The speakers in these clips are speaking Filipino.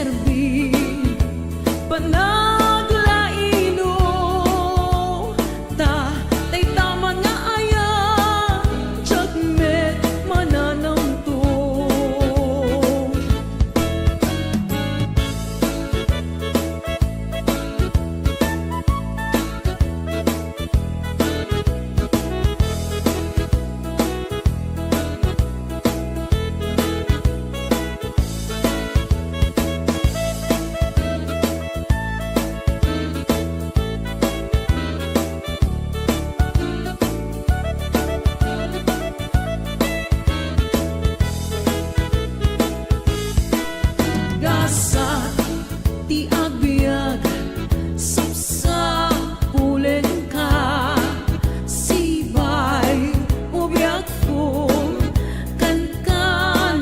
serbi panaglaino ta tay taman nga aya jagmet mananamto gasa ti agbiag sapsa pulen ka sibay ubiag ko kan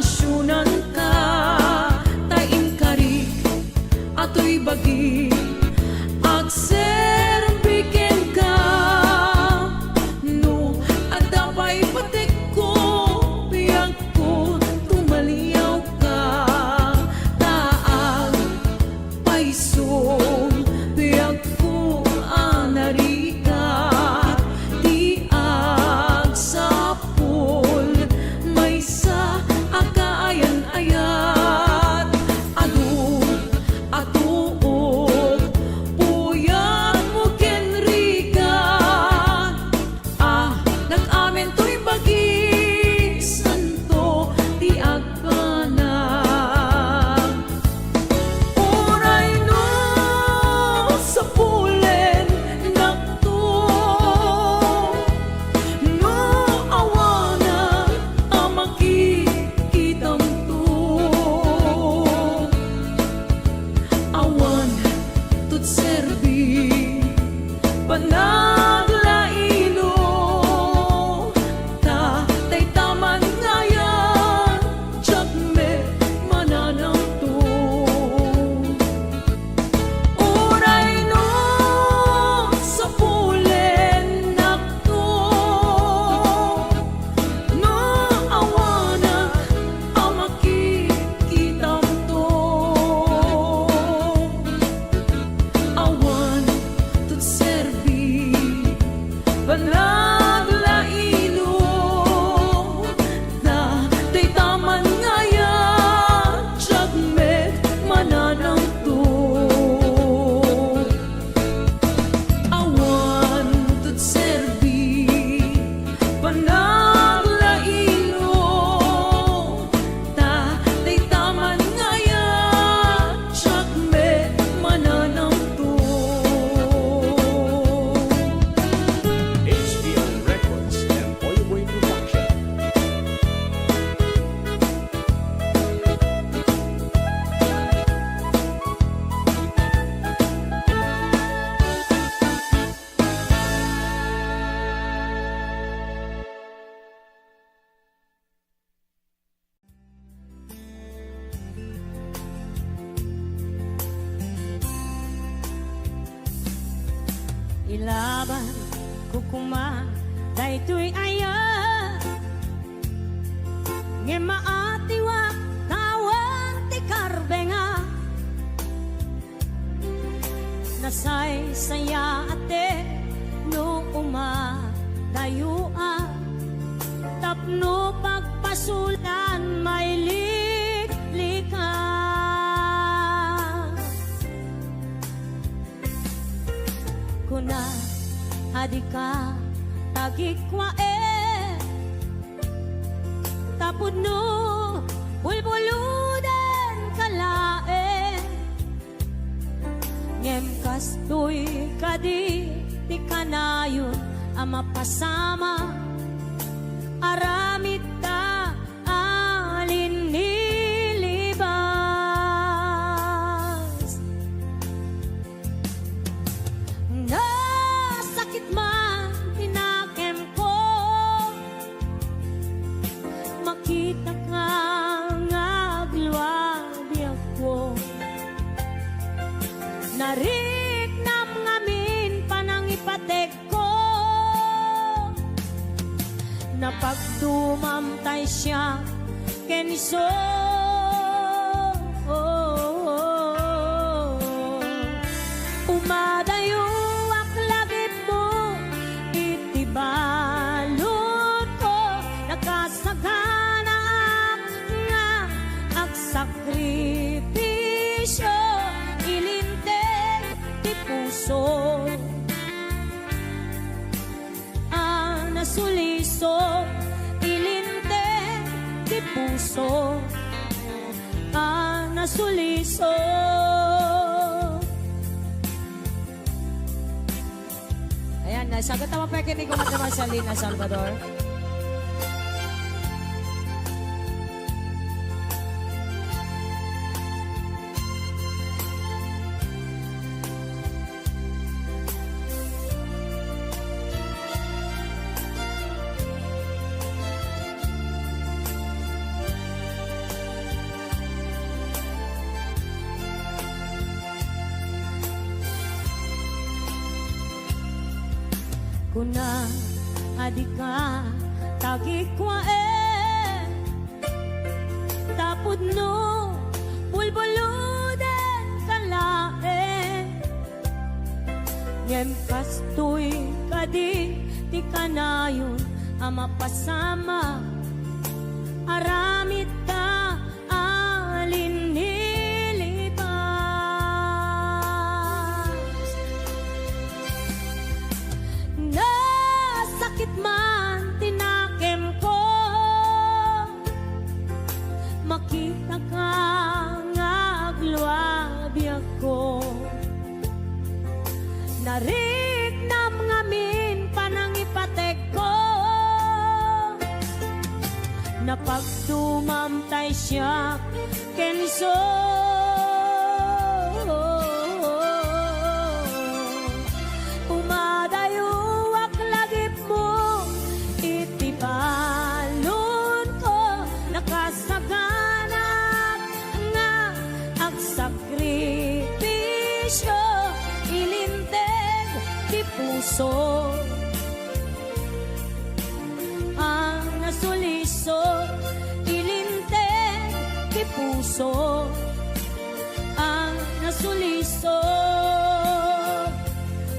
syunan ka tain karik ato'y bagi agserbiken ka no adapay patik ko biyag ko tumaliyaw ka taag paisong biyag ko anarikat di agsapol may sa akaayan-ayat adu atuog puyat mo kenrikat nag-amen to'y bagi santo di agpanag uray no sa pulen nakto no awana amakikitam to awan tut serbi panaglaino ta tay taman ngaya jagmet mananamto uray no sa pulen nakto no awana amakikitam to awan tut serbi panaglaino na tay taman ngaya jagmet mananamto awan tut serbi panaglaino ta tay taman ngaya jagmet mananamto HBL Records and Oilway Production. Ilaban ko kuma daytoy aya nge maatiwa kawan ti karbenga nasay saya ate no uma dayua tapno pagpasulan may liklika kuna adika tagikwa tapod no bulbuludan kalae ngem kastoy kadi ti kanayon ama pasama aramid ta alin nilibas nasakit man tinakem ko makita ka ngagluwadi ako nariknam ngamin panangipatek ko napagdumamtay siya keniso puso. Nasuliso, ilinte di puso. Nasuliso. Ayan, sagot naman pa kinig ko naman sa Lina Salvador. Kuna adika tagi kwa tapod no bulbuluden kalae ngem kastoy kadi ti kanayon ama pasama aramid ta alin nilipas nasakit man tinakem ko makita ka nga agluabya ko nariknam ngamin panangipatek ko napagtumamtay siya kenso umadayuak lagip mo itibalon ko nakasaganap nga agsakripisyo ilinteg di puso ang nasuliso ilinteg di puso ang nasuliso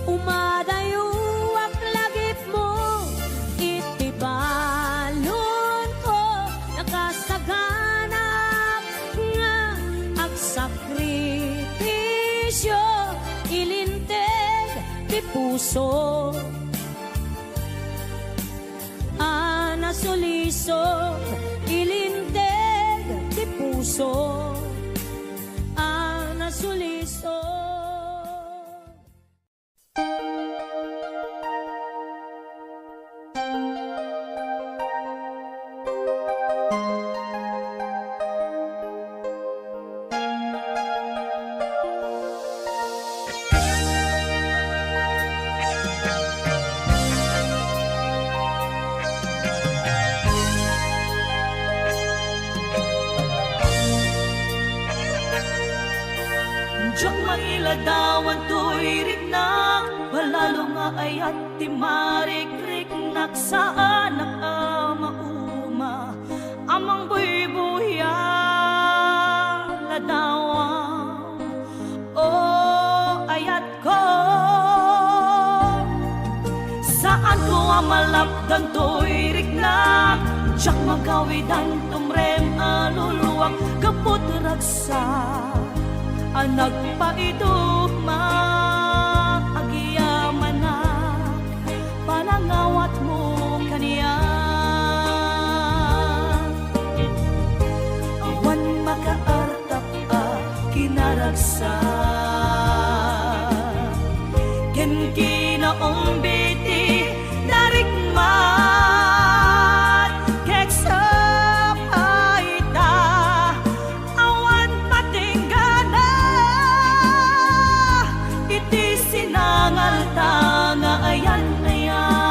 umadayuak lagip mo itibalon ko nakasaganap nga agsakripisyo ilinteg di puso nasuliso ilinteg di puso nasuliso. Diyak mailadawan to'y riknak Balalo nga ayat ti marik-riknak Saan mauma Amang buy-buya ladawan O ayat ko Saan ko amalapdan to'y riknak Diyak magawidan tumrem aluluwak Kapot ragsak anak paidugma agiyamanak panangawat mo kaniya awan makaartap kinaragsak ken kinaong biti narikmat keksa ayan ayan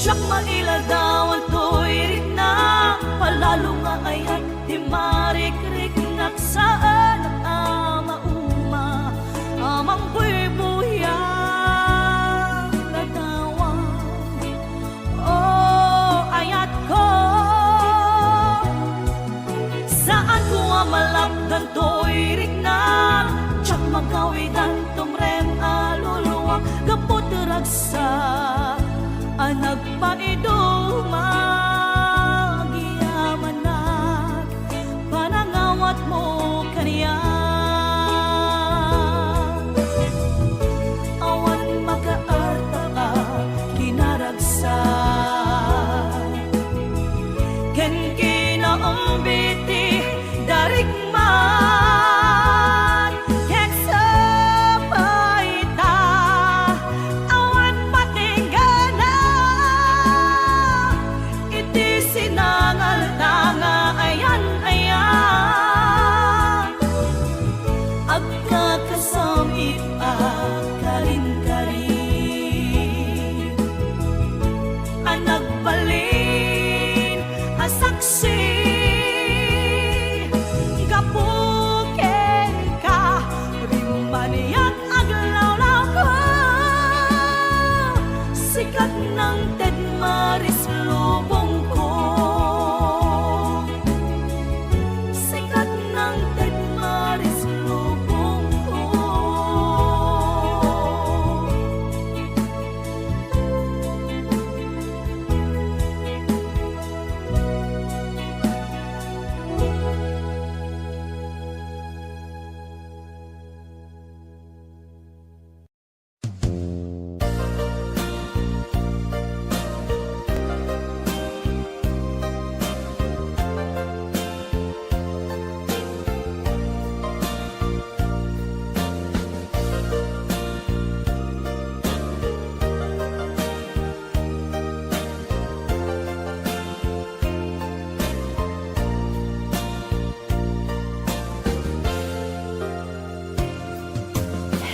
Diyak mailadawan to'y riknak Palalo nga ayat di marik-riknak Saan ang mauma Amang buy-buya bagsak ang nagpaiduma giyamanat panangawat mo kaniya awan makaarta ka kinaragsak ken kinaumbiti darigman kek sapaita awan patinggana iti sinangal tanga ayan agkakasamit akarin-karin ang nagbalin asaksi gapuken ka rimaniyak aglawlaw ko sikat ng Ted Maris lubong ko sikat ng Ted Maris lubong ko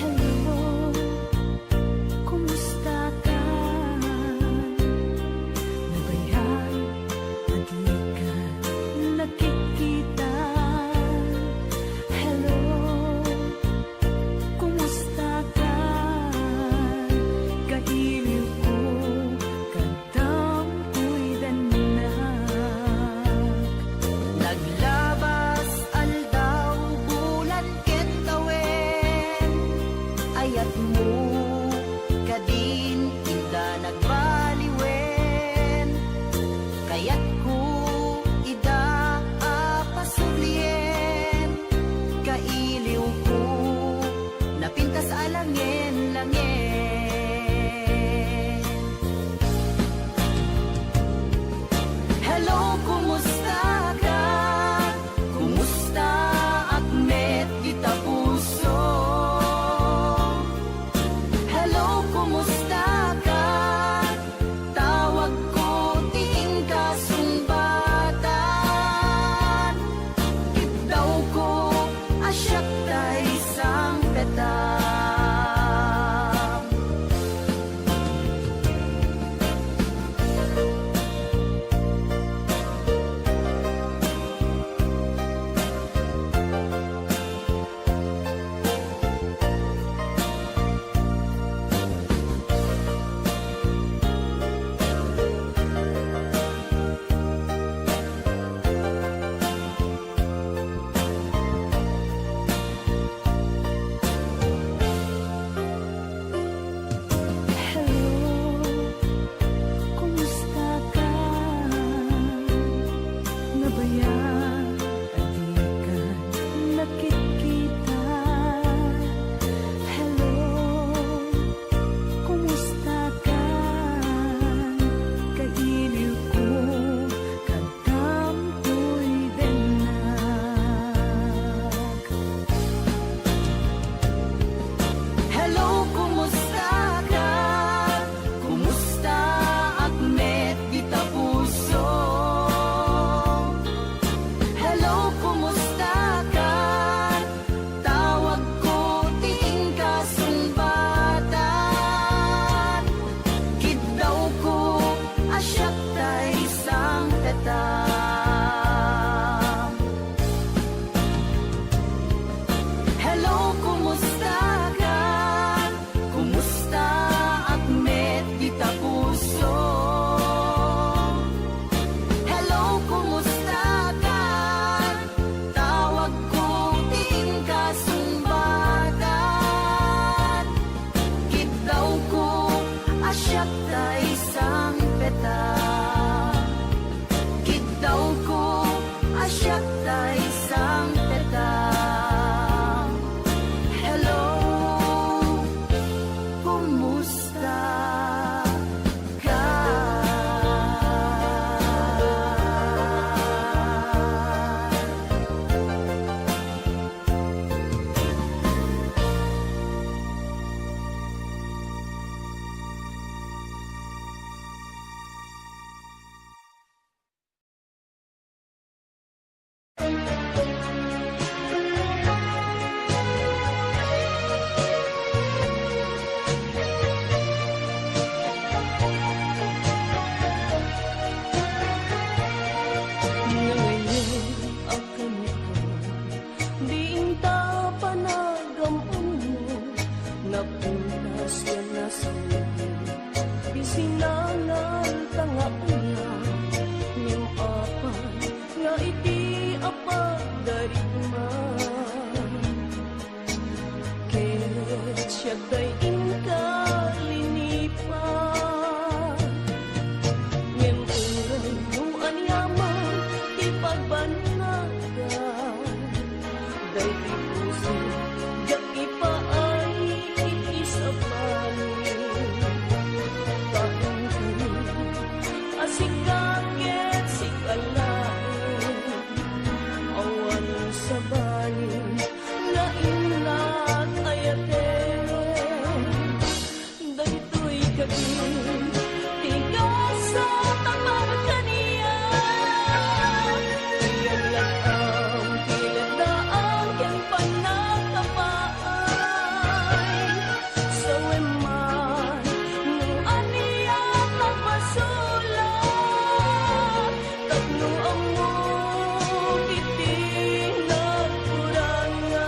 Hello, kumusta ka? Nabayan at likat nakikita. Hello, kumusta ka? Kailiw ko kadam ko'y danak. Naglabas aldaw bulan ket tawen ayat mo kadin ida nagbaliwen kayat ko ida apasublien kailiw ko napintas alangin-langin. Hello, kumusta ka? Kumusta at met kita puso? Pintas yan na sa isinangal tanga niya Ning apan nga iti apag darigman Ket siya kay inkalinipan Ngem uray no anyaman ti pagbanagan Day ti puso jak ipaay itisapani Kain kami asikaget sikalain Awan sa bani na inat ayaten Daytoy gabi tigas sa tamang kaniya Iyang lang pilat na ang iyang panakapaay Sa weman nung aniya nagpasulat Tapno ang mo iti nagkurangan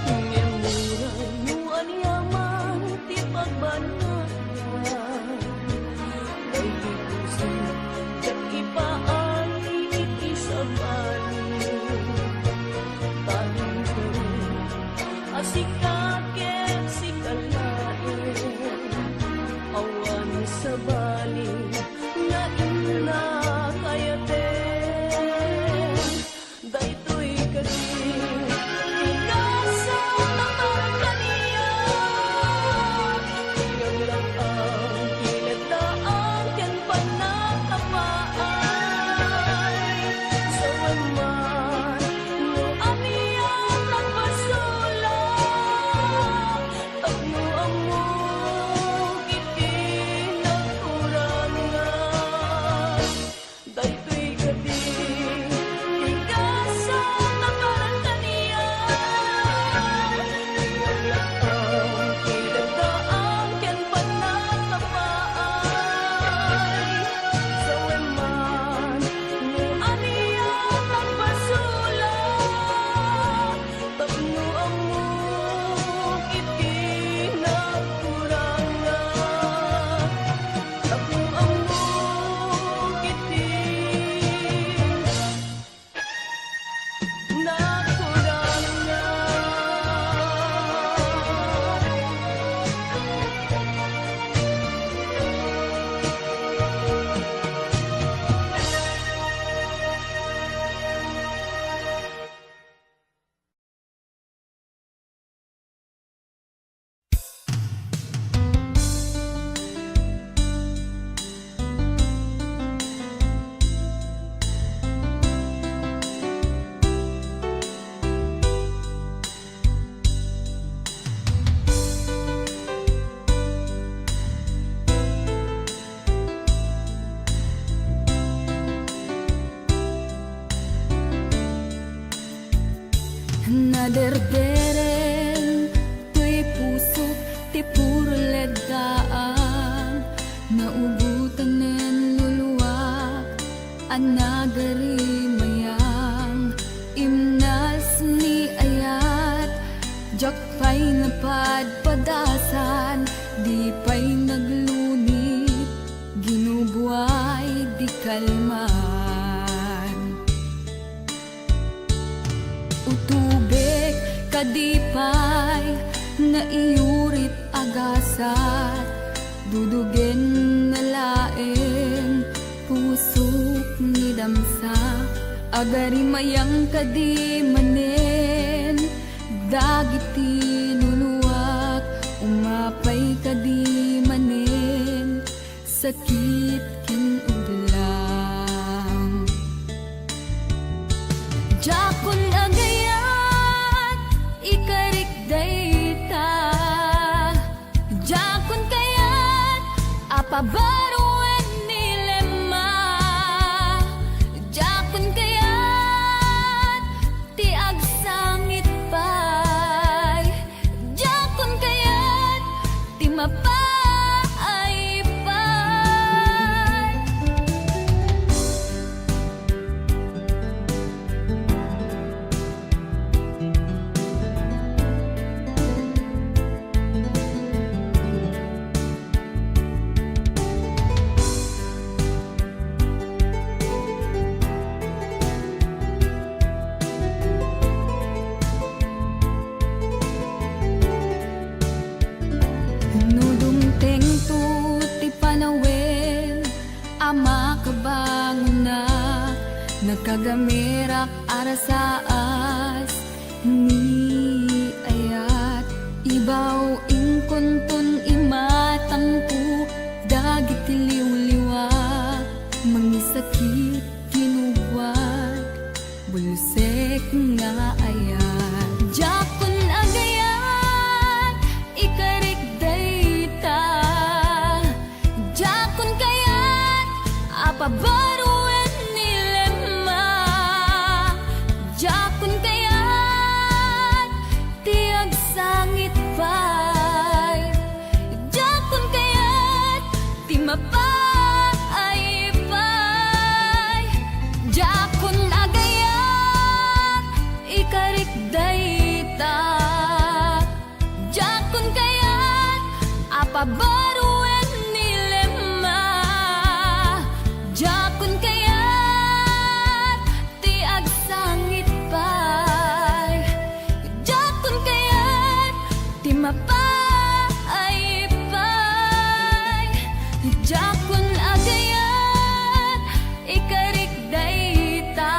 Ngemuran no anyaman ti pagbanagan Day ti puso jak ipaay itisabani Tanin kami asikaget sikalain Awan sa bali na inakayaten Daytoy kading tigas sa tamang kaniya Iyang lang ang pilat na ang iyang panakapaay Sa weman no aniya nagpasulat Tapno ang mo iti nagkurangan Daytoy kading tigas sa tamang kaniya Iyang lang ang pilat na ang iyang panakapaay Sa weman no aniya nagpasulat Tapno ang mo iti nagkurangan Tapno ang mo iti Naderderen, tuy puso, ti puro ledaan Naubutan nen luluwak, anagari mayang Imnas ni ayat, jak pa'y napadpadasan Di pa'y naglunit, ginubuay di kalman Utubek kadipay na iyurit agasat Dudugen na laen pusok ni damsa Agari mayang kadi manen Dagiti luluwak umapay kadi manen Sakit ken udlang Jakon agayat ikarik dayta Jakon kaya apabaruan nilema. Jakon kayat ti agsangit pay, jakon kayat ti mapay pay. Nudumteng tu ti panawen, ama kabangon na, nagkagamirak arasaas, ni ayat, ibaw ingkuntun imatangku, dagit liw-liwa, mangisakit kinuwag, bulusek nga ayat. Jakon agayat, ikarik dayta, jakon kayat, apabaruan nilema. Jakon kayat, ti agsangit pay, jakon kayat, ti mapay pay. Jakon agayat, ikarik dayta, jakon kayat, apabaruan nilema. Jakon kayat, ti agsangit pay, jakon kayat, ti mapay pay. Jakon agayat, ikarik dayta,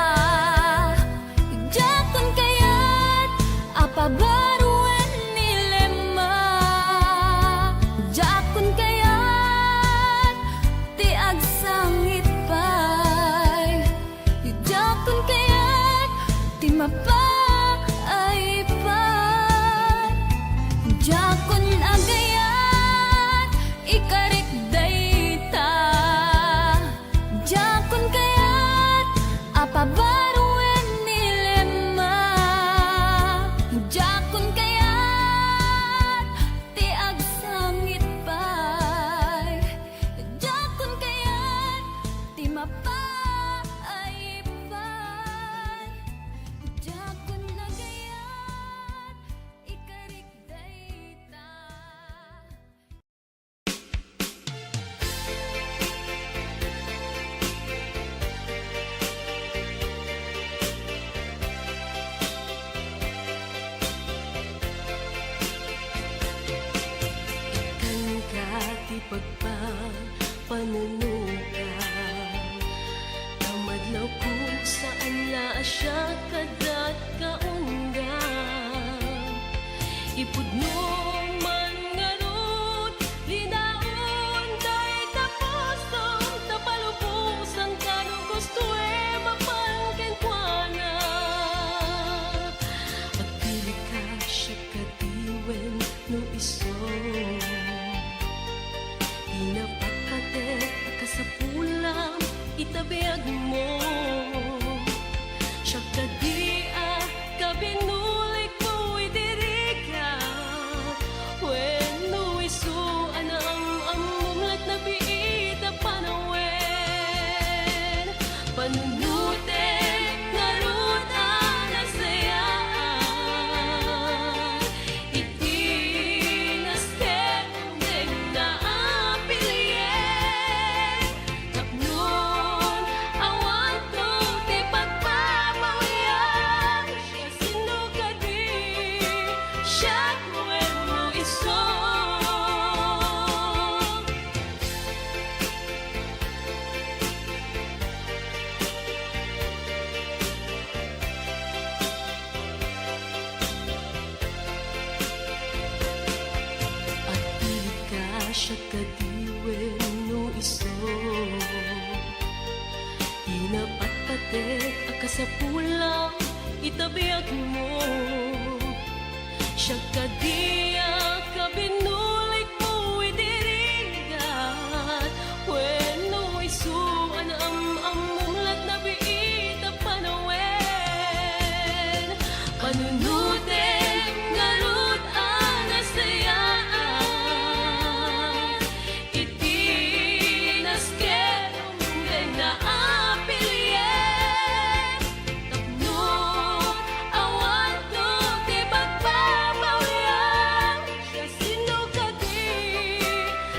jakon kayat, apabaruan nilema. Jakon kayat, ti agsangit pay, jakon kayat, ti mapay pay. Jakon agayat, ikarik dayta, jakon kayat, apabaruan nilema. Jakon kayat, ti agsangit pay, jakon kayat, ti mapay pay. Jakon agayat, ikarik dayta. Ti pagpapanunuka, namadlaw kung saan la siya kadat kaungga. Ipudno man ngarut, linaon day tapusong, tapalubusang karong gusto mapangkenkwana. Pagpili ka siya kadiwen no isong, inapatpate kasapulang itabiag mo. Siya kadia kabinulik mo idirika, when no iso anang amumlat na biita panawen. Panunute ngarut ang nasayaan, iti nastem deng na apilyen. Tapnon awan to ti pagpapawiyan, siya sinugadi, siya kwen mo iso. Siya kadiwen no iso, inapatpatek akasapulang itabiag mo. Siya kadia kabinulik mo idirigat,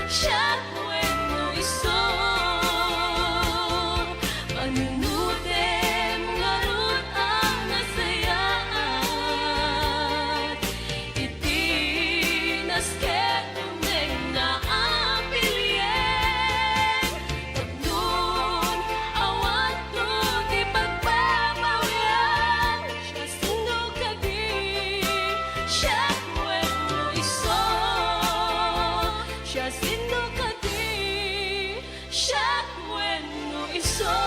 siya bueno iso. Panunutem ngarut ang nasayaan, iti nasket uneng naapilyen. Tapnon awat no di pagpapawian, siya sino kadi, siya bueno iso. Siya sino kadi, siya bueno iso.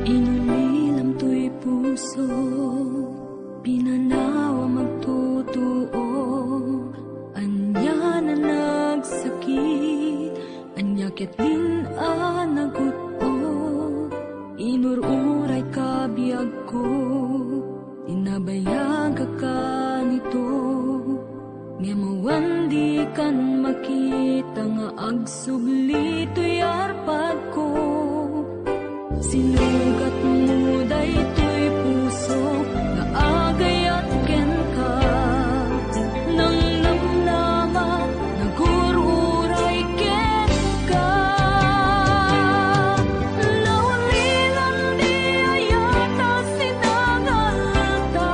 Inulilam to'y puso, pinanawa magtutuo. Anya na nagsakit, anya ketlin naguto. Inururay kabiyag ko, tinabayag ka nito. Ngemawan di kan makita nga agsubli to'y arpad ko. Sinugat mo daytoy puso nga agayat ken ka. Nang namnama nagururay ken ka. Naulilan di ayata sinangalta.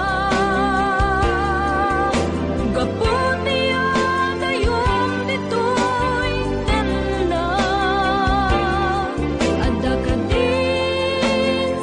Gaputi agayom ditoy tenda. Adda ka din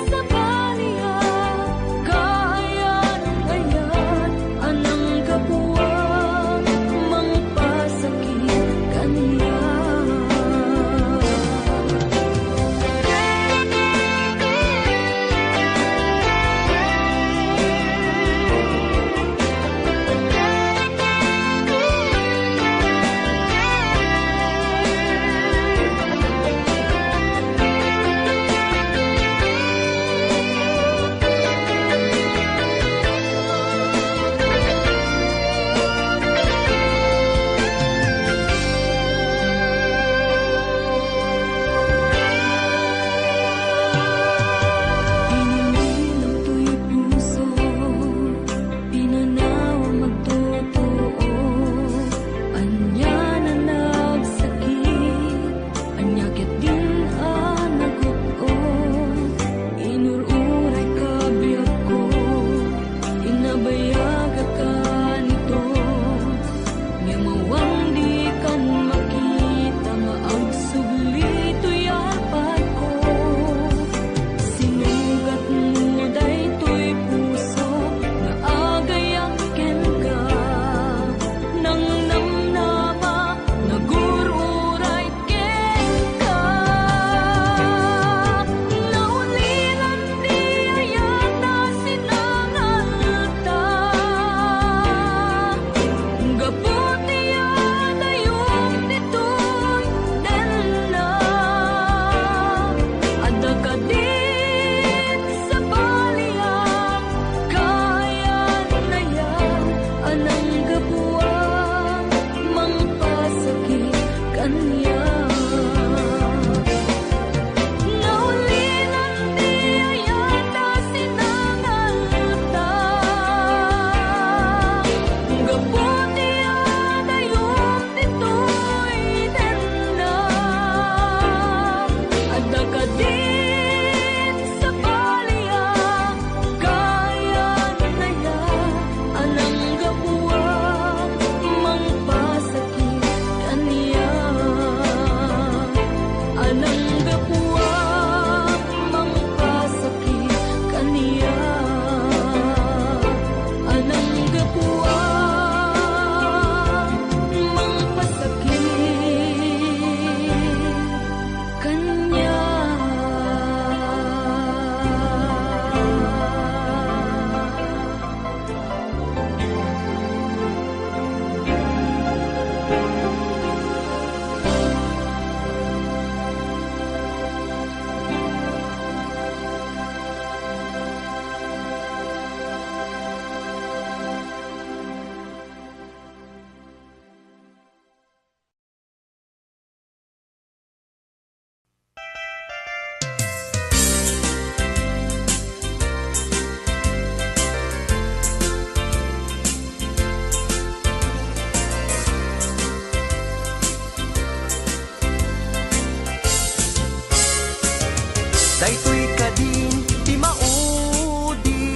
Daytoy kadin ti maudi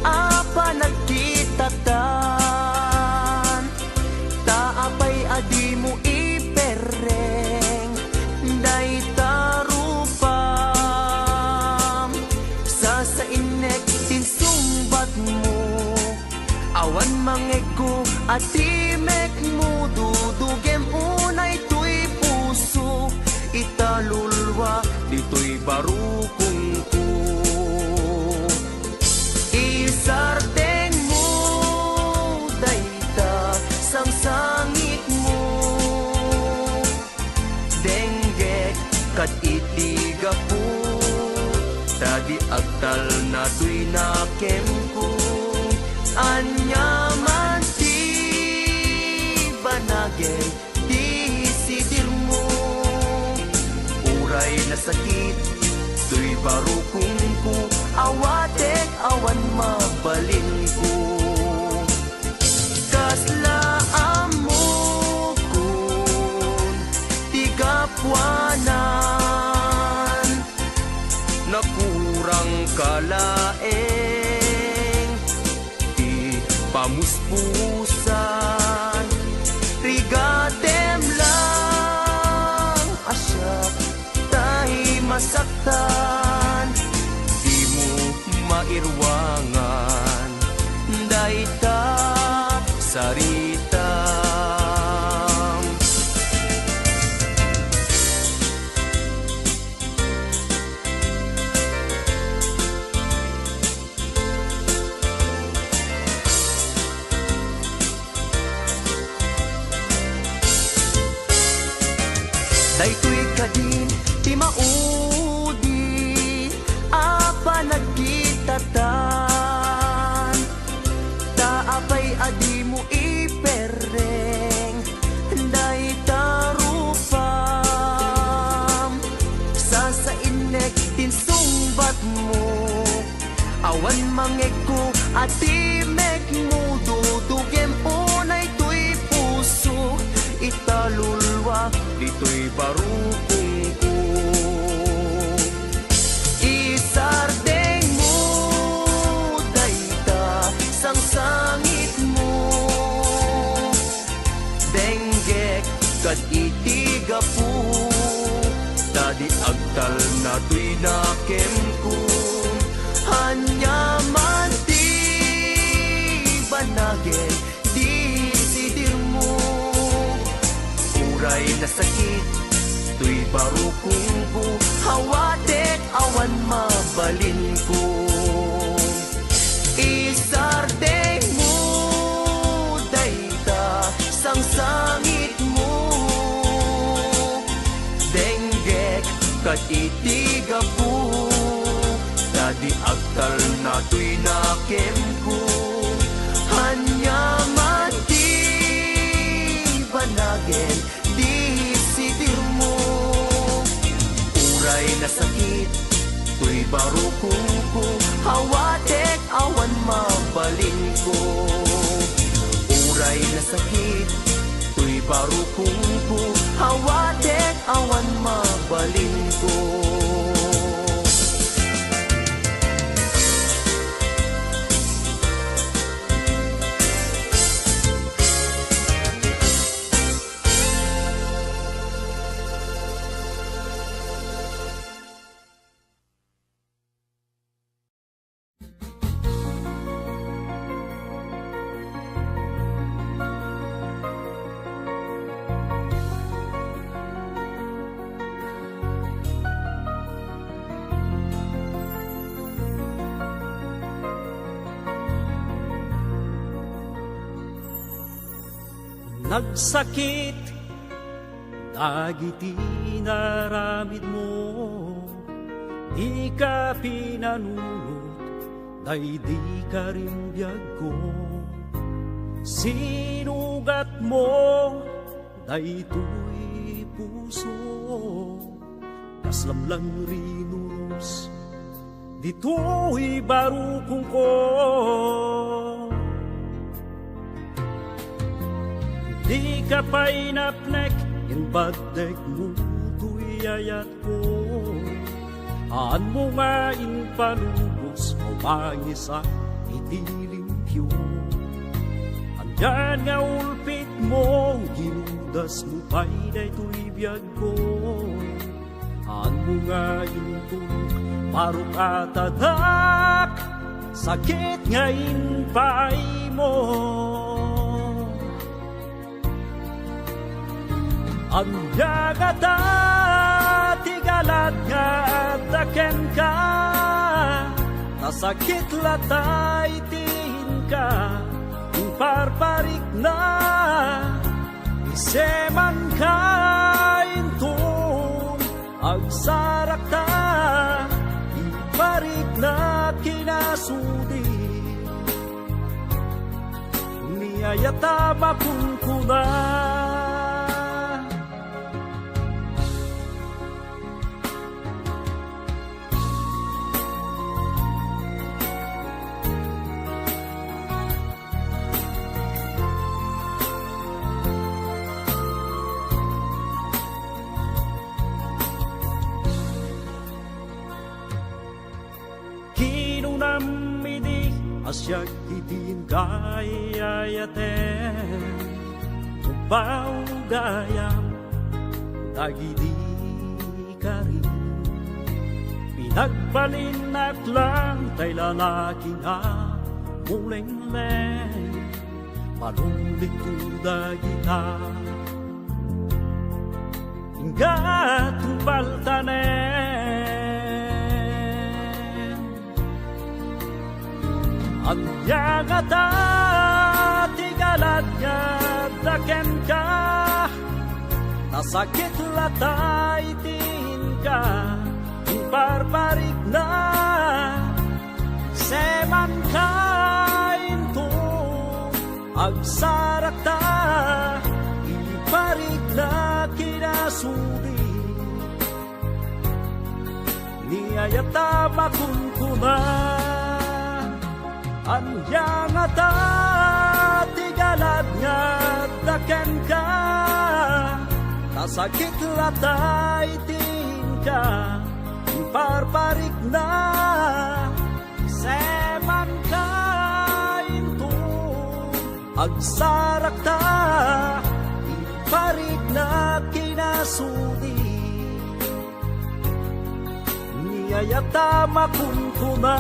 apa nagkitatan taapay adi mo ipereng daytarupam sa inek tinsumbat mo awan mangego at timek mo dudugem unay tuy puso italulwa dito'y barukong ko isarteng mo dayta sang sangit mo denggek kat itiga po tadi agtal na tuy nakem ko anyaman ti banagay di sidir mo uray na sakit tuy barukong ko awatek awan mabalin ko kaslaan mo kun tigapwanan nakurang kalaeng di pamuspusan rigatem lang asyak tahi masaktan di mo mairwangan dayta sarita daytoy kadin ti maudi apa nagkitatan taapay adi mo ipereng daytarupam sa inek tinsumbat mo awan mangeko at timek mo dudugem unay tuy puso italulwa dito'y barukong ko isardeng mo dayta sang sangit mo denggek kat itiga po tadi agtal na tuy nakem ko hanyaman ti banagay di sidir mo uray na sakit tuy barukong ko hawatek awan mabalin ko isardeng mo dayta sang sangit mo denggek kat itiga po tadi agtal na tuy nakem ko hanyaman ti banagen di sidir mo uray na sakit tuy barukong ko hawatek awan mabalin ko uray na sakit tuy barukong ko hawatek awan mabalin ko nagsakit, dagiti naramid mo, di ka pinanunot, day di ka rin biyag ko. Sinugat mo, day tuy puso, kaslamlang rinuros, dito'y barukong ko. Di ka pa'y napnek, yung badeg mo tuy ayat ko. Aan mo nga inpalubos o mangisa itilimpyo. Andyan nga ulpit mo, ginudas mo pa'y daytoy biyag ko. Aan mo nga intulog, marok atadak, sakit nga inpay mo. Andyan nga ta, tigalad nga daken ka, nasakit latay tin ka, parparik na, iseman ka intun, agsarak ta, iparik na kinasudi, niyayata makunkuna. Kinunamidi asyak itin kayayaten, upaw gayam tagidi kari. Pinagbalin at lang tay lalaki nga muleng-leng, palundik tudagita. Hingga tubaltanen, at yagata tigalad nga daken ka, nasakit latay tin ka, parparik na, seman ka into, agsarak ta, iparik na kinasudi, niyayata makunkuna. Anyang ata tigalad nga daken ka, nasakit latay tin ka, parparik na, seman ka into, agsarak ta, iparik na kinasudi, niyayata makunkuna.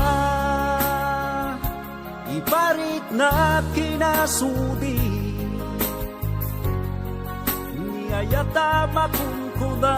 Iparik na kinasudi, niyayata makunkuna.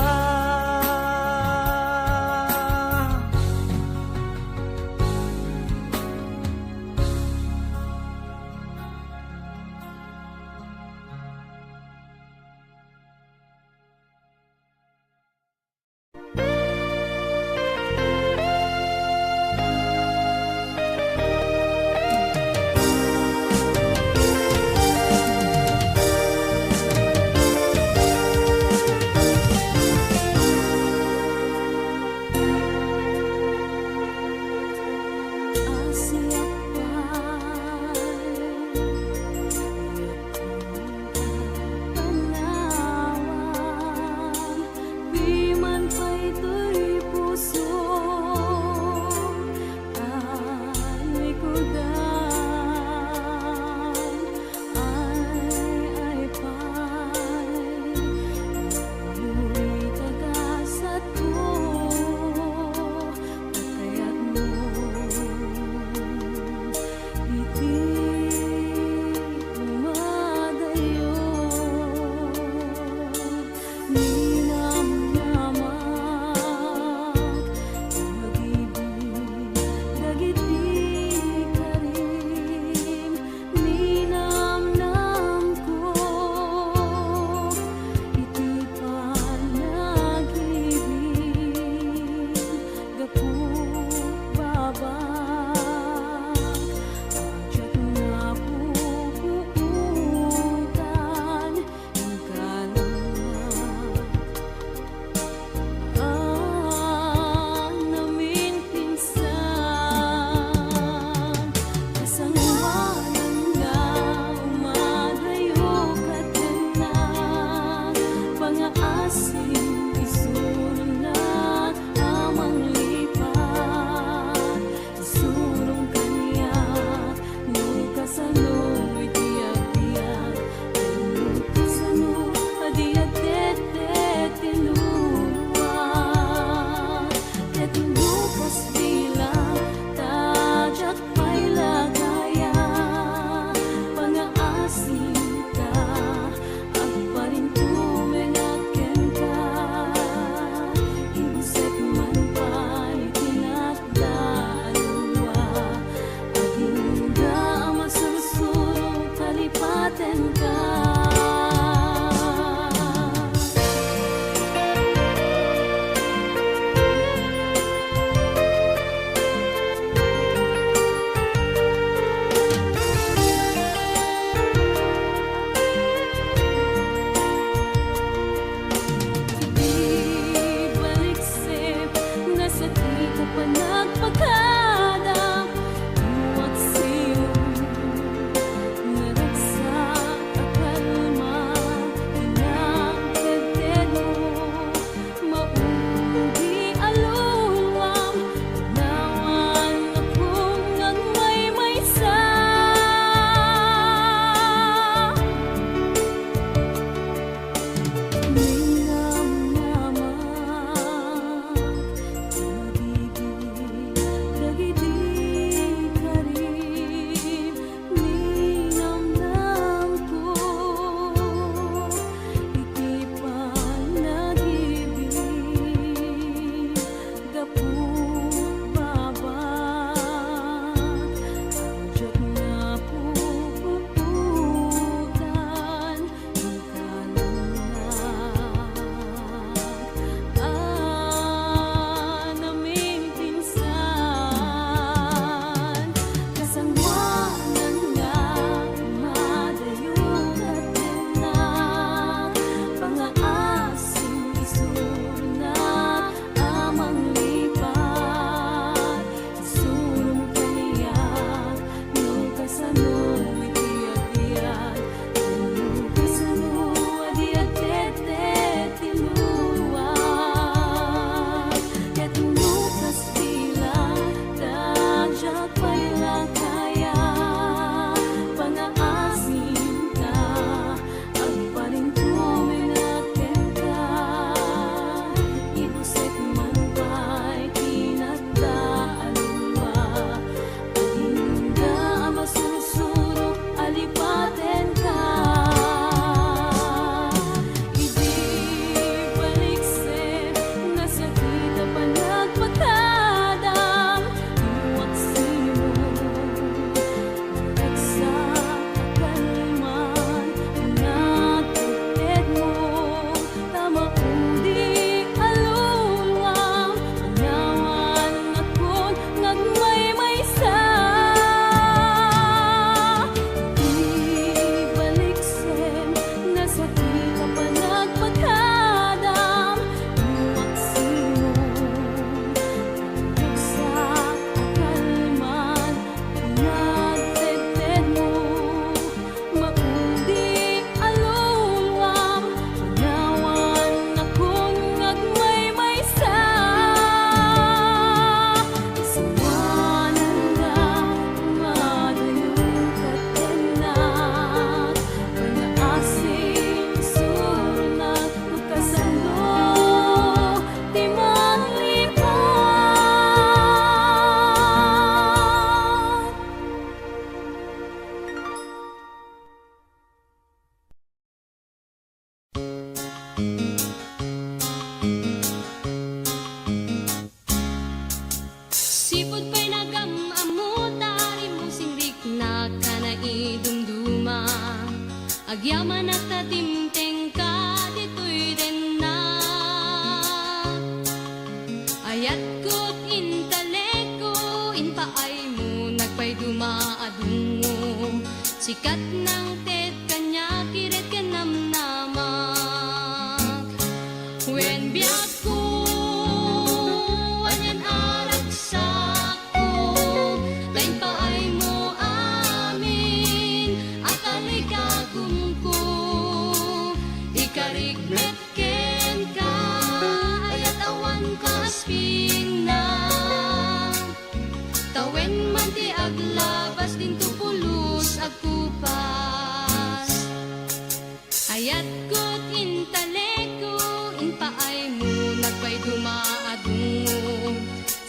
dumaadungo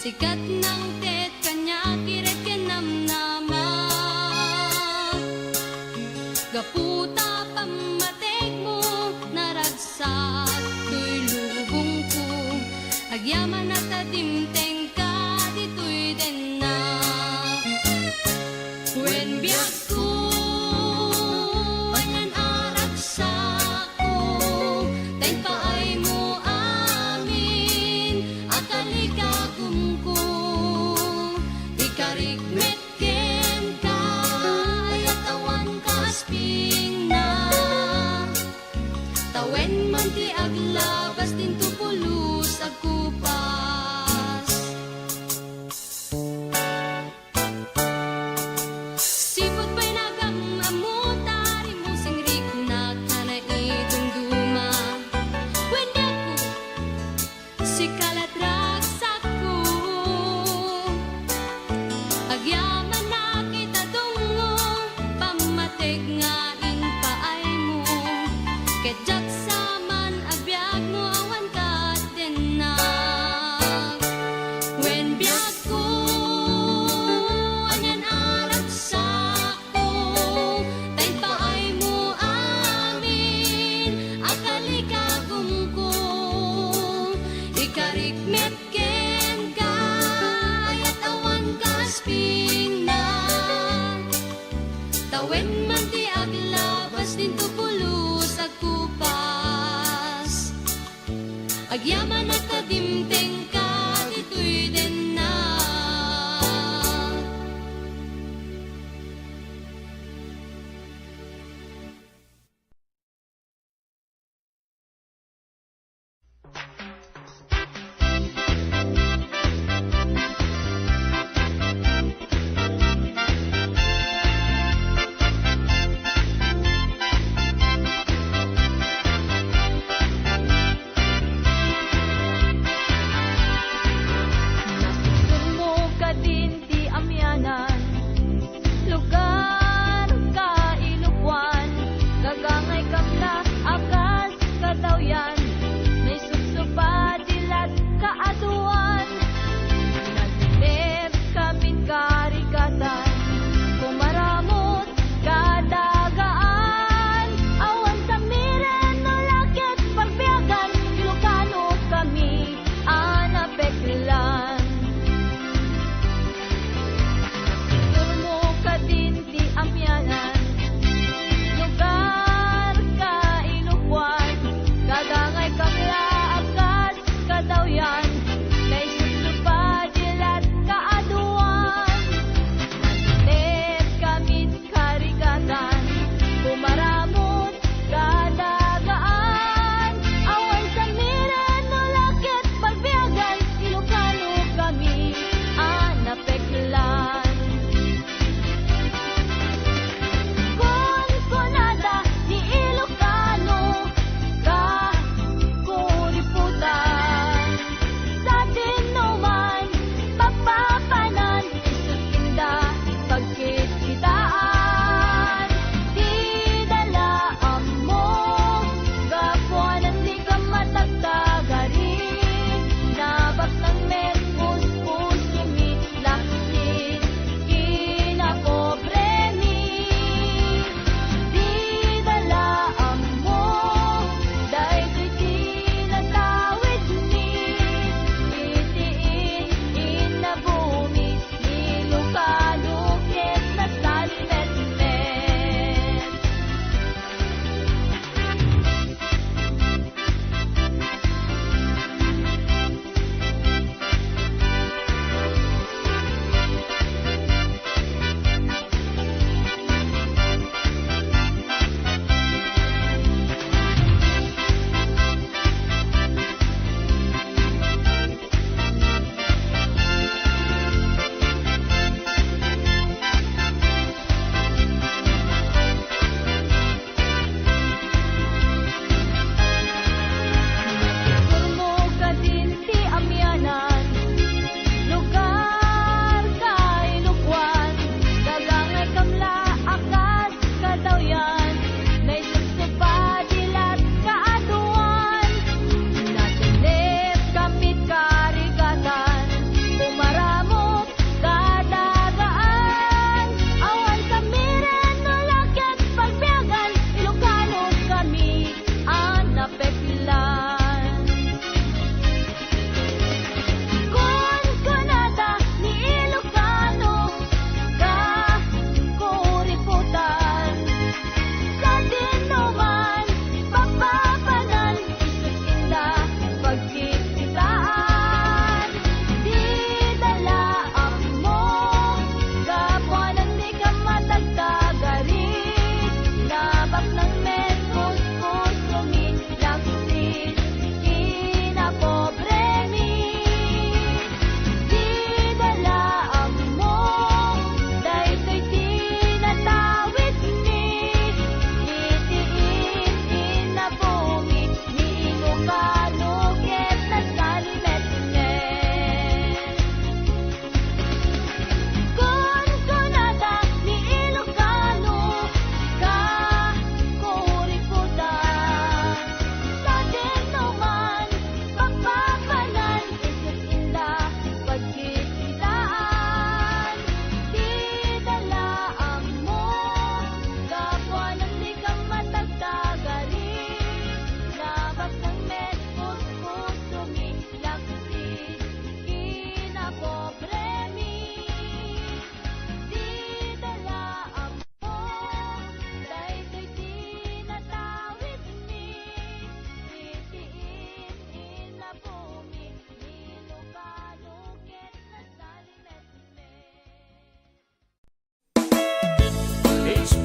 sikat ng tet kanya kiret kenamnama gaputa pamatek mo naragsak tuy lubong ko agyaman at adimteng ka dito'y den na when biyak ko anan aragsak ko tay paay mo amin akaligagum ko ikarikmet ken ka ayatawan ka asping na tawen man ti aglabas din tupulos agkupas sipot pa'y nagamamutari mo singrik na kanaidumduma wenda ko si kalatraksak ko agyaman na kita tungo pamateg nga in paay mo ketjak saman abiyag mo awan ka din na when biyag ko anyan aragsak ko tay paay mo amin akaligagum ko ikarikmet ken ka ayatawan ka asping na tawen man ti aglabas din tupulos agkupas agyaman at kadimteng ka dito'y den na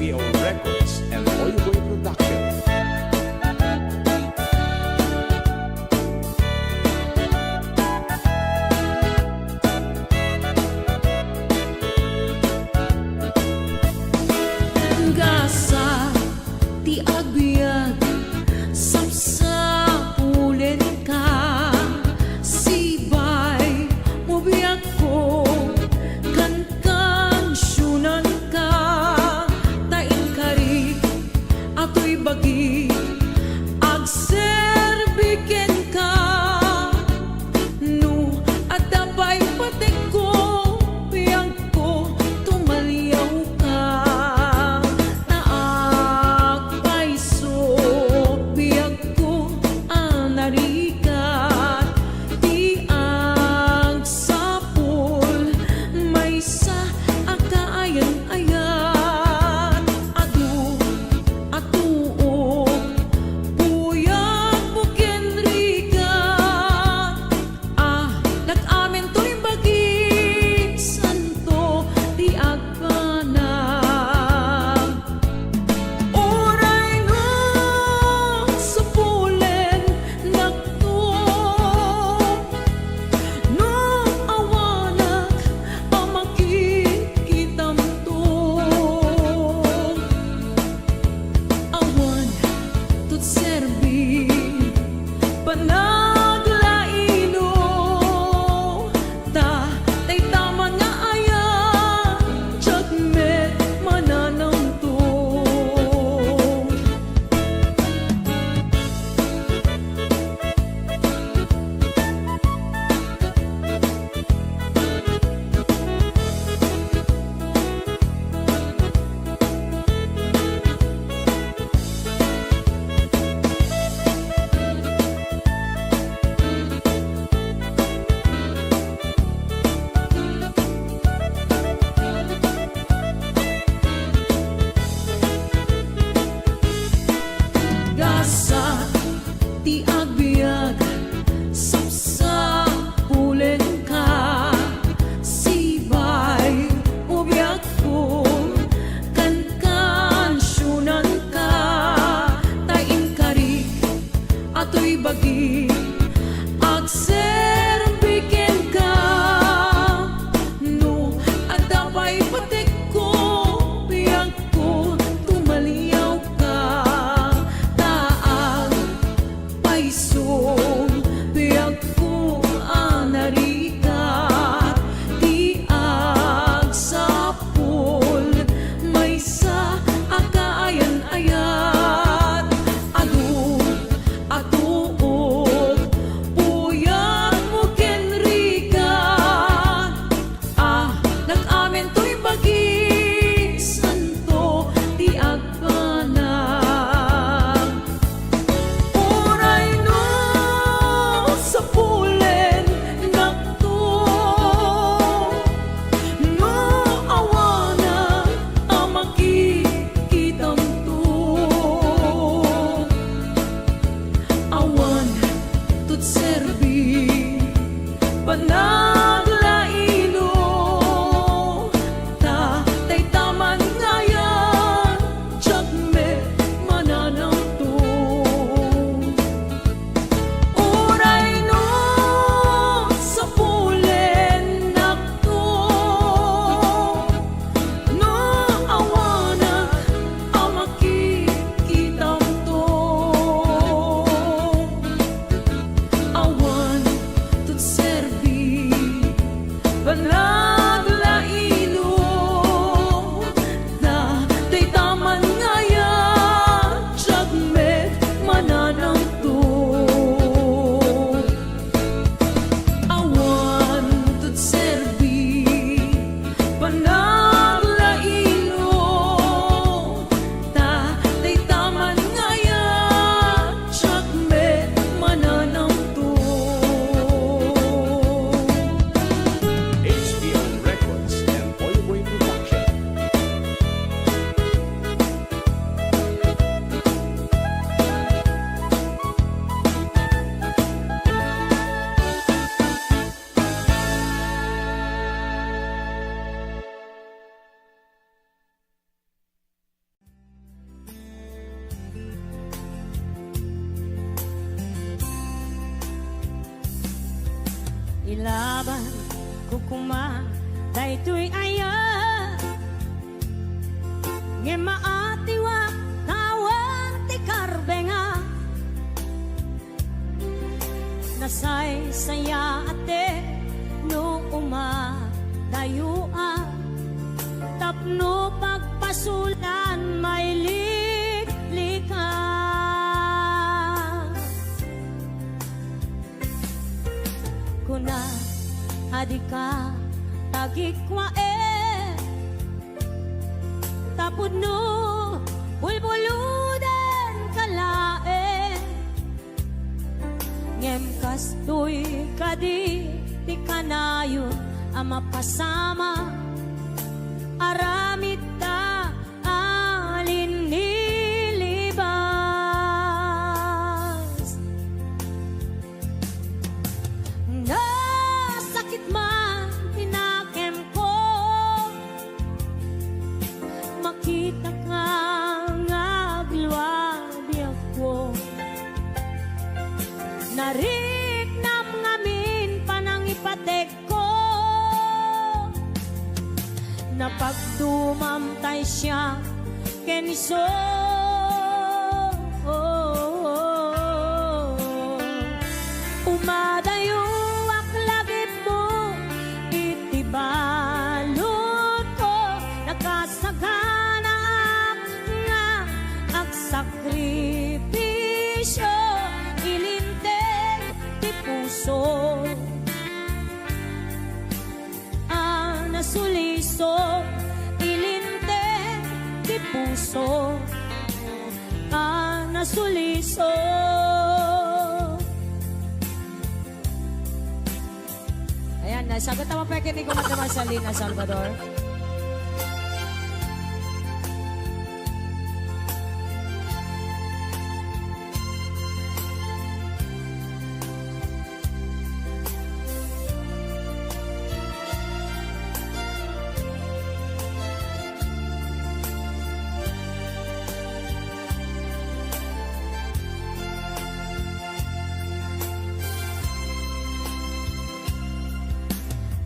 CEO Records and Oyboy Production. Gasa ti agbyag sapsapulen ka sibay mo biyak ko kan kansyunan ka tain ilaban ko kuma daytoy aya nge maatiwa kawan ti karbenga nasay saya ate no umadayua tapno pagpasulan may liklika kuna adika tagikwa tapod no bulbuludan kalae ngem kastoy kadi ti kanayon ama pasama aramid ta alin nilibas nasakit man tinakem ko makita ka ngagluwabi ako nariknam ngamin panangipatek ko na pagdumamtay siya keniso umadayo ak lagip mo itibalot ko nakasagana nga ak sakripisyo ilinteg ti puso nasuliso ilinteg ti puso nasuliso ayan nasagot naman pa kini Commander Marcelina Salvador.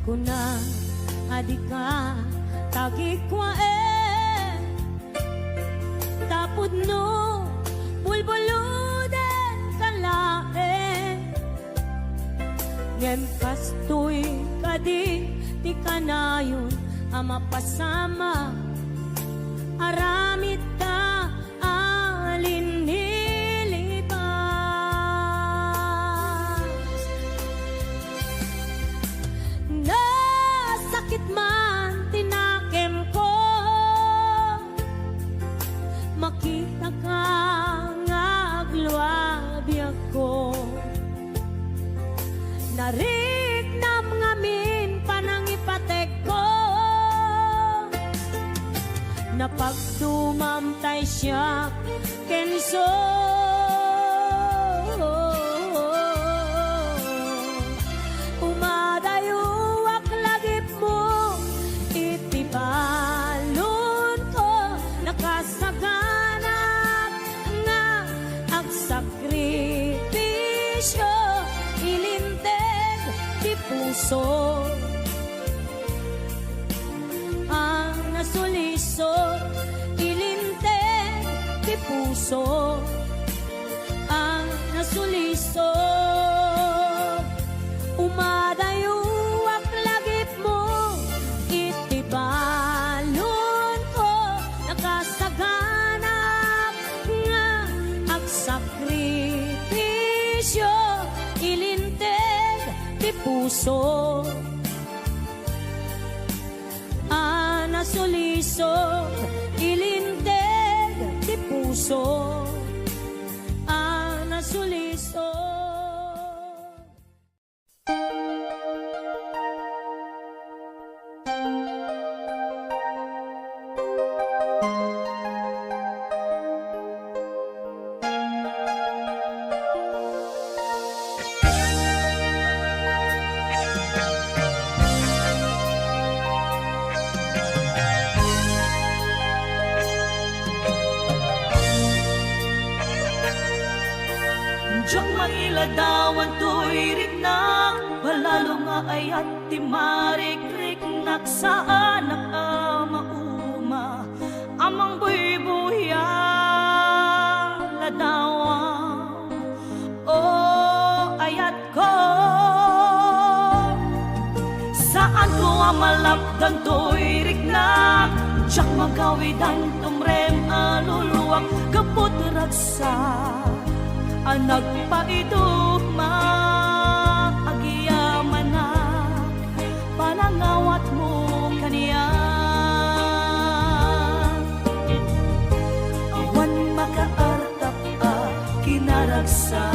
Kuna adika tagikwa tapod no bulbuludan kalae ngem kastoy kadi ti kanayon ama pasama aramid ta alin nilibas nasakit man tinakem ko makita ka ngagluwabi ako nariknam ngamin panangipatek ko na pagdumamtay siya kenso umadayo ak lagip mo itibalon ko nakasaganap nga ang sakripisyo ilinteg ti puso ang nasuliso ilinteg ti puso ang nasuliso umadayo ak lagip mo itibalon ko nakasaganap nga ang sakripisyo ilinteg ti puso nasuliso ilinteg ti puso nasuliso. Diyang mailadawan to'y rinang, palalong ayat ti marikrik naksaan nakamauma amang buybuya ladawang o ayat ko saan ko amalapdan to'y riknak Tiyak magawidan tumrem aluluwak kaput ragsa anak paidugma agiyamanak panangawat mo kaniya awan makaartap kinaragsa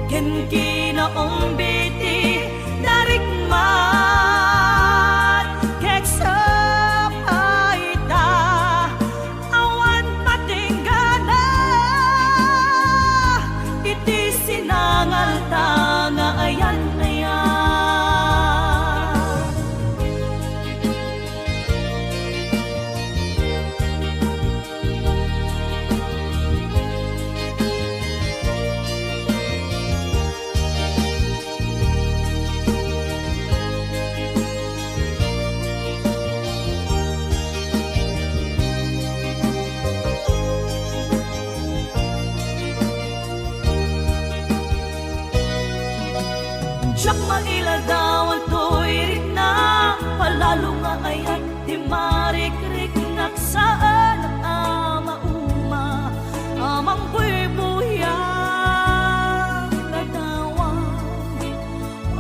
ken kinaong biti narikmat kek sapaita awan patinggana iti sinangal tanga ayan ayan Tiyak mailadawan to'y rikna palalo nga ayat di marikrik naksaan ang amauma amang buybuya ladawan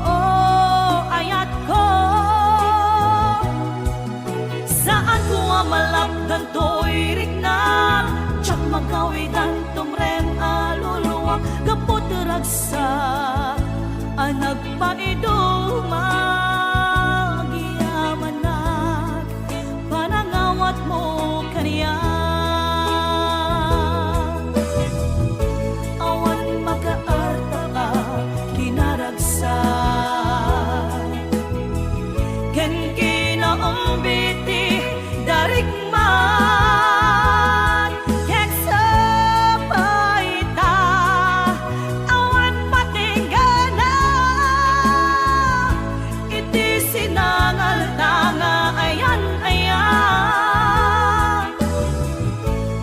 oh ayat ko saan ko amalapdan to'y rikna tiyak magawidan tumrem aluluwang kaput ragsa anak paiduma giyamanak panangawat mo kaniya awan makaarta kinaragsa ken kinaong biti darikman kek sapaita awan patinggana iti sinangal tanga ayan ayan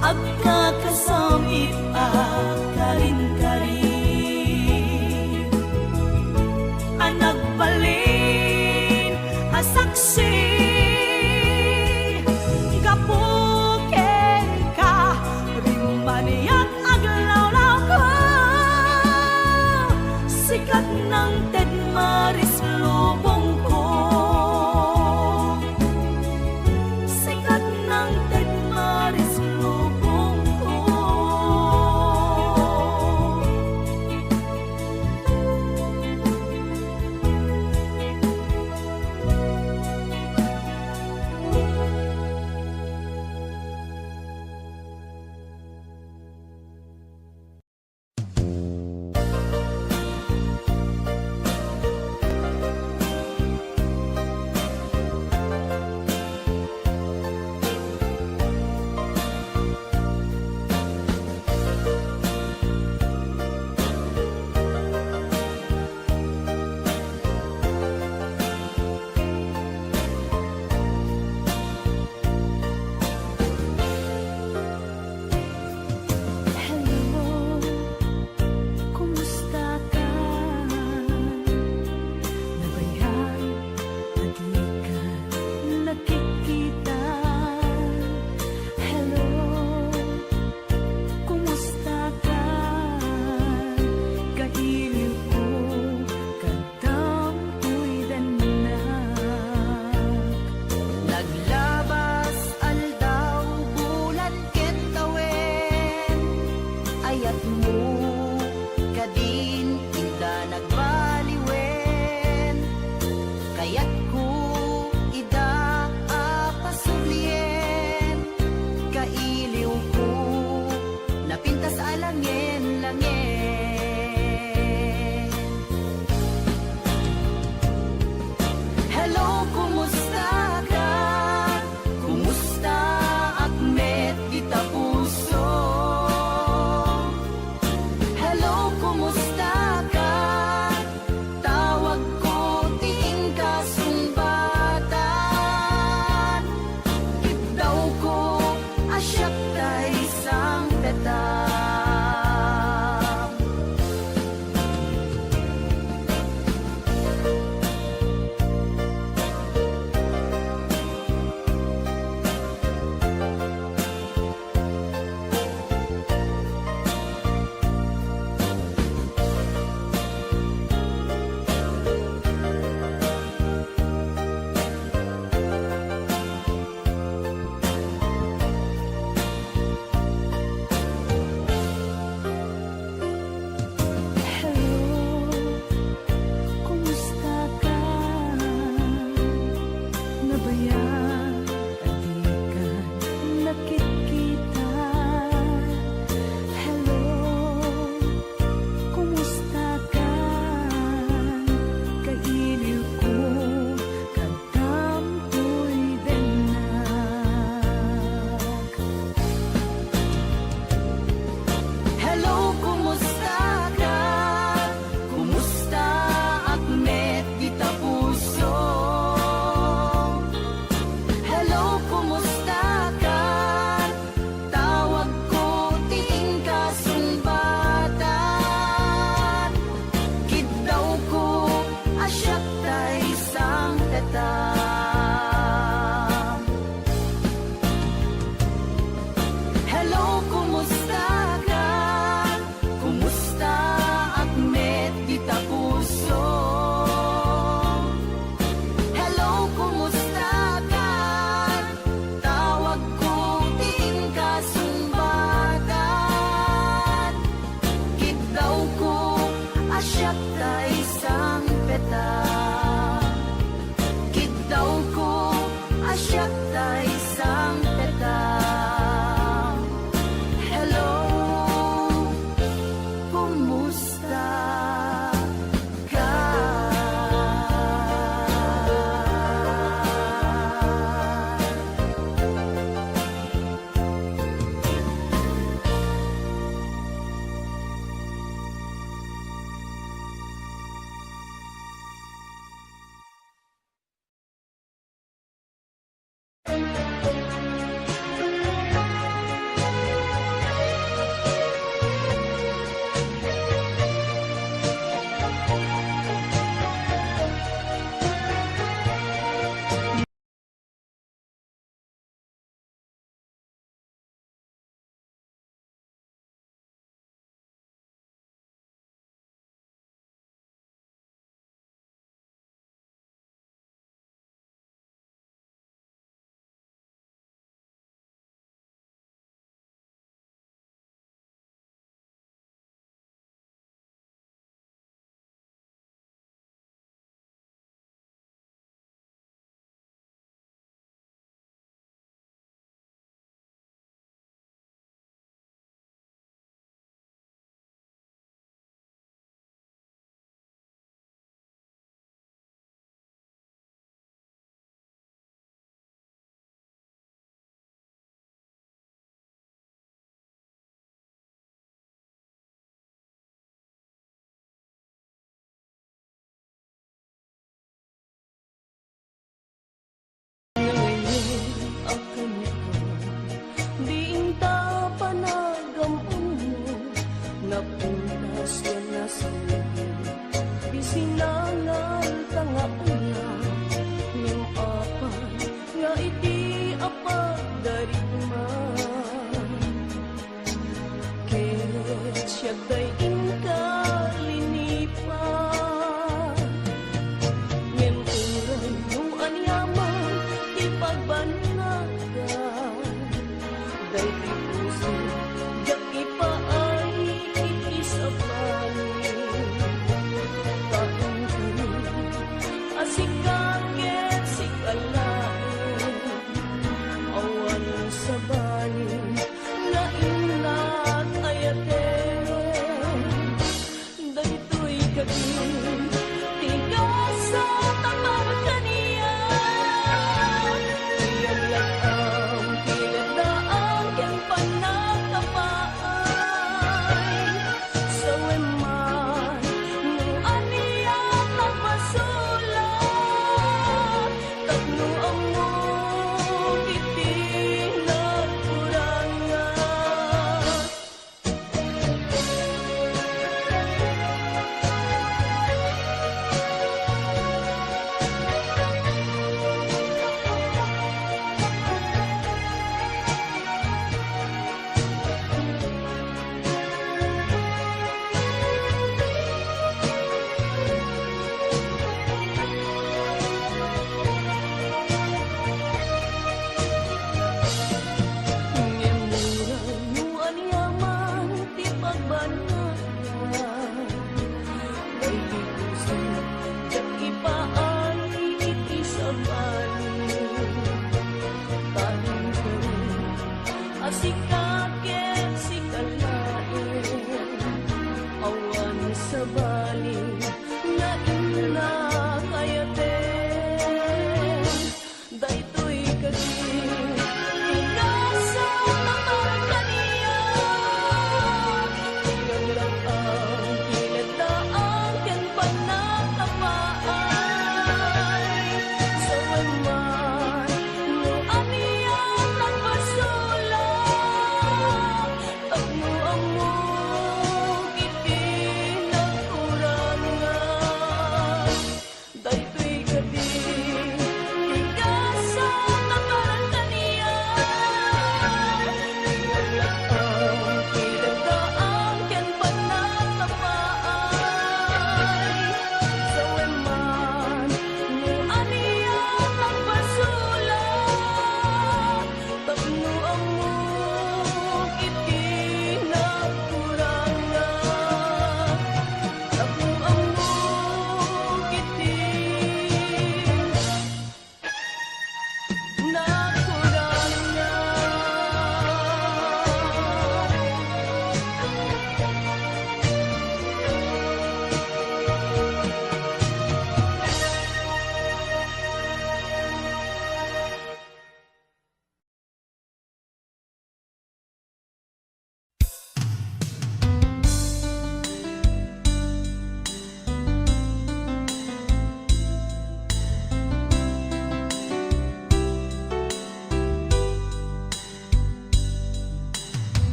agkakasamit karin-karin anak balin asaksi gapuken ka rimbaniyak aglawlaw ko sikat ng Ted Maris lubong ko sikat ng Ted Maris lubong ko asyak ta isang peta. Kitaw ko, asyak ta isang peta. Hello, kumusta ka?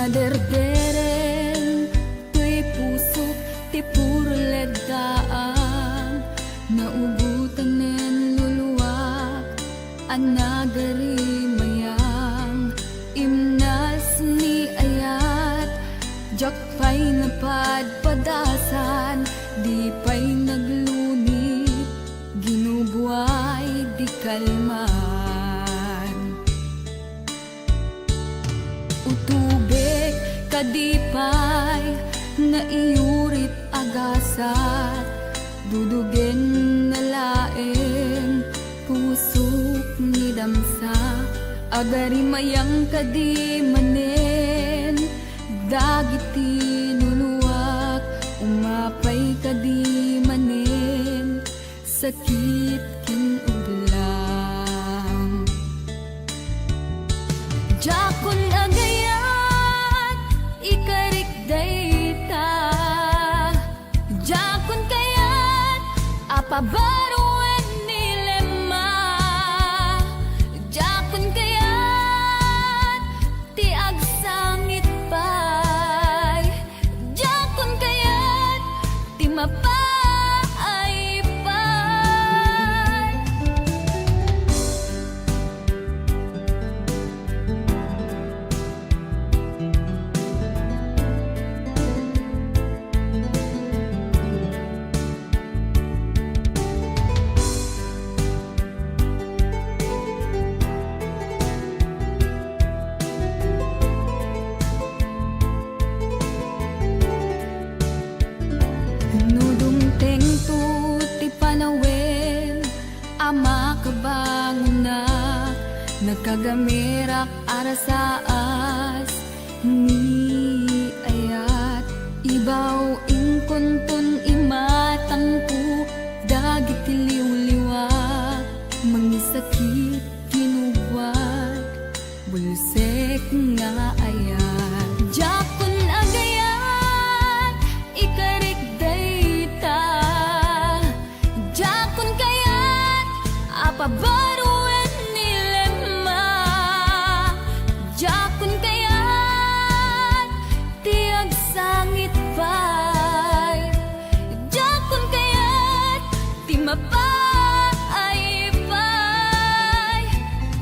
Maderderen, tuy pusok, ti puro ledaan. Naubutan nen luluwak, anagari mayang. Imnas ni ayat, jak pa'y napadpadasan. Di pa'y naglunit, ginubuay di kalman. Utubek kadipay na iyurit agasat, dudugen na laeng pusok ni damsa. Agari mayang kadi manen, dagiti nuluwak, umapay kadi manen, sakit kin ublang. Jakon agayat, ikarik dayta. Jakon kayat, apabaruan nilema. Jakon kayat, ti agsangit pay. Jakon kayat, ti mapay pay. Nudumteng tu ti panawen, ama kabangunak, nagkagamirak arasaas ni ayat. Ibaw ingkontun imatangku, dagiti liwliwak, mangisakit kinuwat, bulsek nga ayat. Jakon agayat, ikarik dayta. Jakon kayat, apabaruan nilema. Jakon kayat, ti agsangit pay. Jakon kayat, ti mapay pay.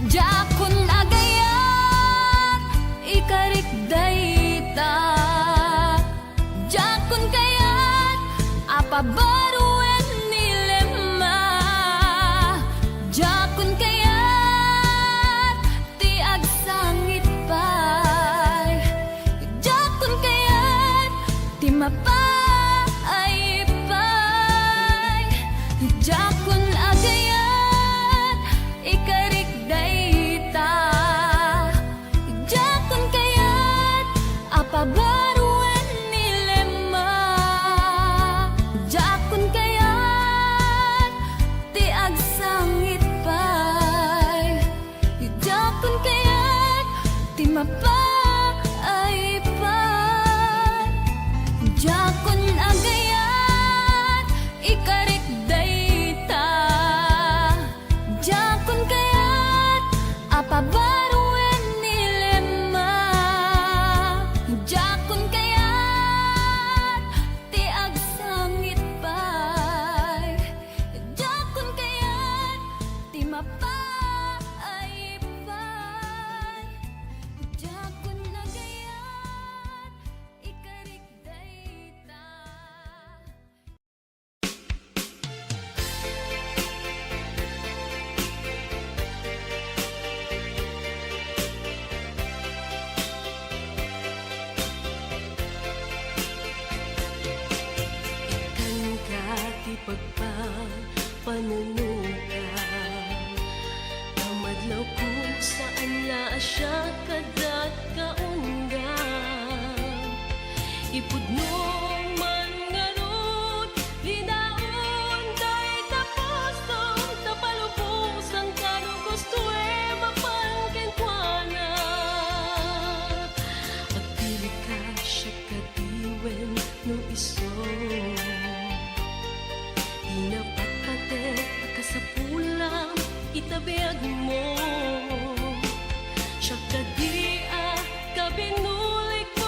Jakon agayat, ikarik dayta. Jakon kayat, apabaruan nilema. Jakon kayat, ti agsangit pay. Jakon kayat, ti mapay pay. Jakon agayat, ikarik dayta. Jakon kayat, apabaruan nilema. Jakon kayat, ti agsangit pay. Jakon kayat, ti mapay pay. Jakon agayat, ikarik dayta. Jakon kayat, apabaruan nilema. Jakon kayat, ti agsangit pay. Jakon kayat, ti mapay pay. Jakon agayat, ikarik dayta. Ikan ka ti pagpapanunuka, namadlaw kung saan la siya kadat kaungga. Ipudnong man ngarut, linaon day tapostong, tapalubos ang kanong gusto mapangkin kuana. Agpili ka siya katiwen no iso. Inapatpatet kasapulang itabiag mo. Siya kadia kabinulik mo.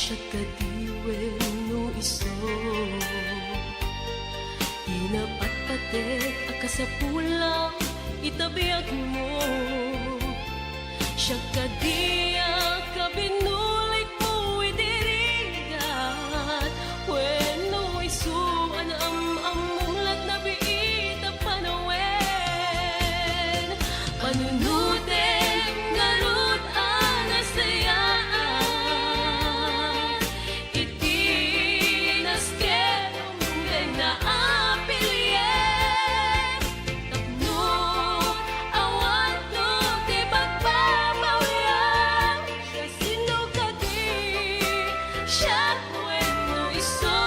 siya kadiwen no iso inapat patek akasapulang itabiyag mo siya kadiya kabinulik mo idirigat when no iso ang mulat na biit ang panawen panunutin ngarut ang nasayaan iti naskerong na apilyen tapno awan no ti pagpapawian siya sino kadi siya kwento iso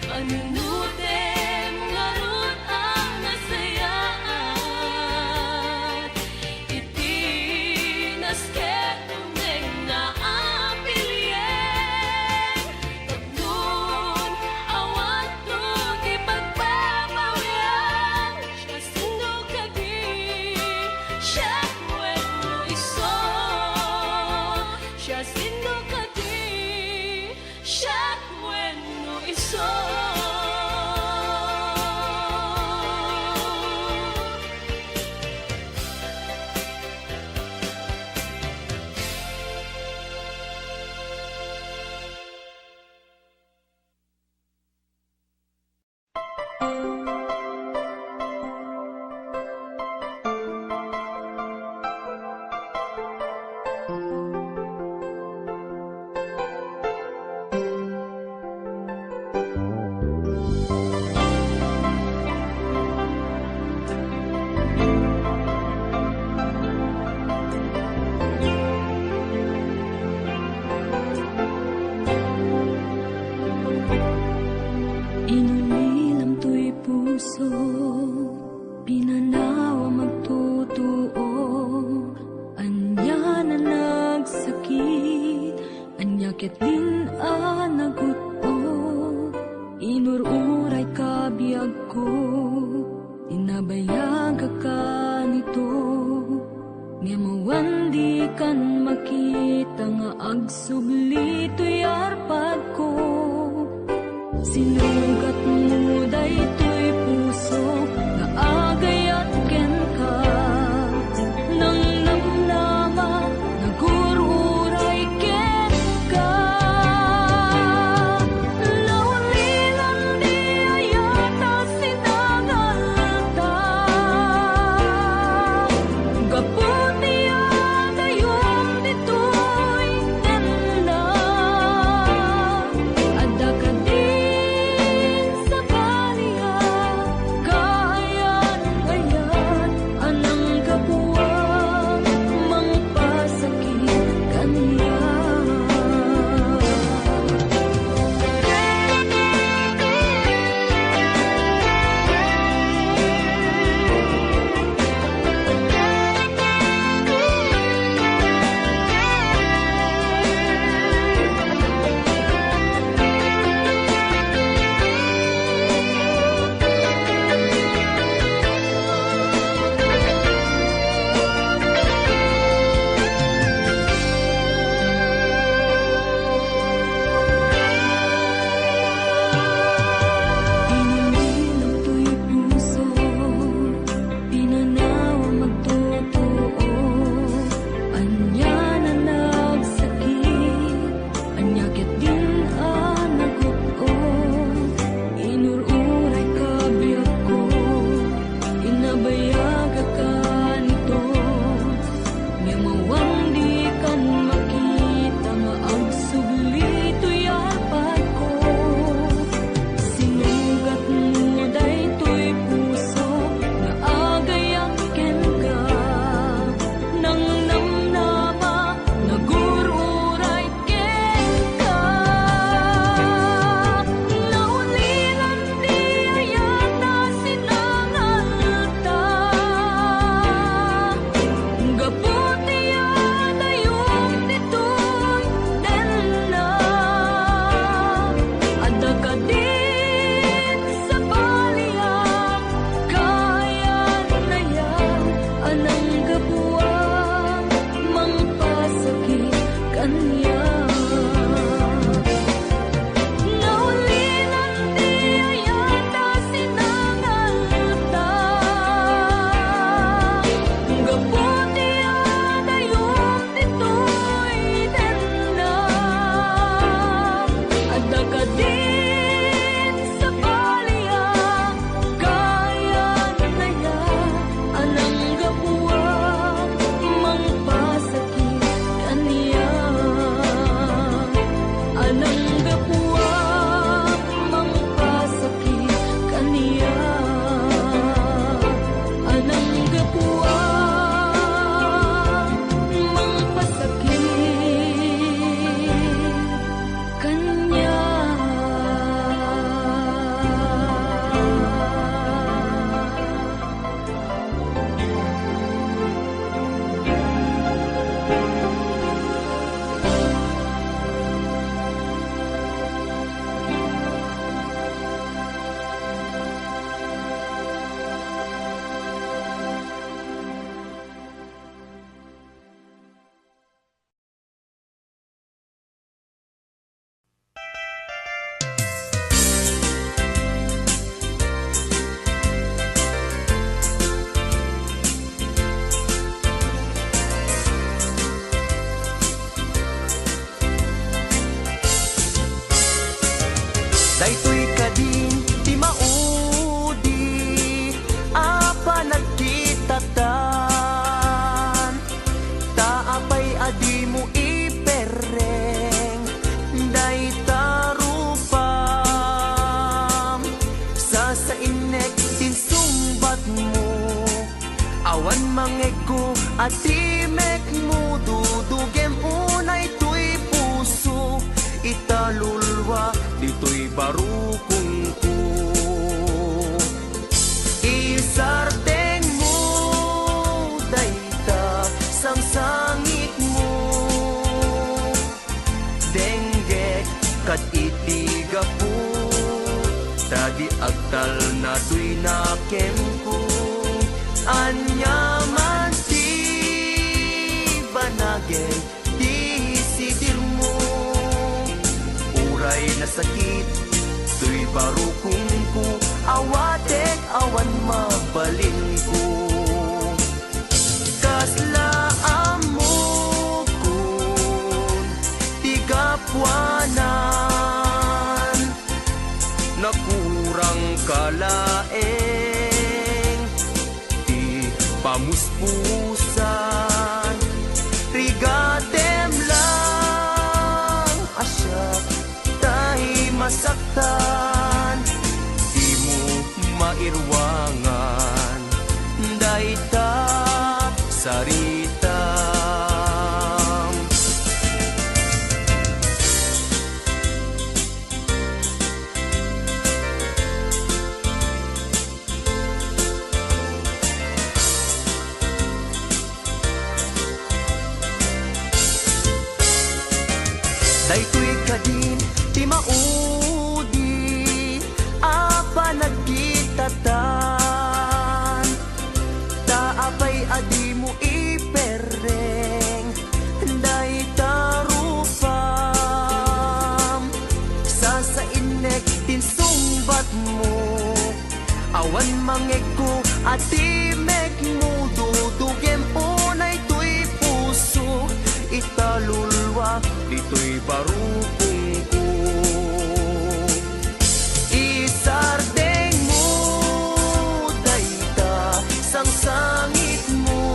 panunutin ngarut ang nasayaan iti naskerong na apilyen tapnon awan no ti pagpapawian siya sino kadi siya kwento iso siya sino kadi siya kwento iso Inulilam to'y puso, pinanawa magtutuo. Anya na nagsakit, anya ketlin naguto. Inururay kabiyag ko, tinabayag ka nito. Ngemawan di kan makita nga agsubli to'y arpad ko. Sinugat mo daytoy puso nga agayat ken ka nang namnama nagururay ken ka naulilan di ayata sinagalta gaputi adayom ditoy tenda adda ka din din sa balya, kaya naya anang gapwa mangpasakit kaniya, anang gapwa mangpasakit kaniya, anang gapwa mangpasakit kanya. Daytoy kadin ti maudi apa nagkitatan, taapay adi mo ipereng dayta rupam, sa inek tin sumbat mo awan mangego at timek mo dudugem unay tuy puso italulwa dito'y barukong ko. Isarteng mo dayta sang sangit mo, denggek kat itiga po tadi agtal na tuy nakem ko, anyaman ti banagay di sidir mo, uray na sakit tuy barukong ko, awatek awan mabalin ko, kaslaan mo kun tigapwanan, nakurang kalaeng di pamuspusan, rigatem lang asyak tahi masaktan, di mo mairwangan dayta sarita. Daytoy kadin ti maudi apa nagkitatan, taapay adi mo ipereng dayta rupam, sa inek tin sumbat mo awan mangego at timek mo dudugem unay tuy puso italulwa dito'y barukong ko. Isardeng mo dayta sang sangit mo,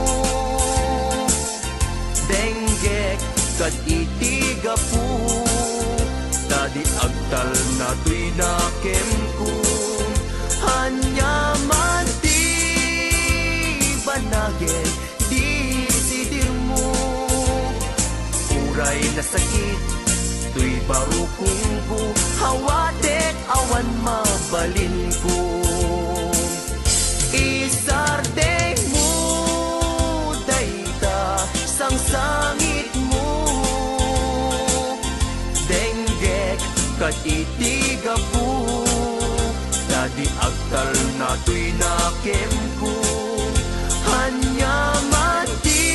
denggek kat itiga po tadi agtal na tuy nakem ko, hanyaman ti banagay di sidir mo, uray na sakit tuy barukong ko, hawatek awan mabalin ko, isardeng mo dayta sang sangit mo, denggek kat itiga po tadi agtal na tuy nakem ko, hanyaman ti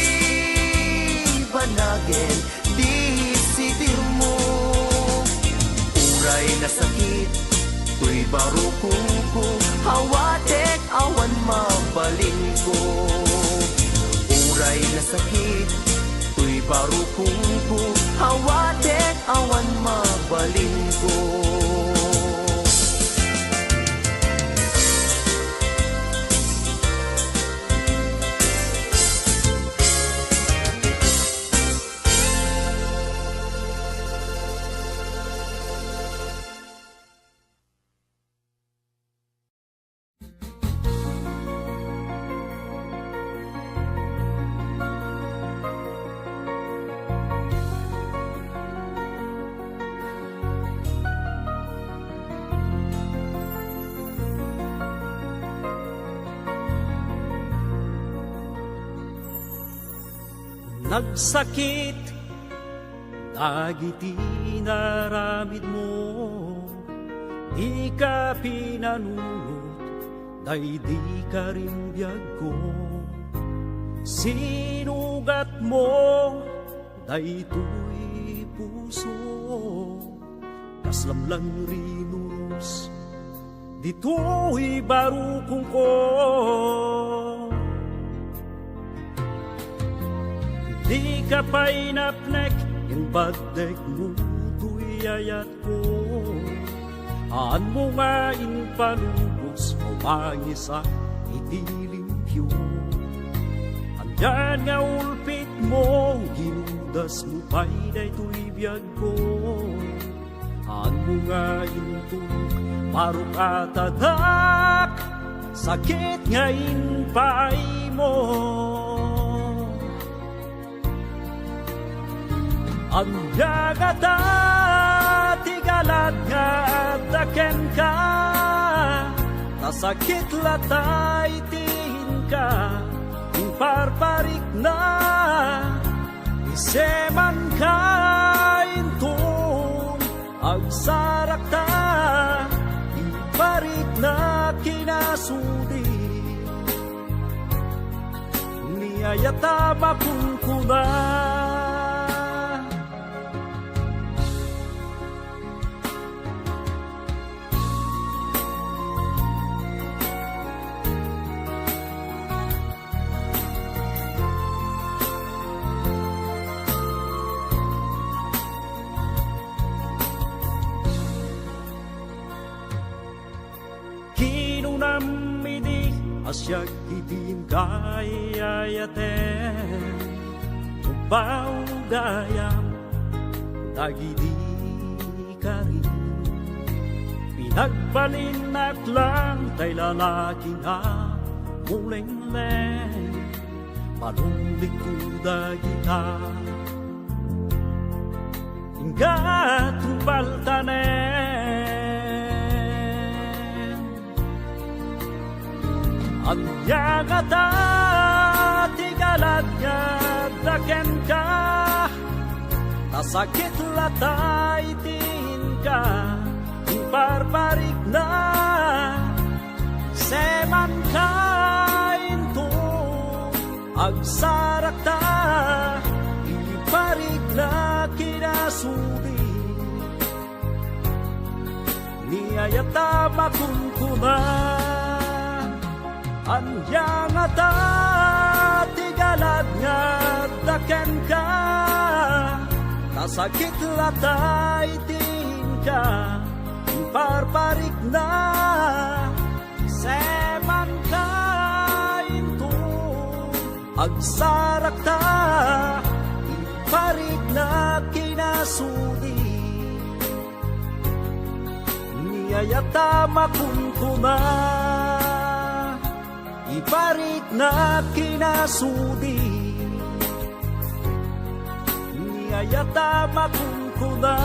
banagin di sidir mo, uray na sakit tuy barukong ko, hawatek awan mabalin ko, uray na sakit tuy barukong ko, hawatek awan mabalin ko. nagsakit, dagiti naramid mo, di ka pinanunot, day di ka rin biyag ko. Sinugat mo, day ito'y puso, kaslamlang rinus, dito'y barukong ko. Di ka pa'y napnek, yung badek mo to'y ayat ko. Aan mo nga inpalubos, umangisa itilimpyo. Andyan nga ulpit mo, ginudas mo pa'y dayto'y biyag ko. Aan mo nga intulog, parok atadak, sakit nga inpay mo. Andyagata, tigalad nga daken ka, nasakit latay tihin ka, imparparik na, iseman ka intun, agsarak ta, iparik na kinasudi, niyayata makunkuna. Kinunamidi asyak itin kayayaten, ubaw gayam dagidi ka rin. Pinagbalin at lang tay lalaki nga muleng-leng, palumlik ko dagita. Hingga tubaltanen, Anyagata, tigalad nga daken ka, nasakit latay tin ka, imparparik na, seman ka into, agsarak ta, iparik na kinasudi, niyayata makunkuna. Anyangata, tigalad nga daken ka, nasakit latay tin ka, imparparik na, seman ka into, agsarak ta, iparik na kinasudi, niyayata makunkuna. Iparik na kinasudi, niyayata makunkuna.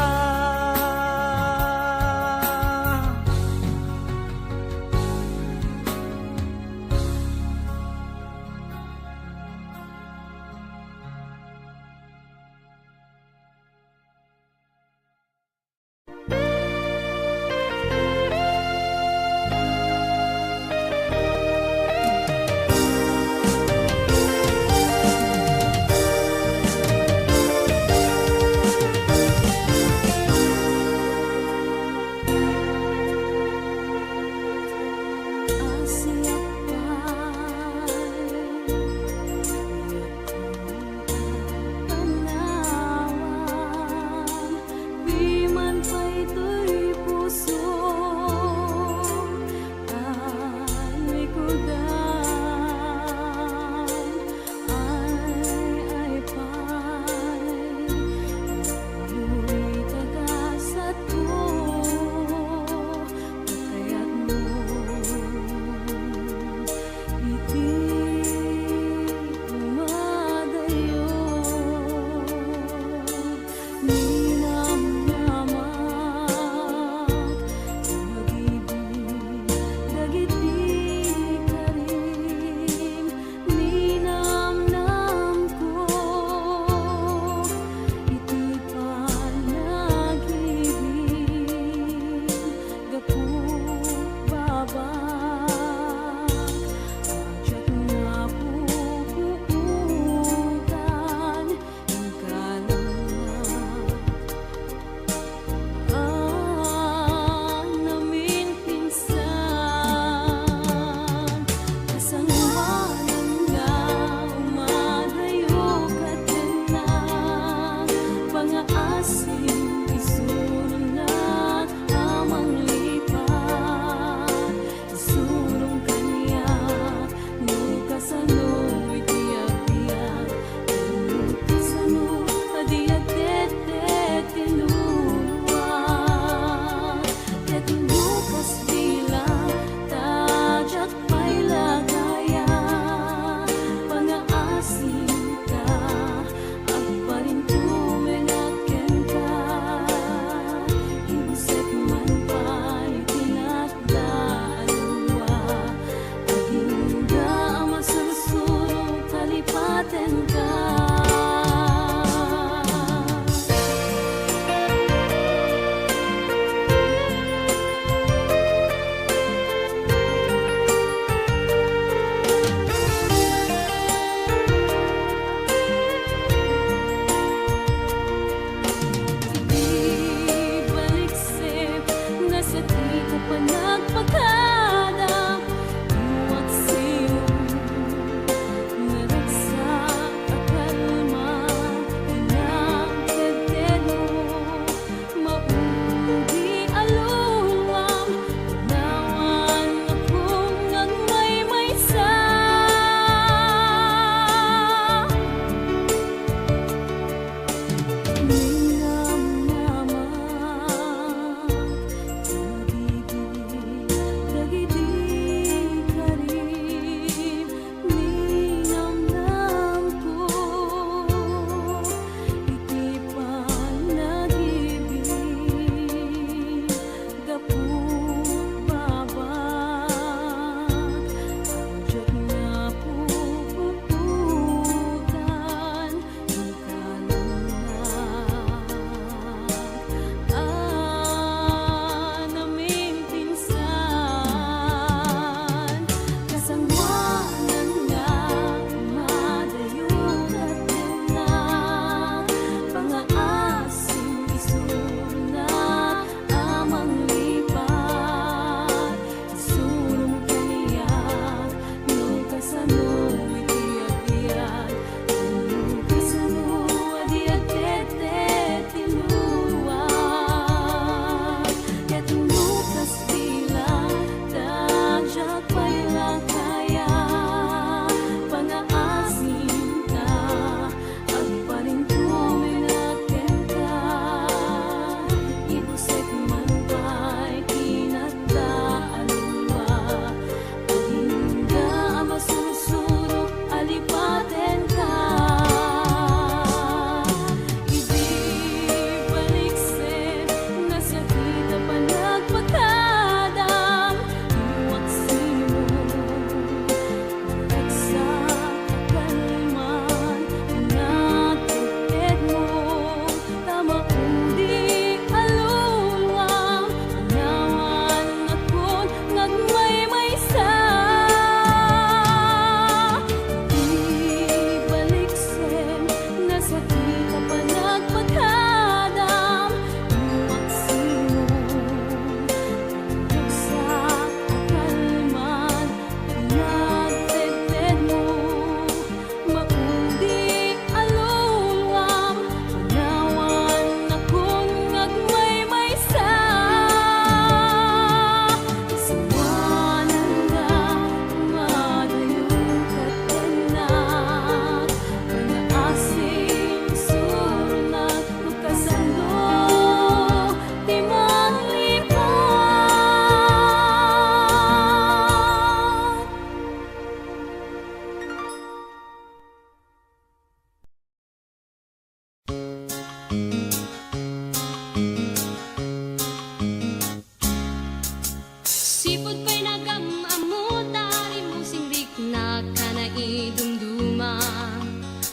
ipod pa'y nagamamuta, rimusing na ka na idumduma.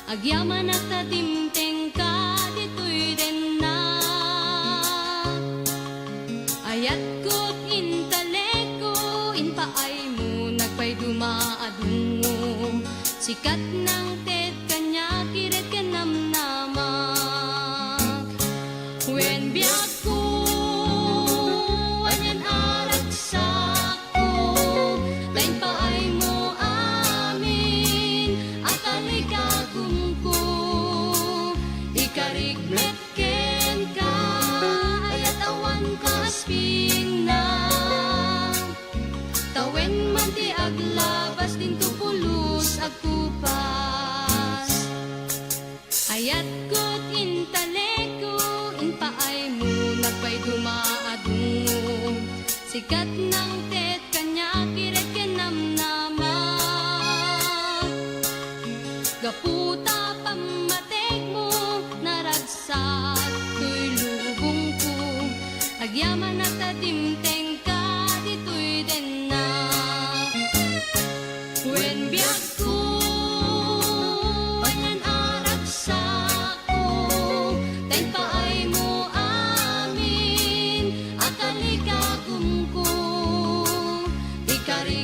Agyaman at tadimteng ka, dito'y din na. Ayat ko't intaleko, inpaay mo, nagpay dumaadungo. Sikat ng tet kanya, kiret ka namnamak. When biyak ko, anyan araksak ko, lain paay mo amin, akalay kagum ko. Ikarigmet ken ka, ayat awan ka asping na. Tawen man ti aglabas, din tupulos agkupas. Ayat ko't intaleko, inpaay mo, nagpay dumaadungo. Sikat ng tet kanya, kiret kenamnamak. Gaputa pamatek mo, naragsak to'y lubong ko. Agyaman at tadimteng ka, dito'y din na. When biyak ko, anyan araksak ko, tayo paay mo amin, akali kagum ko. Ikari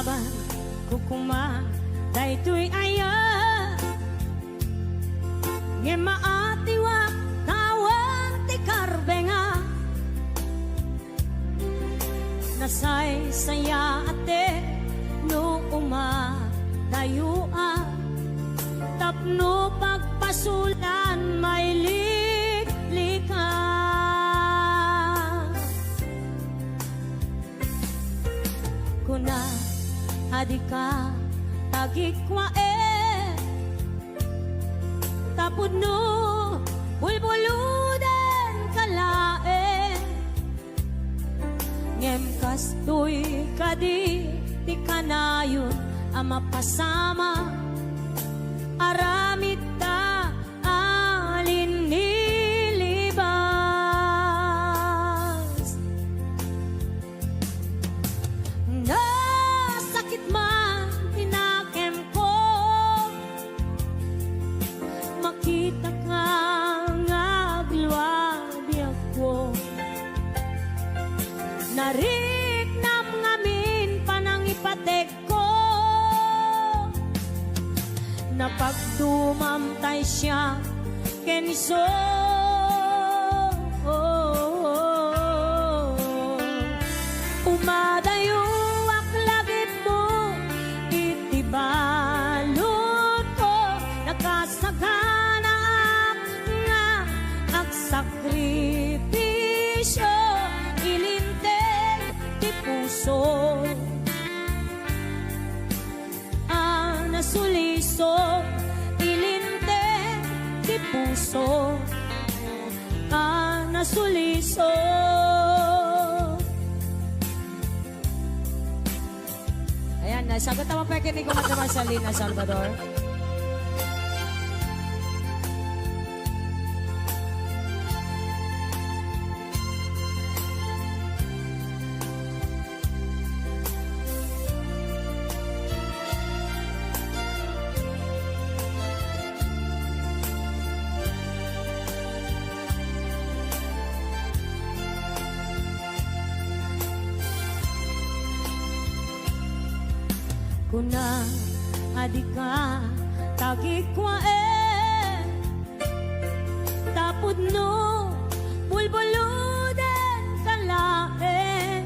Aban kukuma daytoy aya nge maatiwa kawan ti karbenga nasay saya ate no uma dayua tapno pagpasulan may liklika kuna adika tagikwa tapod no bulbuludan kalae ngem kastoy kadi ti kanayon ama pasama aramid ta alin nilibas nasakit man tinakem ko makita ka nga agluwabi ako nariknam ngamin panangipatek ko napagdumamtay siya keniso umadayo aklagip mo itibalot ko nakasagana nga aksakripisyo ilinteg ti puso nasuliso ilinte ti puso nasuliso ayan nasagot naman pa kinig ko naman sa Lina Salvador. Kuna adika tagikwa tapod no bulbuludan kalae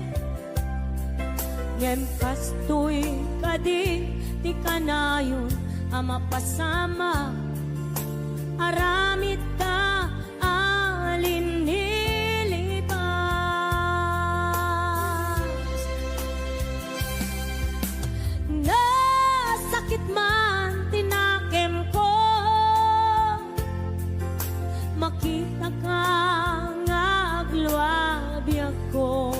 ngem kastoy kadi ti kanayon ama pasama aramid ta alin nilibas nasakit man tinakem ko makita ka nga agluwabi ako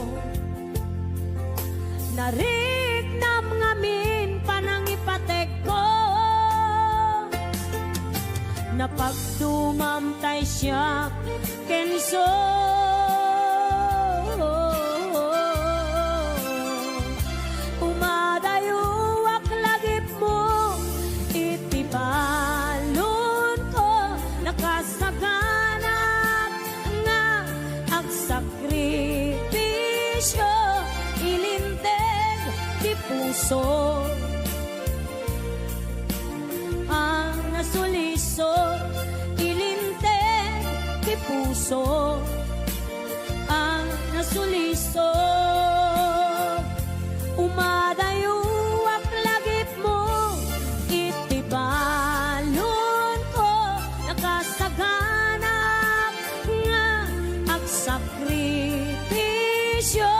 nariknam ngamin panangipatek ko napagdumamtay siya kenso umadayo aklagip mo itibalon ko nakasaganap nga agsakripisyo ilinteg ti puso nasuliso ilinteg ti puso nasuliso umadayo aklagip mo itibalon ko nakasaganap nga agsakripisyo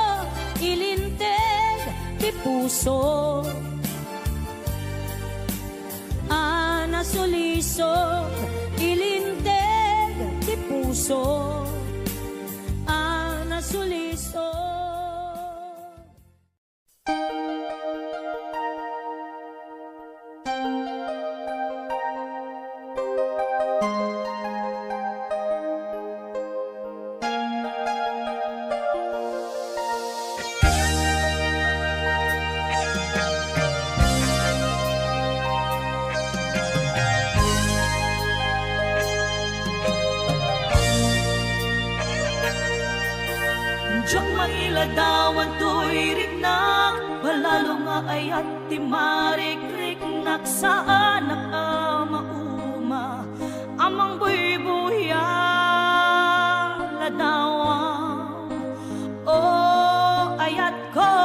ilinteg ti puso nasuliso ilinteg ti puso nasuliso. Diyang mailadawan to'y rignak, wala palalo nga ayat ti marikrik naksaan nakamauma amang buybuya ladawa o ayat ko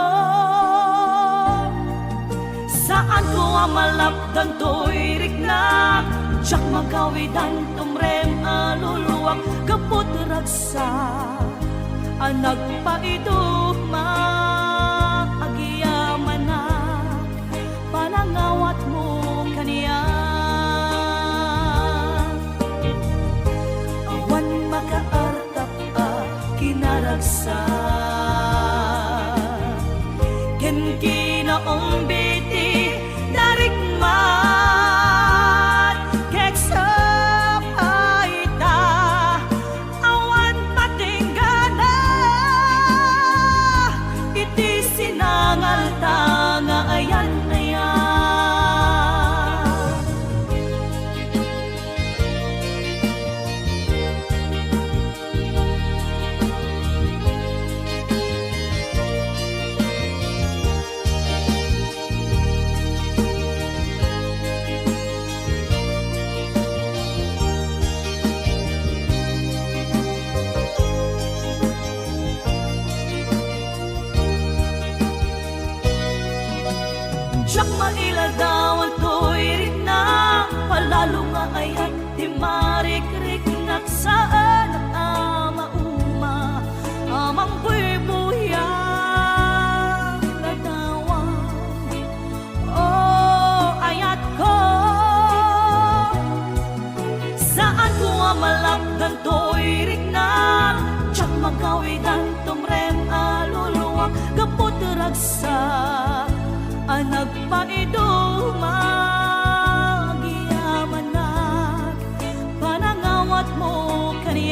saan ko amalapdan to'y riknak tiyak magawidan tumrem aluluwak kaput ragsa anak pa idugma agiyamanak panangawat mo kaniya awan makaartap kinaragsa ken kinaong biti narikmat keksa paita awan patinggana iti sinangal tanga ayan ayan Siyak mailadawan to'y rinang palalo nga ayat di marikrik naksaan at amauma amang buybuya ladawan o ayat ko saan ko amalakdan to'y rinang tiyak magawidan tumrem aluluwak kaput ragsa anak pa idumag iyamanak panangawat mo kanina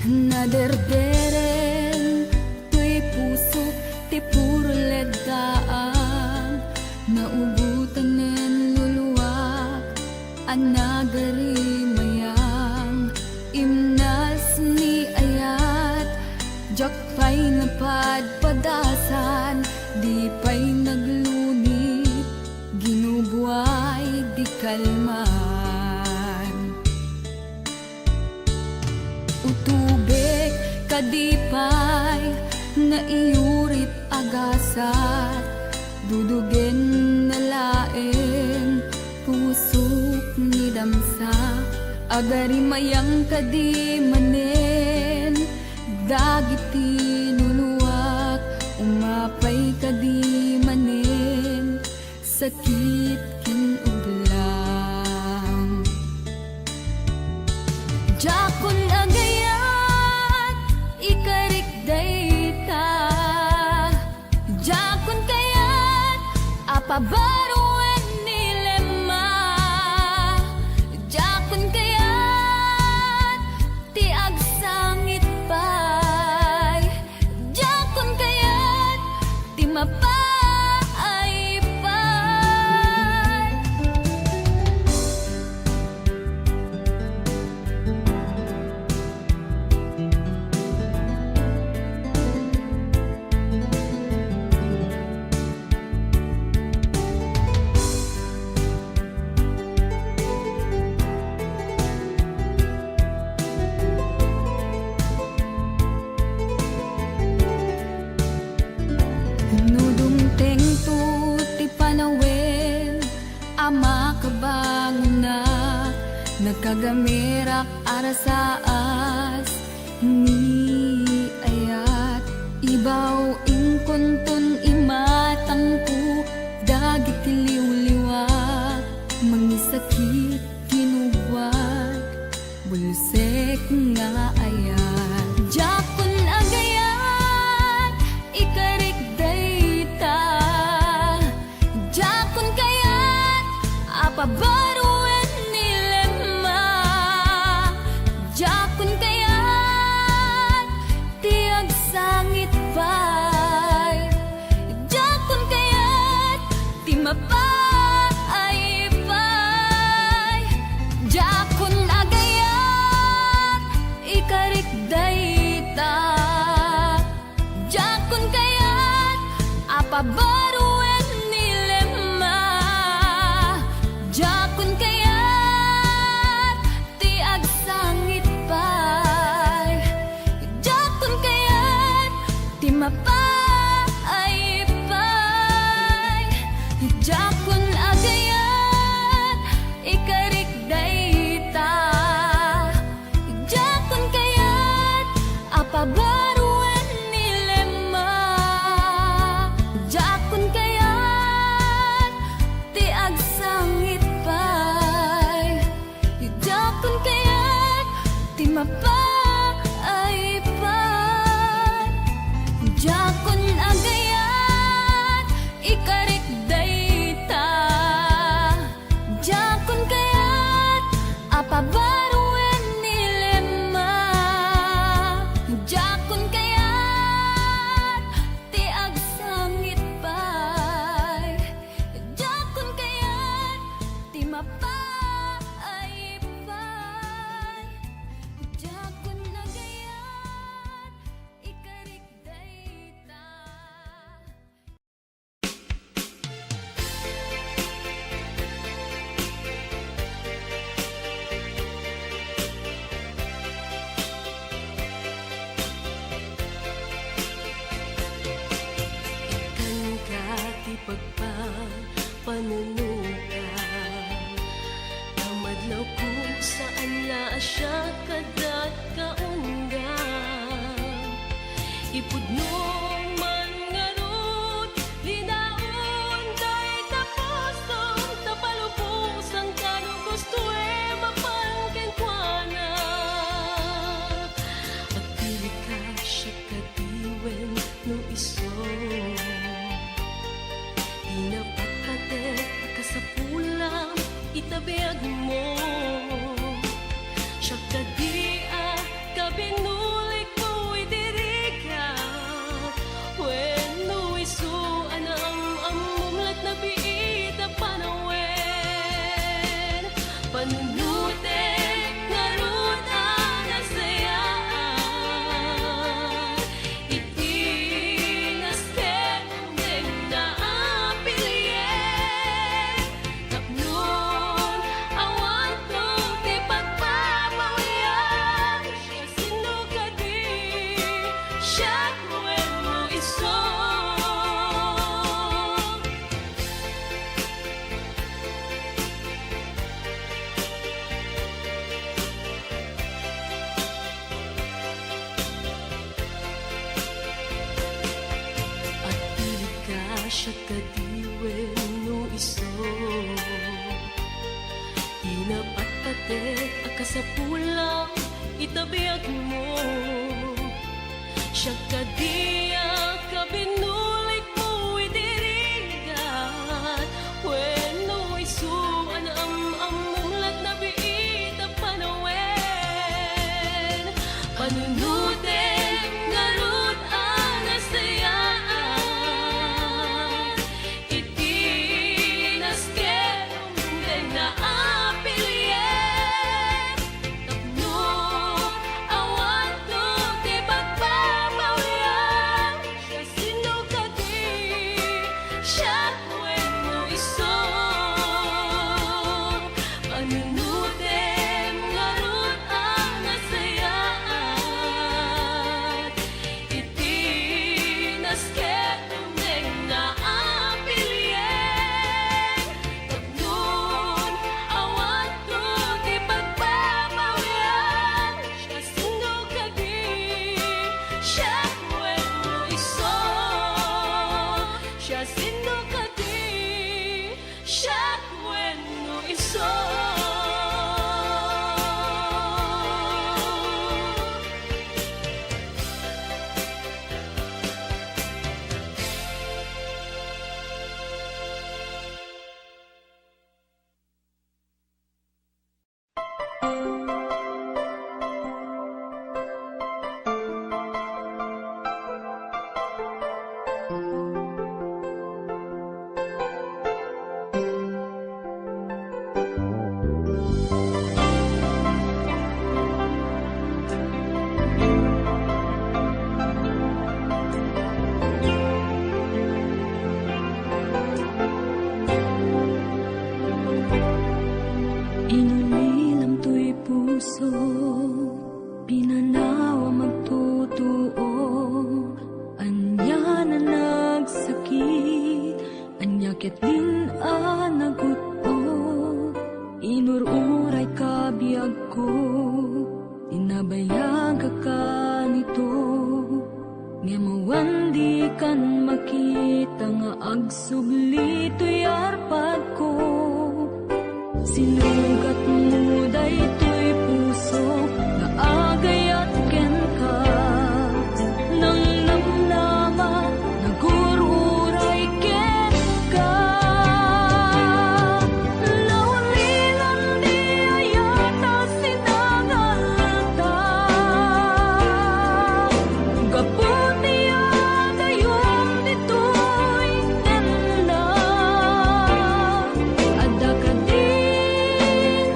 Naderderen tuy puso ti puro ledaan, naugutan nen luluwak anagari mayang imnas ni ayat jak pa'y napadpadasan di pa'y naglunit ginubuay di kalman utubek kadipay na iyurit agasat dudugen na laeng pusok ni damsa agari mayang kadi manen dagiti nuluwak umapay kadi manen sakit kinublang jakon agayat ikarik dayta jakon kayat apabaruan nilema jakon kayat ti agsangit pay jakon kayat ti mapay pay nudumteng tu ti panawen ama kabangon na nagkagamirak arasaas ni ayat ibaw ingkonton imatangku dagiti liwliwat mangisakit kinuwat bulsek nga ayat jakon agayat ikarik dayta jakon kayat apabaruan nilema jakon kayat ti agsangit pay jakon kayat ti mapay pay jakon agayat ikarik dayta jakon kayat apabaruan nilema jakon kayat ti agsangit pay jakon kayat ti mapay pay jakon agayat ikarik dayta jakon kayat apabaruan nilema jakon kayat ti agsangit pay jakon kayat ti mapay pay jakon agayat ikarik dayta jakon kayat apabaruan nilema jakon kayat ti agsangit pay jakon kayat ti mapay pay jakon agayat ikarik dayta. Ikan ka ti pagpapanunuka namadlaw kung saan la siya kadat kaungga ipudno man ngarut linaon day kapostong tapalubusang kanong gusto mapangkin kuana agpili ka siya katiwen no iso Pinapakate kasapulang itabiag mo siya kadi siya kadiwen no iso Inapat-patet akasapulang itabiyag mo Siya kadiya kabinulik mo idirigat When no isuan am-amulat na biit ang panawen Panunutin ngarut ang nasayaan Iti naskerong din na apilyen Tapno awan to ti pagpapawian Siya sinukadi siya when no iso Panunutin ngarut ang nasayaan Iti naskerong din na apilyen Tapnon awan to ti pagpapawian Siya sinukadi siya when no iso Siya sinukadi siya when no iso Inulilam to'y puso, pinanawa magtutuo. Anya na nagsakit, anya ketlin a naguto. Inururay kabiyag ko, tinabayag ka nito. Nga mawandi kan makita nga agsubli to'y arpad ko. Sinugat mo daytoy puso nga agayat ken ka nang namnama nagururay ken ka naulilan di ayata sinagalta gaputi agayom ditoy tenda adda ka din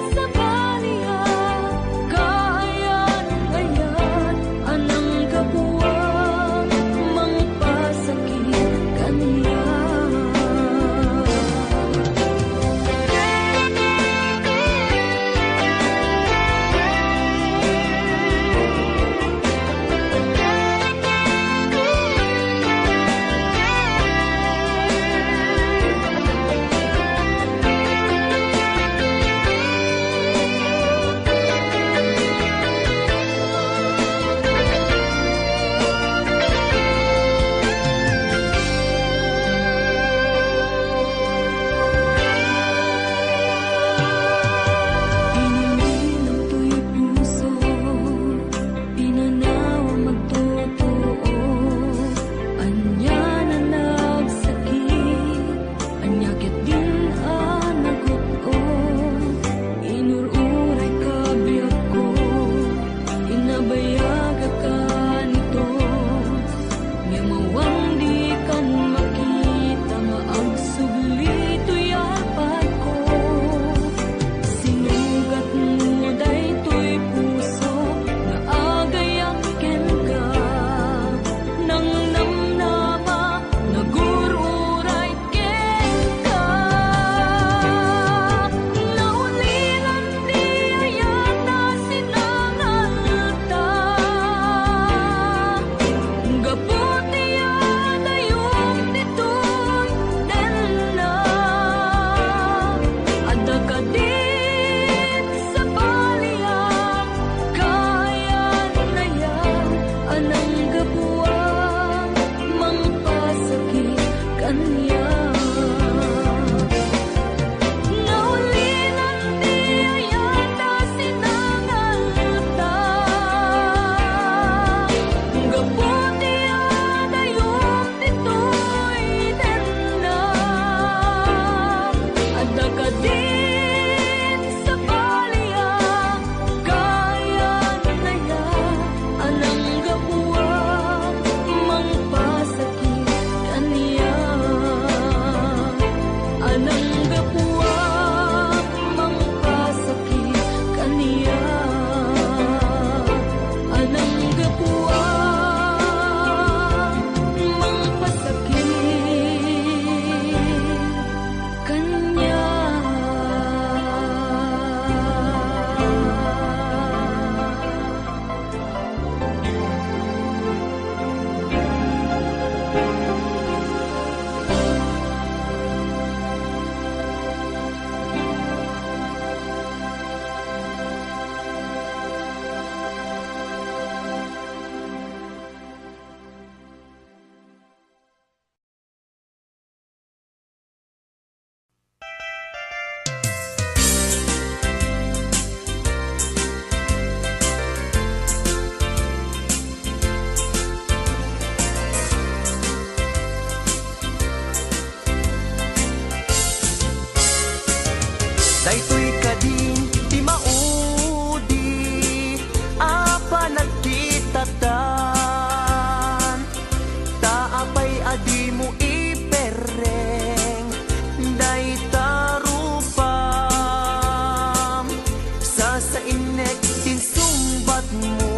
inek tinsumbat mo.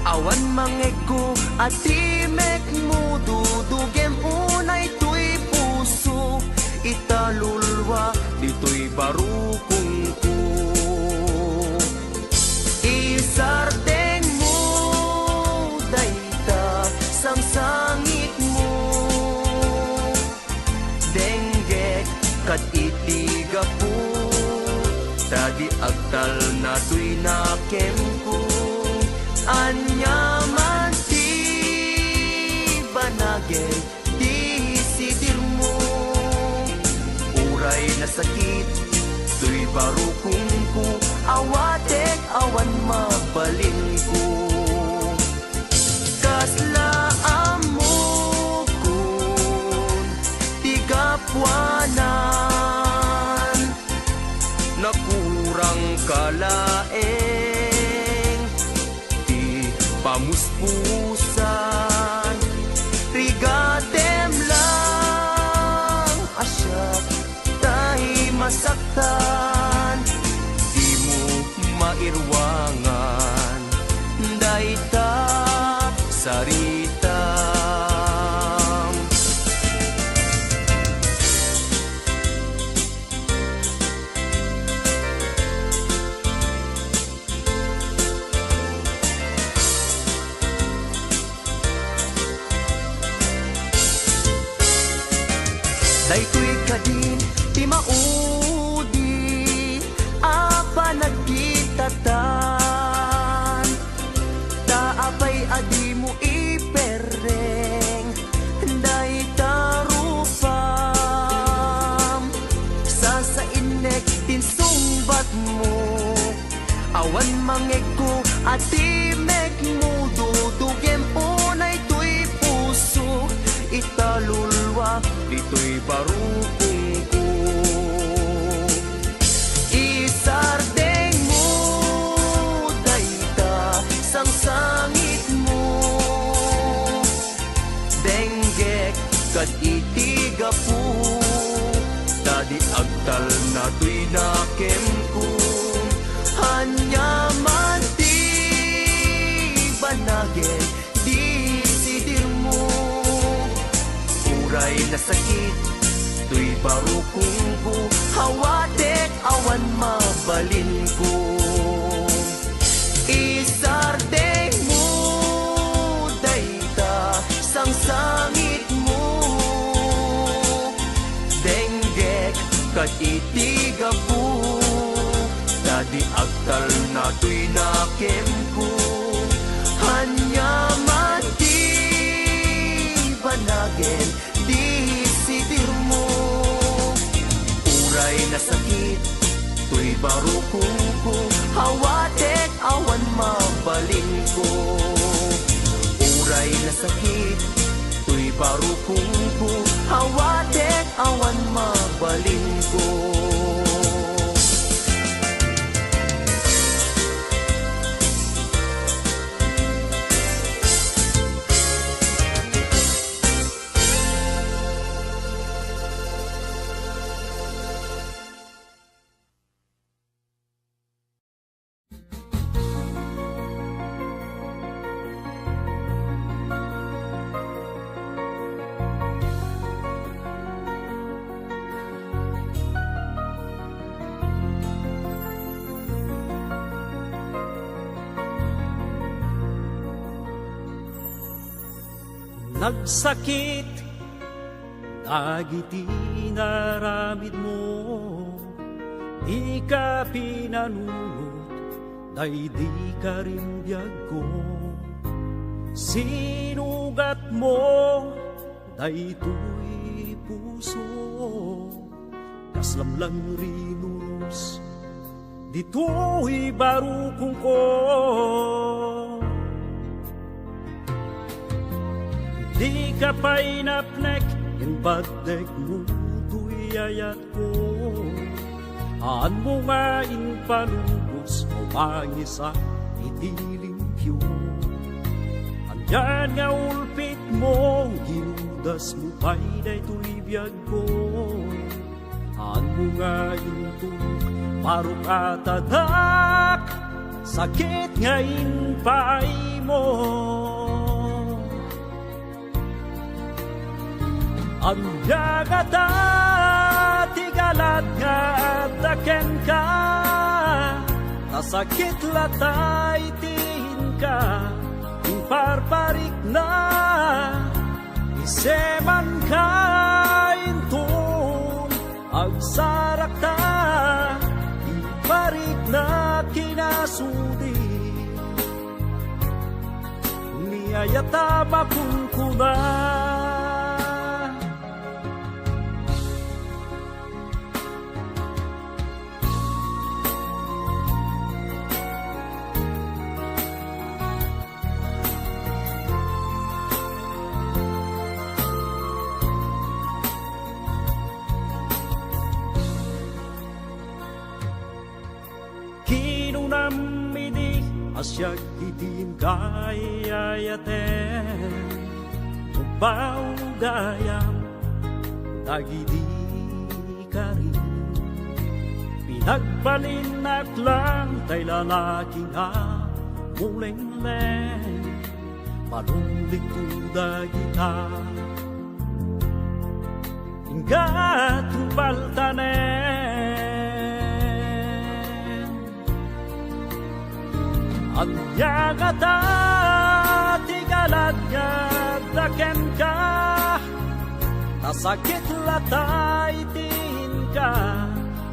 Awan mangego at timek mo, dudugem unay tuy puso. Italulwa dito'y barukong ko. Isardeng mo dayta sang sangit mo. Denggek kat itiga po, tadi agtal na tuy nakem ko. Anyaman ti banagay di sidir mo. Uray na sakit tuy barukong ko, awatek awan mabalin ko. Kaslaan mo kun tigapwanan, nakurang kalaeng di pamuspusan. Rigatem lang asyak tahi masaktan, di mo mairwangan dayta sarita. Daytoy kadin ti maudi apa nagkitatan, taapay adi mo ipereng dayta rupam. Sa inek tinsumbat mo, awan mangego at timek mo, dudugem unay tuy puso. Italulwa dito'y barukong ko. Isardeng mo dayta sang sangit mo. Denggek kat itiga po, tadi agtal na tuy nakem ko. Hanyaman ti banagay di sidir mo. Uray na sakit tuy barukong ko, hawatek awan mabalin ko. Isardeng mo dayta sang sangit mo. Denggek kat itiga po, tadi agtal na tuy nakem ko. Hanyaman ti banagen di sidir mo. Uray na sakit tuy barukong ko, hawatek awan mabalin ko. Uray na sakit tuy barukong ko, hawatek awan mabalin ko. Nagsakit, dagiti naramid mo, di ka pinanunot, day di ka rin biyag ko. Sinugat mo, day tuy puso, kaslamlang rinus, dito'y barukong ko. Di ka pa'y napnek, yung badek mo tuy ayat ko. Aan mo nga inpalubos, o mangisa itilimpyo. Andyan nga ulpit mo, ginudas mo pa'y day tuy biyag ko. Aan mo nga intulog, marukatadak, sakit ngayon paay mo. Ang yagata, tigalat nga at daken ka, nasakit latay tiin ka, imparparik na, iseman ka intun, agsarak ta, iparik na kinasudi, niyayata makunkuna. Kinunamidi asyag itin kayayaten, upaugayam dagidi ka rin. Pinagbalin at lang tay lalaki nga muleng-leng, panundik to dagita. Hingga tubaltanen, at yagata, tigalat nga daken ka, nasakit latay tin ka,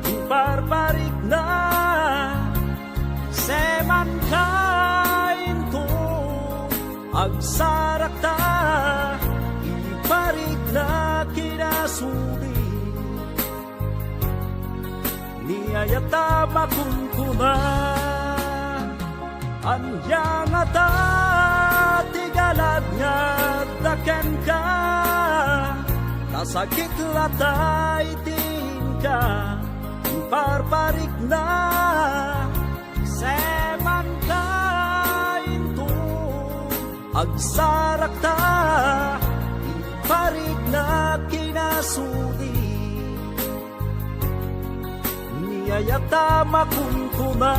imparparik na, seman ka into, agsarak ta, iparik na kinasudi, niyayata makunkuna. Anyang ata, tigalad nga daken ka, nasakit latay tin ka, imparparik na, seman ka into, agsarak ta, iparik na kinasudi, niyayata makunkuna.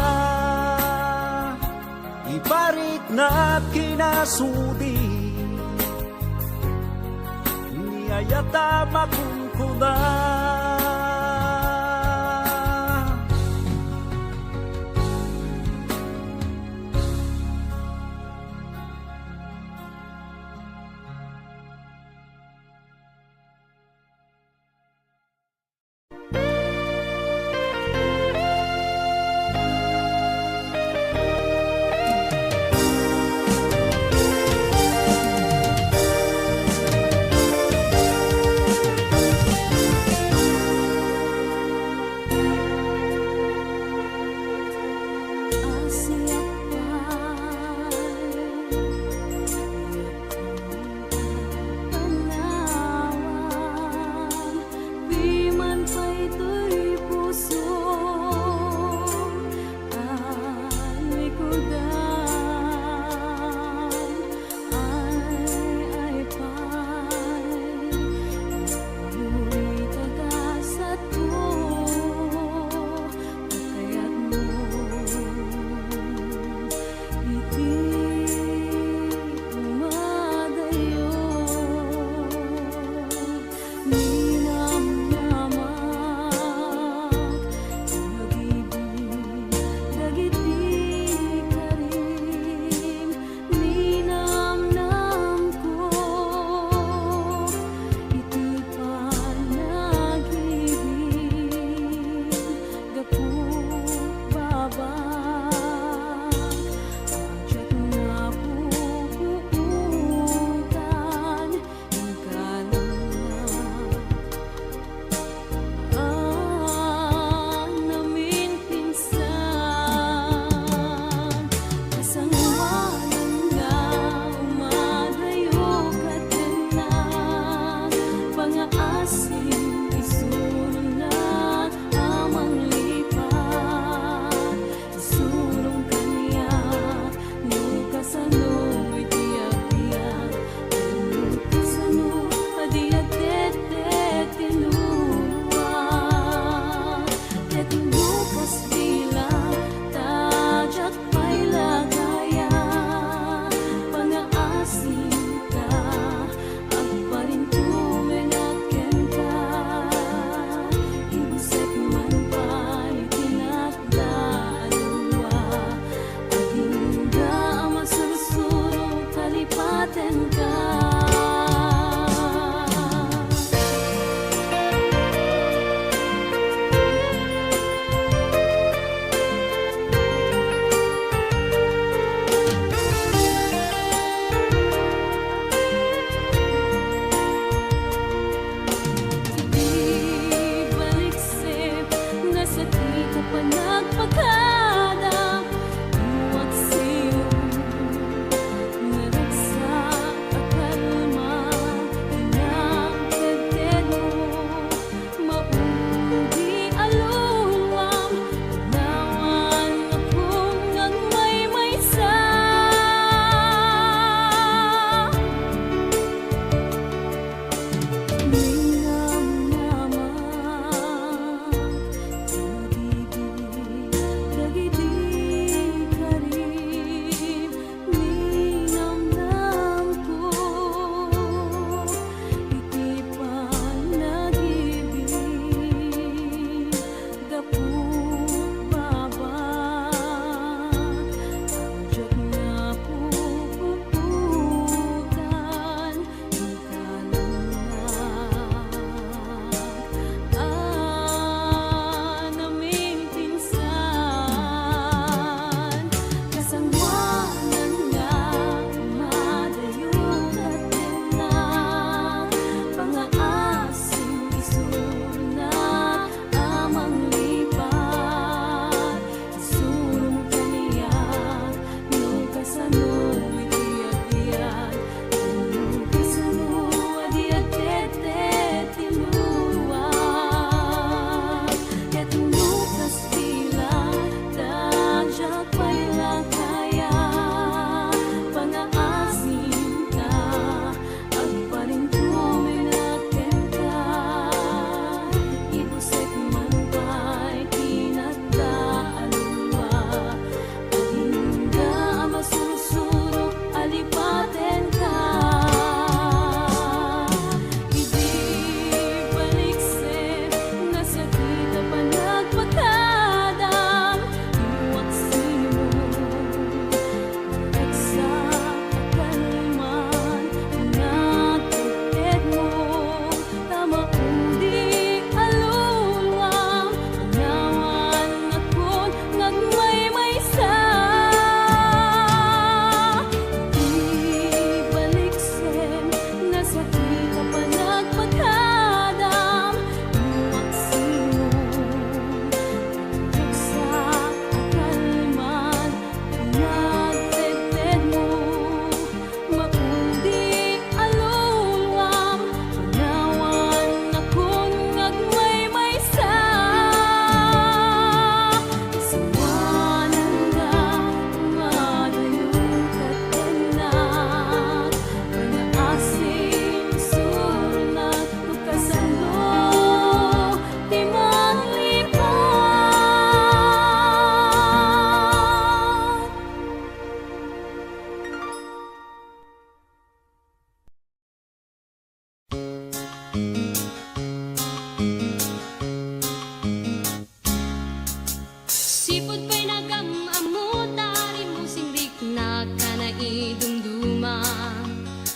Iparik na kinasudi, niyayata makunkuna.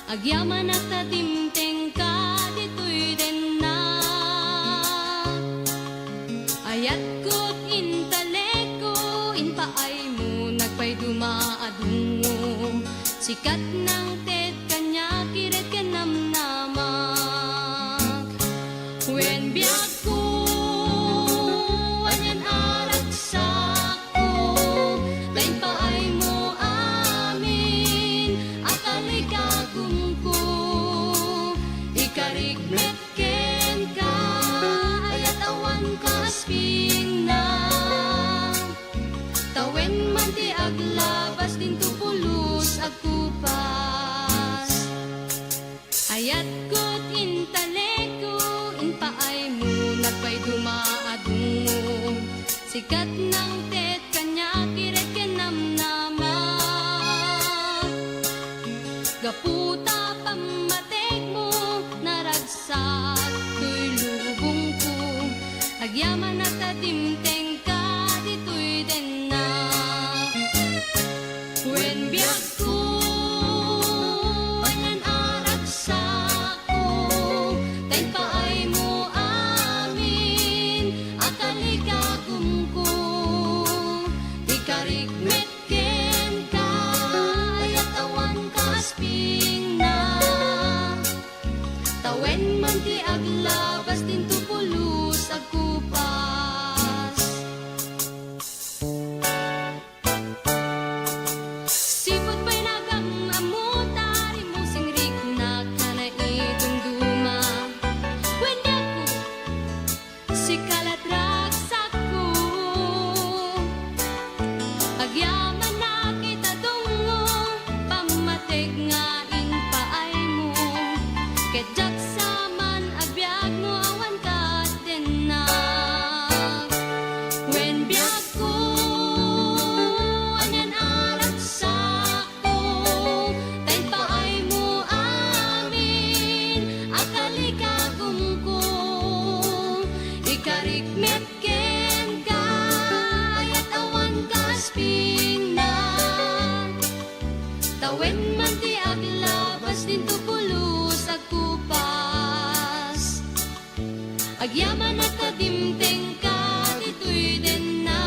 agyaman at tatimteng ka, dito'y din na. Ayat ko't intaleko, inpaay mo, nagpay dumaadungo. Sikat ng tet kanya, kiret ka namnamak. When biyag ko, anyan arak sako, lain paay mo amin, akali kagum ko. Ikarigmet ken ka, ayat awan ka asping na. Tawen man ti aglabas, din tupulos agkupas. Ayat ko't intaleko, inpaay mo, nagpay dumaadungo. Sikat ng tet kanya, kiret ken namnamak. Gaputa pamatek mo, naragsak to'y lubong ko. Agyaman at tatimteng ka, dito'y din na. When biyag ko, anyan arak sako, tayo paay mo amin, akali kagum ko. Ikarigmet ken ka, ayat awan ka asping na. Tawen man ti aglabas, din tupulos agkupas. Sipot pa'y nagamamutar, imusing rik na ka na idumduma. When yaku, si kaladrag sako, agyaman na kita dungo, pamatig nga inpaay mo. Kedyak saman agbyag mo, awan ka din na. When biyag ko, anyan arak sako, tayo paay mo amin, akali kagum ko. Ikarigmet ken ka, ayat awan ka asping na. Tawen man ti aglabas, din tupulos agkupas. Agyaman at tatimteng ka, dito'y din na.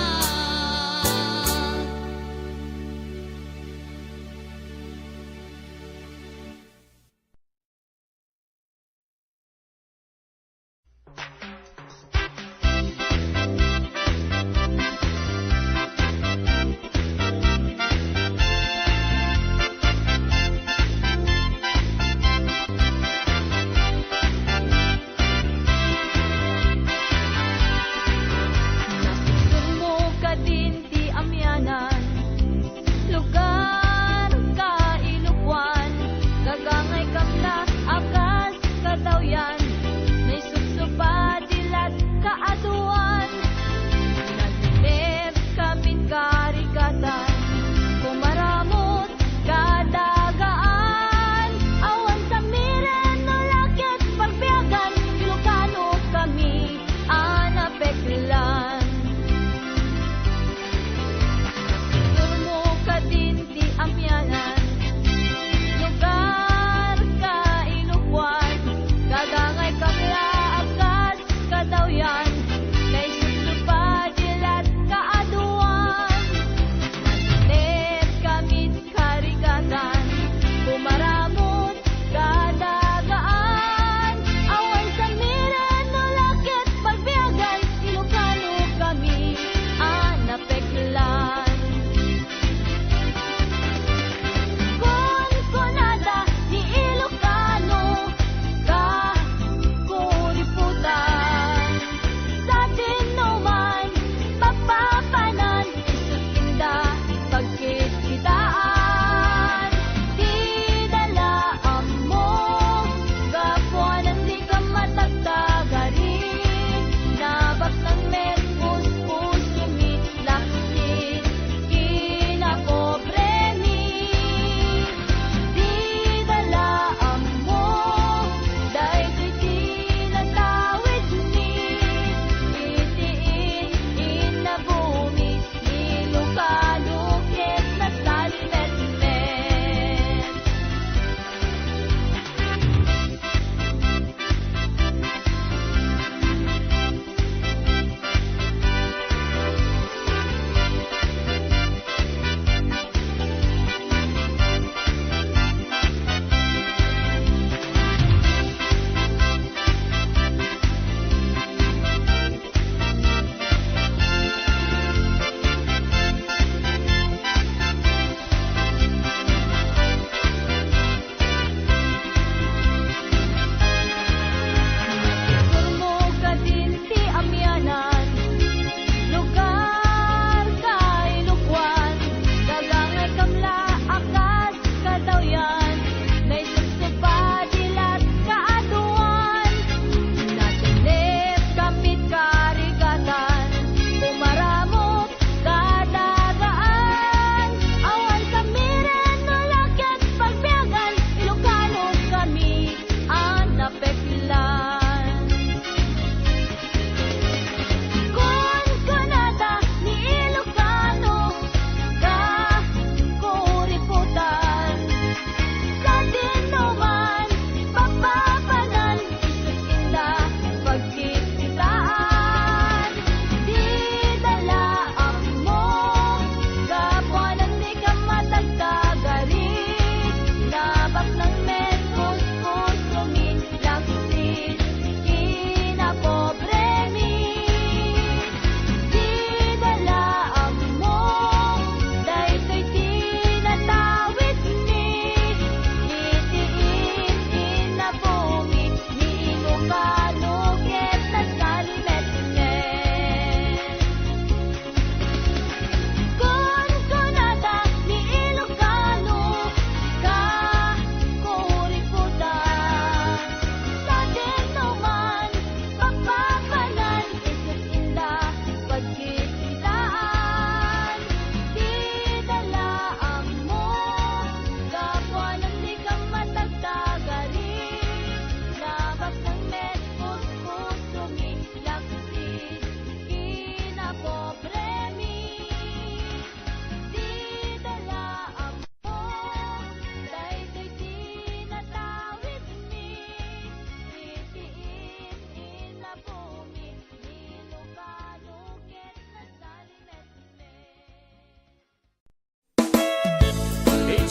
Nasugod mo ka din ti amyanan, lugar ka ilukwan, gagangay kamla akas kadawyan, may sugsupad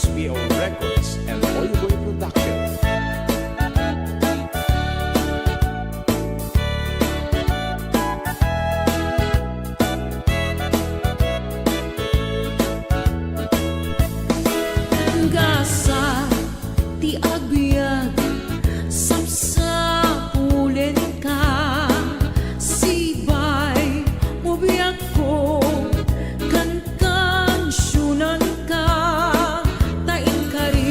HBO Records and Oyuboy Production. Gasa ti agbyag sapsapulen ka sibay mo biyak ko kan kansyonan ka tain kari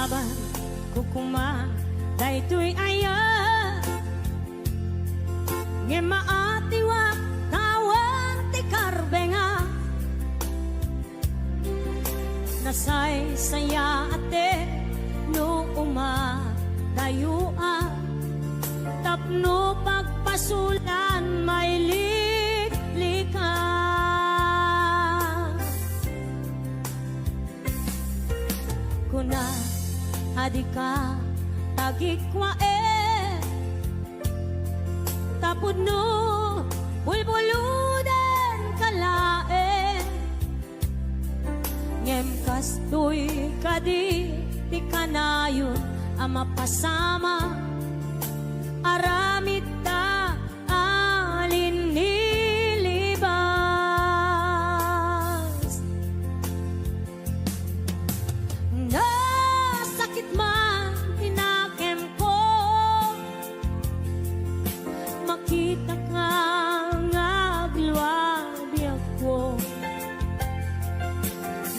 laban kukuma daytoy aya nge maatiwa tawan ti karbenga nasay saya ate no uma dayua tapno pagpasulan may liklika kuna adika tagikwa tapod no bulbuludan kalae ngem kastoy kadi ti kanayon ama pasama aramid ta alin nilibas nasakit man tinakem ko makita ka ngagluwabi ako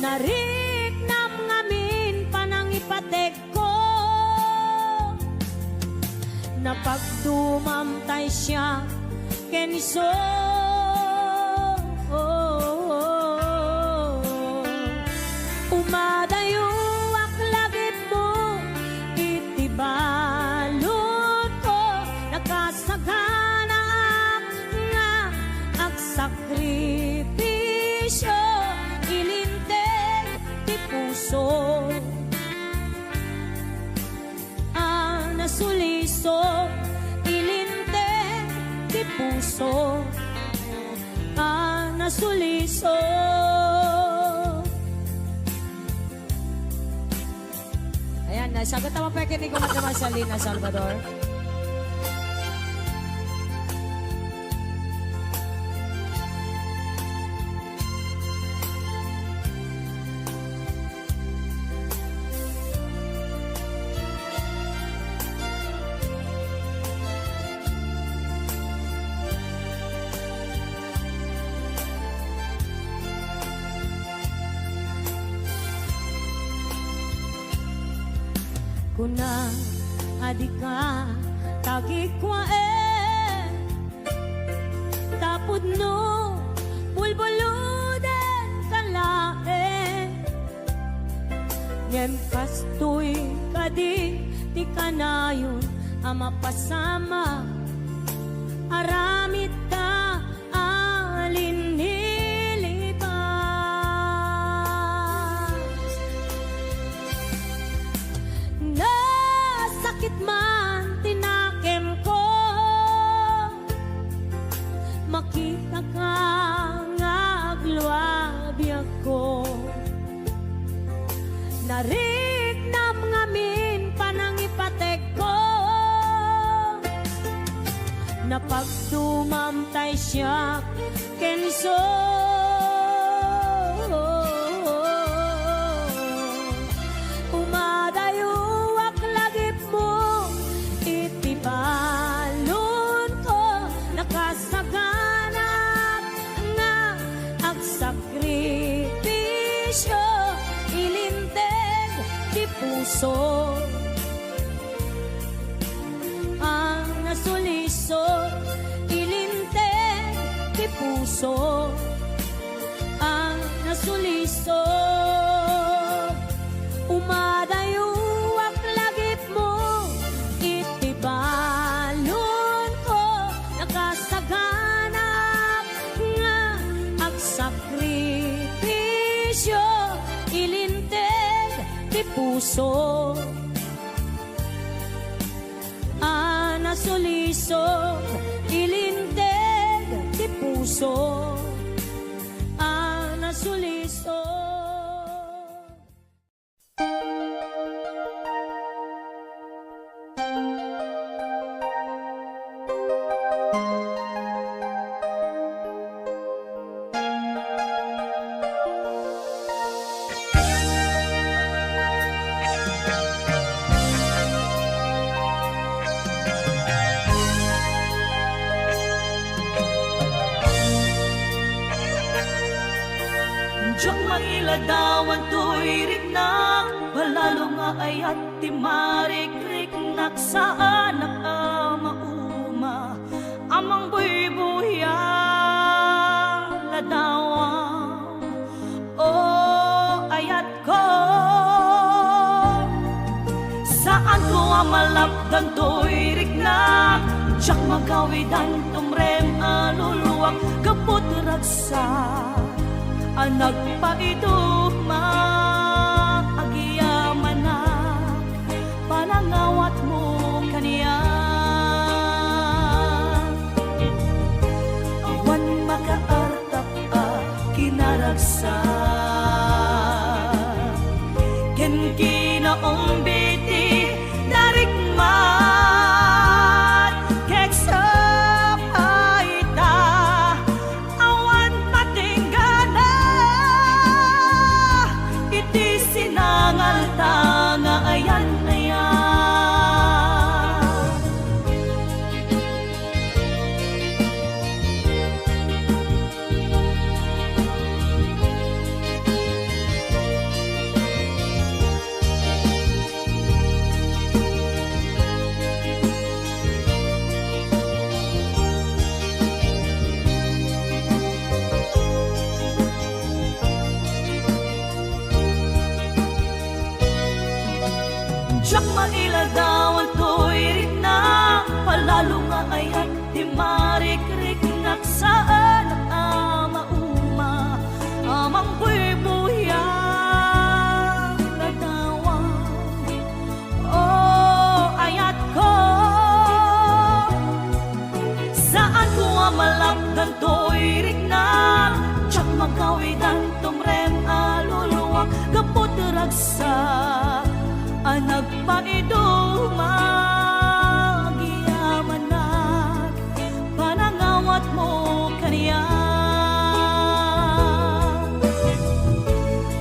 nariknam ngamin panangipatek ko napagdumamtay siya keniso umadayo aklagip mo itibalot ko nakasagana nga aksakripisyo ilinteg ti puso nasuliso ilinteg ti puso nasuliso ayan nasagot naman pa kinig ko naman sa Lina Salvador. Kuna adika tagikwa tapod no bulbuludan kalae ngem kastoy kadi ti kanayon ama pasama aramid ta alin nilibas nasakit man tinakem ko makita ka ngagluwabi ako nariknam ngamin panangipatek ko napagdumamtay siya kenso umadayo aklagip mo itibalon ko nakasaganap nga agsakripisyo ilinteg ti puso ang nasuliso ilinteg ti puso ang nasuliso umadayo aklagip mo itibalon ko nakasaganap nga agsakripisyo ilinteg ti puso nasuliso ilinteg ti puso nasuliso. mailadawan to'y riknak, palalo nga ayat ti marikrik-nak sa anak mauma, amang buy-buya ladawan. O ayat ko, saan ko malapdan to'y riknak, tiyak magawidan tumrem aluluwak, kaput ragsa anak pa iduma, agiyamanak, panangawat mo kaniya. Awan makaartap kinaragsa, ken kinaong biti narikmat, kek sa paita, awan patinggana, iti sinangal ta nga ayan na yan. Tiyak mailadawan to'y riknak, palalo nga ayat di marikrik-nak sa anak mauma, amang buy-buya ladawan. O ayat ko, saan ko malapdan to'y riknak, tiyak magawidan tumrem aluluwak, kaput ragsa anak pa iduma, agiyamanak, panangawat mo kaniya.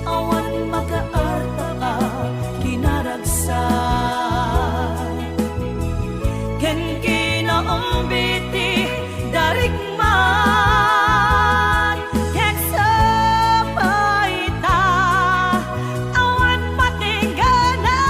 Awan makaarta kinaragsa, ken kinaong biti darikmat, kek sa paita, awan patinggana,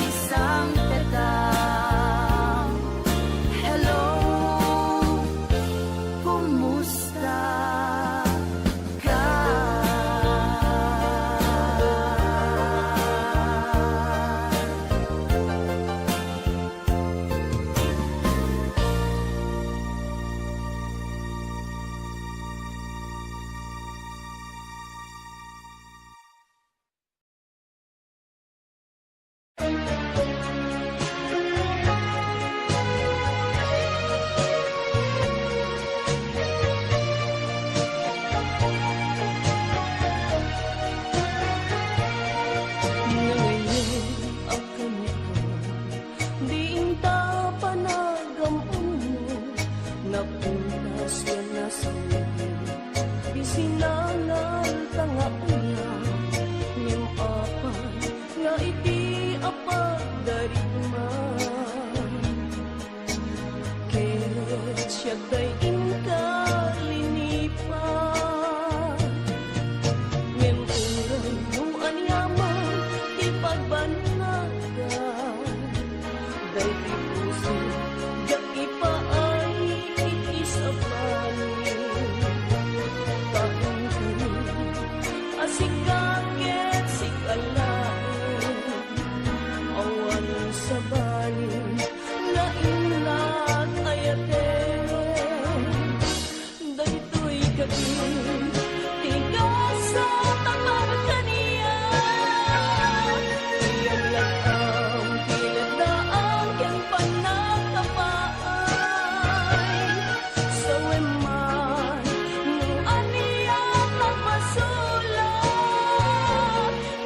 isang petang. Hello, kumusta ka? Ngayon ang kamukha, diing tapanagam-on mo, napuntas ka na sa ulo, isinangal tanga uya, ngem apan nga iti apag darigman. Ket siya tay inkalinipan, ngem uray no anyaman ti pagbannagan, daydi puso yak ipaay itisabani. Kain kami asikaget sikalain, awan sa bani na inat ayaten. Daytoy gabi tigas sa tapat kaniya, iyang lakam pinagdaan ken panagkapaay. Sa weman no aniya nagmasulat,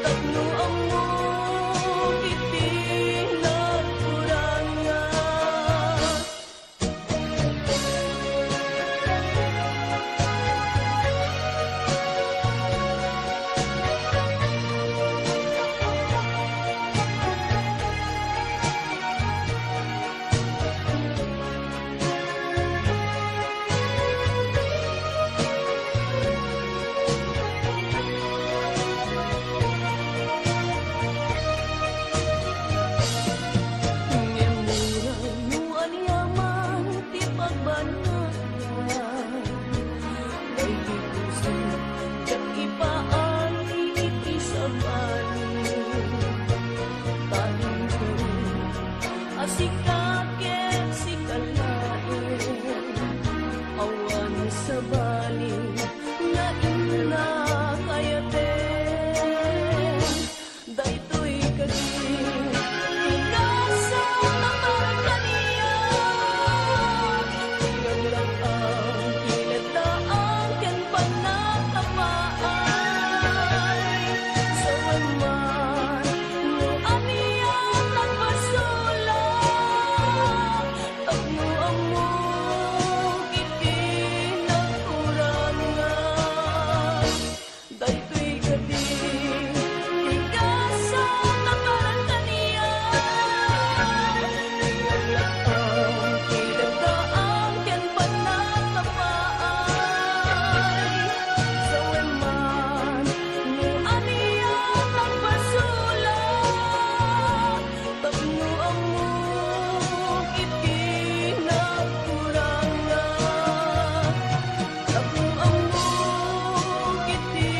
tapno amo iti nagkurangan. Ngemuray no anyaman ti pagbannagan, daydi puso yak ipaay itisabani. Kain kami asikaget sikalain, awan sa bali na inakayaten. Daytoy kadim tigas sa tapat kaniya, iyang lakam pinagdaan ken panagkapaay. Sa weman no aniya nagmasulat, tapno amo iti nagkurangan. Daytoy gabi tigas sa tapat kaniya, iyang lakam pinagdaan ken panagkapaay. Sa weman no aniya nagmasulat, tapno amo iti nagkurangan. Tapno amo iti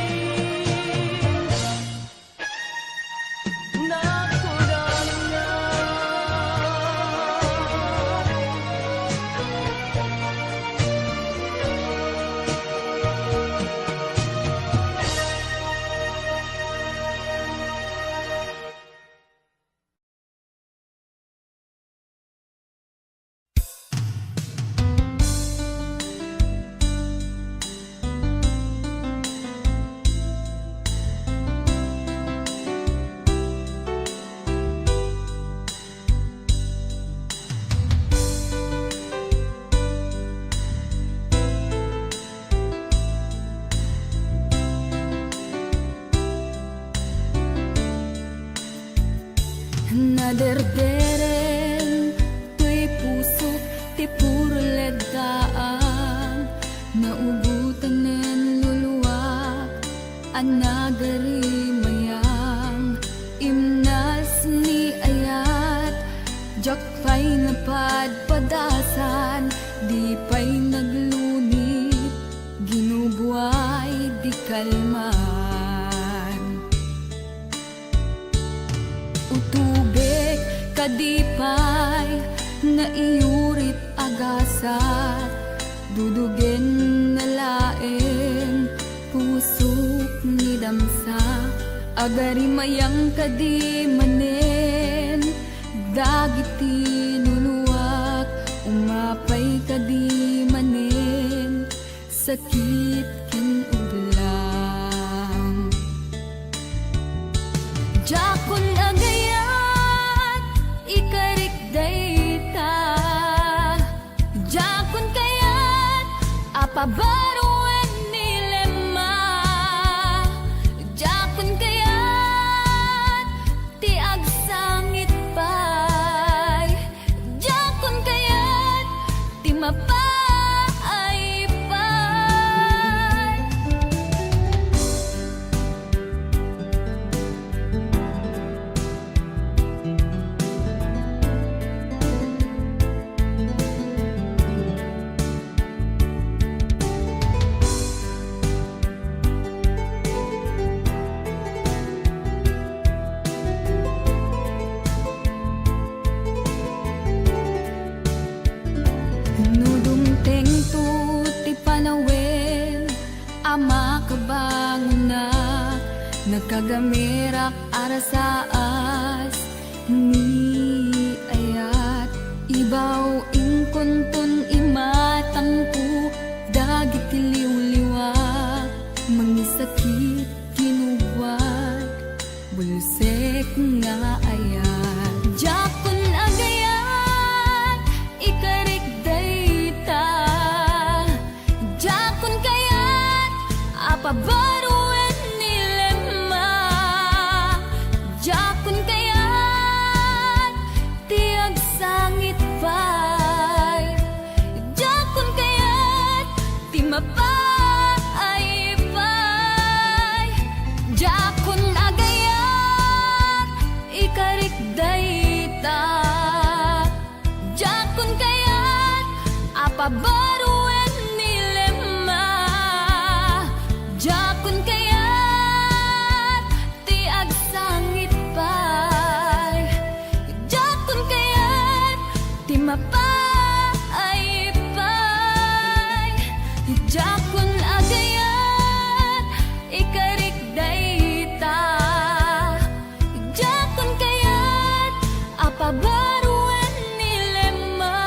Naderderen tuy puso ti puro ledaan, naubutan nen luluwak ang nagarimayang imnas ni Jak pa'y napadpadasan, di pa'y naglunit, ginubuhay di kalman. Utubek kadipay, naiurit agasat, dudugen nalaen, pusok ni damsa, agari mayang kadi manen, dagiti nuluwak, umapay kadi manen, sakit ken ublang. Jakon agayat, ikarik dayta, jakon kayat, apabaruan nilema, jakon kayat, ti agsangit pay, jakon kayat, ti mapay pay. Nudumteng tu ti panawen, ama kabangon na, nagkagamirak arasaas, ni ayat, ibaw ingkuntun imatangku, dagit liw-liwak, mangisakit kinuwag, bulsek nga ayat. Jakon agayat, ikarik dayta, jakon kayat, apabaruan nilema, jakon kayat, ti agsangit pay, jakon kayat, ti mapay pay. Jakon agayat, ikarik dayta, jakon kayat, apabaruan nilema, jakon kayat, ti agsangit pay, jakon kayat, ti mapay pay. Jakon agayat, ikarik dayta, jakon kayat, apabaruan nilema,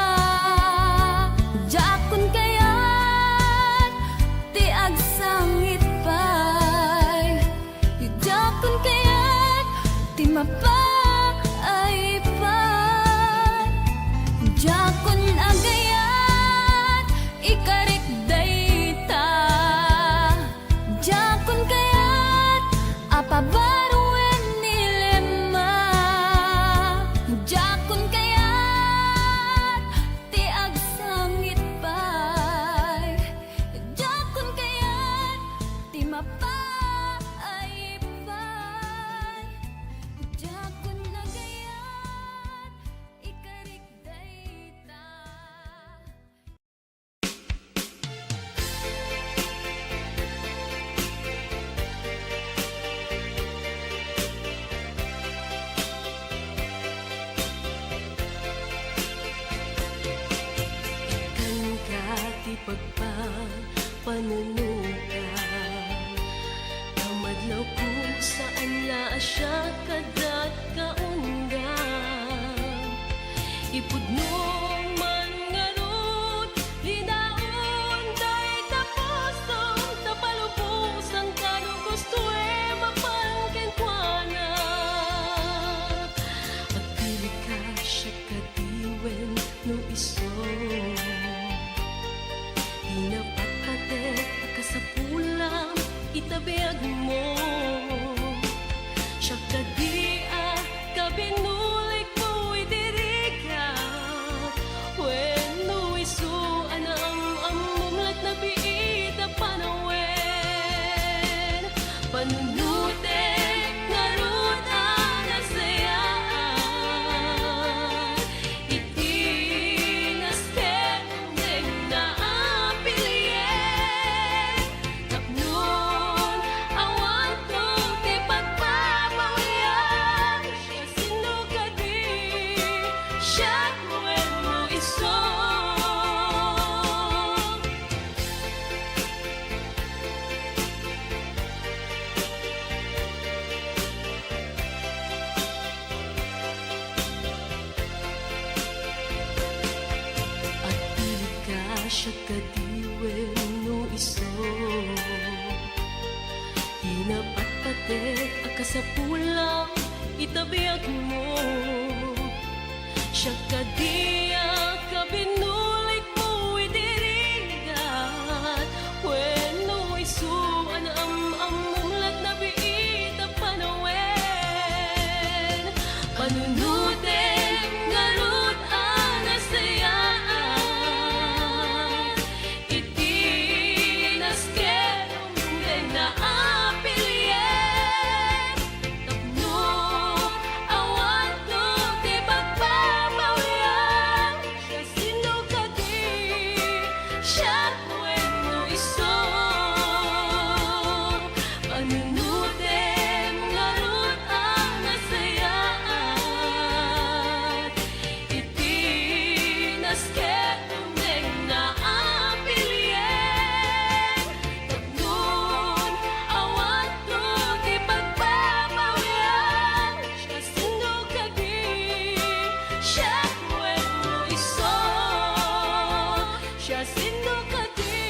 jakon kayat, ti agsangit pay, jakon kayat, ti mapay pay. Jakon agayat, ikarik dayta, jakon kayat, apabaruan nilema, jakon kayat, ti agsangit pay, jakon kayat, ti mapay pay. Jakon agayat, ikarik dayta. Kan ka ti pagpapanunuka, kamadlaw kung saan la siya kadat kaungga, ipudnong man ngarut, linaon day kapusong, tapalubusang karong gusto mapangkin kuana. Agpili ka siya kadiwen no iso, hinapatpatet kasapulang itabiag mo, siya kadia kabinulik mo idirika, siya kadiwen no iso Inapat-patek akasapulang itabiyag mo Siya kadiya kabinulik mo idirigat Bueno isuan am mulat na biit ang panawen Panunuten ngarut ang nasayaan Iti naskerom din na apilyen Tapno awan no ti pagpapawian Siya sino kadi siya bueno iso Panunuten ngarut ang nasayaan Iti naskerom din na apilyen Tapnon awan no ti pagpapawian Siya sino kadi siya bueno iso Siya sino kadi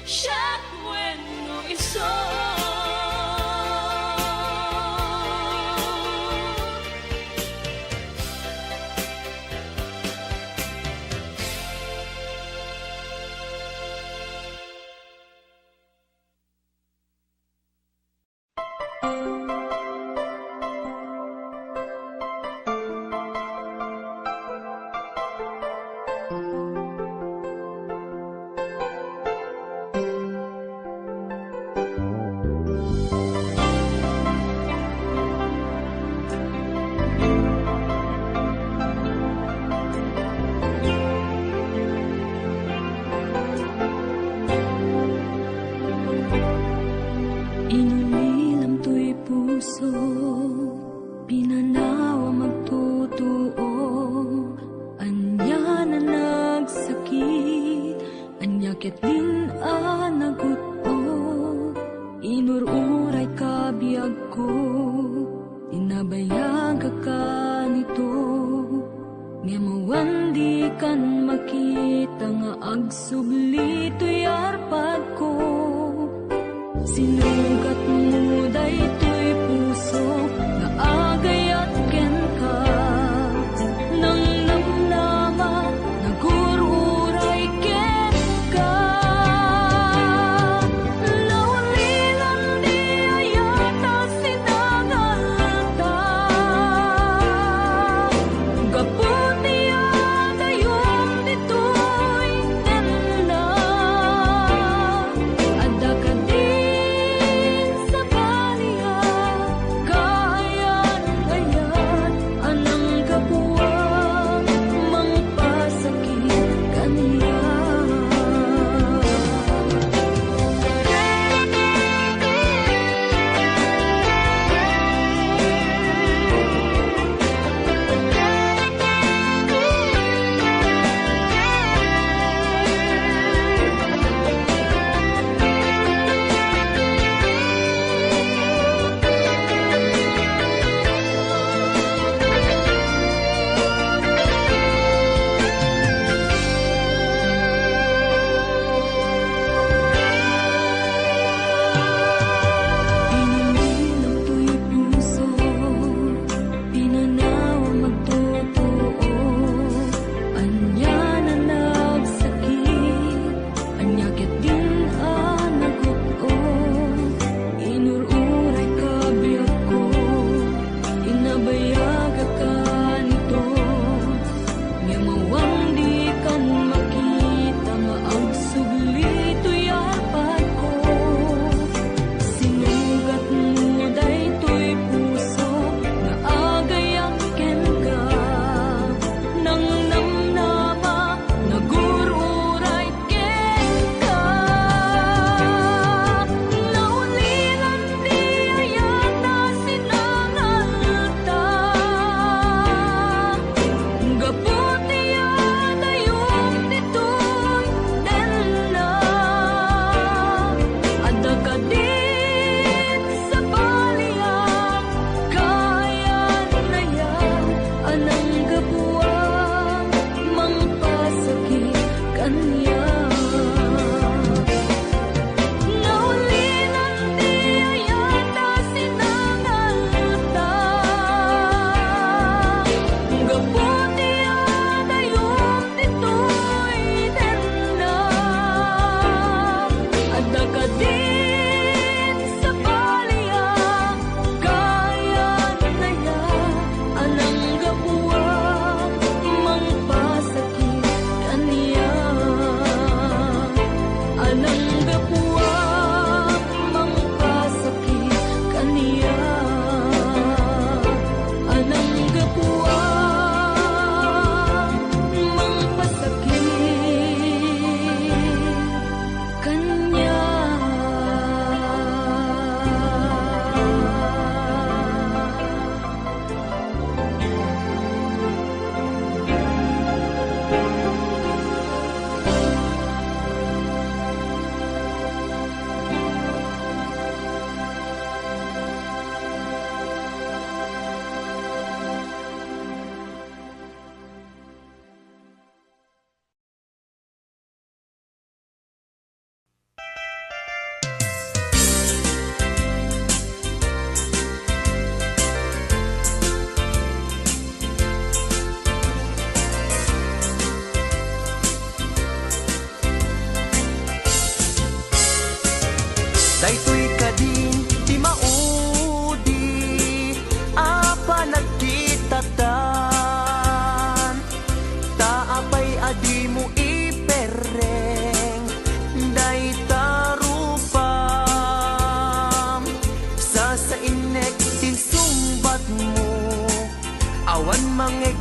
siya bueno iso Inulilam to'y puso, pinanawa magtutuo. Anya na nagsakit, anya ketlin naguto. Inururay kabiyag ko, tinabayag ka nito. Ngemawan di kan makita nga agsubli to'y arpad ko. Sinugat mo daytoy puso nga agayat ken ka nang namnama nagururay ken ka naulilan di ayata sinangalta gaputi agayom ditoy tenda adda ka di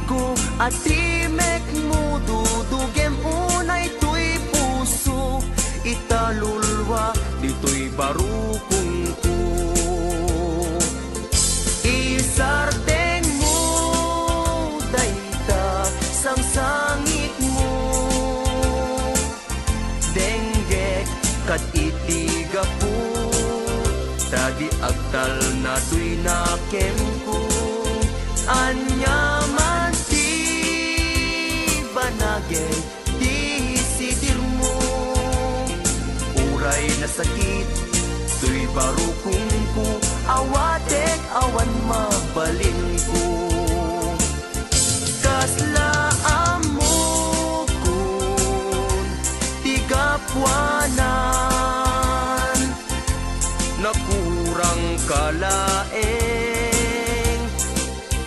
ko at timek mo dudugem unay tuy puso italulwa dito'y barukong ko isarteng mo dayta sang sangit mo denggek kat itiga po tadi agtal na tuy nakem ko anyaman ti banagay di sidir mo uray na sakit tuy barukong ko awatek awan mabalin ko kaslaan mo kun tigapwanan nakurang kalaeng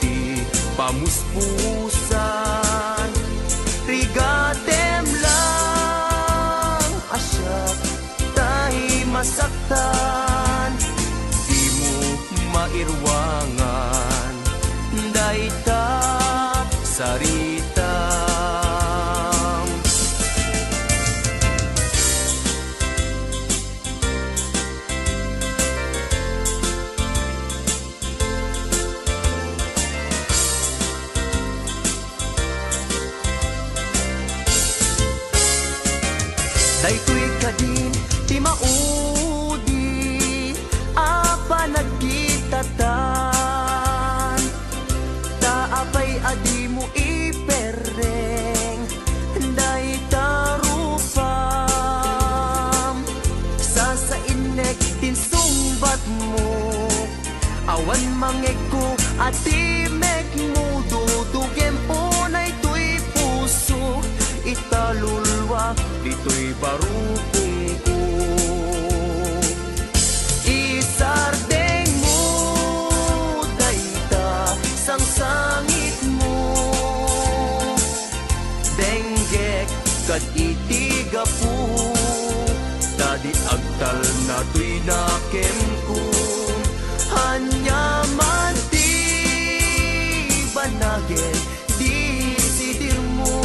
di pamuspusan rigatem lang asyak tahi masaktan di mo mairwangan dayta sarita daytoy kadin ti maudi apa nagkitatan taapay adi mo ipereng dayta rupam sa inek tinsumbat mo awan mangeko at timek mo dudugem unay tuy puso italulwa dito'y barukong ko isardeng mo dayta sang sangit mo denggek kat itiga po tadi agtal na tuy nakem ko hanyaman ti banagin di sidir mo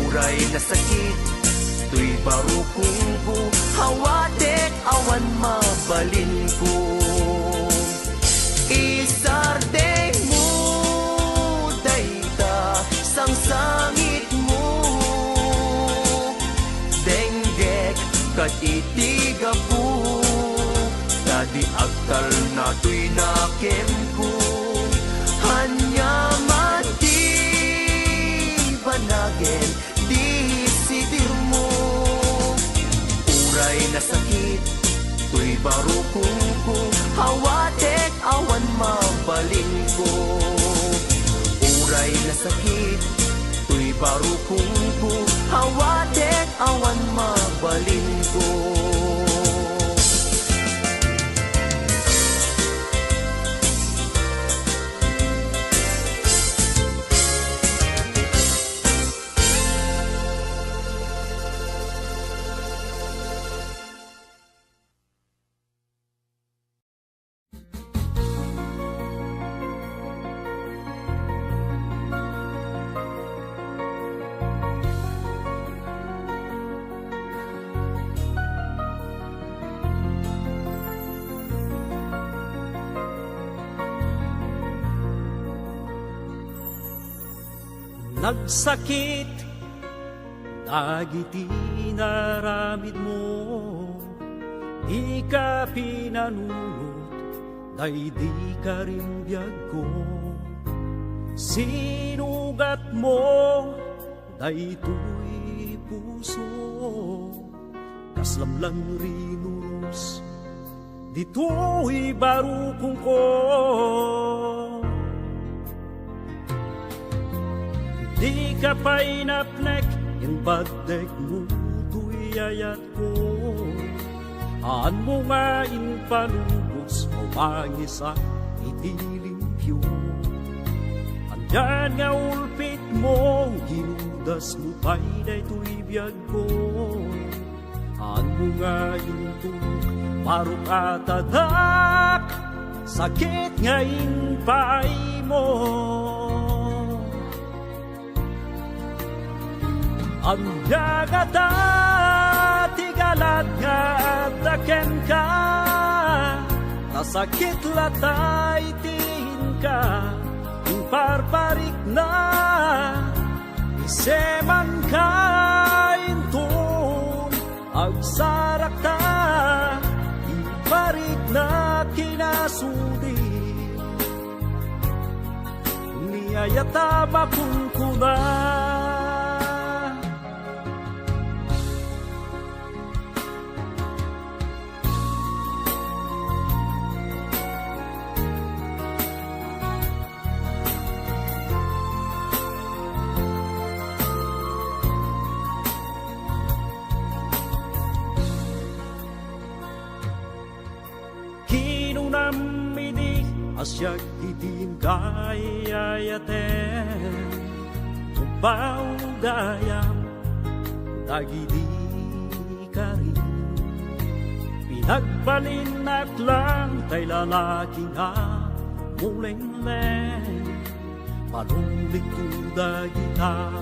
uray na sakit tuy barukong ko hawatek awan mabalin ko isardeng mo dayta sang sangit mo denggek kat itiga po tadi agtal na tuy nakem ko hanyaman ti banagin di sidir mo uray na sakit tuy barukong ko hawatek awan mabalin ko uray na sakit tuy barukong ko hawatek awan mabalin ko Nagsakit, dagiti naramid mo, di ka pinanunot, day di ka rin biyag ko. Sinugat mo, day tuy puso, kaslamlang rinuros, dito'y barukong ko. Di ka pa'y napnek, yung badek mo tuy ayat ko. Aan mo nga inpalubos, mawangisa itilimpyo. Andyan nga ulpit mo, ginudas mo pa'y daytoy biyag ko. Aan mo nga intulog, parok atadak, sakit nga inpay mo. Andyagata tigalad nga daken ka, nasakit latay tiin ka, parparik na iseman ka intun agsarak ta iparik na kinasudi niyayata makunkuna. Kinunamini asyak itin kayayaten Tumpaw gayam dagidi kari Pinagbalin at lang tay lalaki nga muleng-leng Panumbig tu dagita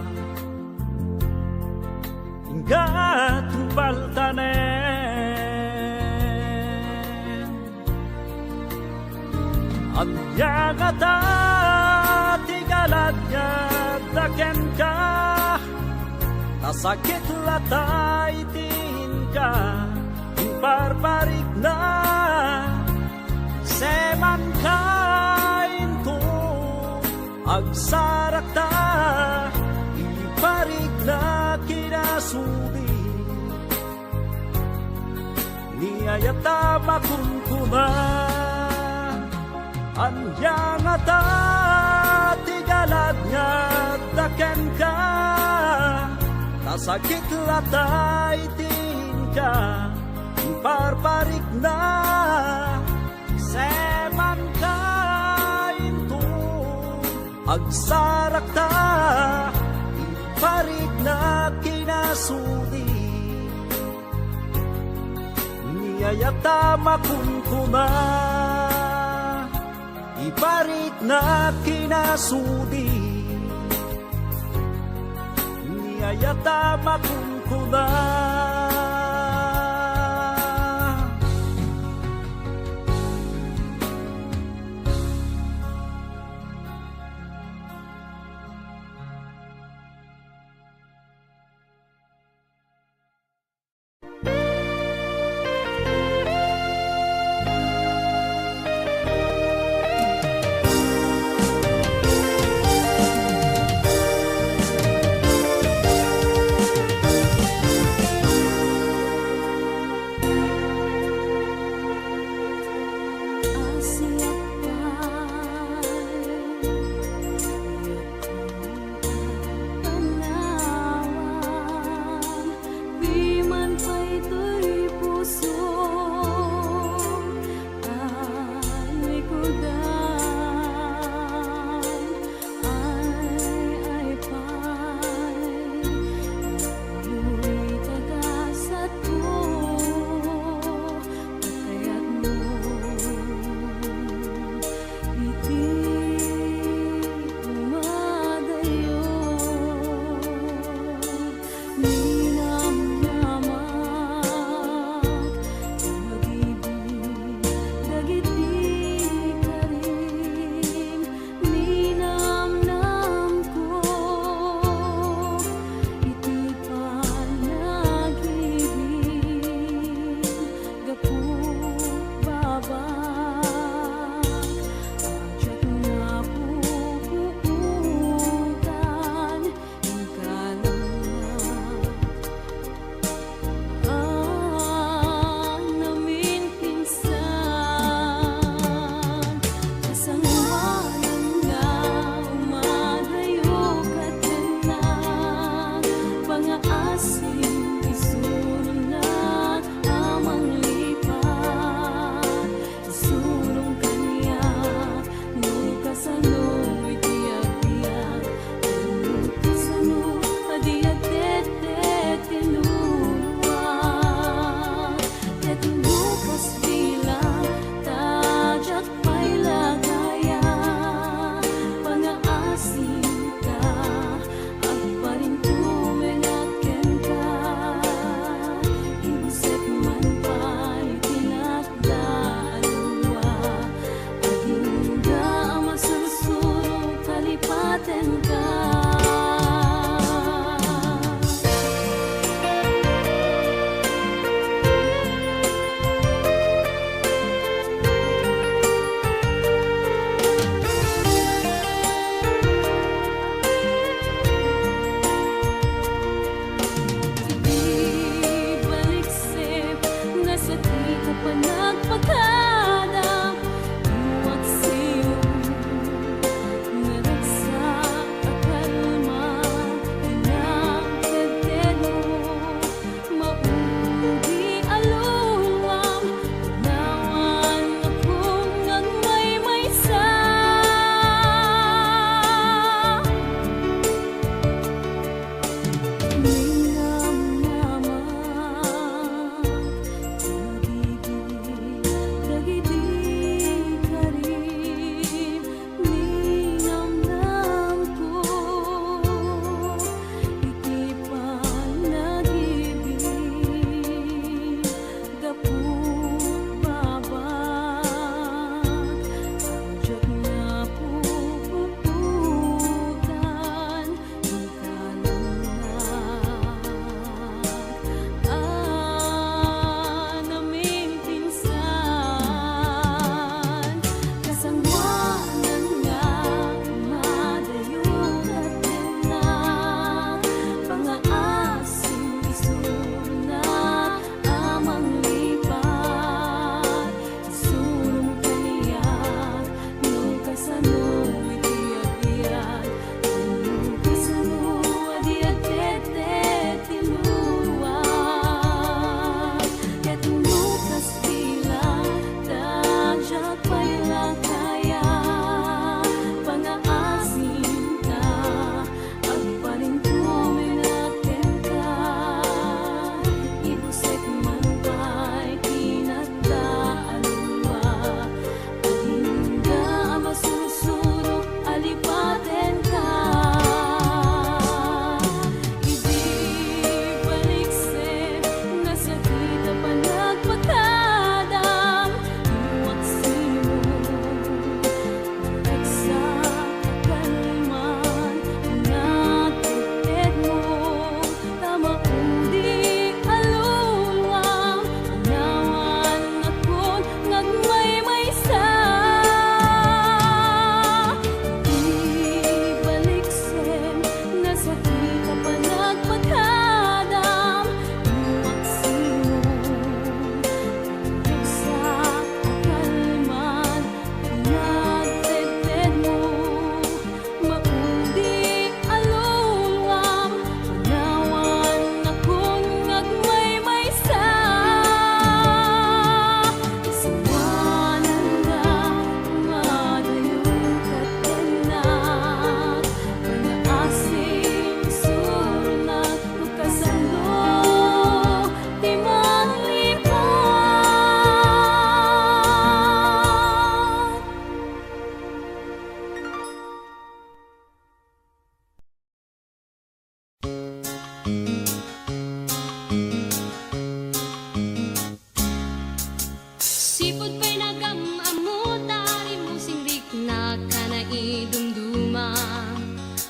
Hingga tumbal tanen Andyagata tigalad nga daken ka, nasakit latay tiin ka, parparik na seman ka into agsarak ta iparik na kinasudi niyayata makunkuna. Andyagata tigalad nga daken ka, nasakit latay tiin ka, parparik na seman ka into agsarak ta iparik na kinasudi niyayata makunkuna. Iparik na kinasudi niyayata makunkuna.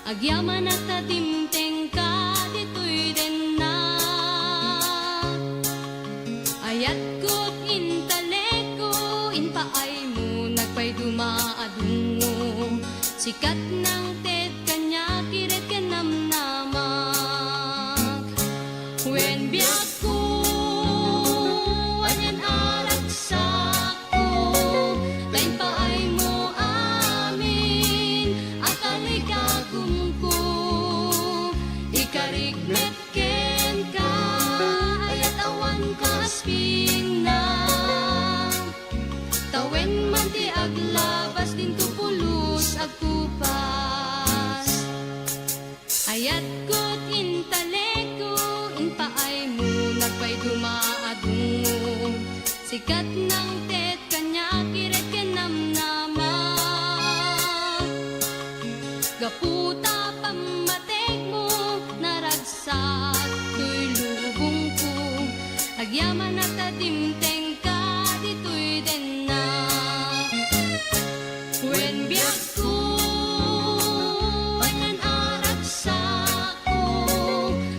agyaman at adimteng ka dito'y din na. Ayat ko't intaleko, inpaay mo nagpay dumaadungo. Sikat ng tet kanya kiret kanamnamak. When biyak ko, anyan aragsak ko, lain paay mo amin, akali kagum ko. Ikarigmet ken ka, ayat awan ka asping na. Tawen man ti aglabas din tupulos agkupas. Ayat ko't intaleko, inpaay mo nagpay dumaadungo. Sikat ng tet kanya kiret kanamnamak. Gaputa pamatek mo, naragsak to'y lubong ko. Agyaman at adimteng ka dito'y din na. When biyak ko, anyan aragsak ko,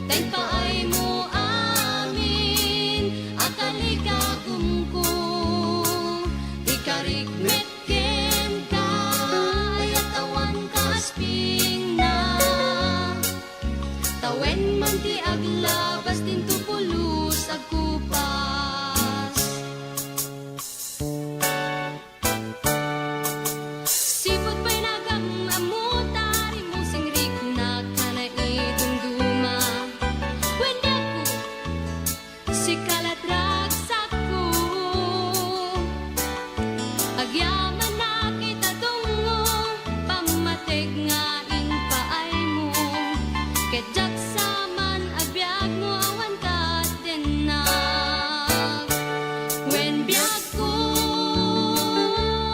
tayo paay mo amin, akali kagum ko. Ikarigmet ken ka, ayat awan ka asping na. Tawen man ti aglabas din tupulos agkupas. Sipot pa'y nagamamutar, imusing rik na kanaidumduma. Wenda ko, si kaladragsak ko. Agyaman na kita tungo, pamateg nga inpaay mo. Kedyak saman abiyag mo awan ka tinag. When biyag ko,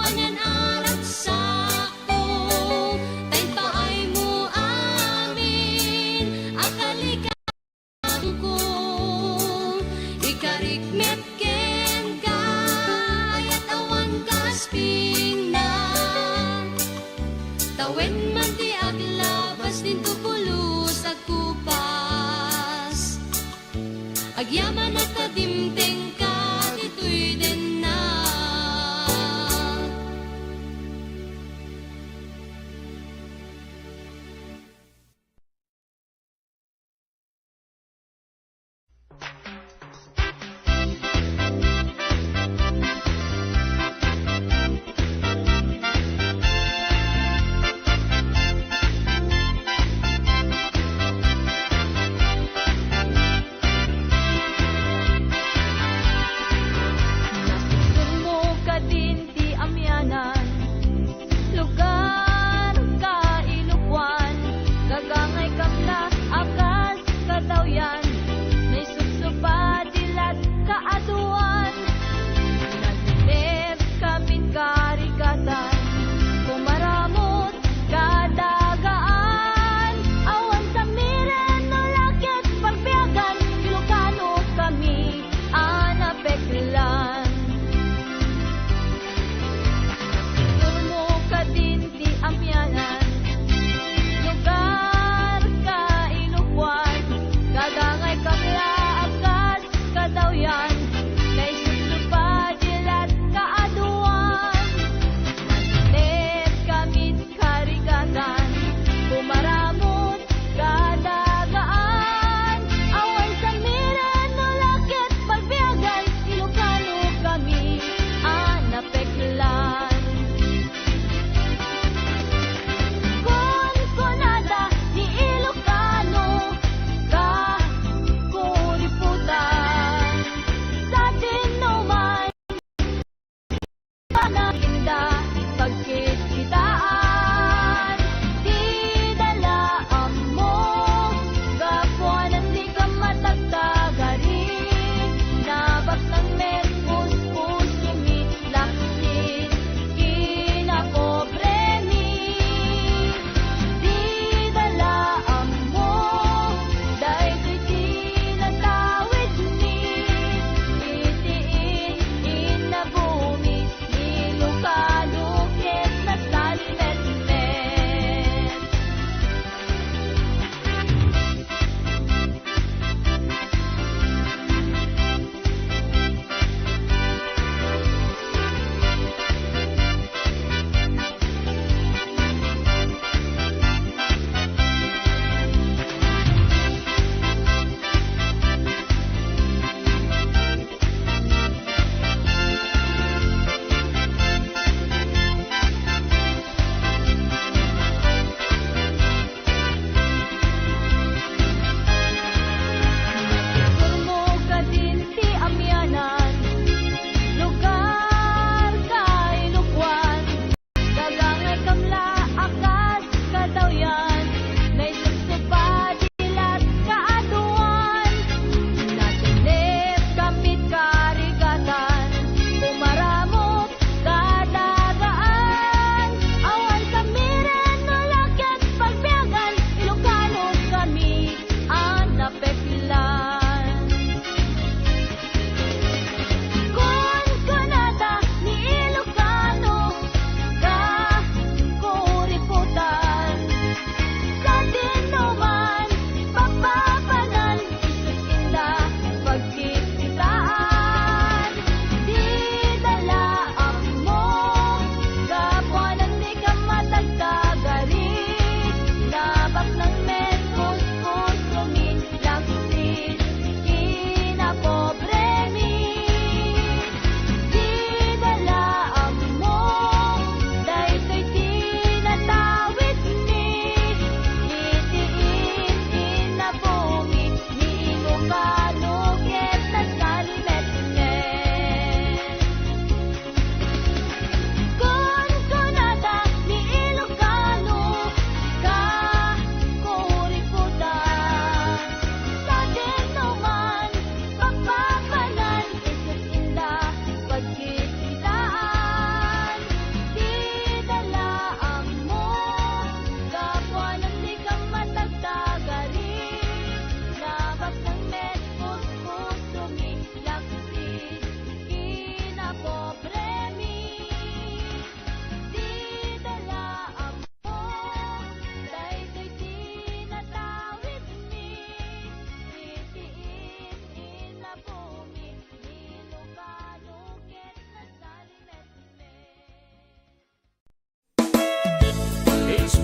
anyan aragsak ko, tayo paay mo amin, akali kagum ko. Ikarigmet ken ka, ayat awan ka asping na. Tawen man ti aglabas din tupulos agkupas. Agyaman at adimteng ka dito'y din na.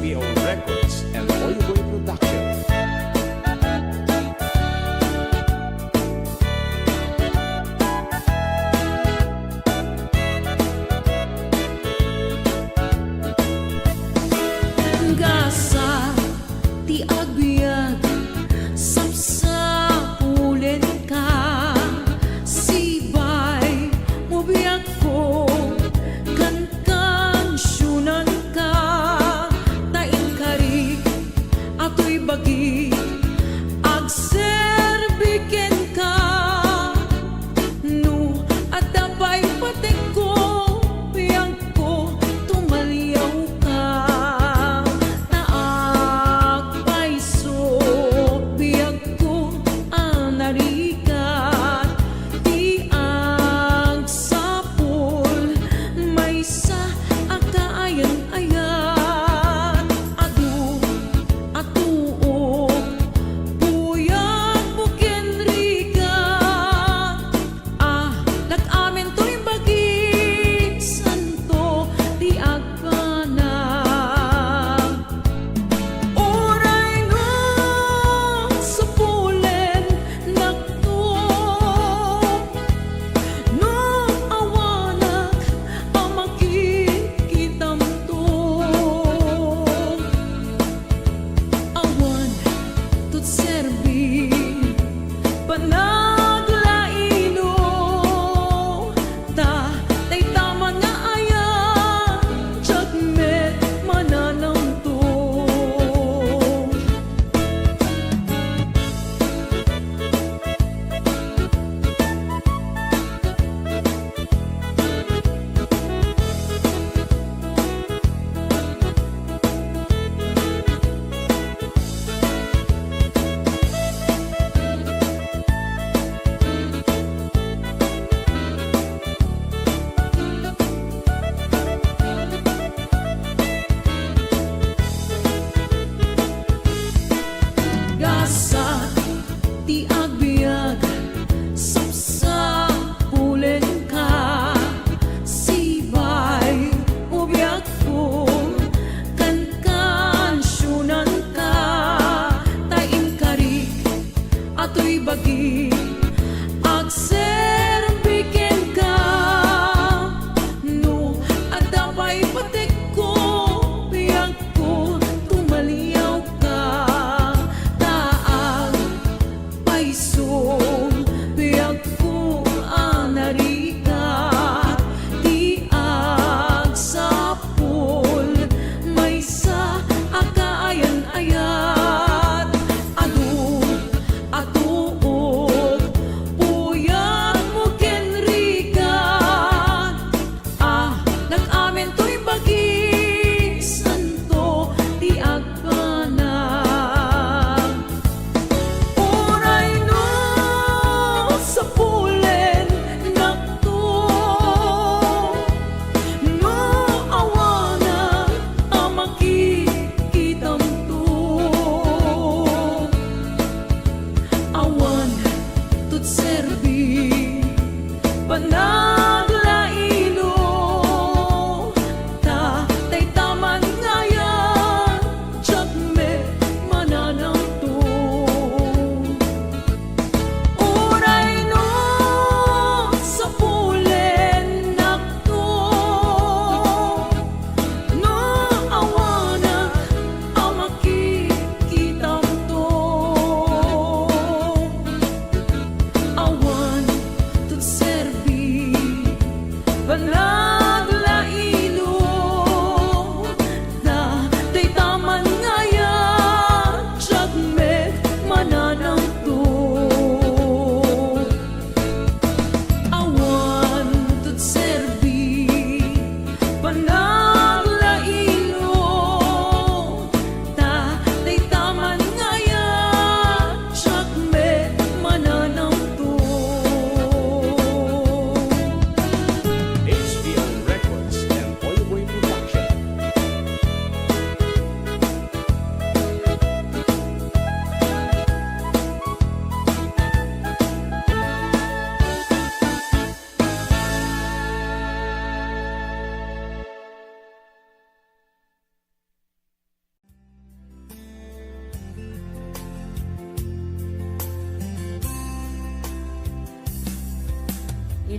STO Records and Oyo Boy Production. Gasa ti agbyag sapsapulen ka sibay mo biyak ko kan syunan ka tain kari ato'y bagi agserbiken ka no at dabay patek ko biyang ko tumaliyaw ka naagpay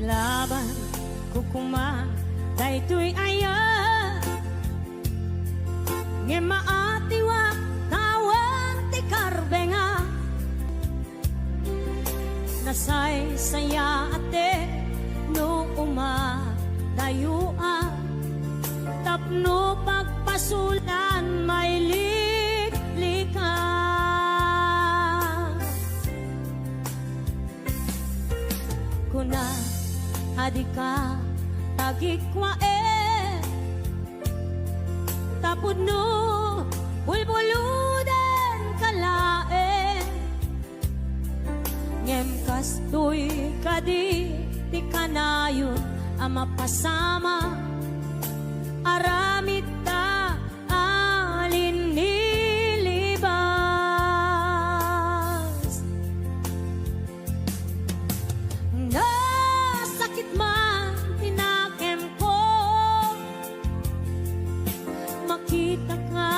ilaban kukuma daytoy aya nge maatiwa tawan ti karbenga nasay saya ate no dayua tapno pagpasulan may liklika kuna adika tagikwa tapod no bulbuludan kalae ngem kastoy kadi ti kanayon ama pasama aramid ta alin nilibas nasakit man tinakem ko makita ka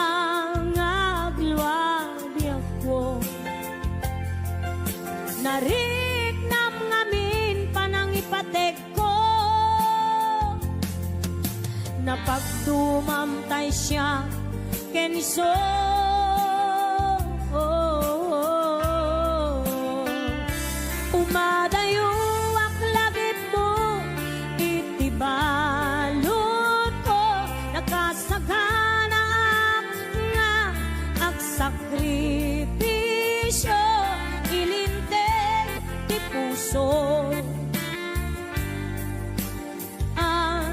ngagluwabi ako nariknam ngamin panangipatek ko na pagdumamtay siya keniso umadayo ak lagip mo itibalot ko nakasagana nga ak sakripisyo ilinteg ti puso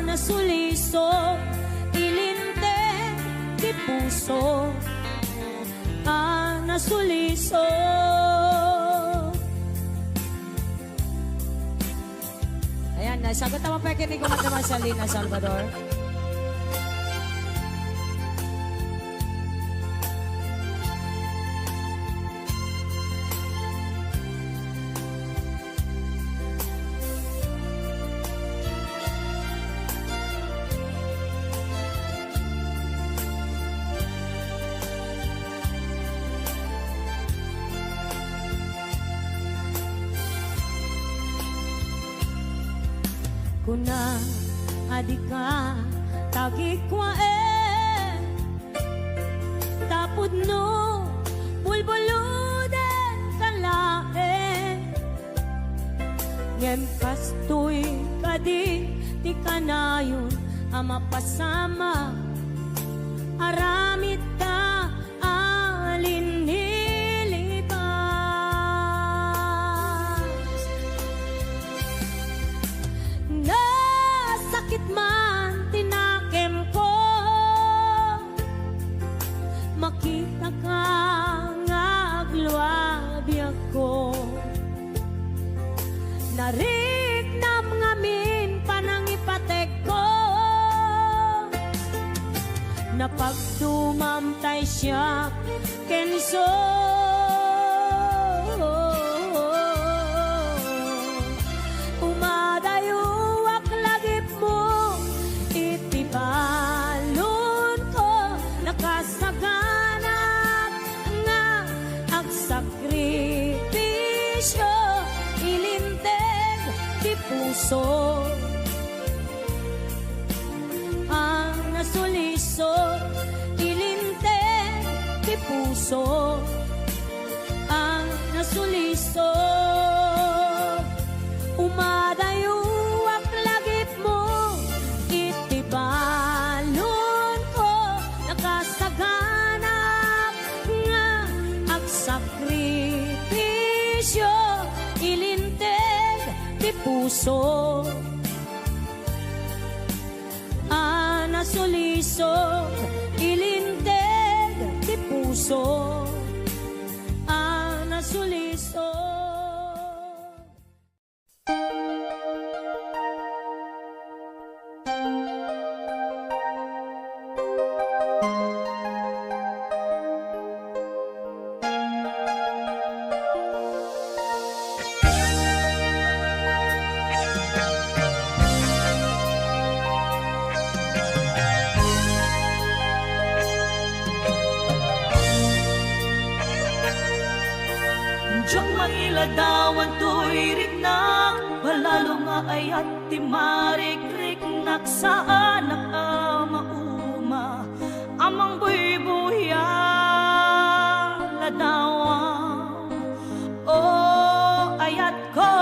nasuliso ilinteg ti puso nasuliso ayan nasagot naman pa kinig ko naman sa Lina Salvador. Kuna adika tagikwa tapod no bulbuludan kalae ngem kastoy kadi ti kanayon ama pasama aramid ta alin nilibas nasakit man tinakem ko makita ka ngagluwabi ako nariknam ngamin panangipatek ko na pagdumamtay siya kenso umadayo ak lagip mo itibalon ko nakasaganap nga ak sakripisyo ilinteg ti puso ang nasuliso ilinteg ti puso ang nasuliso umadayo ak lagip mo itibalon ko nakasaganap nga ak sakripisyo ilinteg ti puso nasuliso ilinteg ti puso nasuliso. Diyak mailadawan to'y riknak, balalo nga ayat ti marik-rik naksaan mauma, amang buy-buya ladawan. O ayat ko,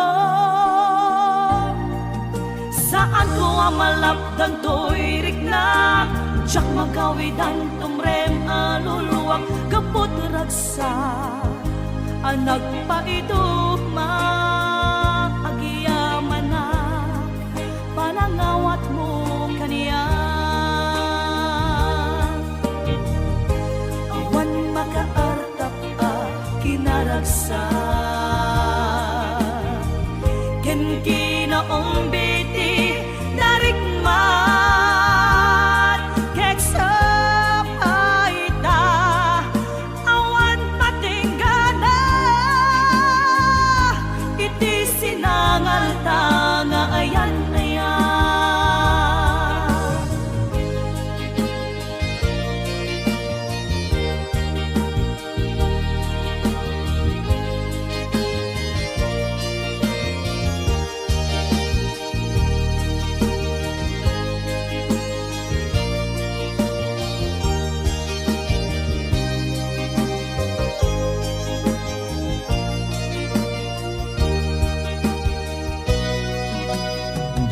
saan ko amalapdan to'y riknak, diyak magawidan tumrem aluluwak, kaput ragsa anak paidugma agiyaman na panangawat mo kaniya. Awan makaartap kinaragsa ken kinaong biti narikmat kek sa paita awan patinggana iti sinangal tanga ayan na yan.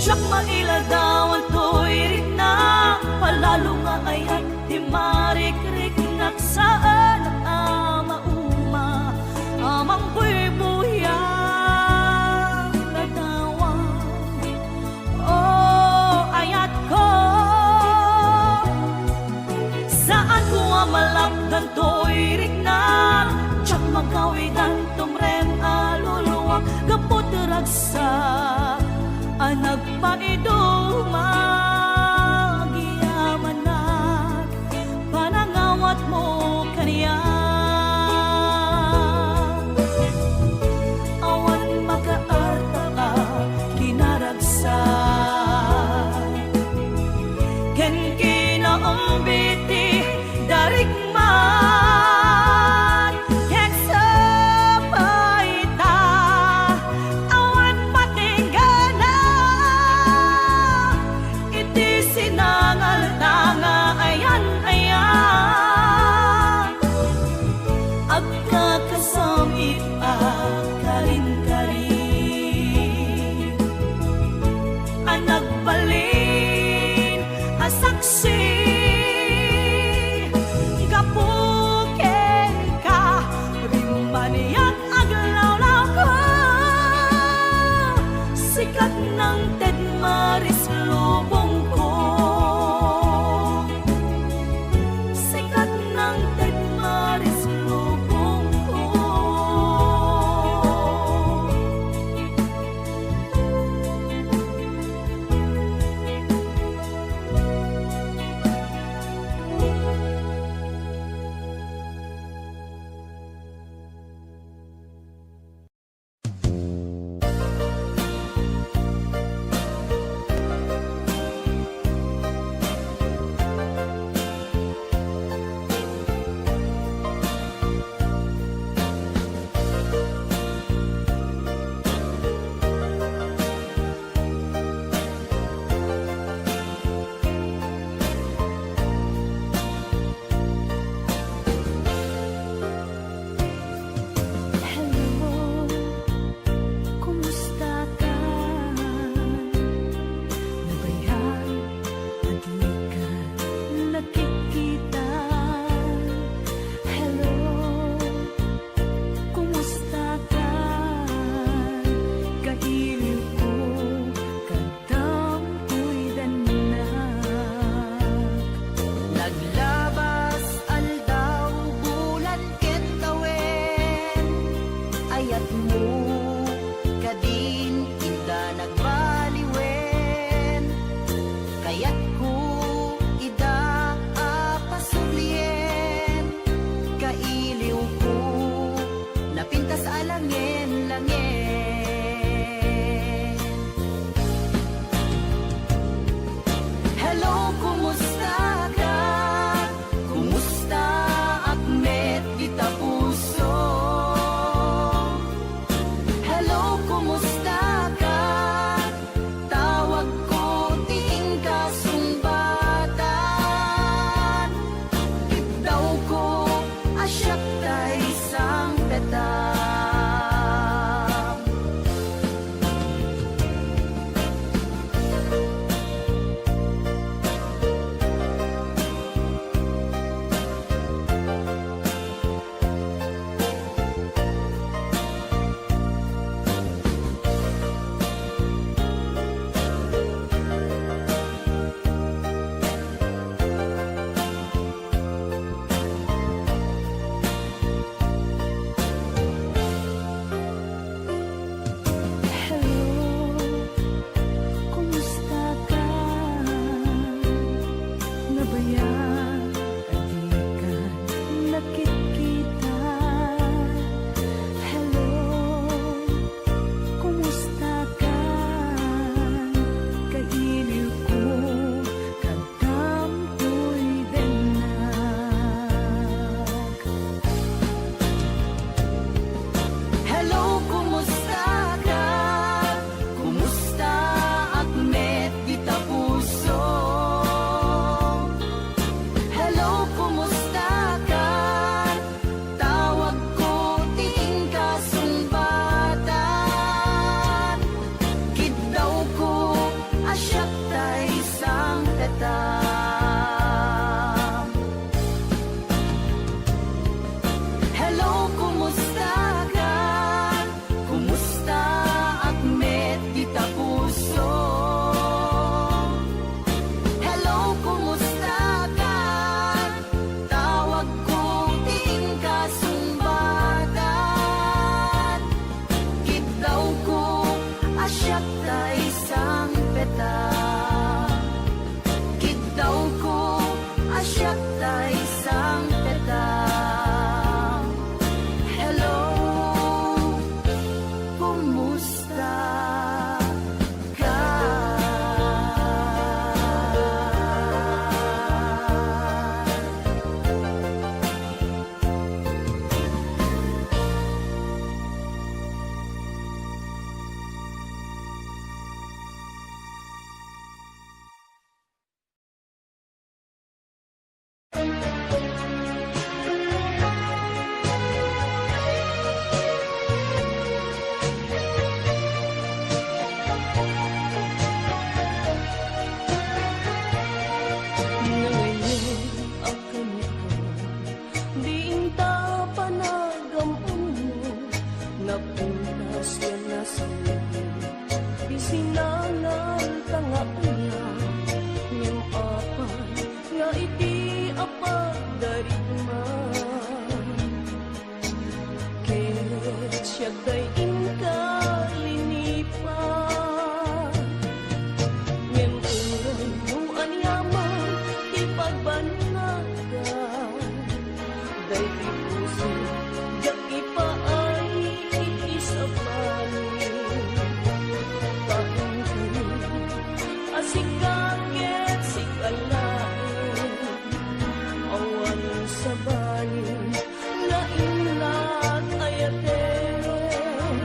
Diyak mailadawan to'y riknak, palalo nga ayat di marik-rik naksaan mauma, amang buy-buya ladawan. O ayat ko, saan ko amalakdan to'y riknak, diyak magawidan tumrem aluluwak, kaput ragsa anak paiduma giyamanat panangawat mo kaniya. Awan makaarta kinaragsa ken kinaong biti darikman kek sa paita awan patinggana iti sinangal tanga ayan ayan agkakasamit karin-karin anak balin asaksi gapuken ka rimbaniyak aglawlaw ko sikat ng Ted Maris lubong ko sikat ng Ted Maris lubong ko Hello, kumusta ka? Kumusta Ahmed Tita Puso? Hello, kumusta ka? Tawag kong ting kasumbatan. Kitaw ko asyak ta isang peta. Kitaw ko asyak ta isang peta. Hello, kumusta ka? Ngayon ang kanito, diin ta panagamon mo, napuntas yan na sa iyo, isinangal tangaya, ngem apan nga iti apag darigma. Ket siya kay inkalinipan, ngem uray mo anyaman ipagbannagan, day ipuso yak ipaay iisabani. Taong kayo asikaget sikalain, awan sa bani na inlat ayaten.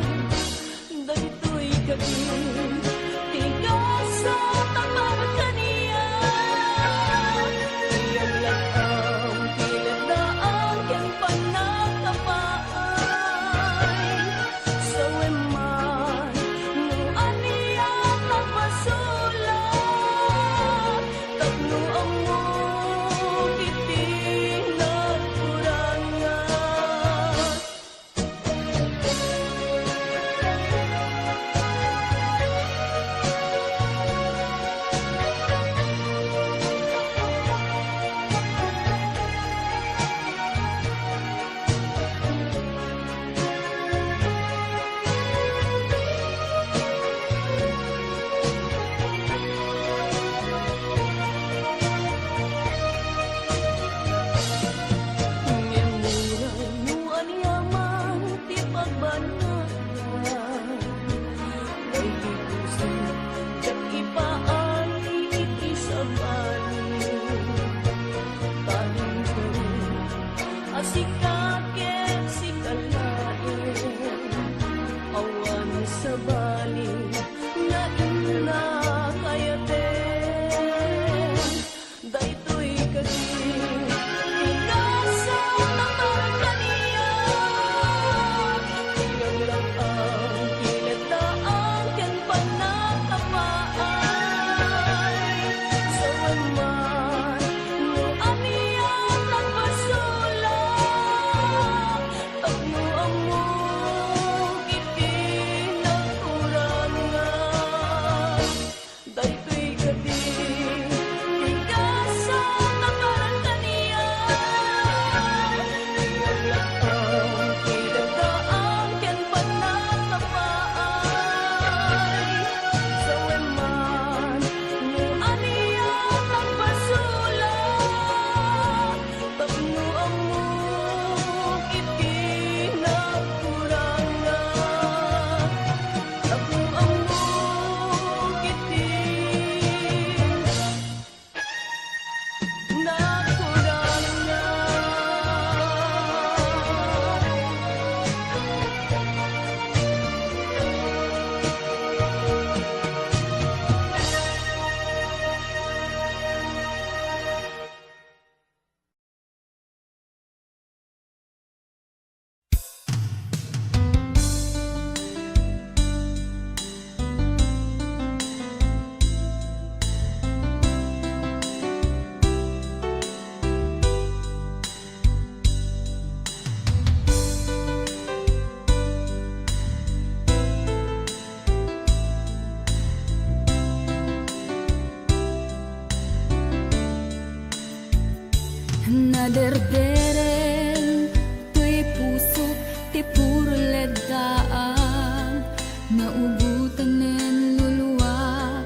Naderderen tuy puso ti puro ledaan, naubutan nen luluwak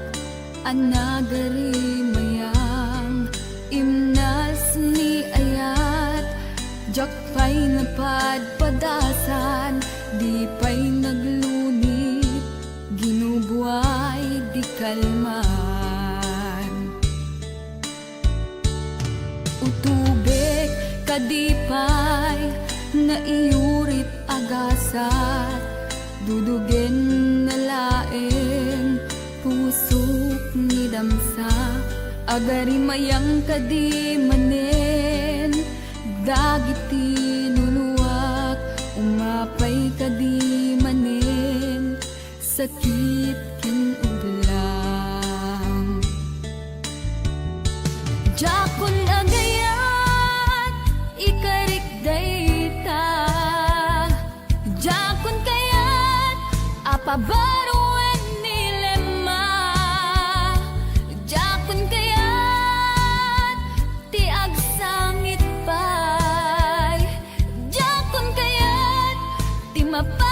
anagari mayang imnas ni ayat jak pa'y napadpadasan di pa'y naglunit ginubuay di kalman utubek kadipay na iyurit agasat dudugen na laeng pusok ni damsa agari mayang kadi manen dagiti nuluwak umapay kadi manen sakit ken ublang jakon agayat ikarik dayta jakon kayat apabaruan ni lema jakon kayat ti agsangit pay jakon kayat ti mapay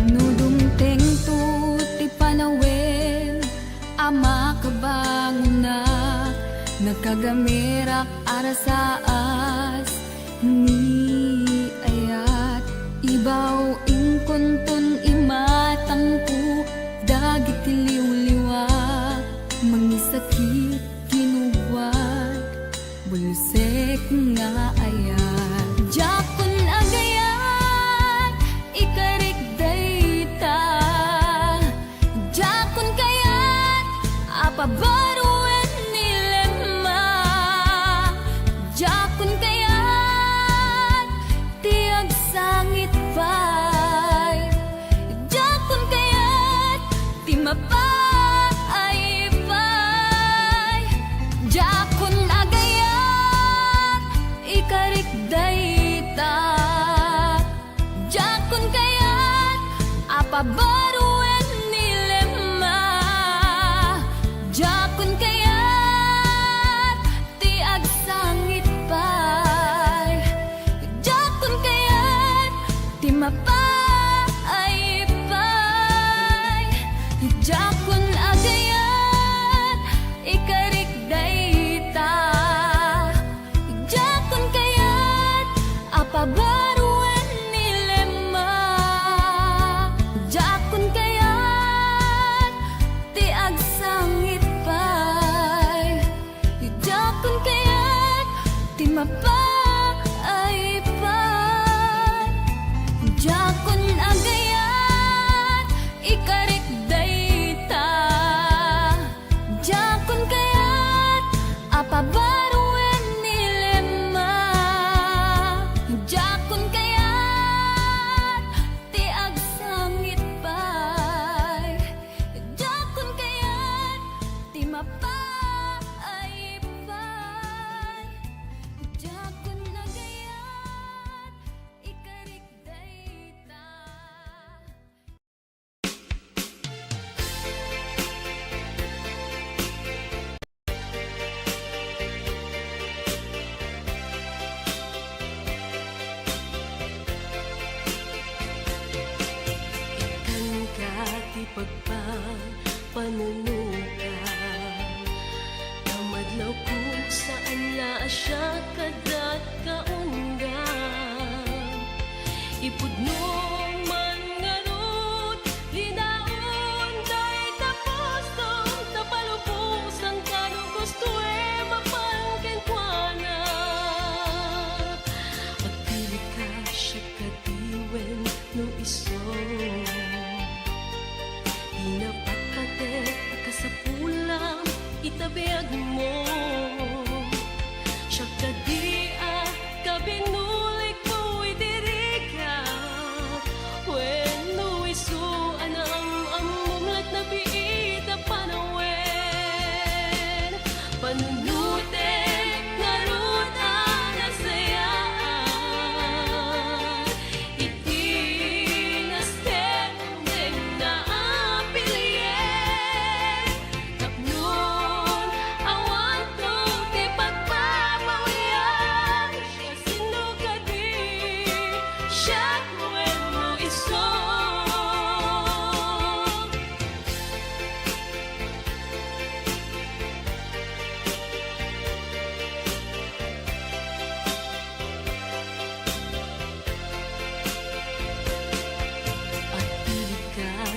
nudumteng tu ti panawen ama kabangunak nagkagamirak arasaas ni ayat ibaw ingkuntun imatangku dagiti liwliwak mangisakit kinuwat bulsek nga ayat jakon agayat ikarik dayta jakon kayat apabaruan ni lema jakon kayat ti agsangit pay jakon kayat ti mapay pay jakon agayat ikarik dayta jakon kayat apabaruan ni lema jakon kayat ti agsangit pay jakon kayat ti mapay pay jakon agayat ikarik dayta jakon kayat apabaruan ni lema jakon kayat ti agsangit pay jakon kayat ti mapay pay jakon agayat ikarik dayta jakon kayat apabaruan ni lema jakon kayat ti agsangit pay jakon kayat ti mapay pay jakon agayat ikarik dayta. Kan ka ti pagpapanunuka Namadlaw kung saan la siya kadat kaungga Ipudnong man ngarut linaon day tapostong tapalubusang kano gusto mapangkin kuana Agpili ka siya kadiwen no iso Inapatpatek akasapulang itabiyag mo Siya kadia kabinula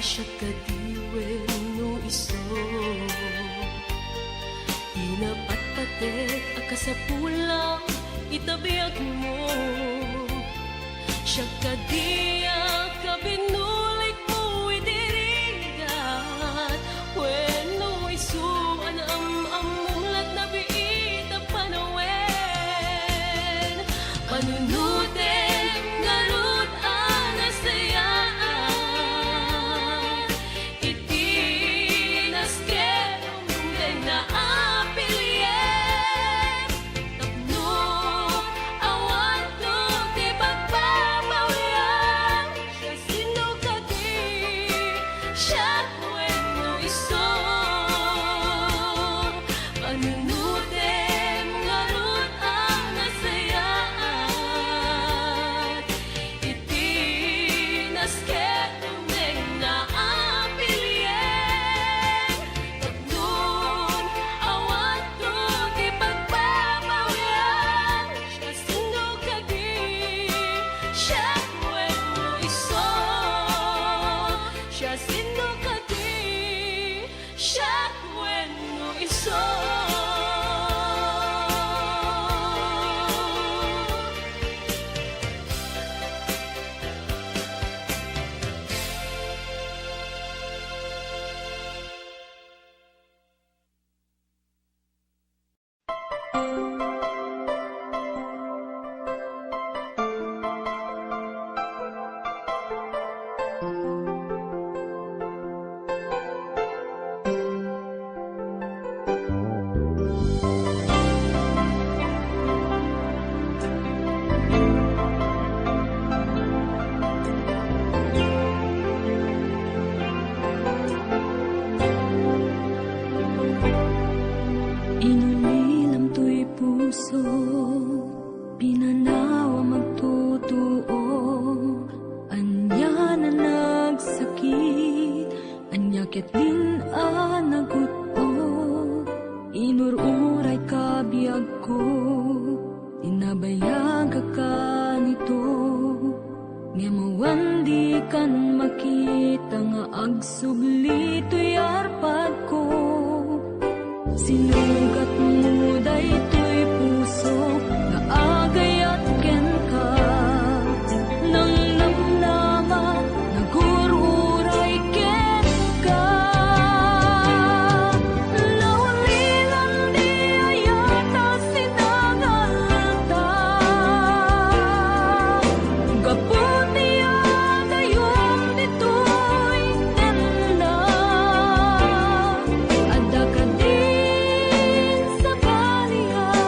siya kadiwen no iso Inapatpatek akasapulang itabiyag mo Siya kadiya kabinulik mo idirigat When no iso amulat na biit ang panawen Panunuten ngarut ang nasayaan Iti naskerong dungay na apilyen Tapno awan to di pagpapawian Siya sino kadi siya kwen mo iso Panunuten ngarut ang nasayaan Iti naskerong na apilyen Tapnon awan to di pagpapawian Siya sino kadi siya kwen mo iso Siya sino kadi siya kwen mo iso Inulilam to'y puso, pinanawa magtutuo. Anya na nagsakit, anya ket din naguto. Inururay kabiyag ko, inabayag ka nito. Ngemawan di kan makita nga agsubli to'y arpad ko. Sinugat mo daytoy puso nga agayat ken ka nang namnama nagururay ken ka Naulilan di ayata sinagalta Gaputi agayom ditoy tenda Adda ka din sa balian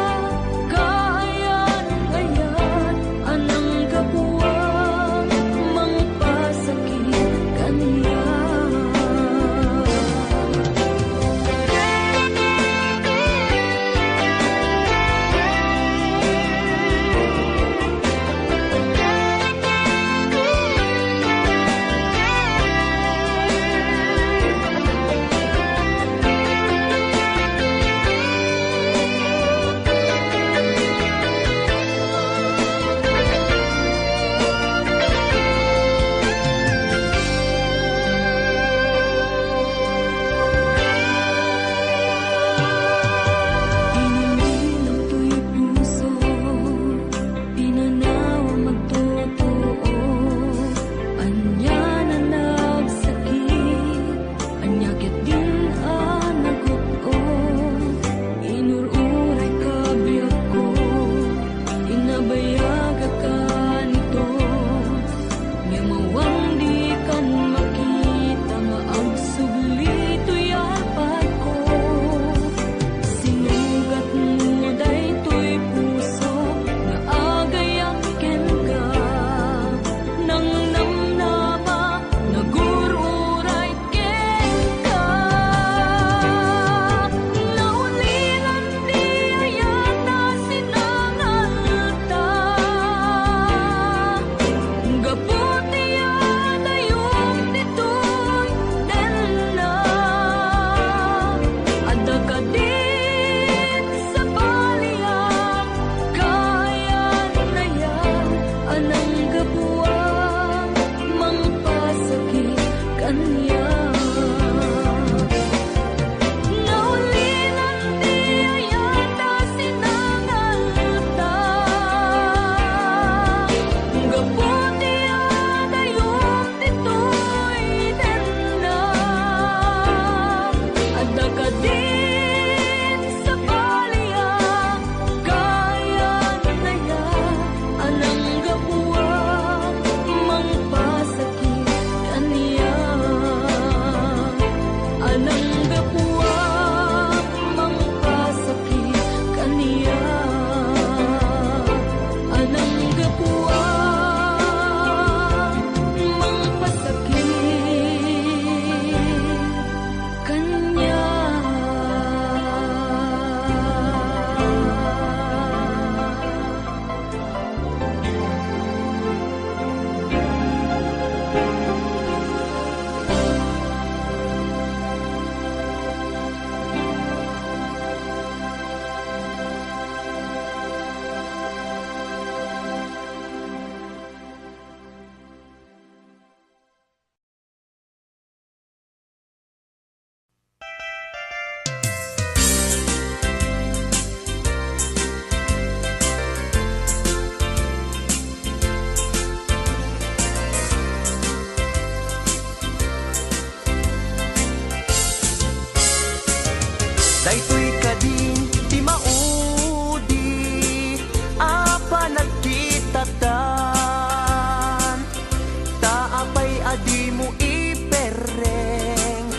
adi mo ipereng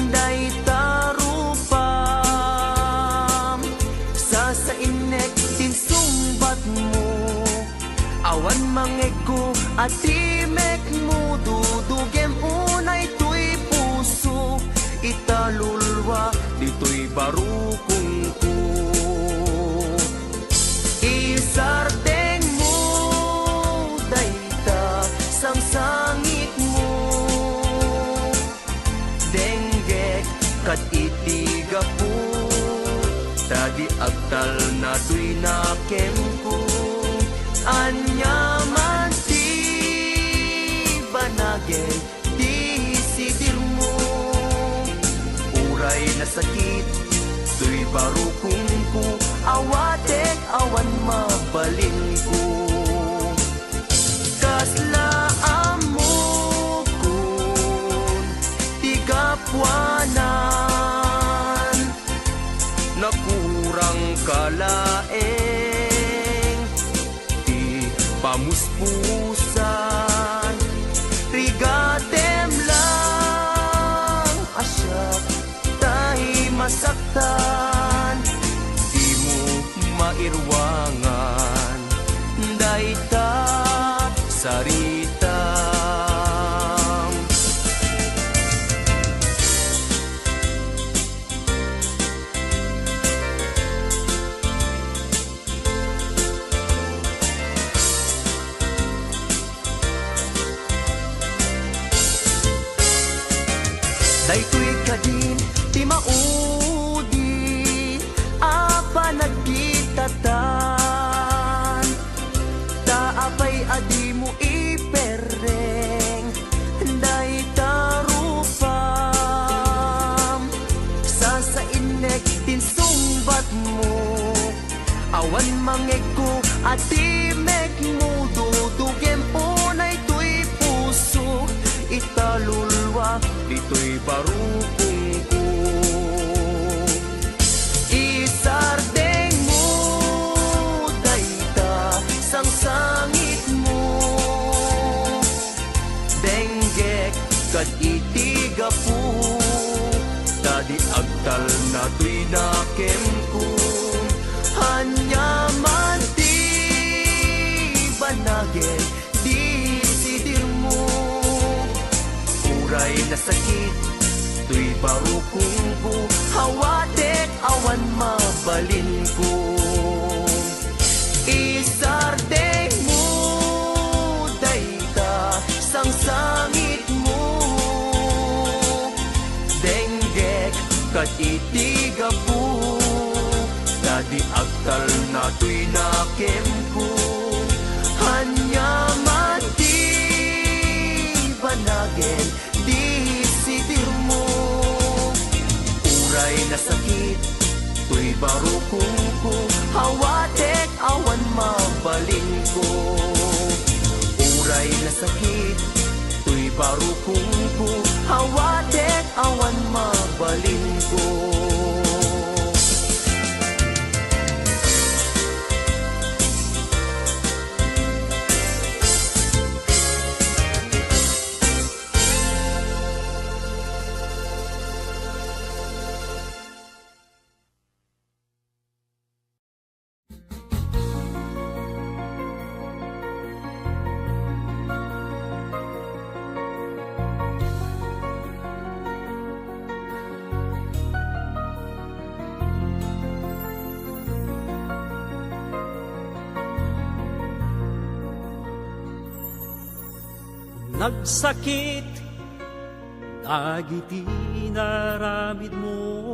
day tarupam sa inek din sumbat mo awan mangego atimek mo dudugem unay tuy puso italulwa dito'y barukong ko isardeng mo dayta sang sangit mo denggek kat itiga po tadi agtal na tuy nakem ko anyaman ti banagay di sidir mo uray na sakit tuy barukong ko awatek awan mabalin ko kaslaan mo kun tigapwanan nakurang kalaeng di pamuspusan rigatem lang asyak tahi masaktan di mo mairwangan dayta saritam daytoy kadin ti maudi apa nagkitatan taapay adi mo ipereng day tarupam sa inek din sumbat mo awan mangego atimek mo dudugem unay tuy puso italulwa dito'y barukong ko isardeng mo dayta sang sangit mo denggek kad itiga po tadi agtal na tuy nakem ko hanyaman ti banagay di sidir mo uray na sakit tuy barukong ko hawatek awan mabalin ko isardeng mo dayta sang sangit mo denggek kat itiga po dadi agtal na tuy nakem ko hanyaman ti banagin di sidir mo uray na sakit tuy barukong ko hawatek awan mabalin ko uray na sakit tuy barukong ko hawatek awan mabalin ko nagsakit dagiti naramid mo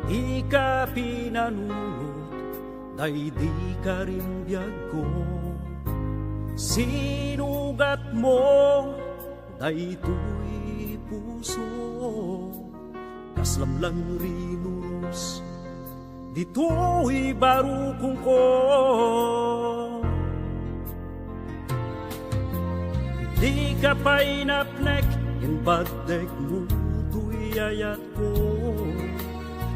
di ka pinanunot day di ka rin biyag ko sinugat mo day tuy puso kaslamlang rinus dito'y barukong ko di ka pa'y napnek yung bagdeg mo tuy ayat ko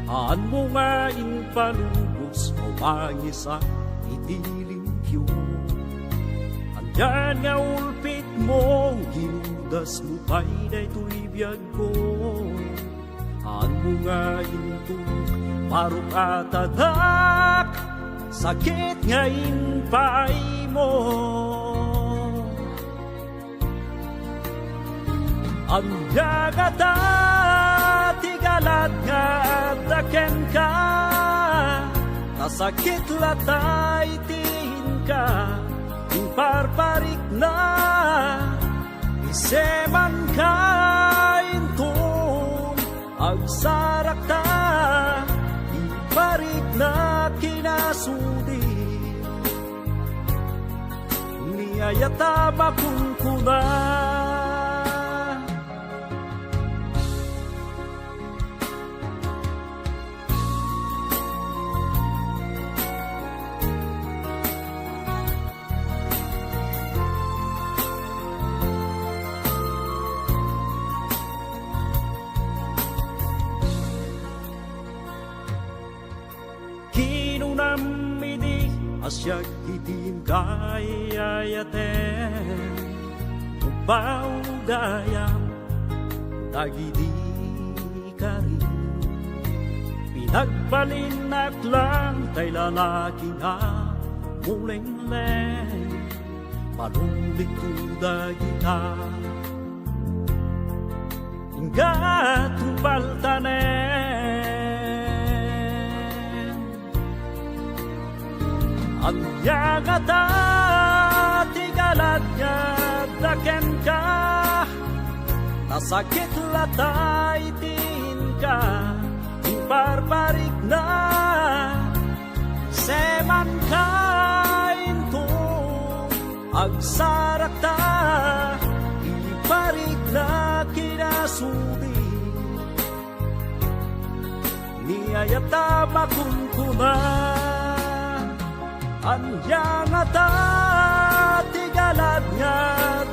aan mo nga impalubos o mangisa itilimpyo Ayan nga ulpit mo, ginudas mo pa'y daytoy biyag ko. Ang mga intung parok at adak, sakit nga inpay mo. Ang yagata, tigalad nga daken ka, nasakit latay tin ka, parparik na iseman ka intong agsarak ta iparik na kinasudi niyayata makunkuna. Kinunamidi asyak itim kayayaten Upaw gayam tagidi ka rin. Pinagpalinak lang tay lalaki na muling-leng panulik tudagi ka. Hingga tubaltanen ang yagata, tigalad nga daken ka, nasakit latay tin ka, iparparik na seman ka intong agsarak ta iparik na kinasudi niyayata makunkuna. Anyang ata, tigalad nga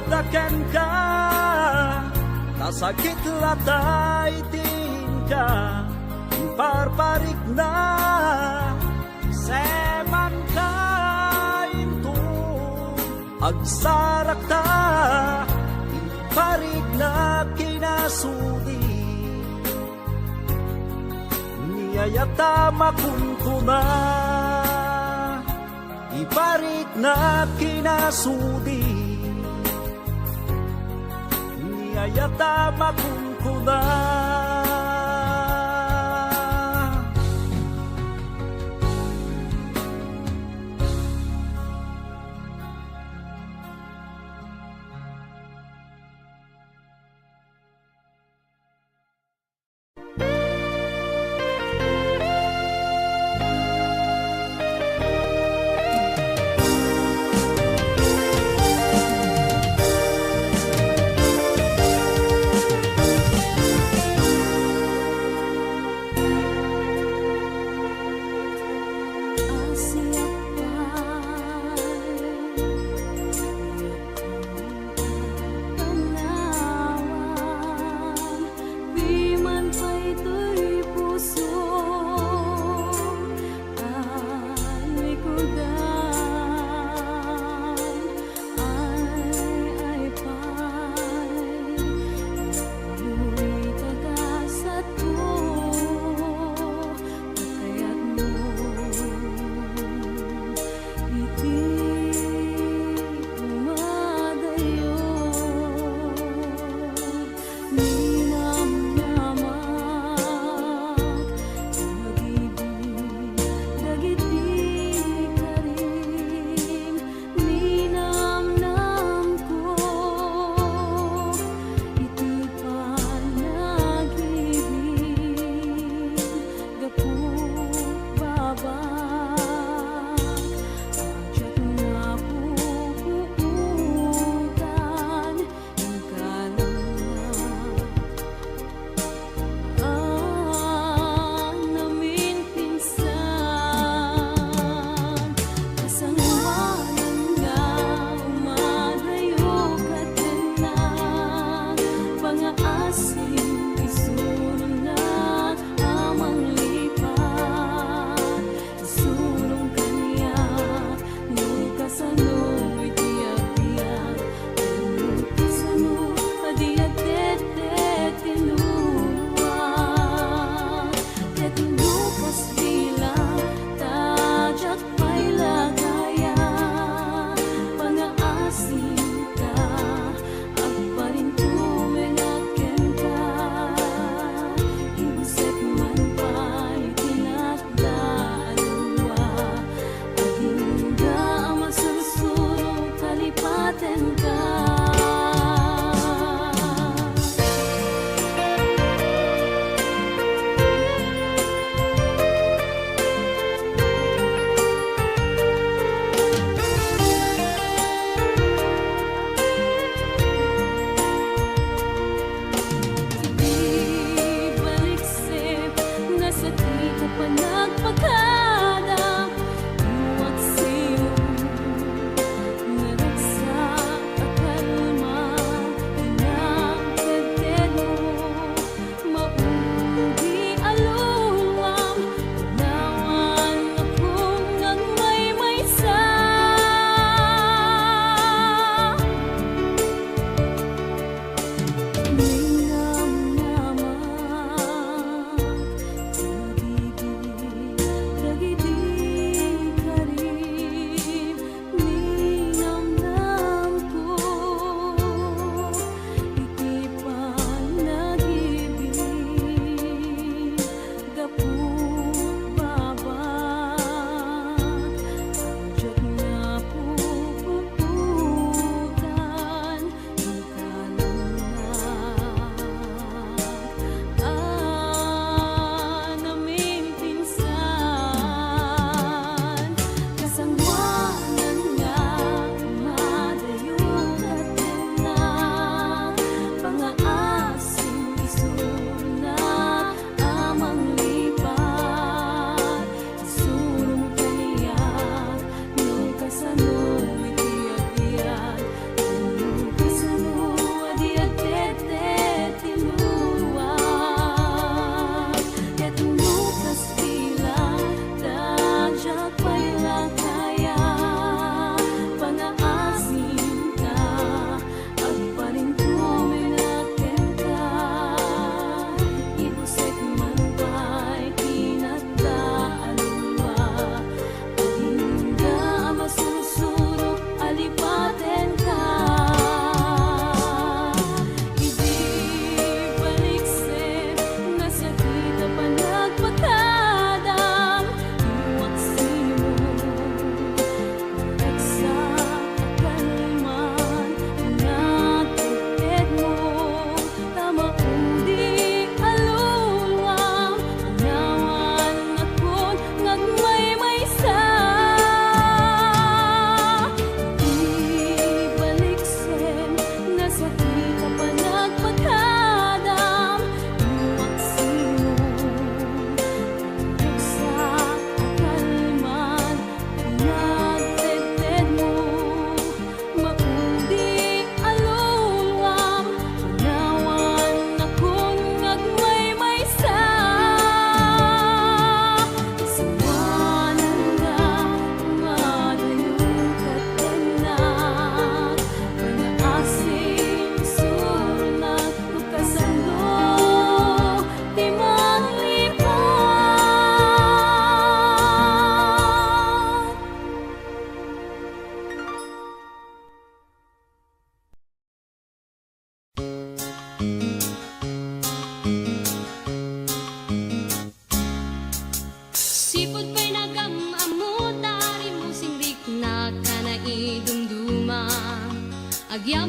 daken ka, nasakit latay tin ka, parparik na seman ka intong agsarak ta iparik na kinasudi niyayata makunkuna. Iparik na kinasudi niyayata makunkuna.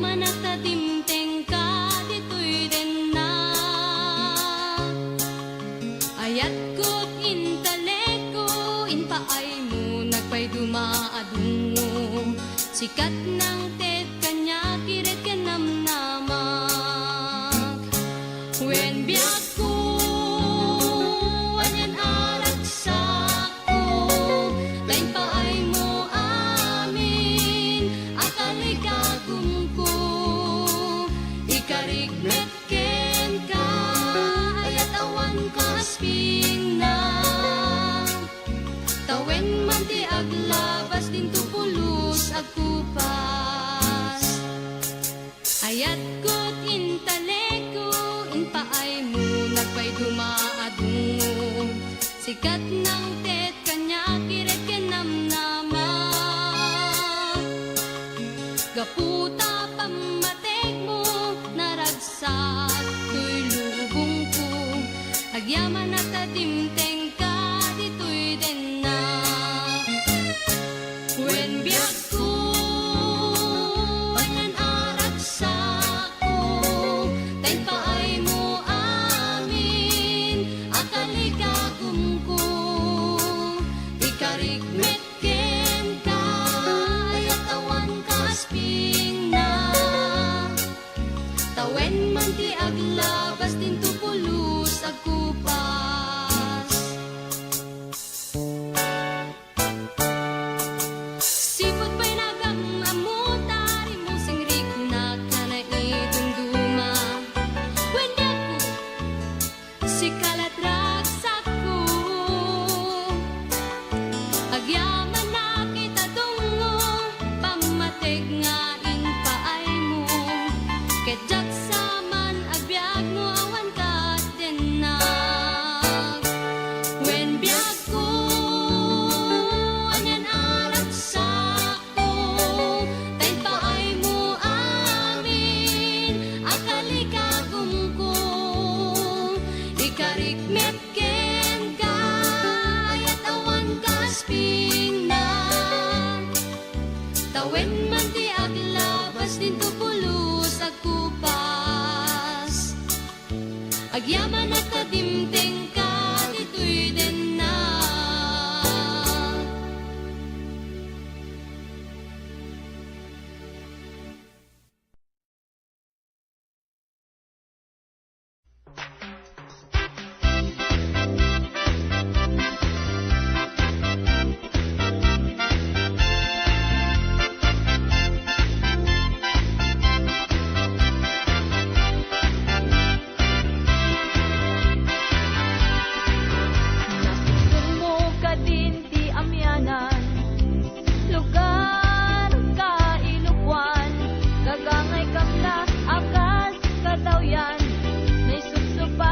Agyaman at tatimteng ka, dito'y din na. Ayat ko't intaleko, inpaay mo, nagpay dumaadungo. Sikat ng tet kanya, kiret ka namnamak. When biyak ko, anyan aragsak ko, lain paay mo amin, akalay kagum ko. Ikarigmet ken ka, ayat awan ka asping na. Tawen man ti aglabas, din tupulos agkupas. Ayat ko't intaleko, inpaay mo, nagpay dumaadungo. Sikat ng tet kanya, kiret ken namnamak. Gaputa pamatek mo, naragsak to'y lubong ko. Agyaman at tatimteng ka, dito'y din na. When biyak ko, anyan aragsak ko, tayo paay mo amin, akalay kagum ko. Ikarigmet ken ka, ayat awan ka asping na. Tawen man ti aglabas, din tupulos agkupas. Sipot pa'y nagamamutar, imusing rik na ka na idunduma. Wenda ko, si kalat ragsak ko. Agyaman na kita dungo, pamatig nga inpaay mo. Kedyak saman agbyag mo, awan ka tinag. When biyak ko, anyan aragsak ko, tayo paay mo amin, akalay kagum ko. Ikarigmet ken ka, ayat awan ka asping na. Tawen man ti aglabas, din tupulos agkupas. Agyaman at tatimteng ka, dito'y din na. Nasugod mo ka din ti amyanan, lugar ka ilukwan, gagangay kamla akas katawyan, may susupa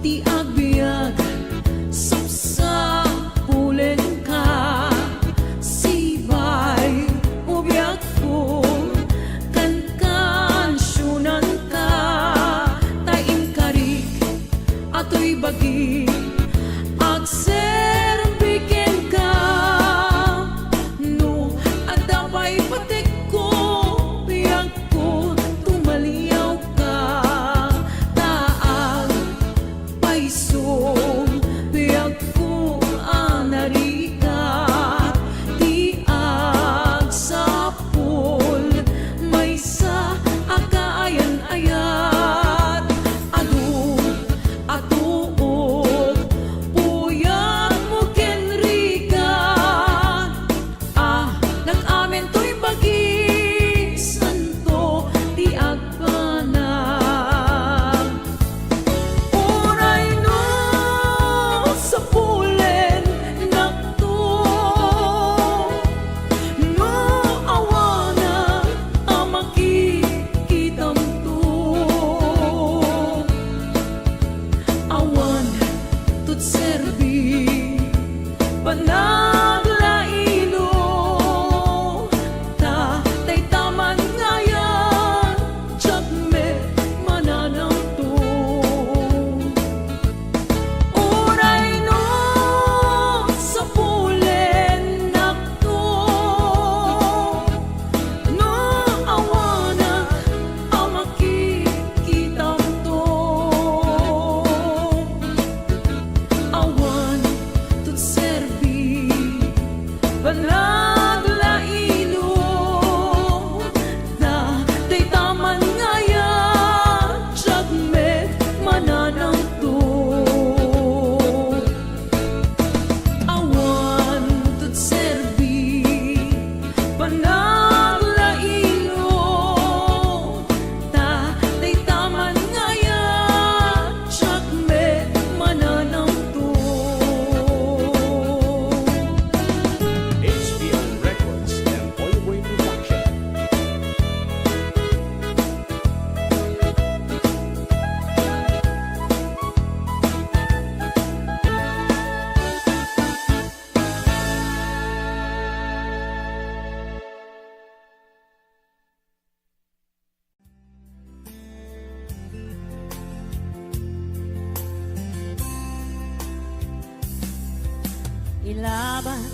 ti agbyag sapsapulen ka sibay ubyak ko kansyunan ka taim karik ato'y bagi agserbiken ka no adapay patik ko biyak ko tumaliyaw ka taang paisong biyak ko anarikat di agsapol may sa akaayan-ayat adu atuok puyat mo kenrigan nag-amen to'y bagi santo di agpanag oray no sa pulen nakto no awana makikitam to awan tut serbi panaglaino ta tay taman ngayan jagme mananaw to oray no sa pulen nakto no awana makikitam to awan tut serbi panaglaino da tay taman ngayan jagme mananaw to awan tut serbi panaglaino ta tay taman ngayan jagme mananaw to HBM Records and Oyo Boy Production. Ilaban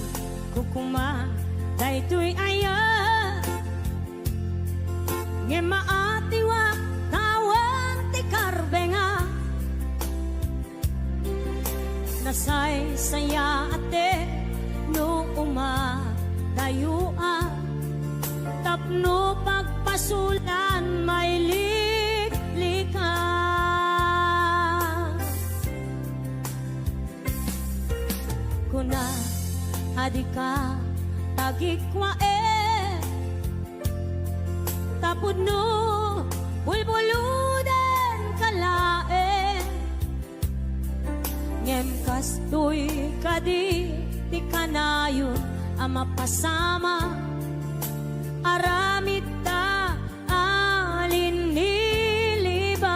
ko kuma daytoy aya nge maatiwa tawan ti karbenga nasay saya ate no uma dayua tapno pagpasulan may liklika kuna adika tagikwa tapod no bulbuludan kalae ngem kastoy kadi ti kanayon ama pasama aramid ta alin nilibas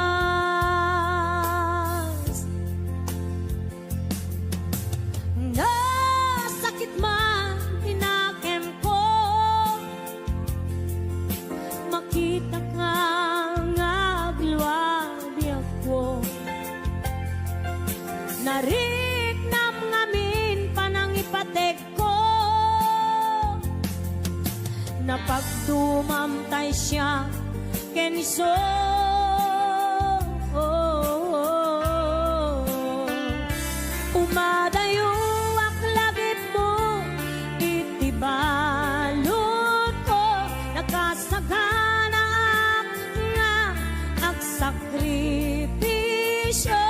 nasakit man tinakem ko makita ka nga agluwadi ako nariknam ngamin panangipatek ko napagdumamtay siya keniso umadayo aklagip mo itibalot ko nakasagana nga agsakripisyo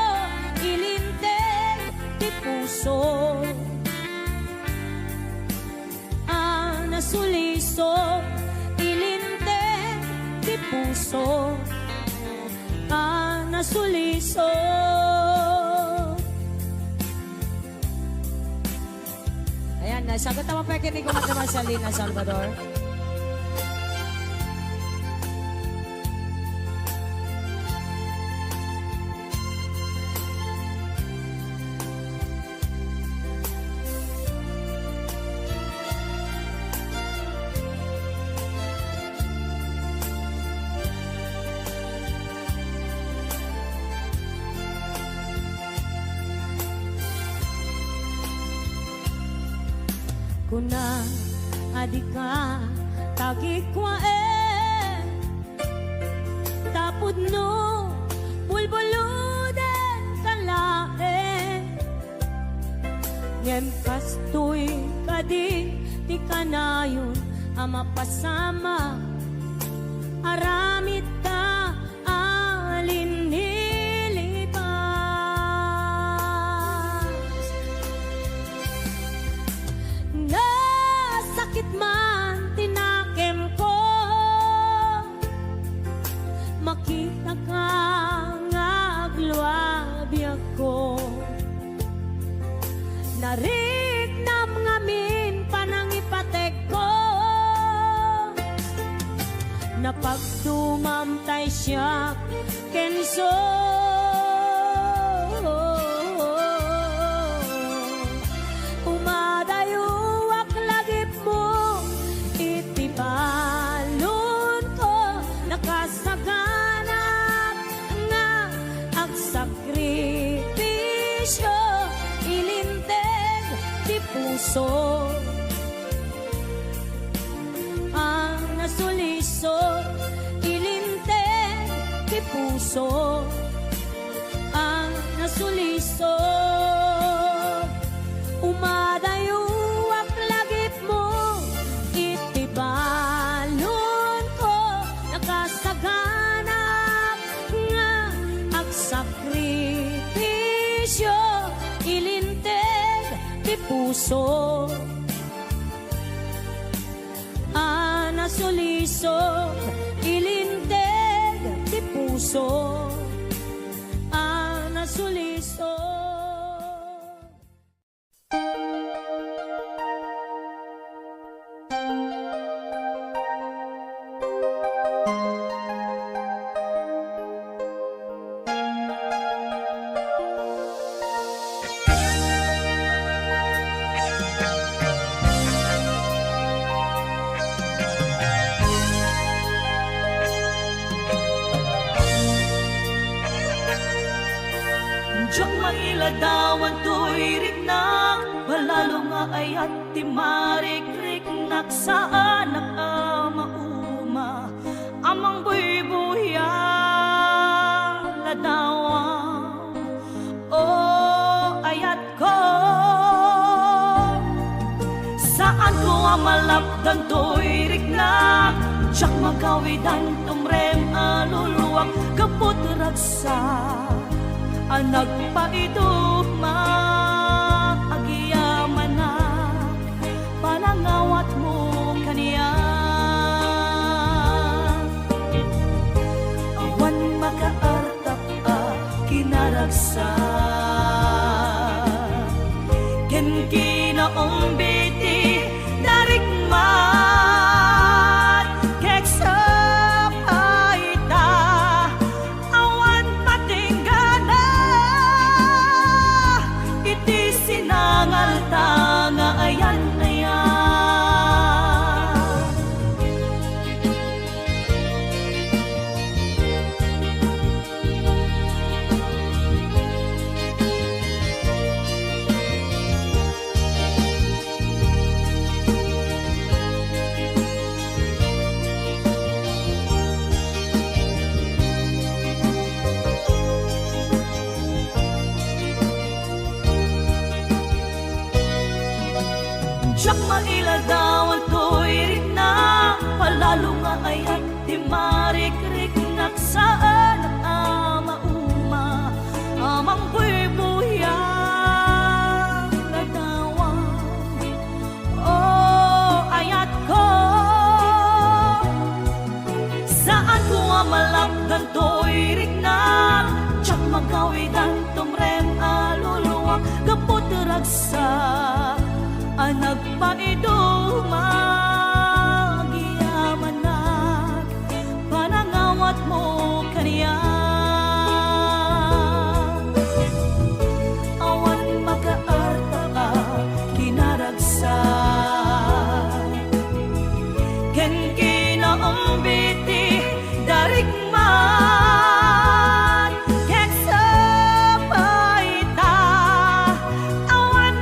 ilinteg ti puso nasuliso ilinteg ti puso nasuliso ayan nasagot naman pa kinig ko naman sa Lina Salvador. ko na adika tagikwa tapod no bulbuluden kalae ngem kastoy kadi ti kanayon ama pasama aramid ta alin nilipas nasakit man tinakem ko makita ka nga agluabya ko nariknam ngamin panangipatek ko napagtumamtay siya kenso umadayuak lagip mo itibalon ko nakasaganap nga ang sakripisyo ilinteg di puso ang nasuliso ilinteg di puso ang nasuliso umadayuak lagip mo itibalon ko nakasaganap nga ang sakripisyo ilinteg di puso ang nasuliso ilinteg di puso ang nasuliso. Diyak mailadawan to'y riknak balalo nga ayat ti marik-riknak saan nakamauma amang buy-buya ladawan o ayat ko saan ko amalapdan to'y riknak diyak magawidan tumrem aluluwak kaput ragsak anak pa ito maagiyaman na panangawat mo kaniya awan makaartap kinaragsa ken kinaong biti darikmat keksa paita awan patinggana iti sinangal ta nga ayan na yan diyak mailadawan to'y riknak palalo nga ayat di marik-riknak saan ang amauma amang buy-buya ladawan o ayat ko saan ko amalapdan to'y riknak diyak magawidan tumrem aluluwak kaput ragsak anak pa ito magiyamanag panangawat mo kaniya awan makaarta ka kinaragsak ken kinaong biti darikman keksa paita awan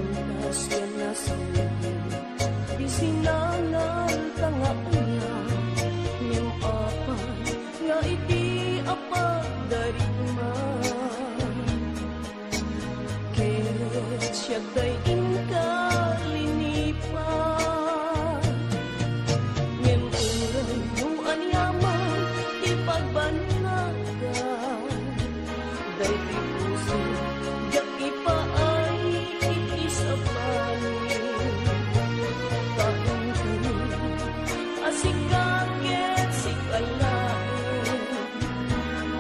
Pintas yan na sa di sinangal tanga unya ngem apa nga iti apa dari ket siya day inka linipan ngem uray no anyaman ti pagbannagan day ti puso yak ipaay itisapani kain kami asikaget sikalain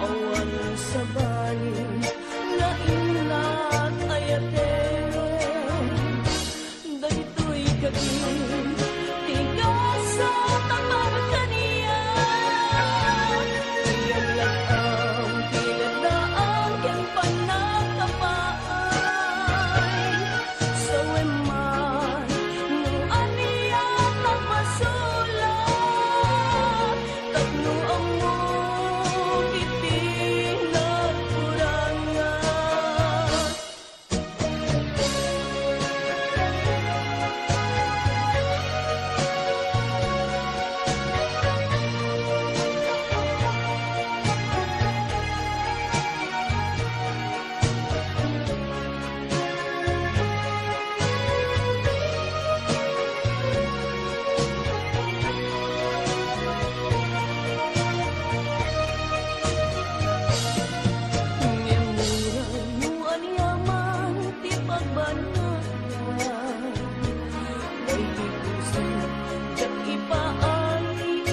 awan sa balin na inlat ayaten daytoy kagin tigas sa tapar kaniya iyan lang ang pinagdaan ken panagkapaay sa weman nung aniya nagmasulat tapno amo iti nagkurangan. Ngemuray no anyaman ti pagbannagan day ti puso ket ipaay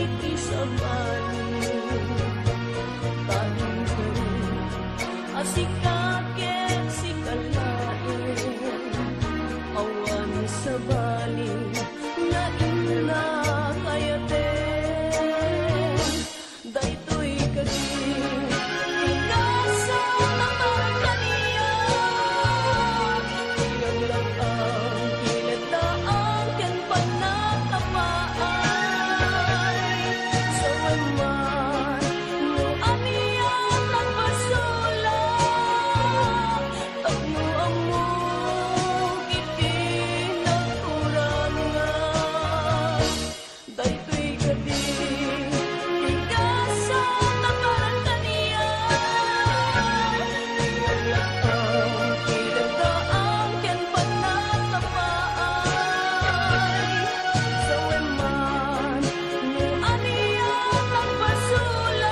iti sabalin tahin kami asikaget sikalain awan sa balin na inakayaten daytoy kagin tigas sa tapar kaniya iyan lang ang pinagdaan ken panagkapaay sa weman no aniya nagmasulat tapno amo iti nagkurangan daytoy kagin tigas sa tapar kaniya iyan lang ang pinagdaan ken panagkapaay sa weman no aniya nagmasulat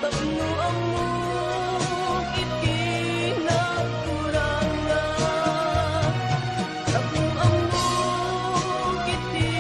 tapno amo iti nagkurangan tapno amo iti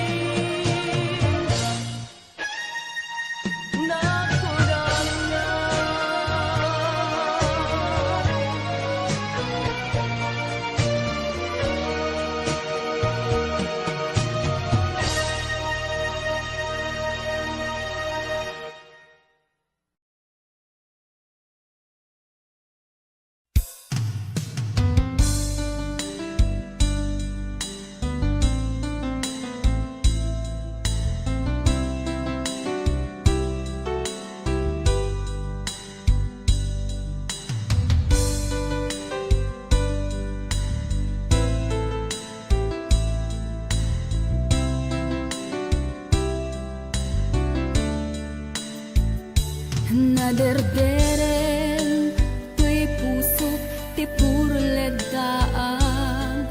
Naderderen tuy puso ti puro ledaan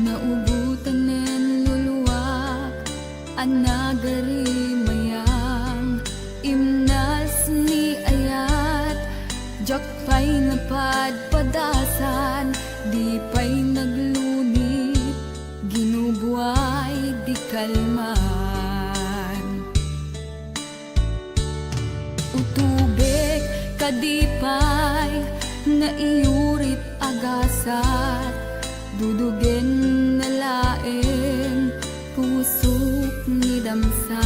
naubutan nen luluwak anagari mayang imnas ni ayat jak pay napadpadasan di pay naglunit ginubuay di kalman utubek kadipay na iurit agasat dudugen na laeng pusok ni damsa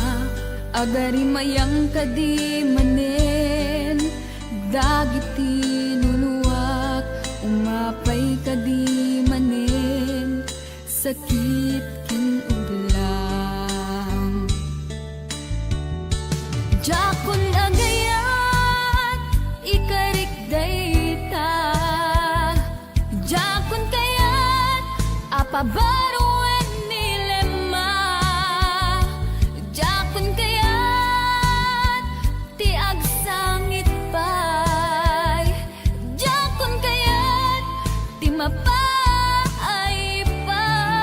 agari mayang kadi manen dagiti luluwak umapay kadi manen sakit kin uglang jakon agayat ikarik dayta jakon kayat Apabaruan nilema Jakun kayat Ti agsangit pay Jakun kayat Ti mapay pay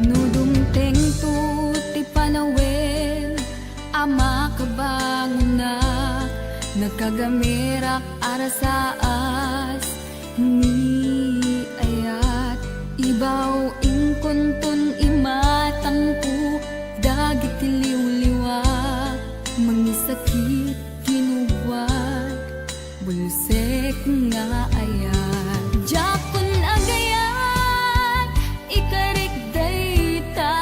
Nudumteng tu ti panawin Ama kabangon na Nagkagamirak arasaas Ni ayat Ibaw ingkuntun imatangku Dagit tiliw-liwak Mangisakit kinuwag Bulusek nga ayat Jakun agayat Ikarik dayta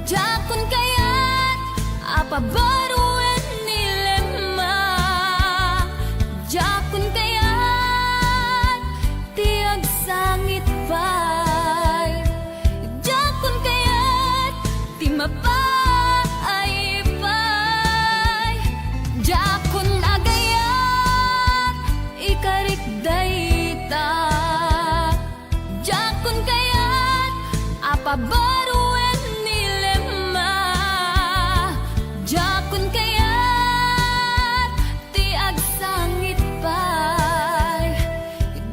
Jakun kayat Apabaruan nilema Jakun kayat Tiag sangit pay Jakun kayat Ti mapay pay Jakun agayat Ikarik dayta Jakun kayat Apabaruan nilema Jakun kayat Ti agsangit pay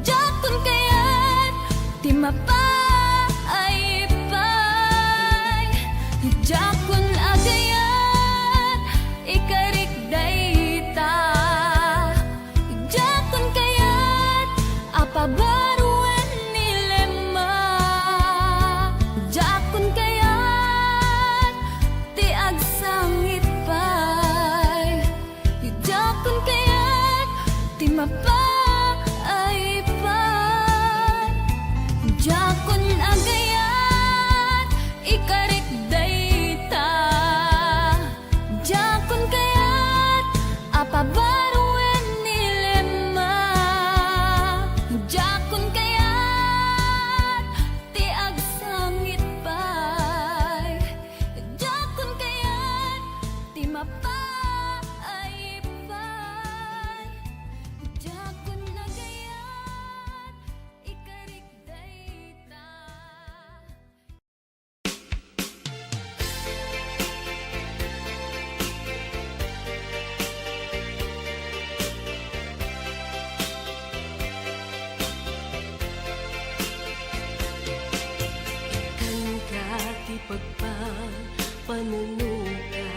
Jakun kayat Ti mapay pay Jakun agayat Ikarik dayta Jakun kayat Apabaruan nilema Jakun kayat Ti agsangit pay Jakun kayat Ti mapay pay Jakun agayat Ikarik dayta Jakun kayat Apabaruan nilema Jakun kayat Ti agsangit pay Jakun kayat Ti mapay pay Jakun agayat Ikarik dayta Kan ka ti pagpapanunuga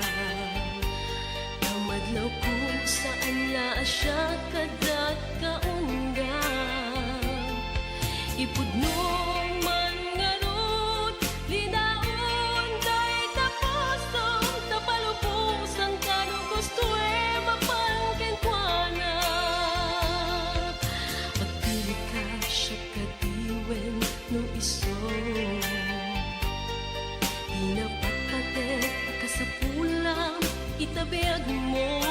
Kamadlaw kung saan la siya kadat kaungga Ipudnong man ngarut Linaon day tapusong Tapalupusang kano gusto mapangkenkwana Pagpili ka siya kadiwen no iso Inapat-patet kasapulang itabiag mo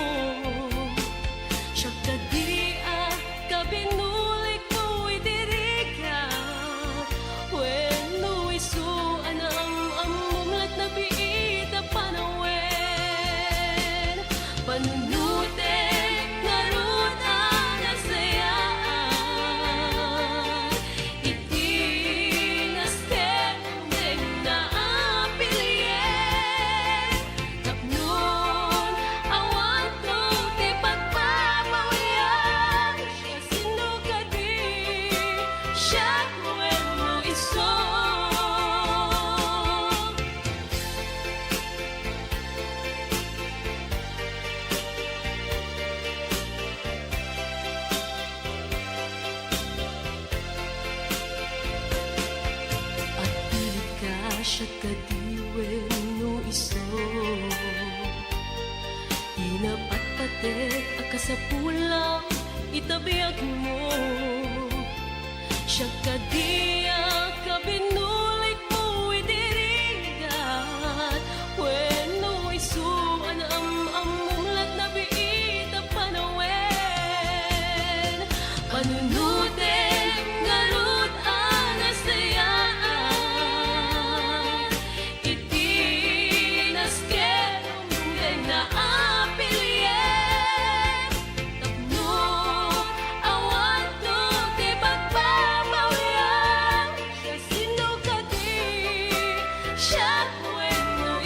Siya kadia kabinulik mo idiriga When no iso anang amumlat na biita panawen Panunutek ngarut ang nasayaan Iti naskendeng na apilyen Tapnon awan to ti pagpapawian Siya sinugadi siya when mo iso At pili ka siya kadiwen no iso Inapat-patet akasapulang itabiag mo Siya kadia kabinulik mo idirigat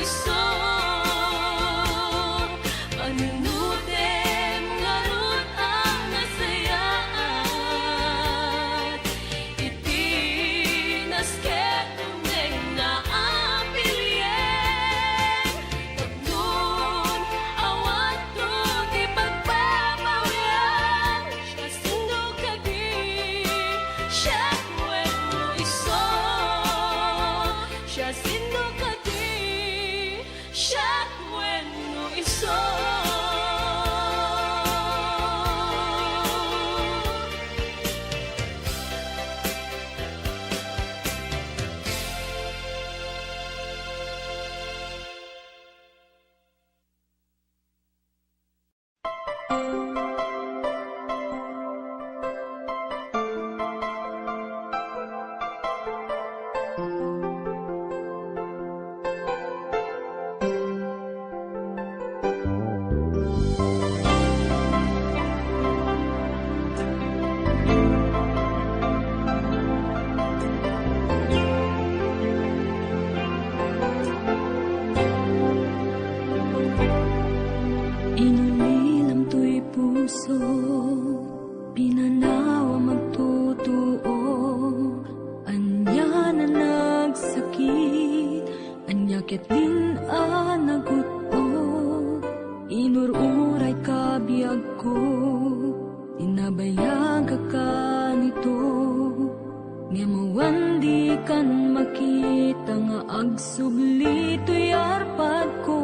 iso Manunutin ngarut ang nasayaan Itinas ketunay na apilyen Tagnun awat nun ipagpapawian Siya sindo kadi Siya kwento iso Siya sindo kadi Siya kwento iso Inulilam to'y puso, pinanawa magtutuo. Anya na nagsakit, anya ketlin naguto. Inururay kabiyag ko, tinabayag ka nito. Ngemawan di kan makita nga agsubli to'y arpad ko.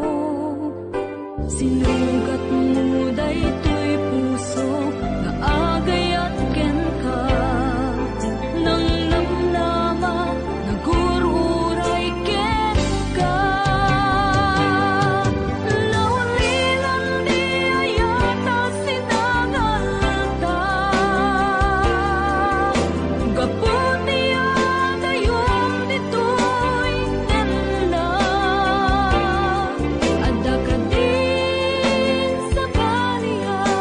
Sinugat mo daytoy puso nga agayat ken ka nang namnama nagururay ken ka Laulilan di ayata sinagalata Gaputi agayong ditoy nenda Ada ka di sa kalian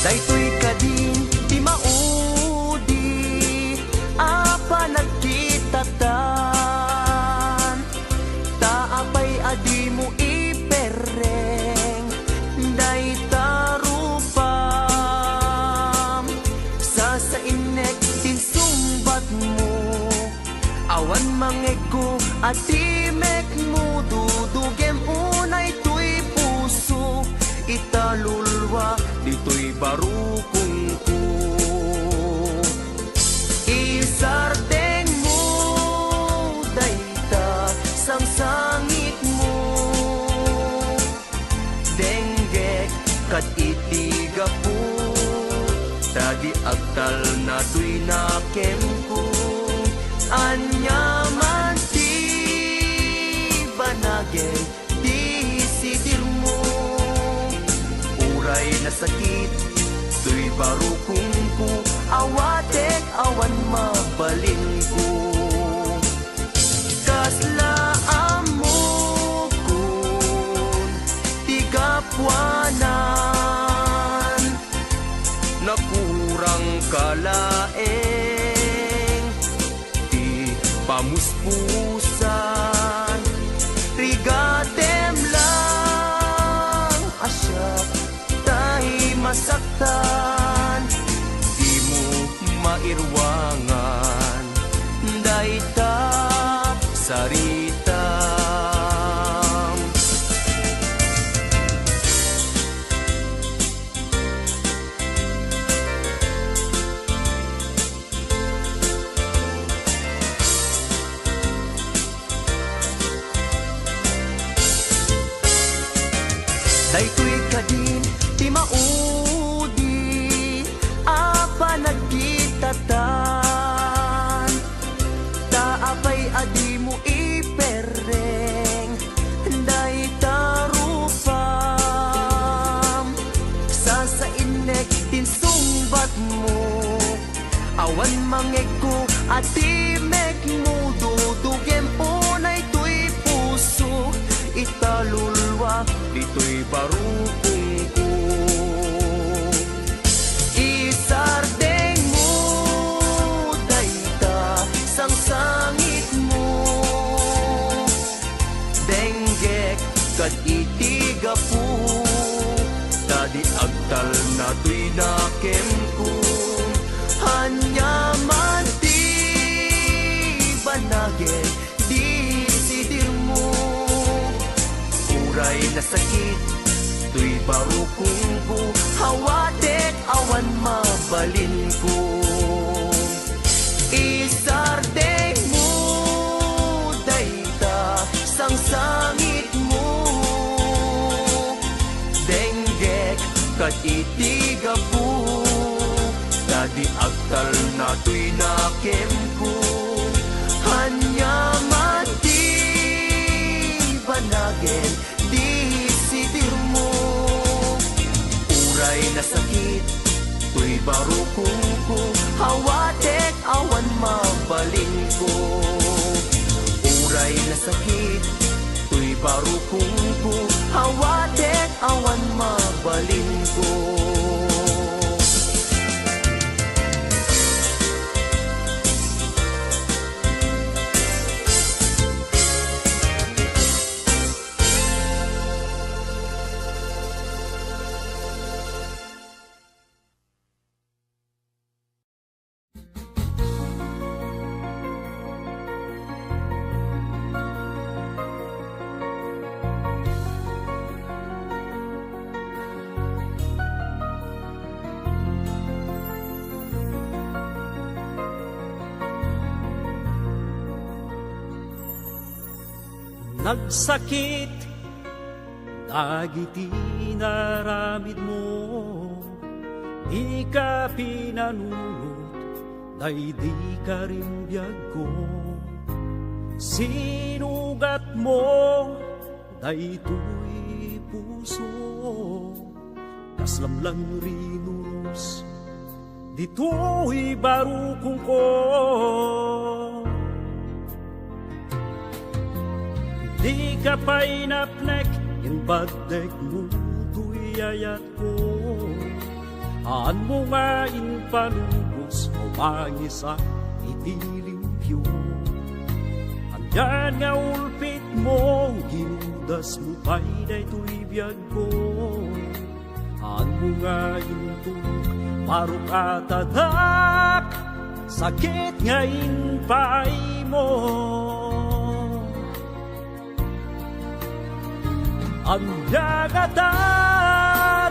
Daytoy kadin ti maudi apa nagkitatan taapay adi mo ipereng dayta rupam sa inek tinsumbat mo awan mangego atimek mo dudugem unay tuy puso italulwa dito'y barukong ko isardeng mo dayta sang sangit mo denggek kat itiga po tadi agtal na tuy nakem ko anyaman ti banagay di sidir mo uray na sakit tuy barukong ko awatek awan mabalin ko kaslaan mo kun tigapwanan nakurang kalaeng di pamuspusan rigatem lang asyak tay masaktan di mo mairwangan dayta saritam daytoy kadin ti maudi apa nagkitatan taapay adi mo ipereng dayta rupam sa inek tinsumbat mo awan mangego atimek mo dudugem unay tuy puso italulwa dito'y barukong ko isardeng mo dayta sang sangit mo denggek kad itiga po tadi agtal na tuy nakem ko hanyaman ti banagay di sidir mo uray na sakit tuy barukong ko hawatek awan mabalin ko isardeng mo dayta sang sangit mo denggek kat itiga po tadi agtal na tuy nakem ko hanyaman ti banagen di sidir mo uray na sakit tuy barukong ko hawatek awan mabalin ko uray na sakit tuy barukong ko hawatek awan mabalin ko Nagsakit, dagiti naramid mo, di ka pinanunot, day di ka rin biyag ko. Sinugat mo, day tuy puso, kaslamlang rinus, dito'y barukong ko. Di ka pa'y napnek, yung bagdeg mo tuy ayat ko. Aan mo nga inpanubos o mangisa itilimpyo. Andyan nga ulpit mo, ginudas mo pa'y daytoy biyag ko. Aan mo nga intulog, marok atadak, sakit nga inpay mo. Andyan nga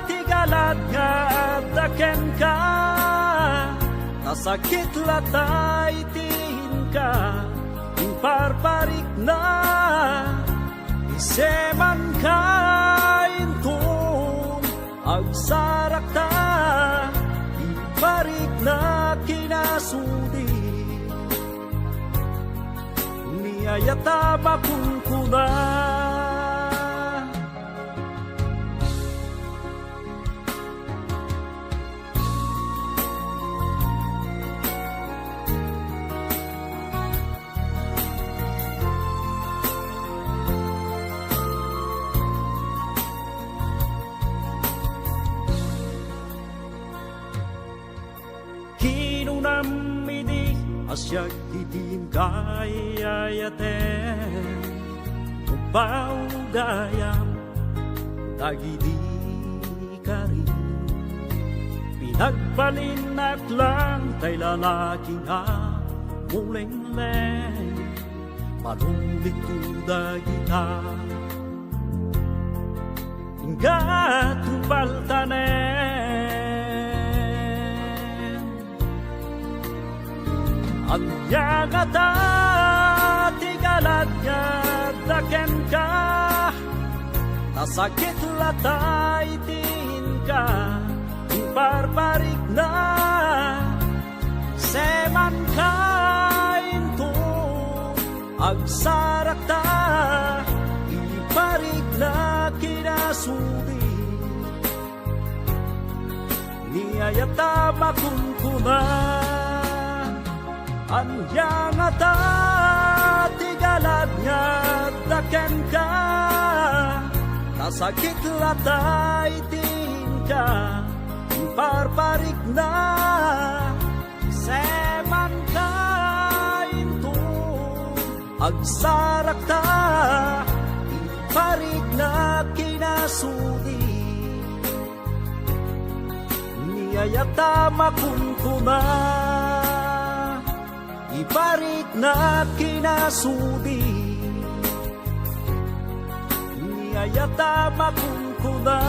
tigalad nga daken ka, nasakit latay tin ka, parparik na iseman ka intong agsarak ta, iparik na kinasudi niyayata makunkuna. Kinunamidi asyag itim kayayaten, upaw gayam dagidi ka rin. Pinagpalinat lang tay lalaki nga muleng-leng, malumbit ko dagita hingga tumpaltanen. Ang yagata tigalad nga daken ka, nasakit latay tin ka, parparik na seman ka intong agsarak ta, iparik na kinasudi niyayata makunkuna. Anyang ata tigalad nga daken ka, nasakit latay tin ka, parparik na seman ka intong agsarak ta, iparik na kinasudi niyayata makunkuna. Iparik na kinasudi niyayata makunkuna.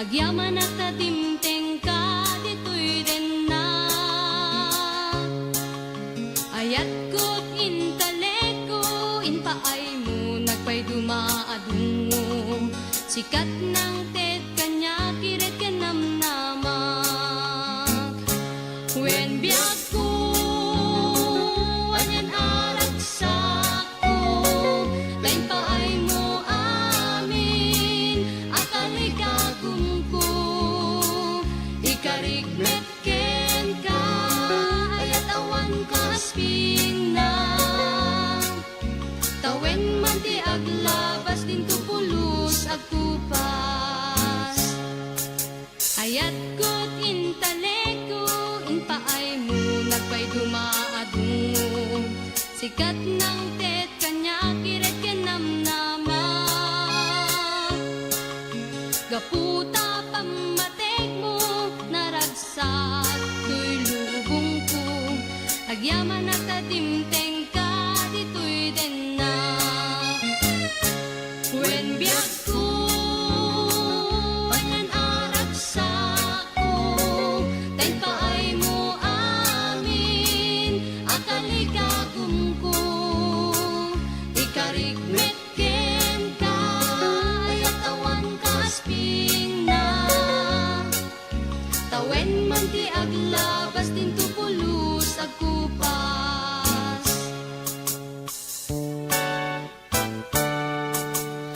Agyaman at tatimteng ka, dito'y din na. Ayat ko't intaleko, inpaay mo, nagpay dumaadungo. Sikat ng tet kanya, kiret ka namnamak. When biyag ko, anyan aragsak ko, lain paay mo amin, akalay kagum ko. Ikarigmet ken ka, ayat awan ka asping na. Tawen man ti aglabas, din tupulos agkupas. Ayat ko't intaleko, inpaay mo, nagpay dumaadungo. Sikat ng tet kanya, kiret ka namnamak. Gaputa pamatek mo, naragsak to'y lubong ko. Agyaman at tatimteng ka, dito'y din na. When biyag ko, anyan aragsak ko, tayo paay mo amin, akalay kagum ko. Ikarigmet ken ka, ayat awan ka asping na. Tawen man ti aglabas, din tupulos agkupas.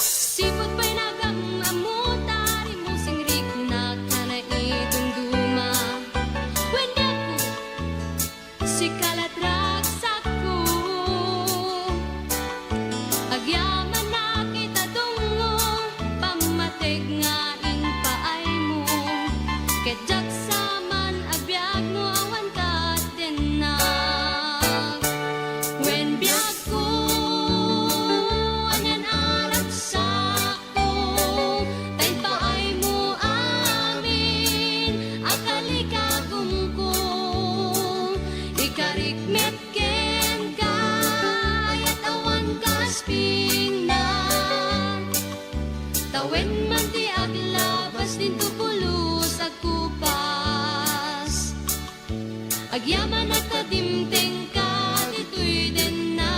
Sipot pa'y nagamamutar, imusing rik na ka na idunduma. Wenda ko, si kalatraksak ko. Agyaman na kita dungo, pamateg nga ing paay mo. Kedyak saman abiyag mo, awan ka din na. When biyag ko, anyan aragsak ko, tayo paay mo amin, akalay kagum ko. Ikarigmet ken ka, ayat awan ka asping na. Tawen man ti aglabas, din tupulos agkupas. Agyaman at tatimteng ka, dito'y din na.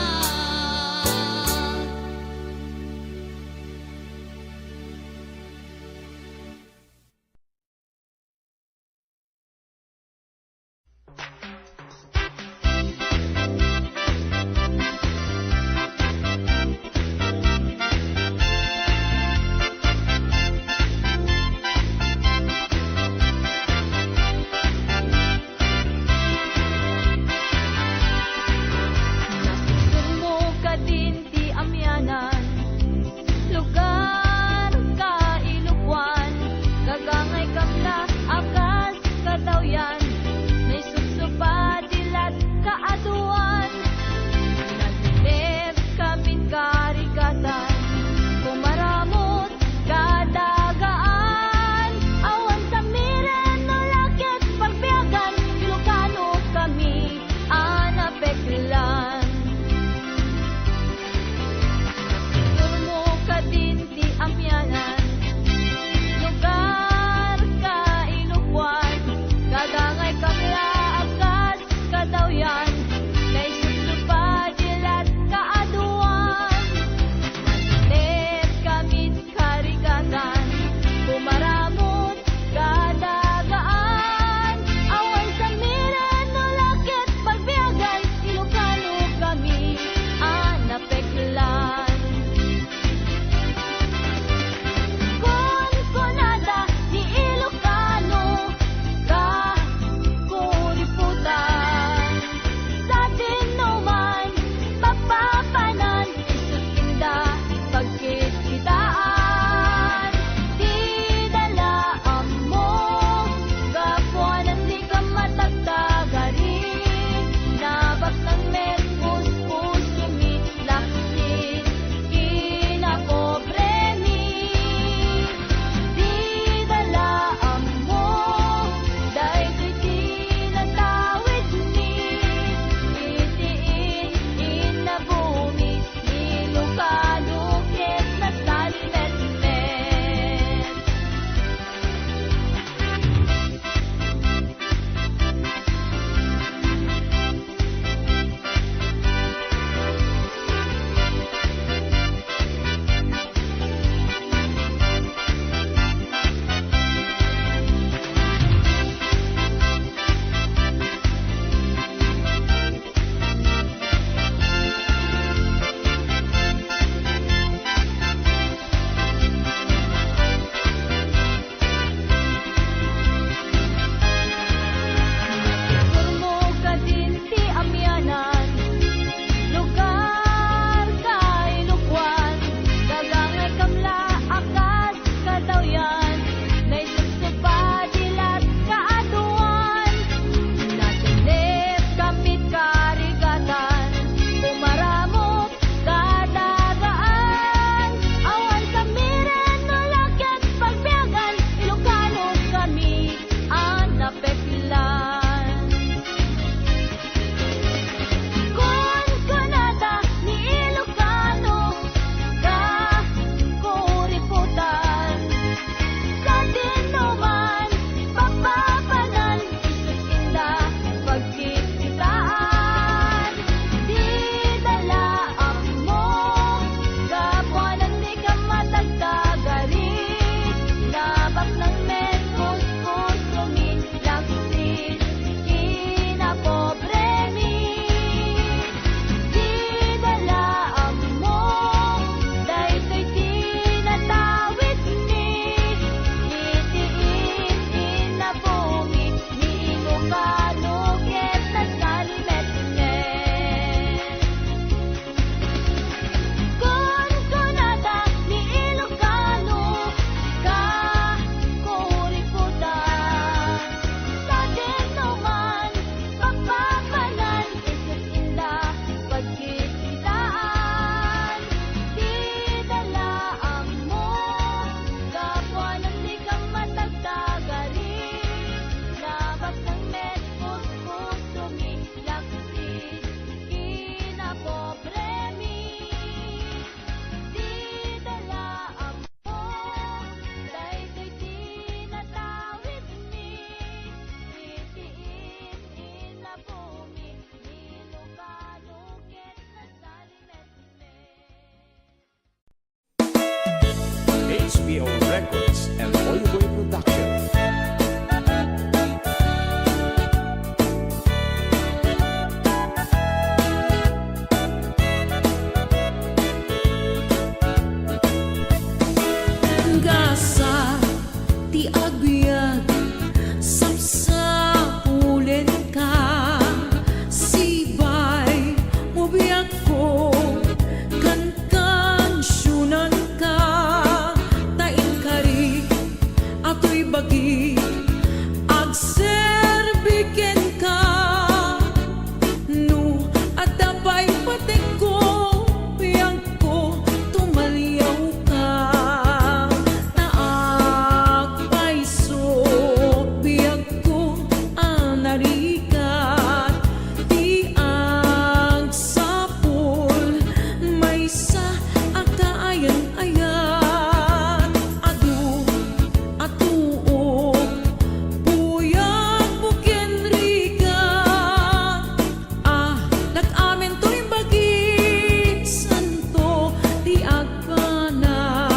nag-amin to'y bagi, santo ti agkana.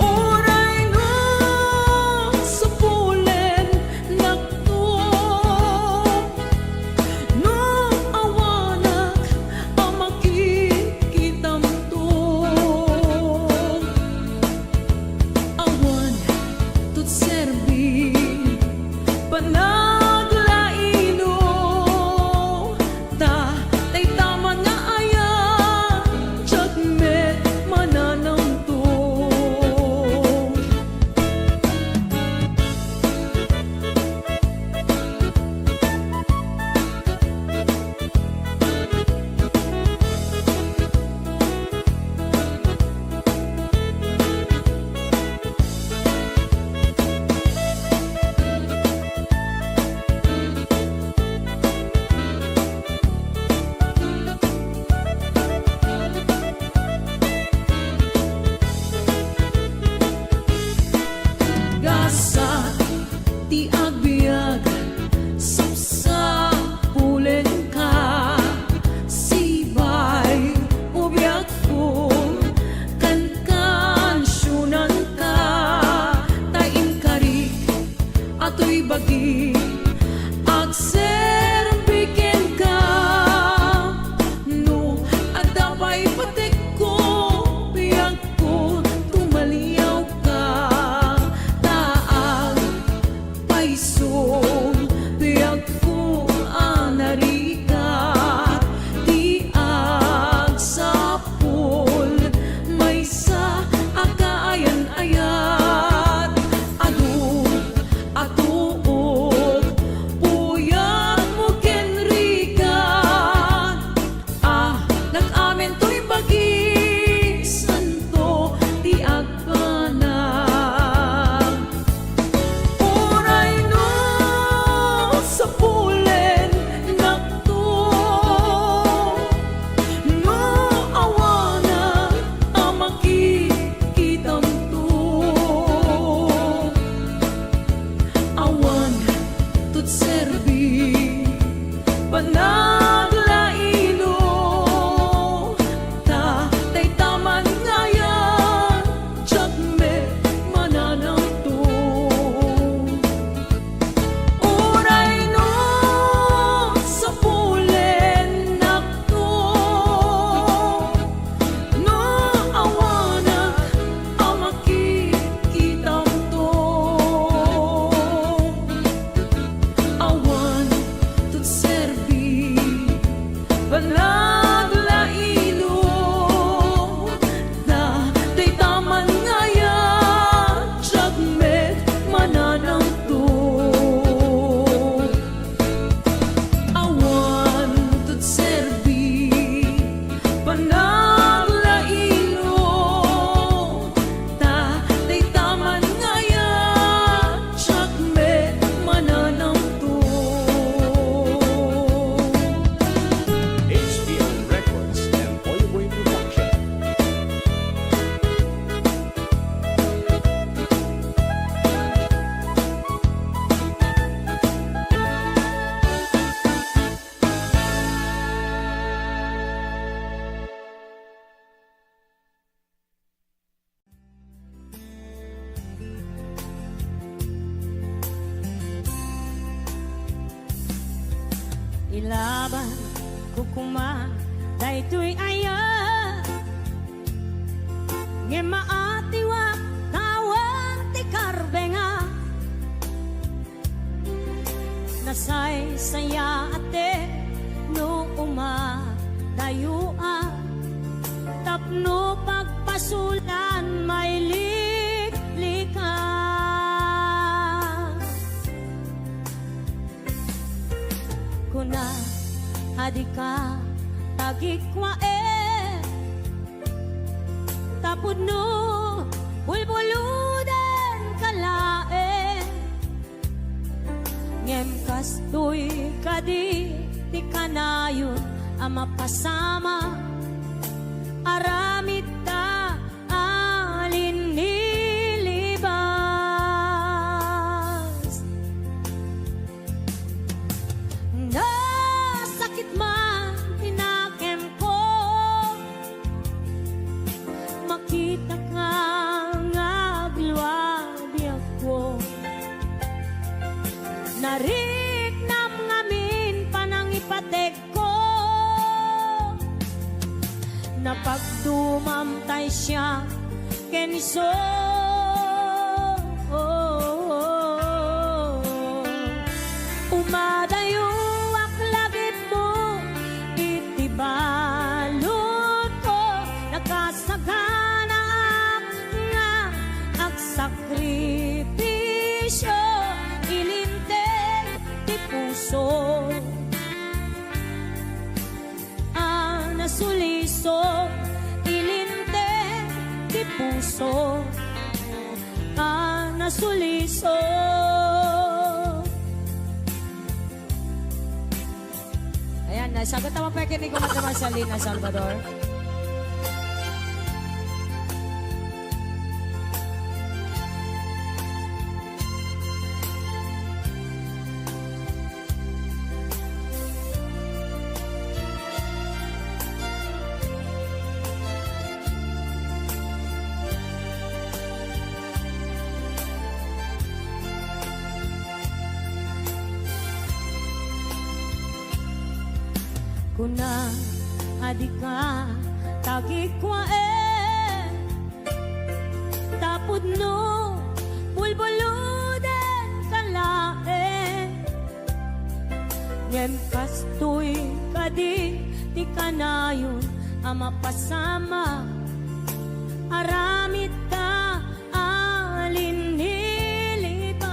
Oray no supulen nakto, no awanak ang makikitam to. Awan tut serbi panaglaino, ta tay taman nga aya jagmet mananamto. Gasa ti agbiag sapsa pulen ka, sibay ubyak ko kan syunan ka, tain kari ato'y bagi agserbiken ka, no adapay patek ko biyak ko tumaliyaw ka, taang paisong biyak ko anarikat, di agsapol may sa akaayan-ayat, adu atuog puyat mo kenrigat, nag-amin to'y bagi, santo ti agkana. Oray no sapulen nakto, no awanan ang makikitam to. Awan tut serbi panaglaino, ta tay taman ngayan jagmet mananamto. Oray no sapulen nakto, no awanak ang makikitam to. Awan tut serbi panaglaino, na tay taman ngayan jagmet mananamto. Awan tut serbi panaglaino, ta tay taman ngayan jagmet mananamto. HBO Records and Oyeboy Production. Ilaban ko kuma daytoy aya, nge maatiwa kawan ti karbenga, nasay saya ate no umadayua, tapno pagpasulan may liklika. Kuna adika tagikwa tapod no bulbuludan kalae, ngem kastoy kadi ti kanayon ang mapasama, aramid ta alin nilibas. Napagdumamtay siya kenso umadayo ak lagip mo itibalot ko nakasagana nga ak sakripisyo ilinteg ti puso nasuliso ilinteg ti puso nasuliso. Ayan, nasagot naman pa kinig ko naman sa Lina Salvador. Kuna adika tagikwa tapod no bulbuluden kalae ngem kastoy kadi ti kanayon ama pasama aramid ka alin nilibas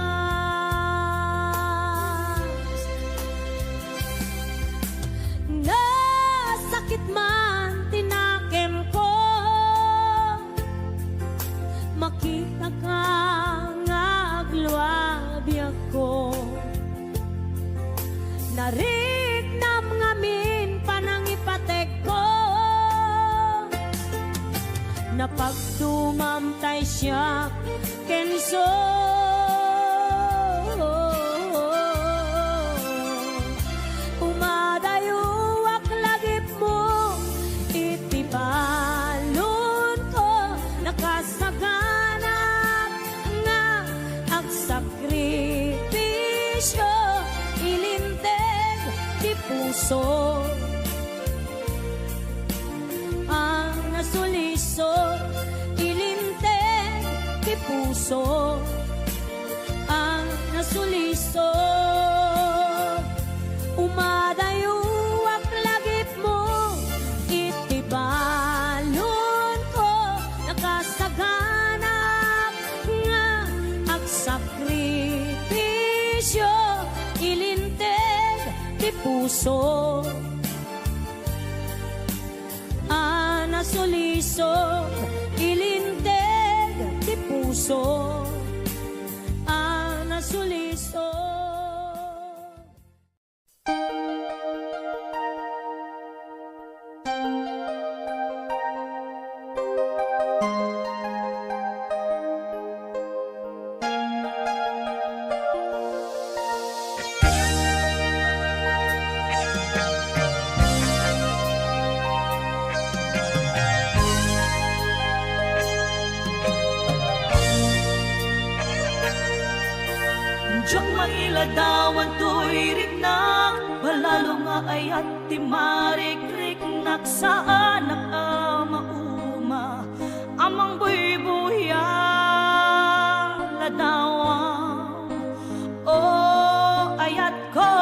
nasakit man tinakem ko makita ka nga agluabya ko nariknam ngamin panangipatek ko napagdumamtay siya kenso umadayo ak lagip mo itibalon ko nakasaganap nga ang sakripisyo ilinteg di puso ang nasuliso ilinteg di puso ang nasuliso umadayo ak lagip mo itibalon ko nakasaganap nga ang sakripisyo ilinteg di puso ang nasuliso ilinteg di puso ang nasuliso. Diyak mailadawan to'y riknak balalo nga ayat ti marikrik-nak sa anak mauma amang buy-buya ladawang o ayat ko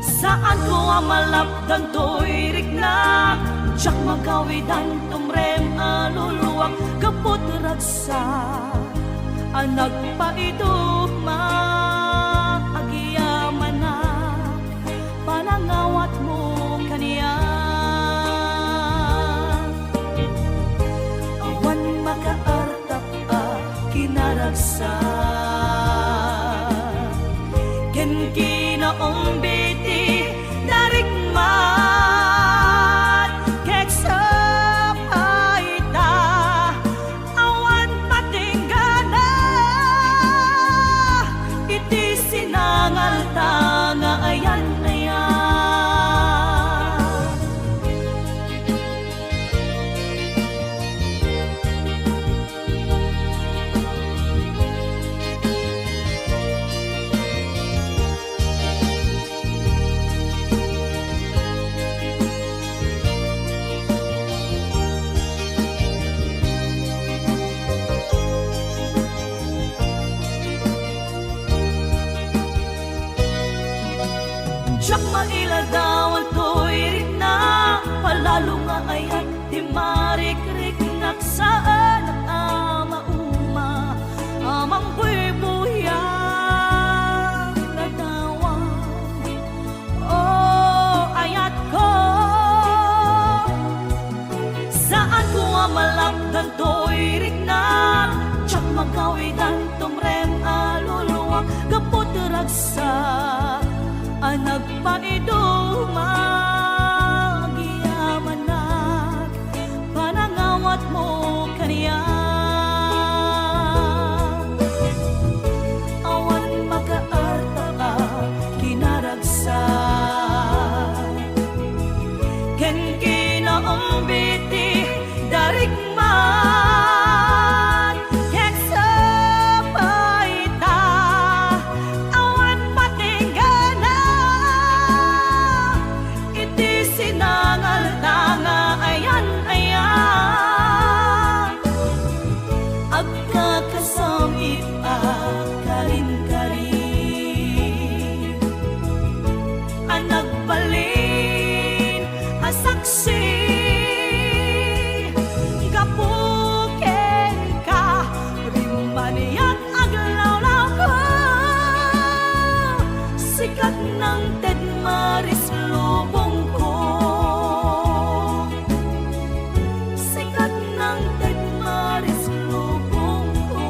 saan ko malapdan to'y riknak diyak magawidan tumrem aluluwak kaput ragsa anak pa ito maagiyaman na panangawat mo kaniya awan makaartap kinaragsa ken kinaong biti darikmat keksa paita awan patinggana Siyak mailadawan to'y rin na palalo nga ayat di marik-rik naksaan ang mauma amang buy-buya ladawan. Oh, ayat ko saan ko amalakdan to'y rin na siyak magawidan tumrem aluluwak kapot ragsak ang nagpaiduma giyamanag panangawat mo kaniya awan makaarta ka kinaragsak ken kinaumbiti darigman ken sabay ta awan patinggana iti sinangal tanga ayan ayan agkakasamit karin-karin ang nagbalin asaksi gapuken ka rimaniyak aglawlaw ko sikat ng Ted Maris lubong ko sikat ng Ted Maris lubong ko.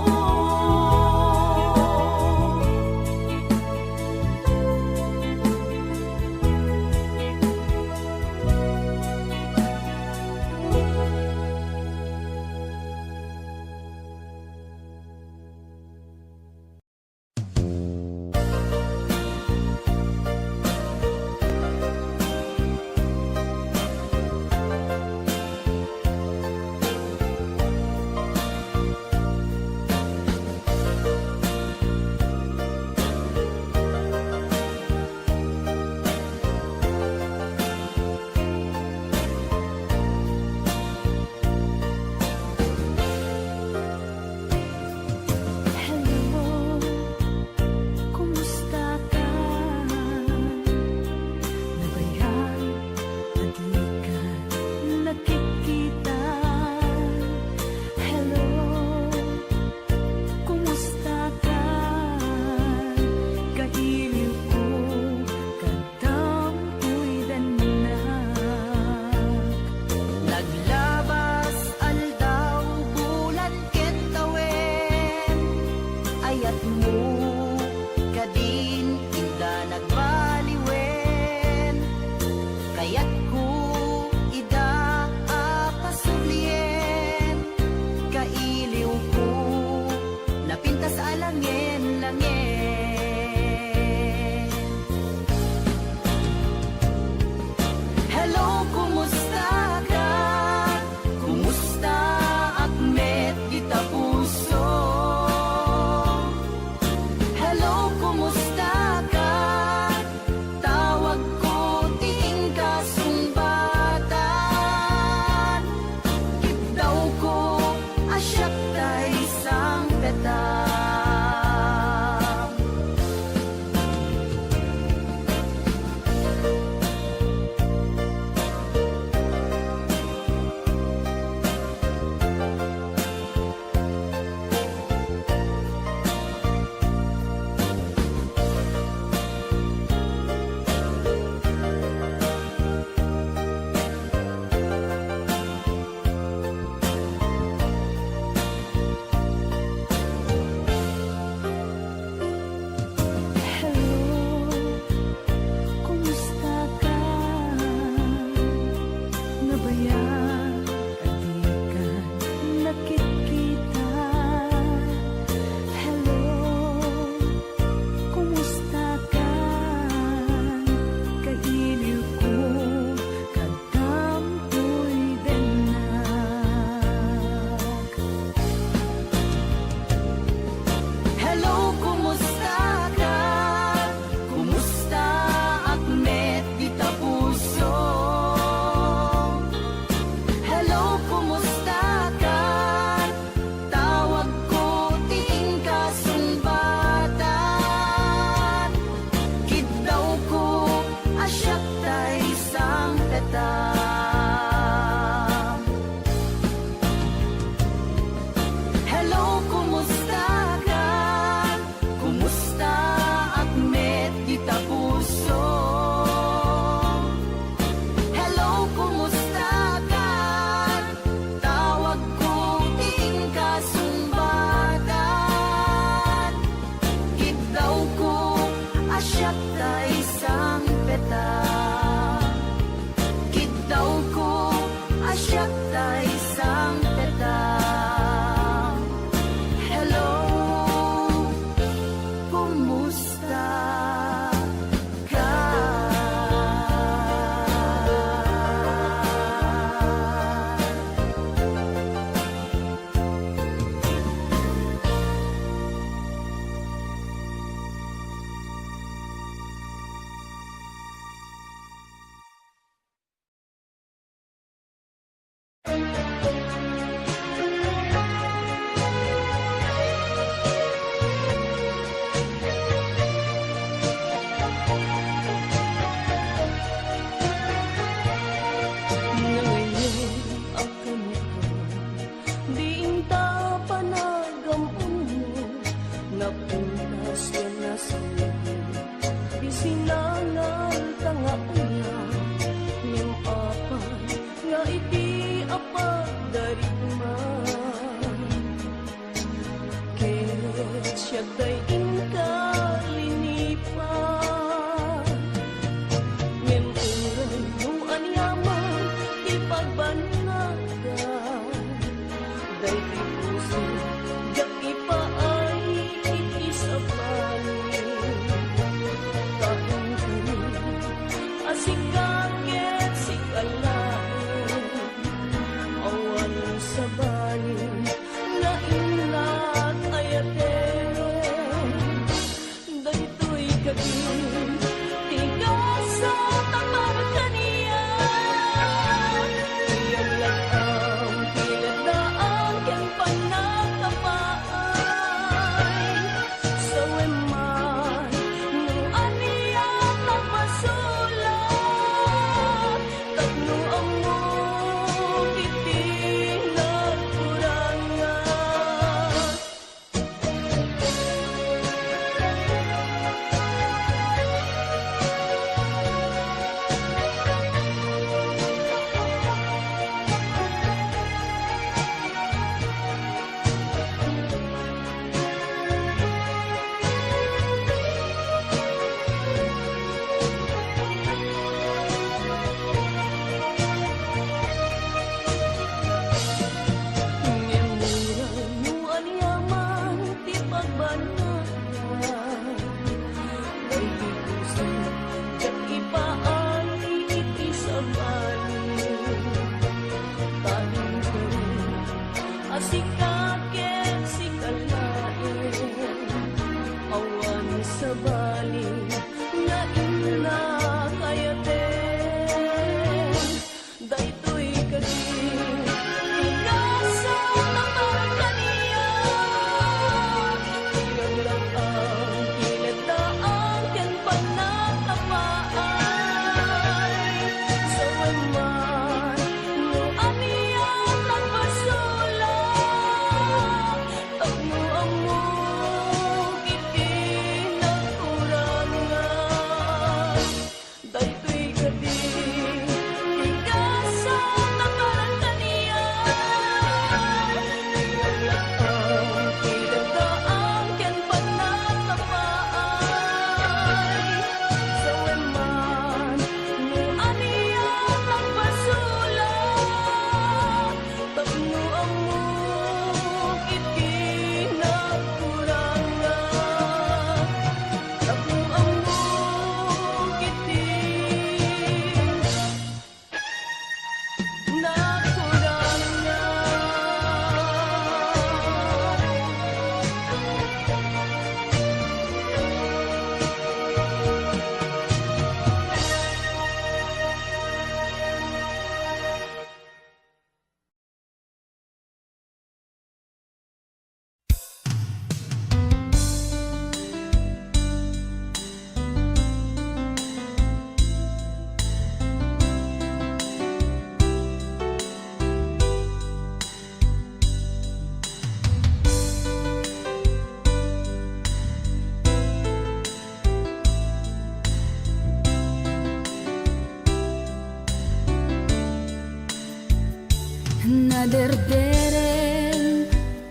Naderderen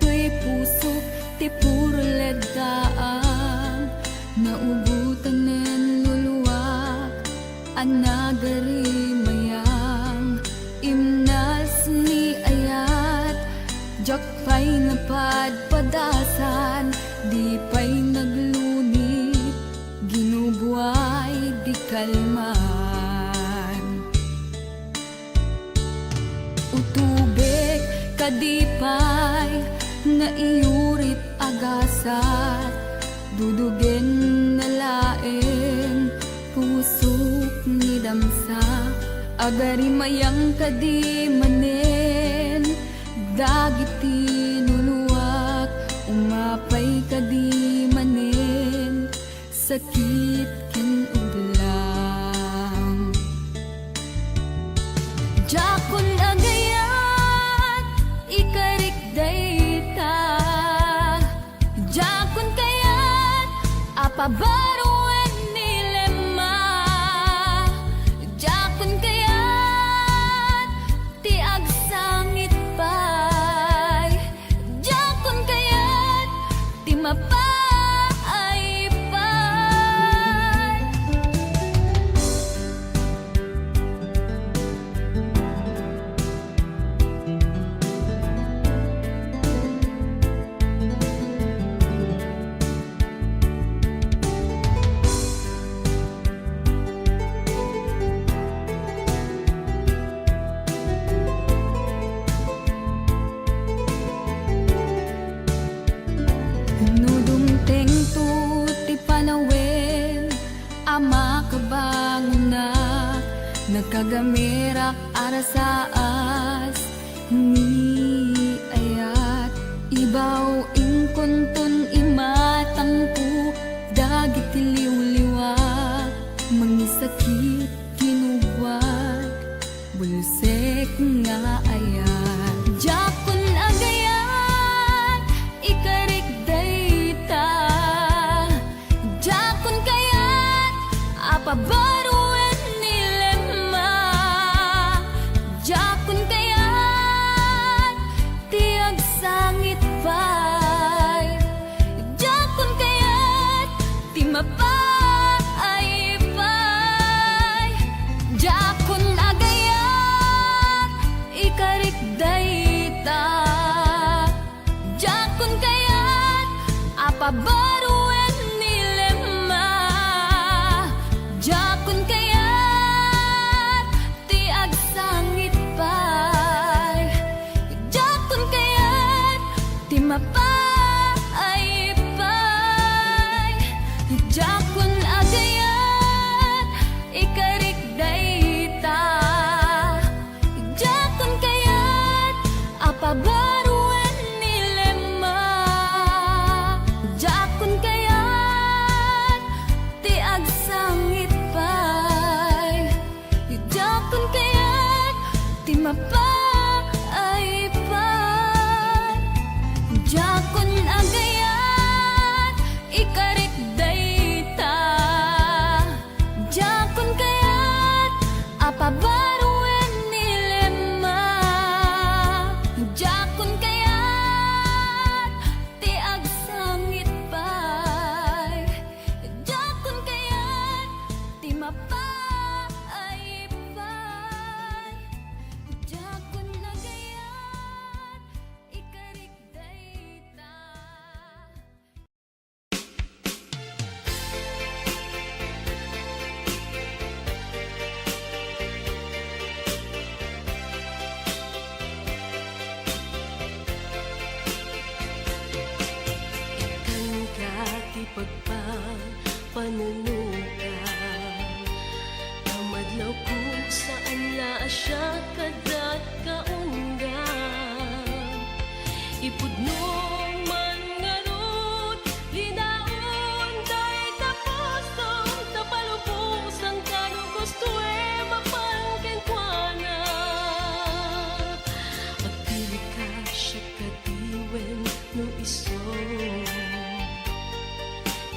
tuy puso ti puro leddaang naubutan nen luluwak anagari mayang imnas ni ayat jak pa'y napadpadasan di pa'y naglunit ginubuay di kalman utubek kadipay na iyurit agasat dudugen na laeng pusok ni damsa agari mayang kadi manen dagiti nuluwak umapay kadi manen sakit ken uglang jakon agayat ikarik dayta jakon kayat apabaruan nilema jakon kayat ti agsangit pay jakon kayat ti mapay pay Nudumteng tu ti panawen ama kabangon na nagkagamirak arasaas ni ayat ibaw ingkuntun imatangku dagiti liwliwak mangisakit kinuwag bulsek nga ayat jakon agayat ikarik dayta jakon kayat apabaruan nilema jakon kayat ti agsangit pay jakon kayat ti mapay pay jakon agayat ikarik dayta jakon kayat apabaruan nilema jakon kayat ti agsangit pay jakon kayat ti mapay pay jakon agayat ikarik dayta jakon kayat apabaruan nilema jakon kayat ti agsangit pay jakon kayat ti mapay pay jakon agayat ikarik dayta jakon kayat apabaruan nilema jakon kayat ti agsangit pay jakon kayat ti mapay pay jakon agayat ikarik dayta. Ikan ka ti pagpapanunuka Amadlaw kung saan la siya kadat kaungga Ipudnong man ngarut linaon day tapostong tapalubusang kano gusto mapangkenkwana Agpili ka siya kadiwen no iso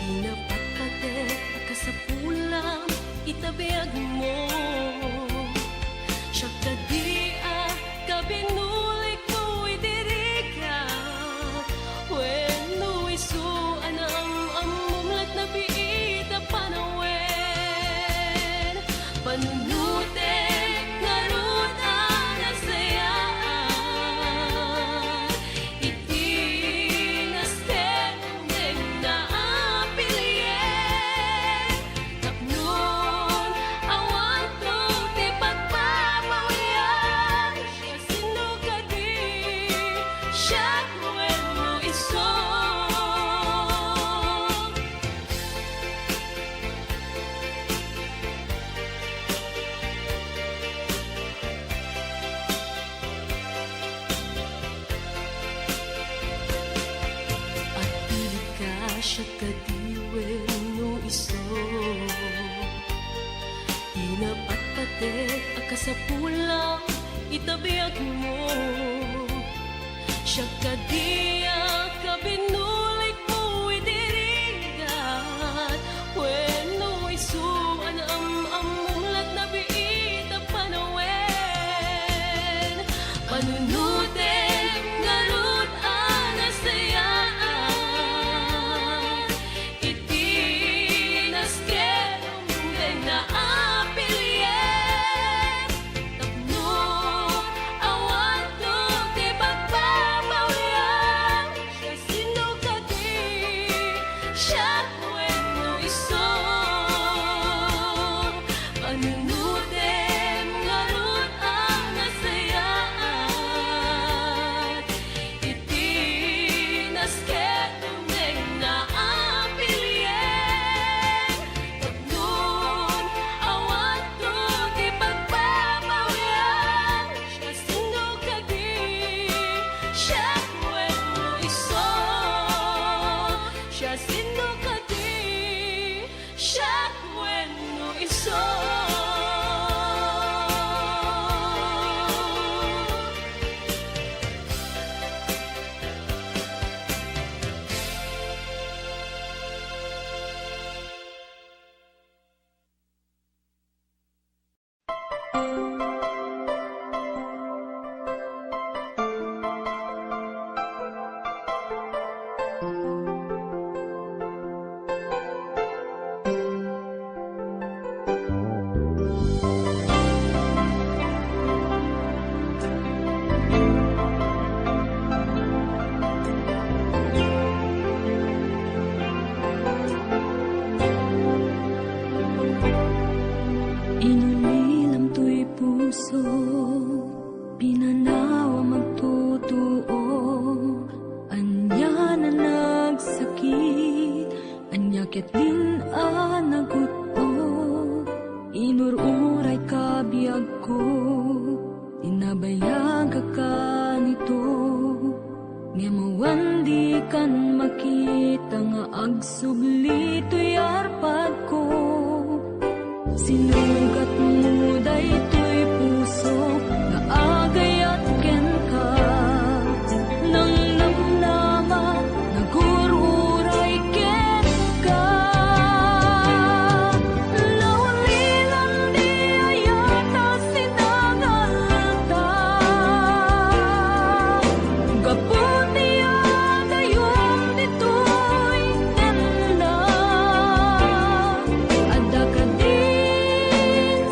Inapat-patet kasapulang itabiag mo Siya kadiwen panunutin ngarud ang nasayaan. Iti nasken ug naapilyen, tapnon awan to ti pagpapawian. Siya sinugadi, siya kwen mo isong. At pili ka siya kadiwen no iso. Inapat patek akasapulang itabiyag mo. Siya kadiya kabinulik mo idiringat. When no iso amulat na biit ang panawen. Panunutin ngarud ang nasayaan. Iti nasken ug naapilyen, tapno awan to ti pagpapawian. Siya sinugadi, siya kwen mo iso. Panunutin ngarud ang nasayaan. Iti nasken ug naapilyen, tapnon awan to ti pagpapawian. Siya sinugadi, siya kwen mo iso. Siya sinugadi, siya kwen mo iso. Inulilam to'y puso, pinanawa magtutuo. Anya na nagsakit, anya ket din naguto. Inururay kabiyag ko, tinabayag ka nito. Nga mawandi kan makita nga agsubli to'y arpad ko. Sinugat mo daytoy puso nga agayat ken ka. Nang namnama nagururay ken ka. Laulilan di ayata sinagalta. Gaputi agayom ditoy tenda. Adda ka din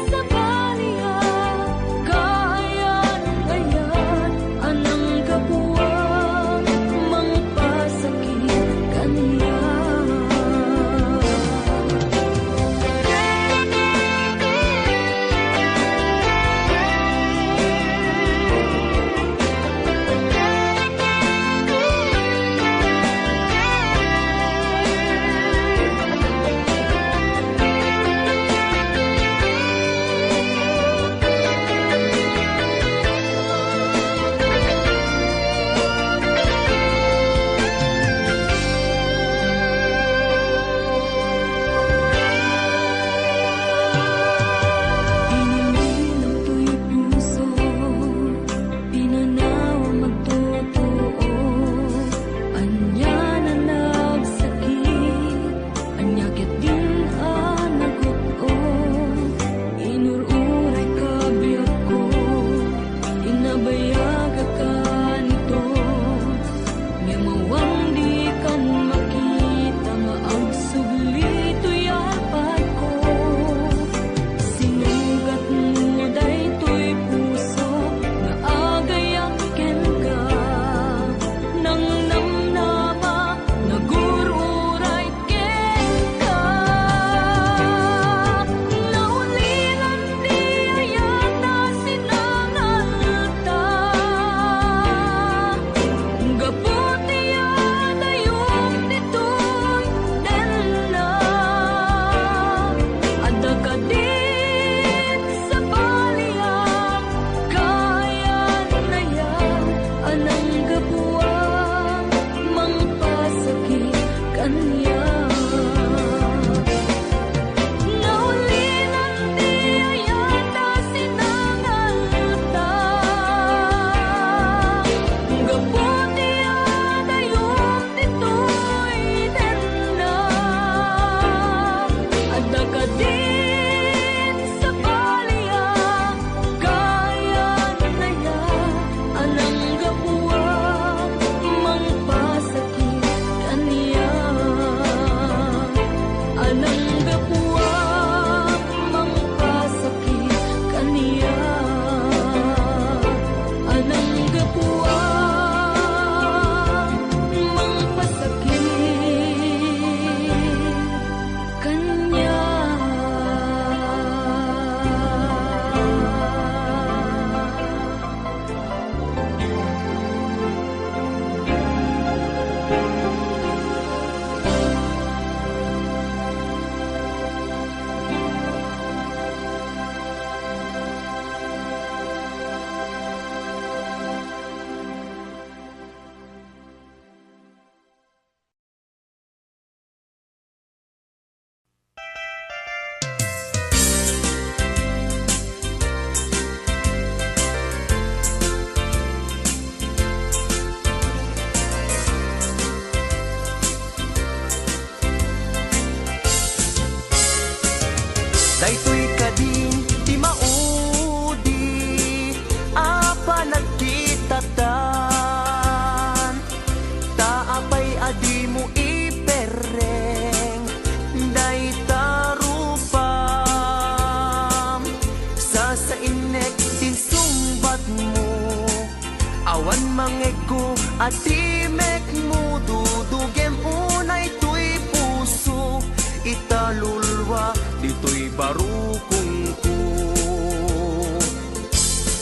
mangego at timek mo dudugem unay tuy puso italulwa dito'y barukong ko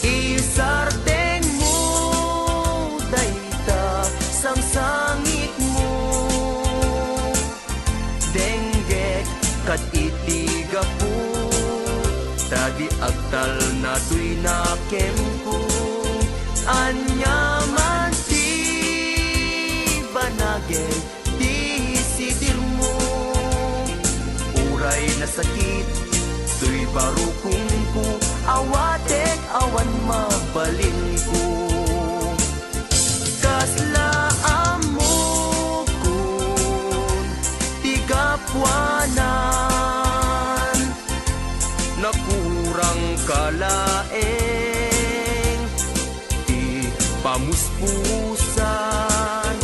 isardeng mo dayta sang sangit mo denggek kat itiga po tadi agtal na tuy nakem ko anyaman ti banagay di sidir mo uray na sakit tuy barukong ko awatek awan mabalin ko kaslaan mo kun tigapwanan nakurang kalaeng di pamuspusan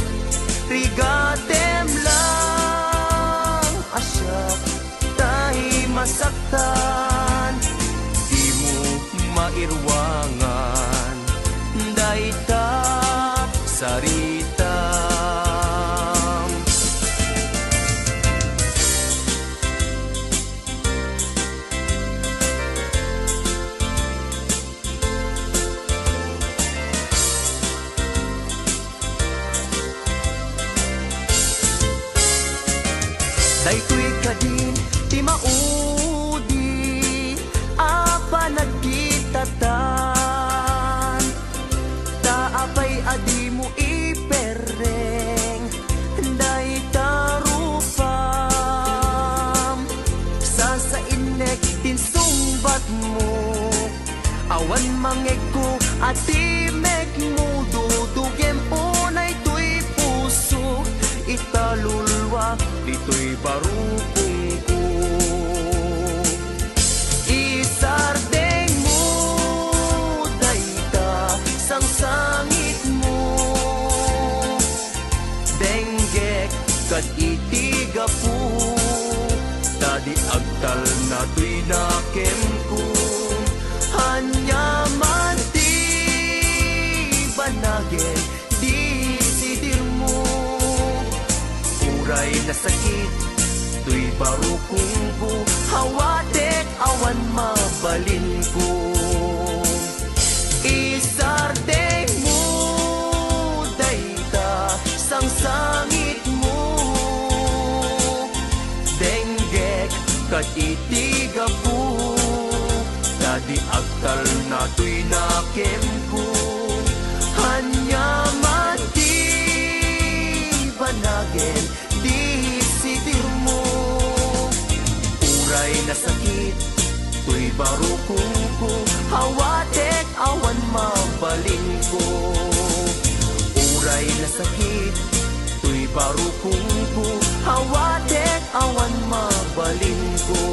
rigatem lang asyak tahi masaktan di mo mairwangan dayta sarita daytoy kadin ti maudi apa nagkitatan taapay adi mo ipereng dayta rupam sa inek tinsumbat mo awan mangego at timek mo dudugem unay tuy puso italulwa dito'y barukong ko isardeng mo dayta sang sangit mo denggek kat itiga po tadi agtal na tuy nakem ko hanyaman ti banagin di sidir mo uray na sakit tuy barukong ko hawatek awan mabalin ko isardeng mo dayta sang sangit mo denggek kat itiga po dadi agtal na tuy nakem ko hanyaman ti banagin di sidir mo uray na sakit tuy barukong ko hawatek awan mabalin ko uray na sakit tuy barukong ko hawatek awan mabalin ko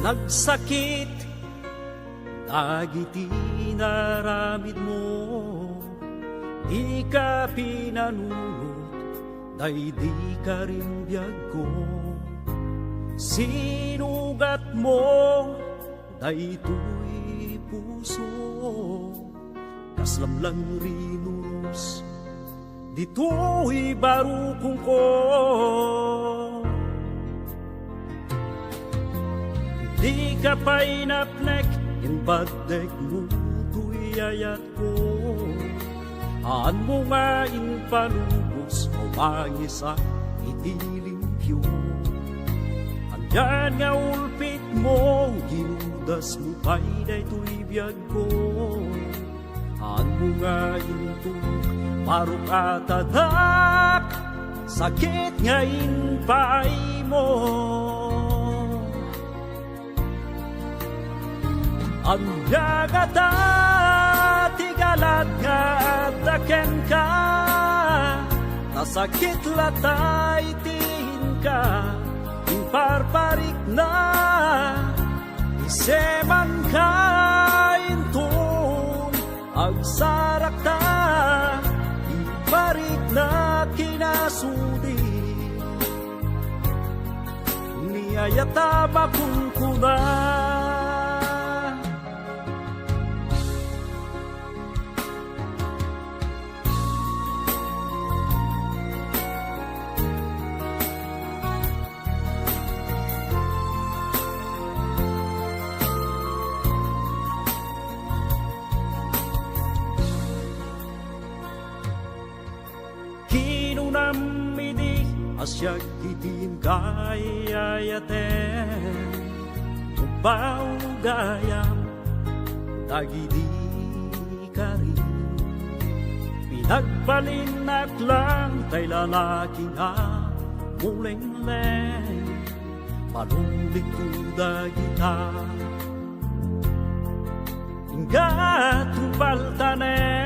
Nagsakit, dagiti naramid mo, di ka pinanunot, day di ka rin biyag ko. Sinugat mo, day tuy puso, kaslamlang rinuros, dito'y barukong ko. Di ka pa'y napnek, yung bagdek mo tuy ayat ko. Haan mo nga in palubos, o mangisa itilimpyo. Andyan nga ulpit mo, ginudas mo pa'y daytoy biyag ko. Haan mo nga intuk, parok atadak, sakit nga in pa'y mo. Ang yagata tigalad nga daken ka, nasakit latay tin ka, imparparik na, iseman ka intun, agsarak ta, iparik na kinasudi, niyayata makunkuna. Kinunamidi asyak itin kayayaten, upaw gayam dagidi kari, pinagpalinat lang tay lalaki nga muleng-leng, panulik ko dagita hingga tumpaltanen.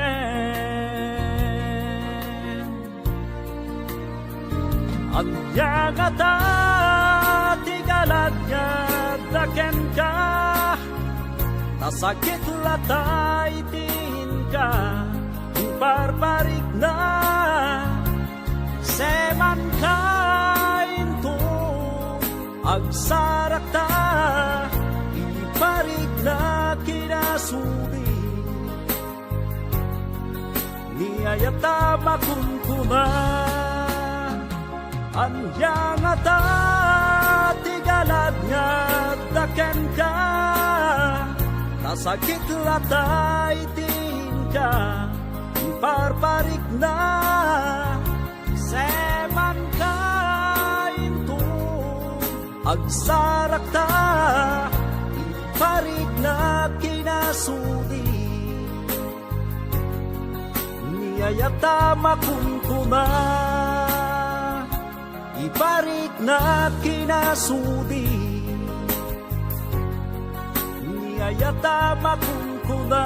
Ang yagata tigalad nga daken ka, nasakit latay tin ka, imparparik na, seman ka intun, agsarak ta, iparik na kinasudi, niyayata makunkuna. Anyang ata tigalad nga daken ka, nasakit latay tin ka, imparparik na, seman ka intun, agsarak ta, iparik na kinasudi, niyayata makunkuna. Iparik na kinasudi, niyayata makunkuna.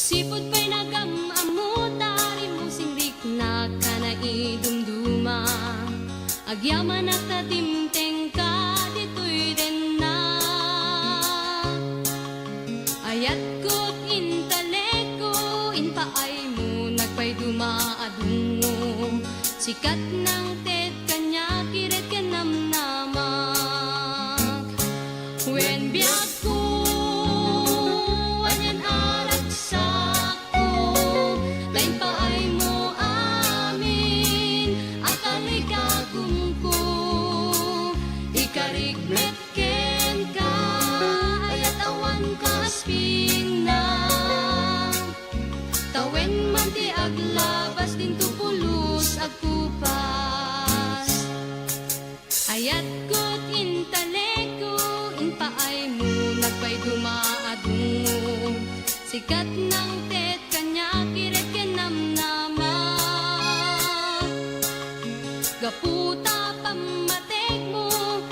Sipot pa'y nagamamuta, rimusing na ka na idumduma. Agyaman at tatimteng ka, dito'y din na. Ayat ko't intaleko, inpaay mo, nagpay dumaadungo. Sikat ng tet kanya, kiret ka namnamak. When biyak ko, anyan aragsak ko, lain paay mo amin, akalay kagum ko. Ikarigmet ken ka, ayat awan ka asping na. Tawen man ti aglabas, din tupulos agkupas. Ayat ko't intaleko, inpaay mo, nagpay dumaadungo. Sikat ng tet kanya, kiret ken namnamak. Gaputa pamatek mo,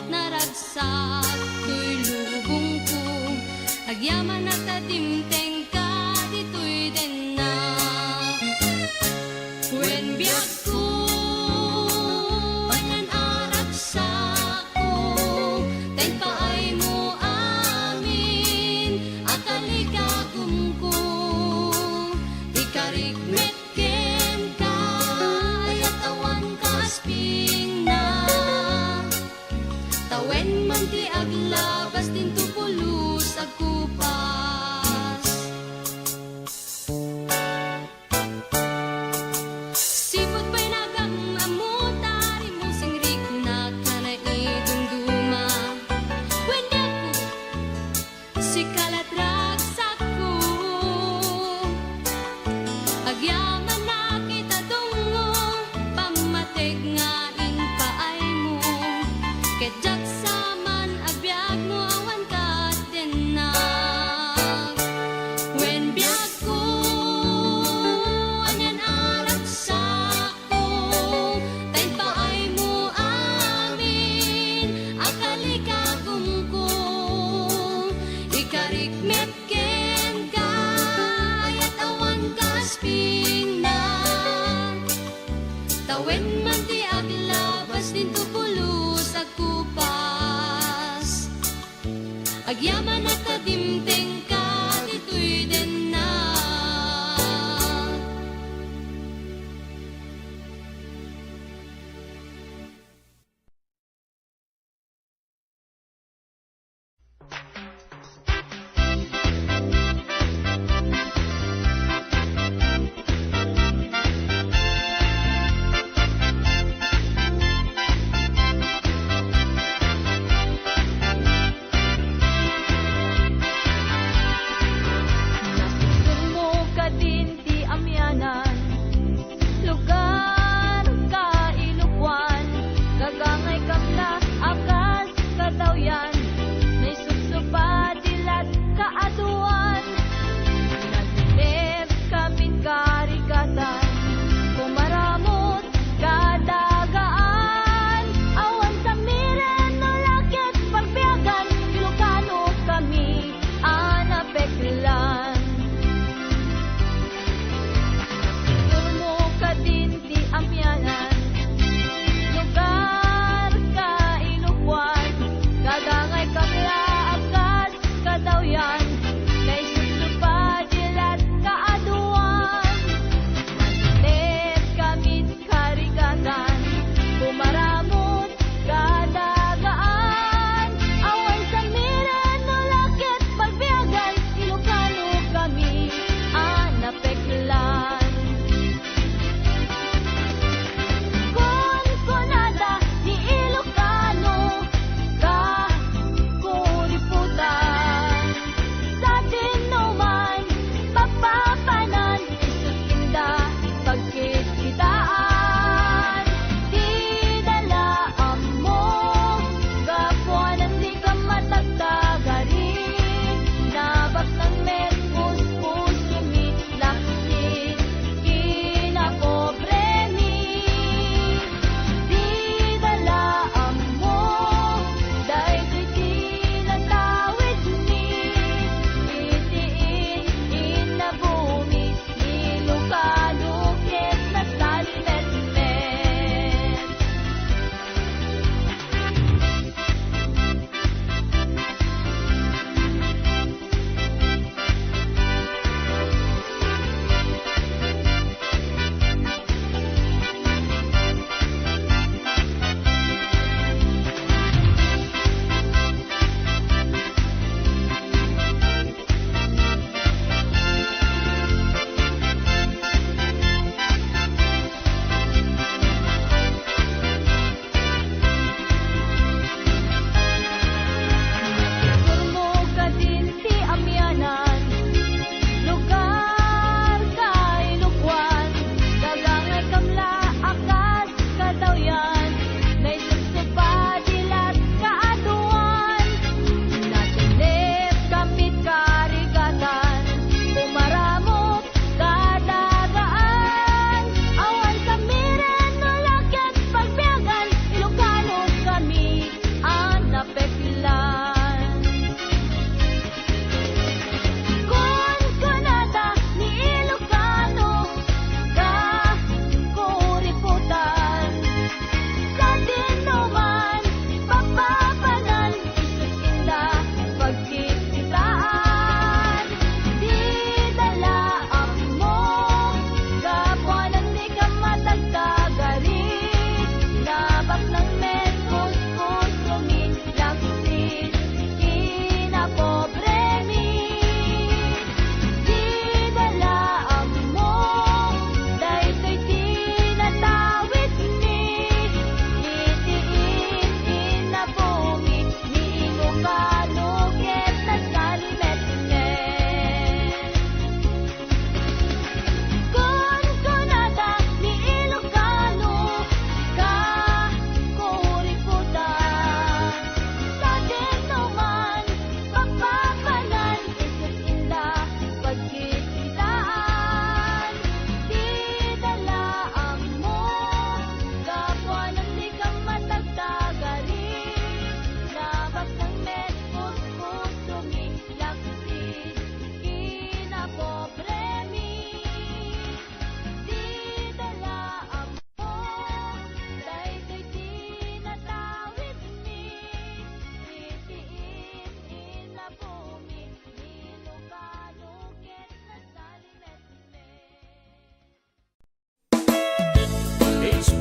naragsak to'y lubong ko. Agyaman at tatimteng ka, dito'y din na. When biyak ko, anyan aragsak ko, tayo paay mo amin, akali kagum ko. Ikarigmet ken ka, ayat awan ka asping na. Tawen man ti aglabas, din tupulos agkupas. Sipot pa'y nagamamuta, rimusing na ka na idumduma. Wenda ko, si kalat ragsak ko. Agyaman na kita dungo, pamatig nga inpaay mo. Kedyak saman abiyag mo, awan ka din na. When biyak ko, anyan aragsak ko, tayo paay mo amin, akali kagum ko. Ikarigmet ken ka, ayat awan ka asping na. Tawen man ti aglabas, din tupulos agkupas. Agyaman at tatimteng ka, dito'y din na.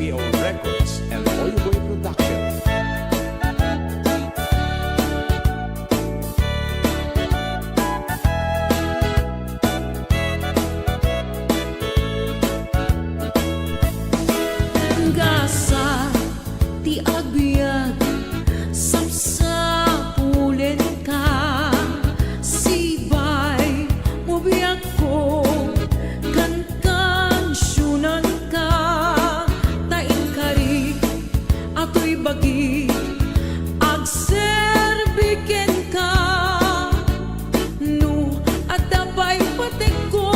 STO Records and Boy Boy Production. Gasa ti agbyag sapsapulen ka sibay mo biyak ko kan syunan ka tain kari ato'y bagi agserbiken ka no at dabay patek ko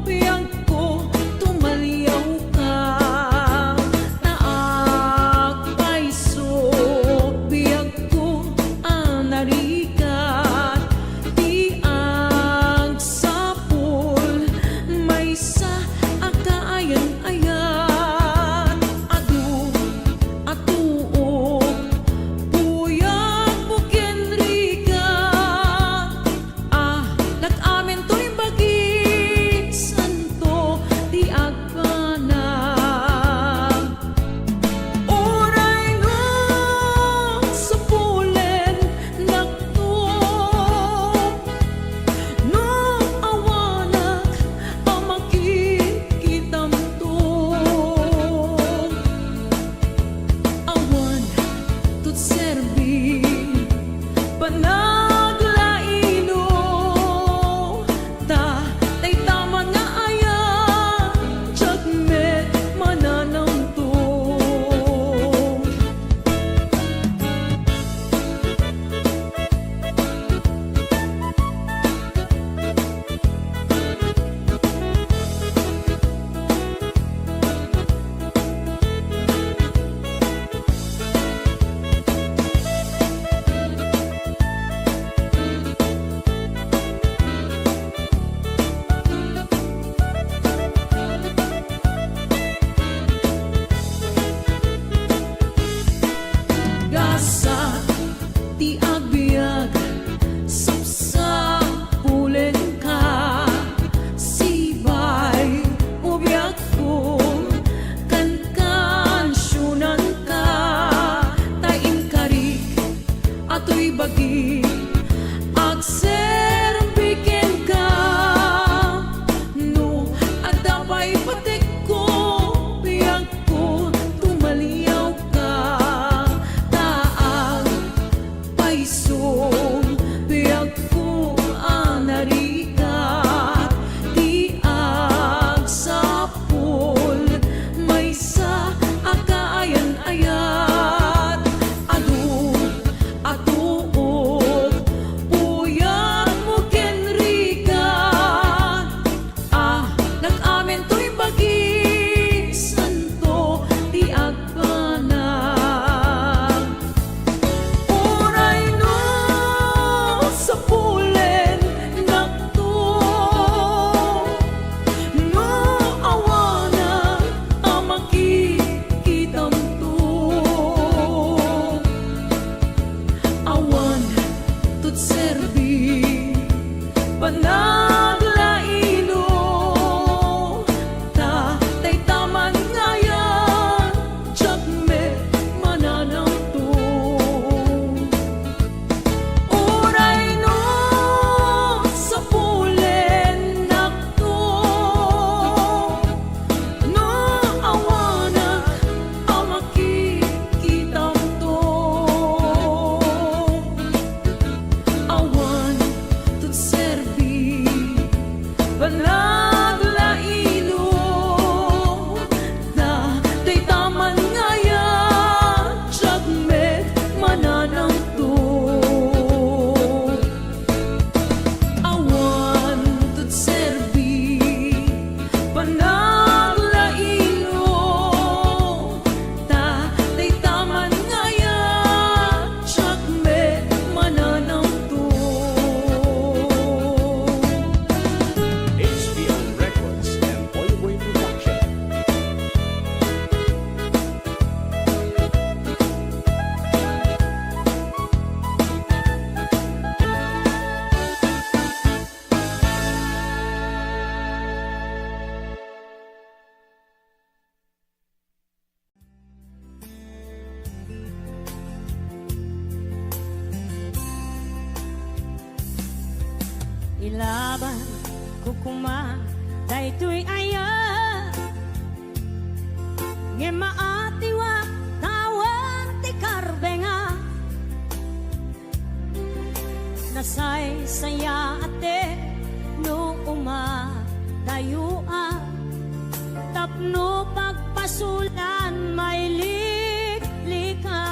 biyang ko tumaliyaw ka taak paiso biyag ko anarikat di ang sapul may sa akaayan-ayan adu atuo buyag buken rigat nag-amin to'y bagi santo di agpanag oray no sapulen nagtup no awanak amakin kitam to awan tut serbi panaglaino ta tay tama nga ayan jagmet mananam to gasa ti agbyag sapsapulen ka sibay ubyak ko kan syunan ka tain kari ato'y bagi agserbiken ka no at dabay patek ko biyag ko tumaliyaw ka taang paiso biyag ko anarikat di agsapol may sa akaayan-ayat adu atuog buyag mo ken rigat nag-amin to'y bagi santo di agpanag oray no sapulen nagtup no awanan amakikitam to awan tut serbi panaglaino laban kukuma daytoy aya nge maatiwa tawan ti karbenga nasay saya ate no umadayua tapno pagpasulan may liklika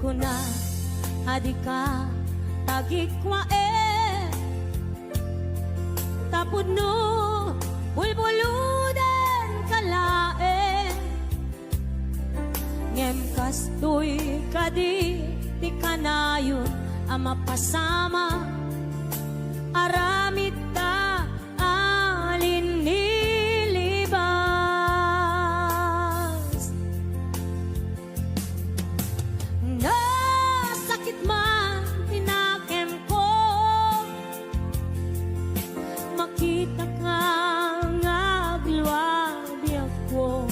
kuna adika tagikwa tapod no bulbuludan kalae ngem kastoy kadi ti kanayon ama pasama aramid ta alin nilibas nasakit man tinakem ko makita ka nga agluwabi ako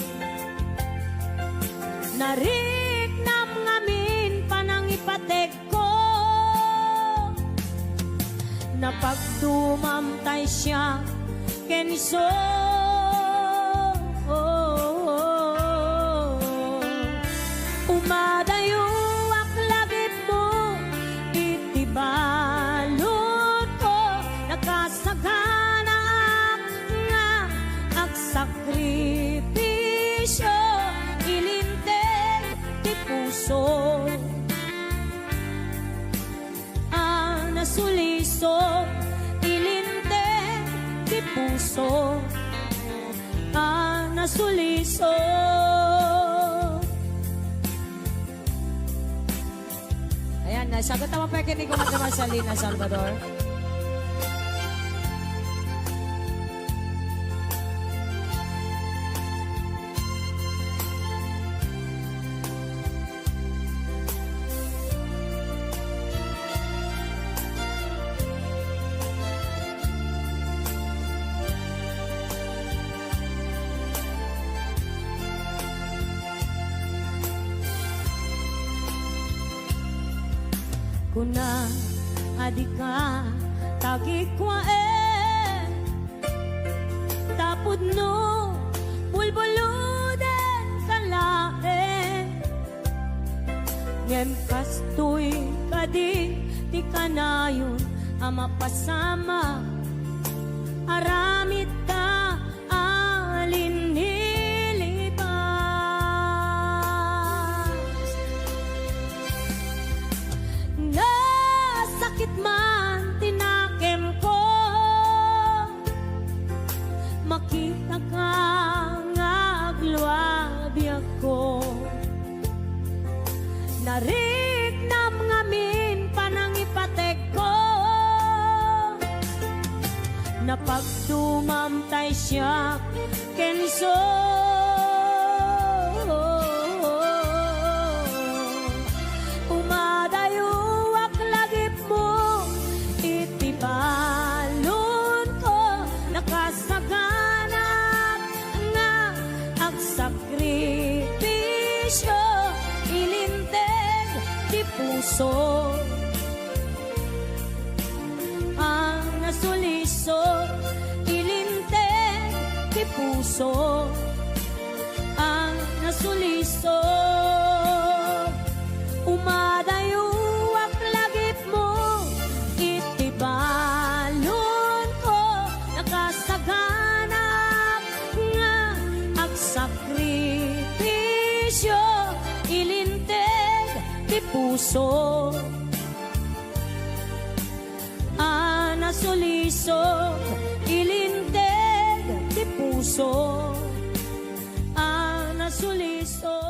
nariknam ngamin panangipatek ko napagdumamtay siya kenso umadayo aklagip mo itibalot ko nakasagana nga agsakripisyo ilinteg ti puso nasuliso ilinteg ti puso nasuliso ayan nasagot naman pa kinig ko naman sa Lina Salvador. Kuna adika tagikwa tapod no bulbuludan kalae ngem kastoy kadi ti kanayon ama pasama aramid ta alin nilibas nasakit man tinakem ko makita ka nga agluwabi ako nariknam ngamin panangipatek ko napagdumamtay siya kenso umadayo aklagip mo itibalon ko nakasaganap nga agsakripisyo ilinteg ti puso nasuliso ilinteg ti puso nasuliso umadayo aklagip mo itibalon ko nakasaganap nga agsakripisyo ilinteg ti puso nasuliso ilinteg ti puso nasuliso.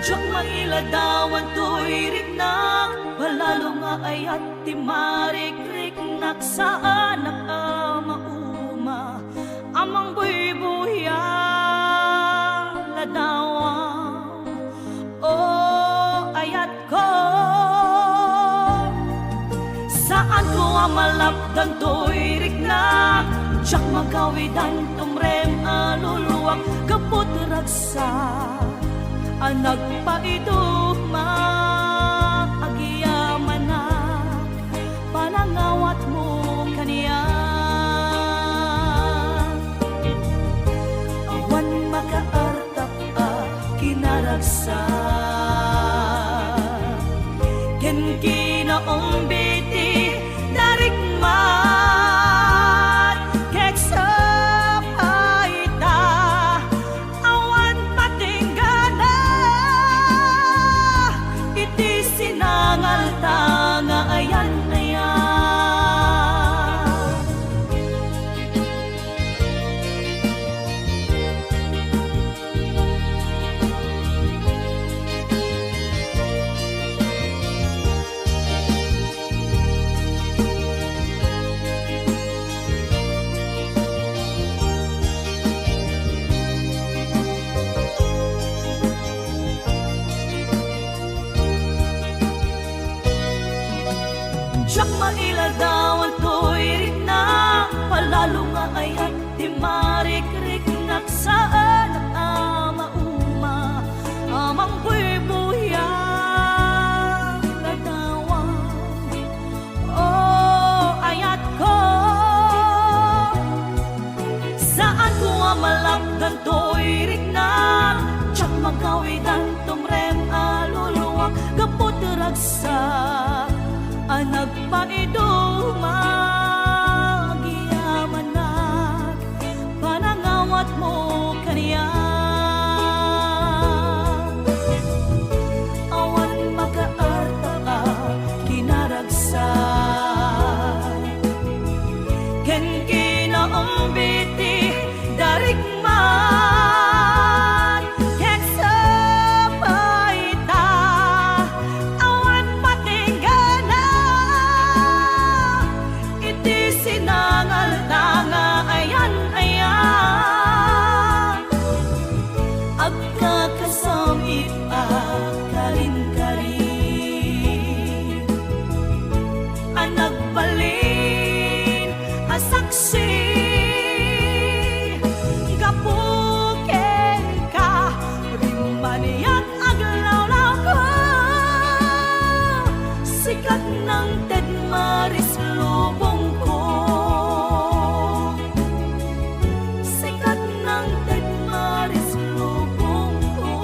Diyang mailadawan to'y rignak, wala palalo nga ayat ti marikrik naksaan nakamauma amang buybuya ladawang o ayat ko saan ko amalapdan to'y riknak siyak magawidan tumrem aluluwak kaput ragsa anak pa idugma agiyaman na panangawat mo kaniya awan makaartap kinaragsa ken kinaong biti darikmat kek sa paita awan patinggana iti sinangal tanga ayan ayan siyak mailadawan to'y rikna palalo nga ayat di marikrik naksaan at amauma amang buybuya ladawan o ayat ko saan ko amalapdan to'y rikna siyak magawidan tumrem aluluwak kaput ragsa anak pa iduma giyamanag panangawat mo kaniya awan makaarta ka kinaragsa ken kinaong biti darikman kek sa paita awan patinggana iti sinangal tanga ayan ayan agkakasamit karin-karin anak balin asaksi gapuken ka rimaniyak aglawlaw ko sikat ng Ted Maris lubong ko sikat ng Ted Maris lubong ko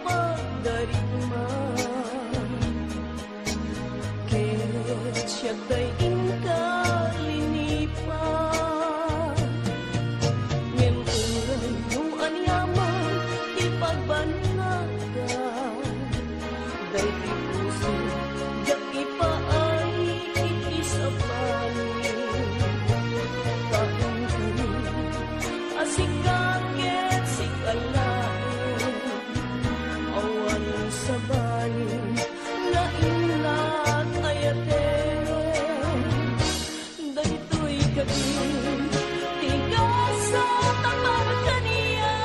pagdarigma. Ket siya kay inkalinipan. Ngem uray no anyaman ti pagbannaga. Dahil puso yak ipaay itisapani. Kain kami asikaket sikalain. Awan sa balin na inlat ayaten. Dahito'y gabi tigas sa tapar kaniya.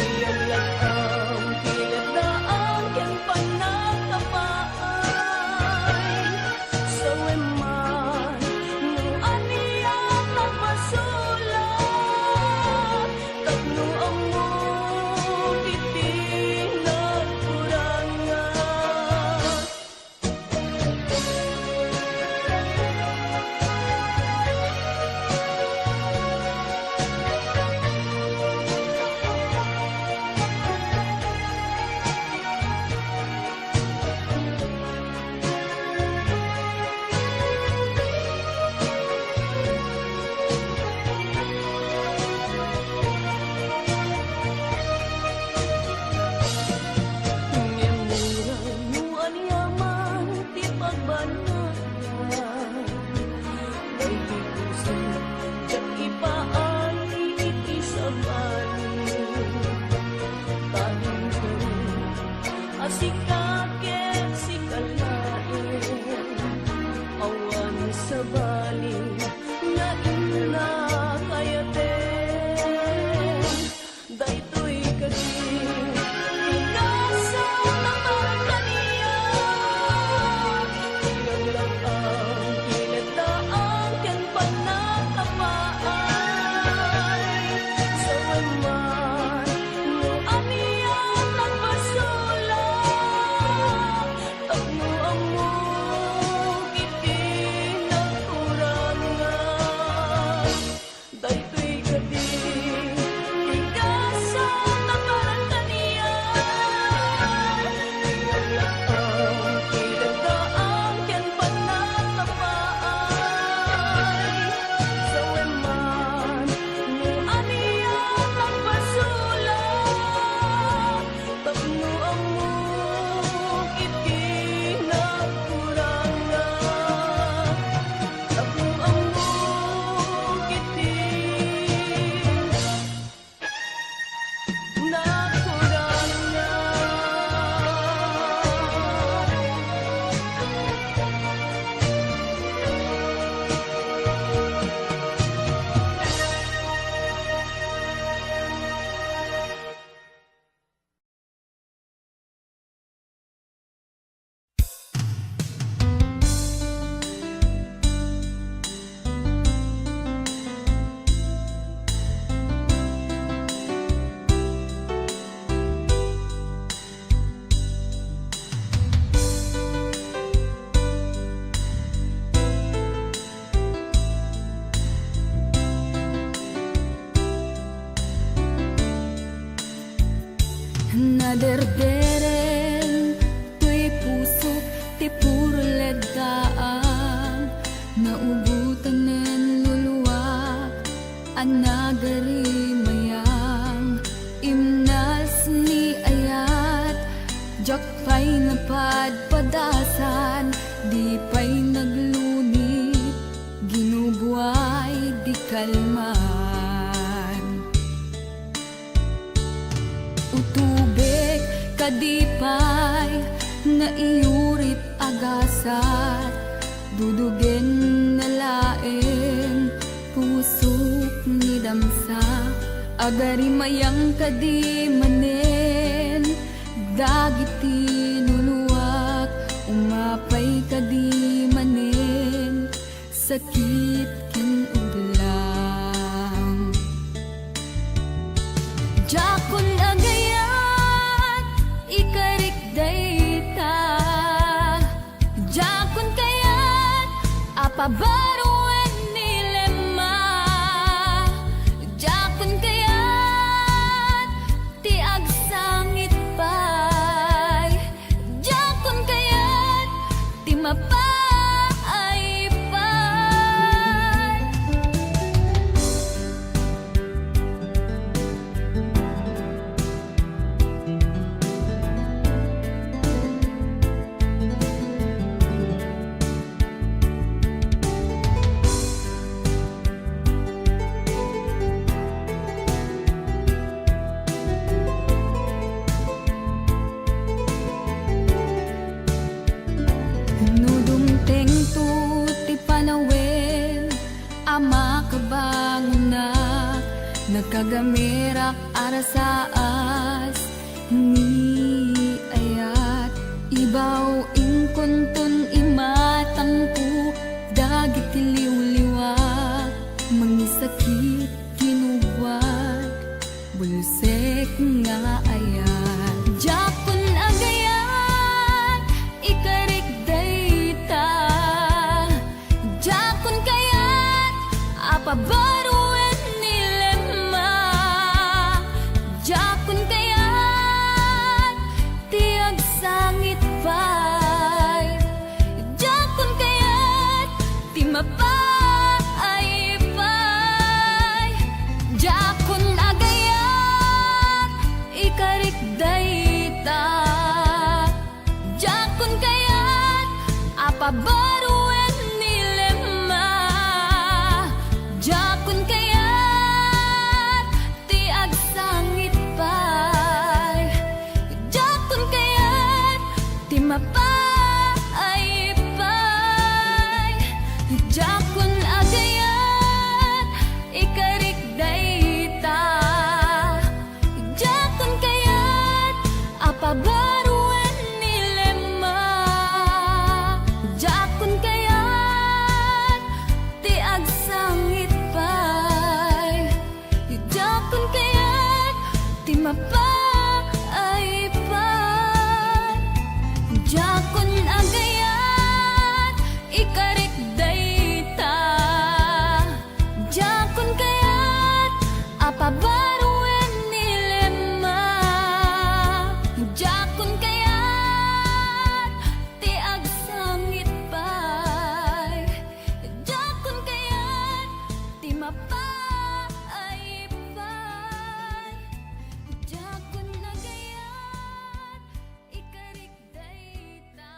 Iyang latang pinagdaan ken panagkapaay. Sa weman no aniya nagpasulat. Tapno amo iti nagkurangan. Ngemuray no anyaman ti pagbannaga. Dahil puso yak ipaay itisabali. Kain kami asikaket sikalain. Awan sa balin na inakayaten. Dahito'y kadim tigas sa tapar kaniya. Iyang latang pinagdaan ken panagkapaay. Sa weman no aniya nagpasulat. Tapno amo iti nagkurangan. Dahito'y gabi tigas sa tapar kaniya. Iyang latang pinagdaan ken panagkapaay. Sa weman no aniya nagpasulat. Tapno amo iti nagkurangan. Tapno amo iti Naderderen tuy puso ti puro ledaan. Naubutan nen luluwak ang nagari mayang. Imnas ni ayat jak pa'y napadpadasan. Di pa'y naglunit ginubuay di kalman. Utubek kadipay na iurit agasat. Dudugen na laeng pusok ni damsa. Agari mayang kadi manen dagiti nuluwak. Umapay kadi manen sakit ken uglang. Jakon agayat ikarik dayta. Jakon kayat apabaruan nilema. Jakon kayat ti agsang kagamirak arasaas ni ayat ibaw ingkuntun imatangku dagit tiliw-liwat mangisakit kinuwat bulsek nga ayat Japon agayat ikarik dayta Jakon kayat apabaruan nilema Jakon kayat tiag sangit pay Jakon kayat ti mapay pay Jakon agayat ikarik dayta Jakon kayat apabaruan nilema Jakon kayat tiag sangit pay Jakon kayat ti mapay pay Jakon agayat ikarik dayta Jakon kayat apabaruan nilema Jakon kayat tiag sangit pay Jakon kayat ti mapay pay Jakon agayat ikarik dayta Jakon kayat apabaruan nilema Jakon kayat tiag sangit pay Jakon kayat ti mapay pay Jakon agayat ikarik dayta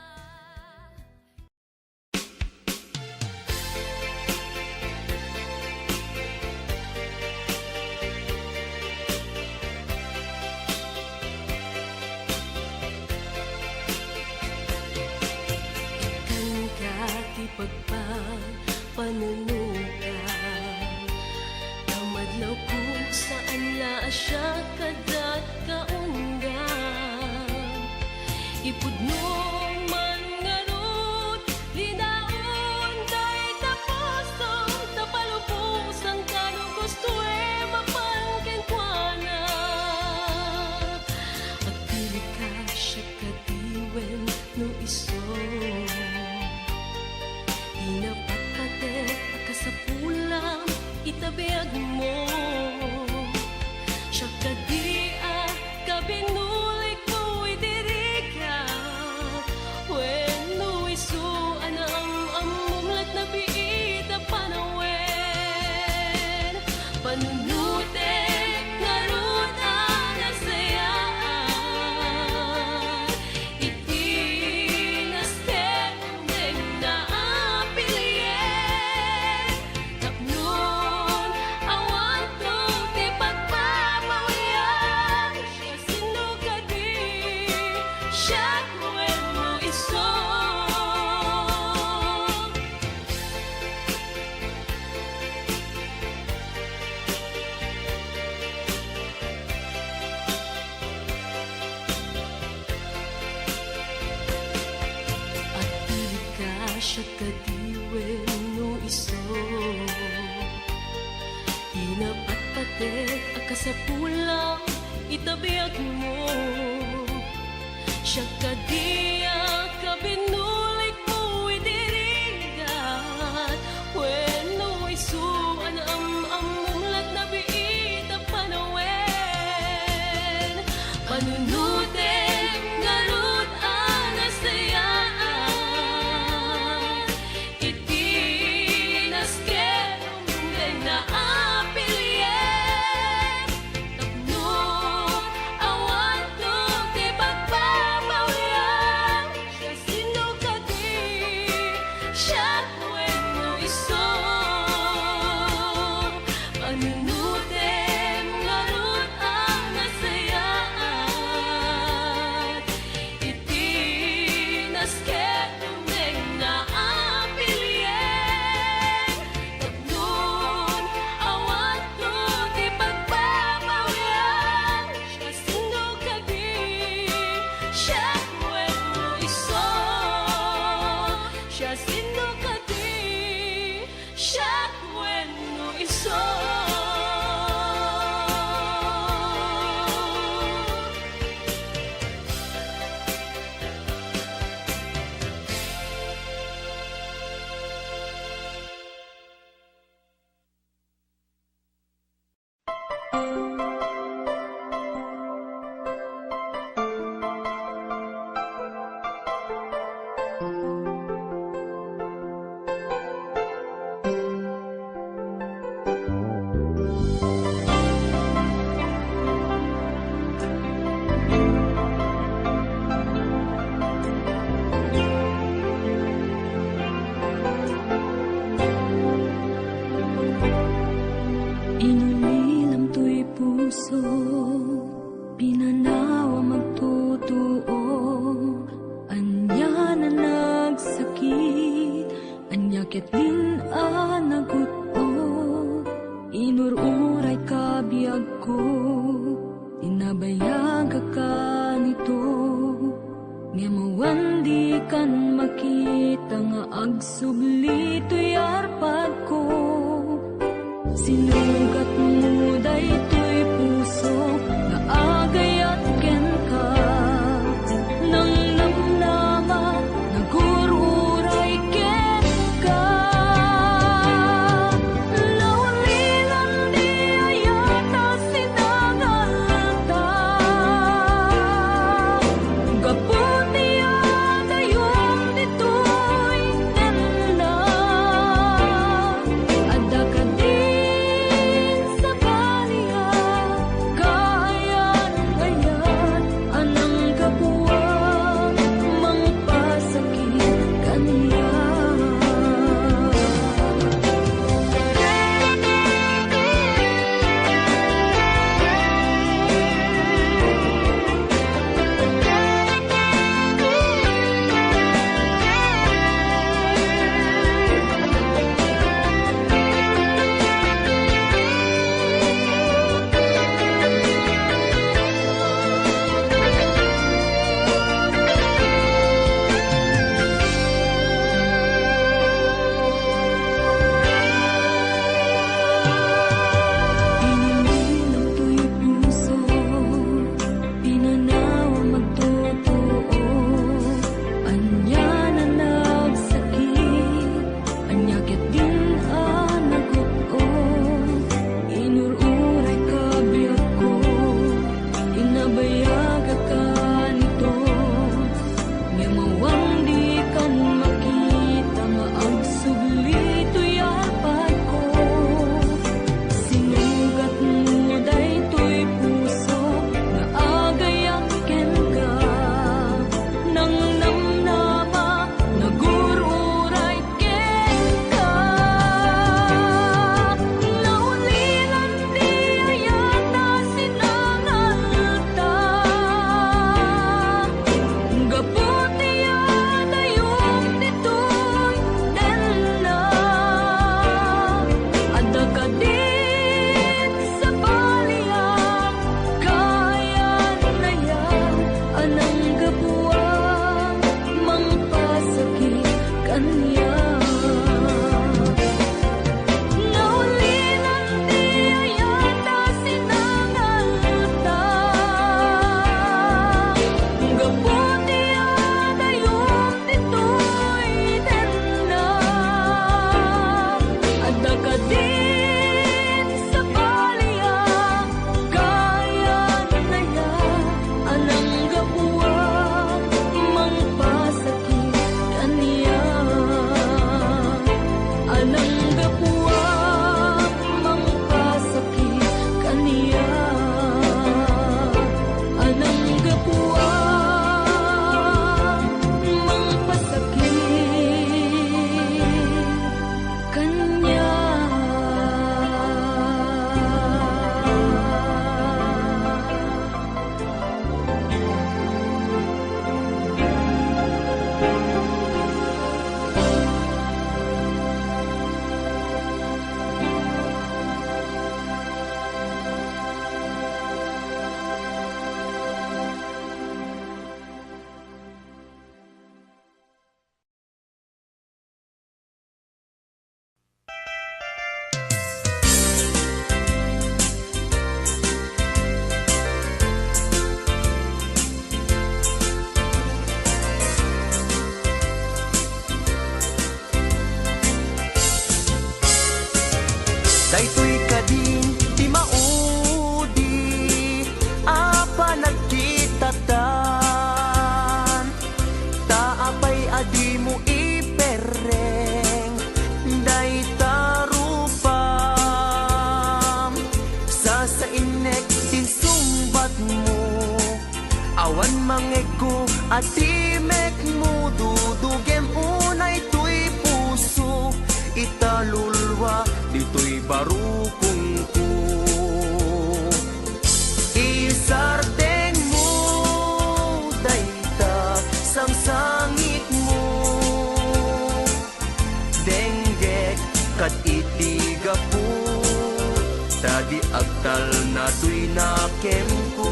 Kan ka ti pagpapanunuka Kamadlaw kung saan la siya kadat kaungga Ipudnong man ngarut Linaon day tapos tapalubos ang kanong gusto mapangkin kuana At pili ka siya katiwen no iso Inapatpatet akasapulang itabiag mo Siya kadia kabinulik mo idirika When no iso anang amumlat na biita panawen Panunutek ngarut ang nasayaan Itinastek deng naapilyen Tapnon awan to ti pagpapawian Siya sinugadi siya when mo iso At pili ka siya kadiwen no iso Inapatpatet akasapulang itabiag mo Siya kadia kabinulik mo idirigat When no iso amumlat na biita panawen Panunutek ngarut ang nasayaan Itinasket deng naapilyen Tapno awan to ti pagpapawian Inabayag ka nito, nga mawandi kan makita nga agsubli to'y arpad ko. Sinugat mo daytoy puso nga agayat ken ka. Nang namnama nagururay ken ka. Laulilan di ayata sinangalta. Gaputi adayon ditoy tenda. Ada ka din sa baliya, kayan ngayon anang kabuwang mangpasakit kaniya. Inilinong to'y puso, pinanawa magtotoo. Anya na nagsakit, anya ket din naguto. Inururay ka biyag ko, inabayag ka nito. Nga mawang di kan makita nga agsubli to'y arpad ko. Sinugat mo daytoy puso nga agayat ken ka. Nang namnama nagururay ken ka. Naulilan di ayata sinangalta. Gaputi adayon ditoy tenda. Ada ka din sa baliya, kayan ngayon anang kabuwang mangpasakit kaniya. Naulilan di ayata sinangalta. Gaputi adayon ditoy tenda. Ada ka din sa baliya, kayan ngayon anang kabuwang mangpasakit kaniya. Anang kabuwang mangpasakit kaniya. Anang kabuwang mangpasakit kaniya. Daytoy kadin ti maudi apa nagkitatan. Taapay adi mo ipereng dayta rupam. Sa inek tinsumbat mo awan mangego atimek mo dudugem unay tuy puso. Italulwa dito'y barukong ko. Isarteng mo dayta sang sangit mo. Denggek kat itiga po tadi agtal na tuy nakem ko.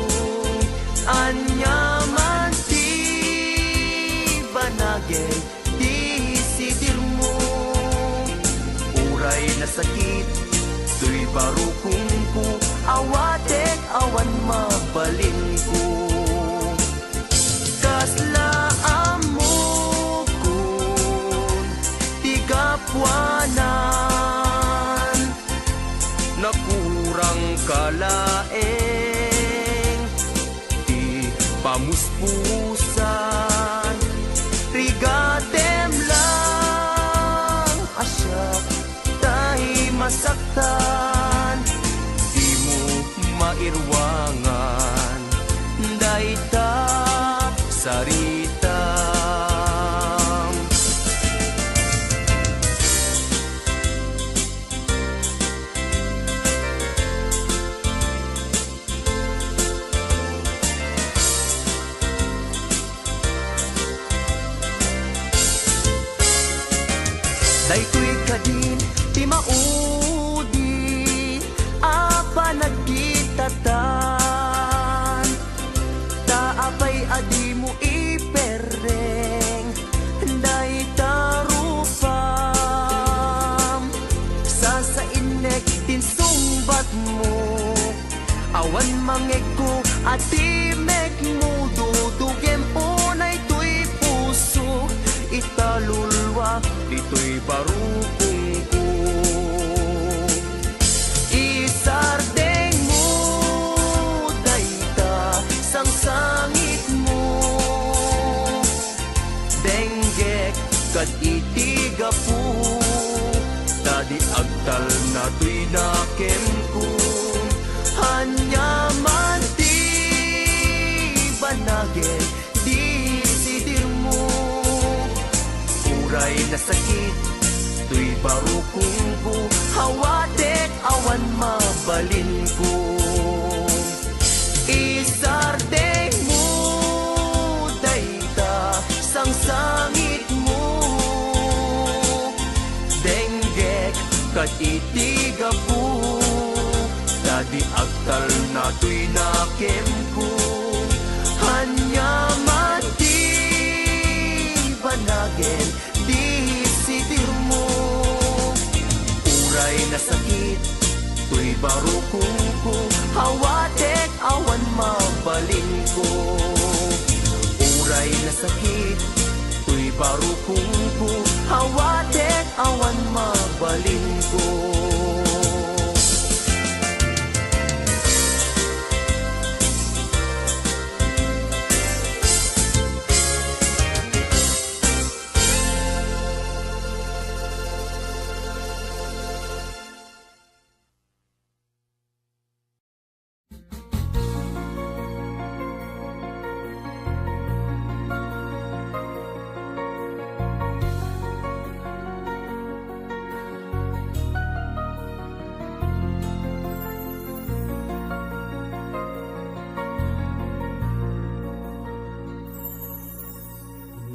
sakit, tuy barukong ko, awatek awan mabalin ko. Kasla amukon, tigapuanan, nakurang kalaeng, di pamuspusan, rigatem lang, asyak, tahi masaktan, di mo mairwangan, daita sarita. Daytoy kadin ti maudi apa nagkitatan, taapay adi mo ipereng, dayta rupam, sasainek tinsumbat mo, awan mangeg ko ati mek mo, dudugem unay tuy puso, italulwa dito'y barukong ko. Isardeng mo, dayta, sangsangit mo, denggek kad itiga po, tadi agtal na tuy nakem ko, hanyaman di banagin, di sidir mo, uray na sakit, tuy barukong ko, hawatek awan mabalin ko. Isardeng mo, dayta, sangsangit mo, denggek kat itiga po, dadi agtal na tuy nakem ko, hanyaman di banagin, di sidir mo, uray na sakit, tuy barukong ko, hawatek awan mabalin ko. Uray na sakit, tuy barukong ko, hawatek awan mabalin ko.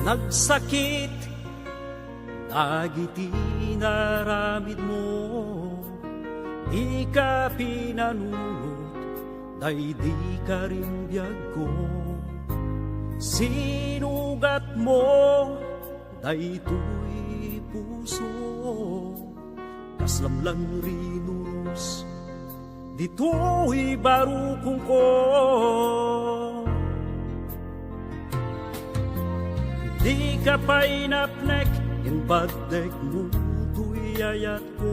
Nagsakit, dagiti naramid mo, di ka pinanunot, day di ka rin biyag ko. Sinugat mo, day tuy puso, kaslamlan rinus, dito'y barukong ko. Di ka pa'y napnek, yung badek mo tuy ayat ko.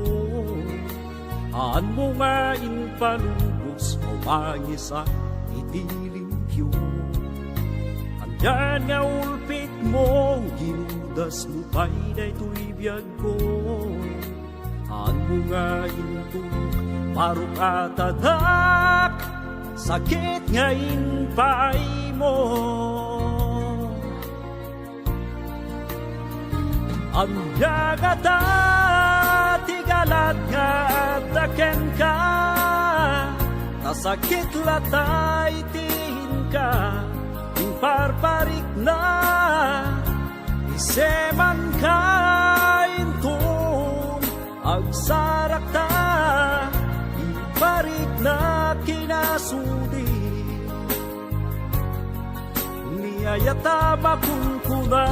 Haan mo nga inpalubos, o mangisa itilimpyo. Andyan nga ulpit mo, ginudas mo pa'y daytoy biyag ko. Haan mo nga intulog, parok atadak, sakit nga inpay mo. Amyagata, tigalat nga daken ka, nasakit latay tiin ka, parparik na, iseman ka intun, agsarak ta, iparik na kinasudi, niyayata makunkuna.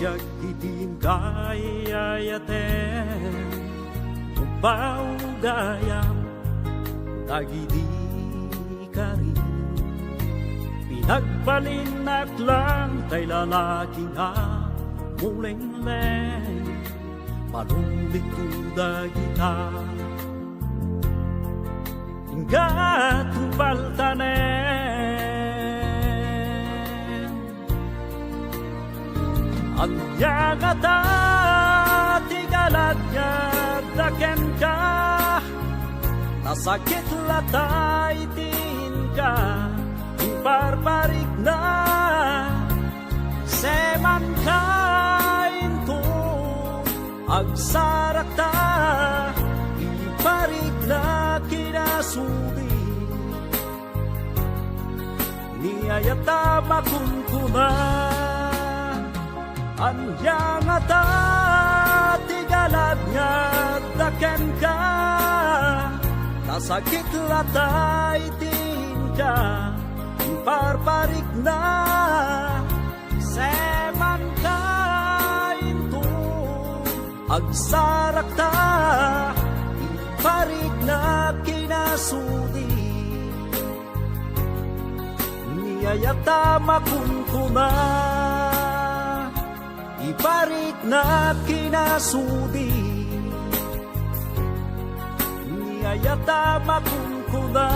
siya itin kayayaten upaw gayam dagidi ka rin pinagpalinat lang tay lalaki nga muleng-leng malumlik ko dagita hingga tubaltanen ang yagata tigalat niya daken ka nasakit latay tin ka iparparik na seman kain to agsarak ta iparik na kinasuli niyayata makunkuna anyang ata tigalad nga daken ka nasakit latay tin ka iparparik na seman kain to agsarak ta iparik na kinasuli niyayata makunkuna iparik na kinasudi niyayata makunkuna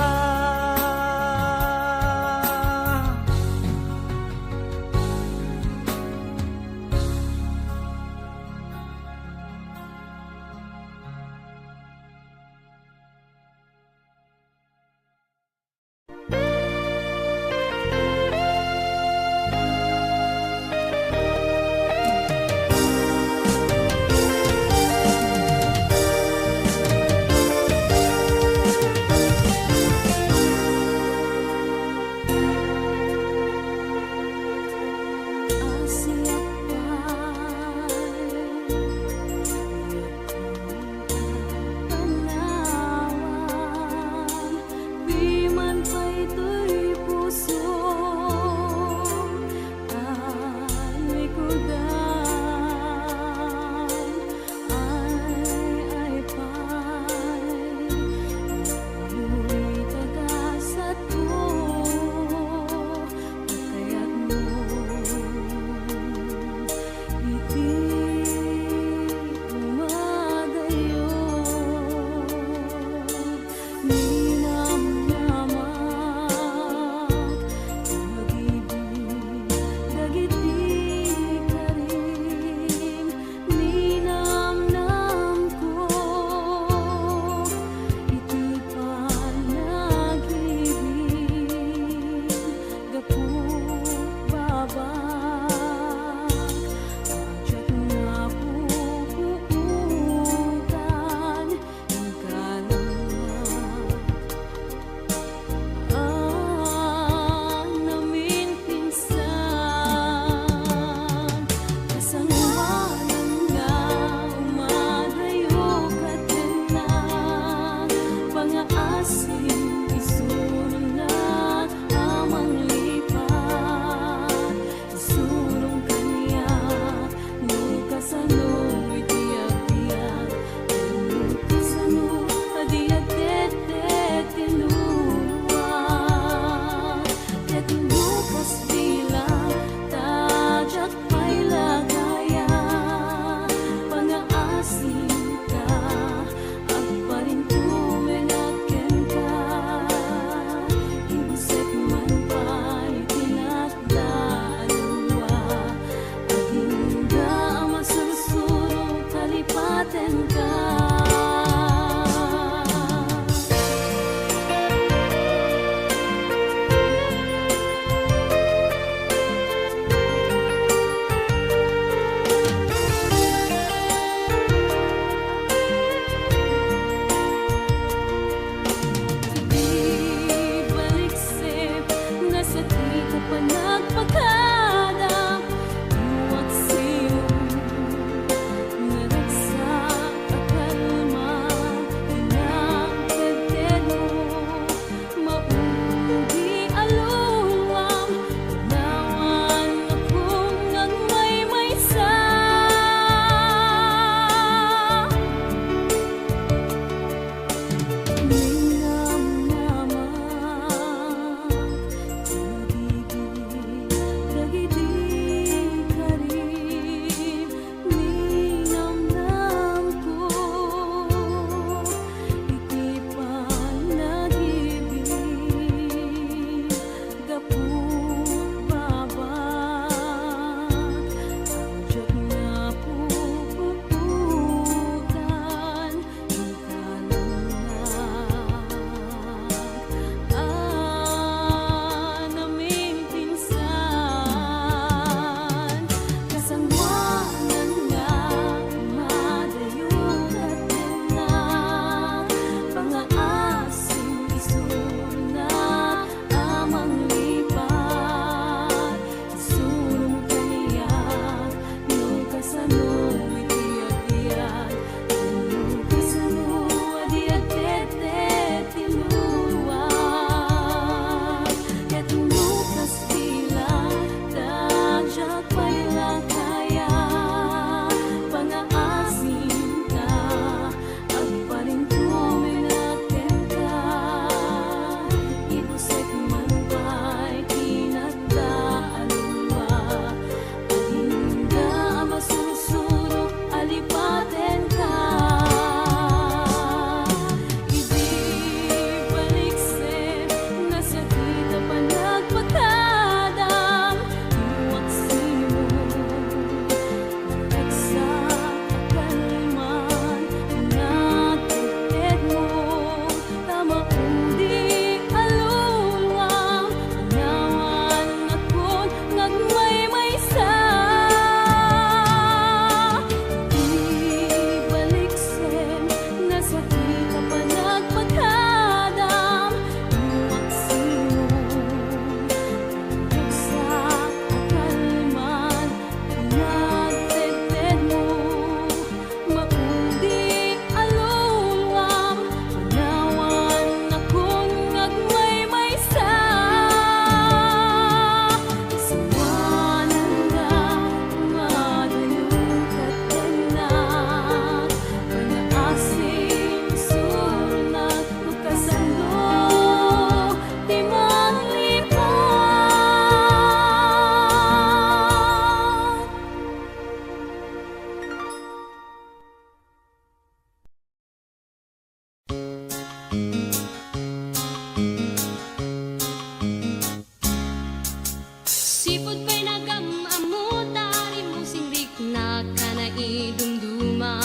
idumduma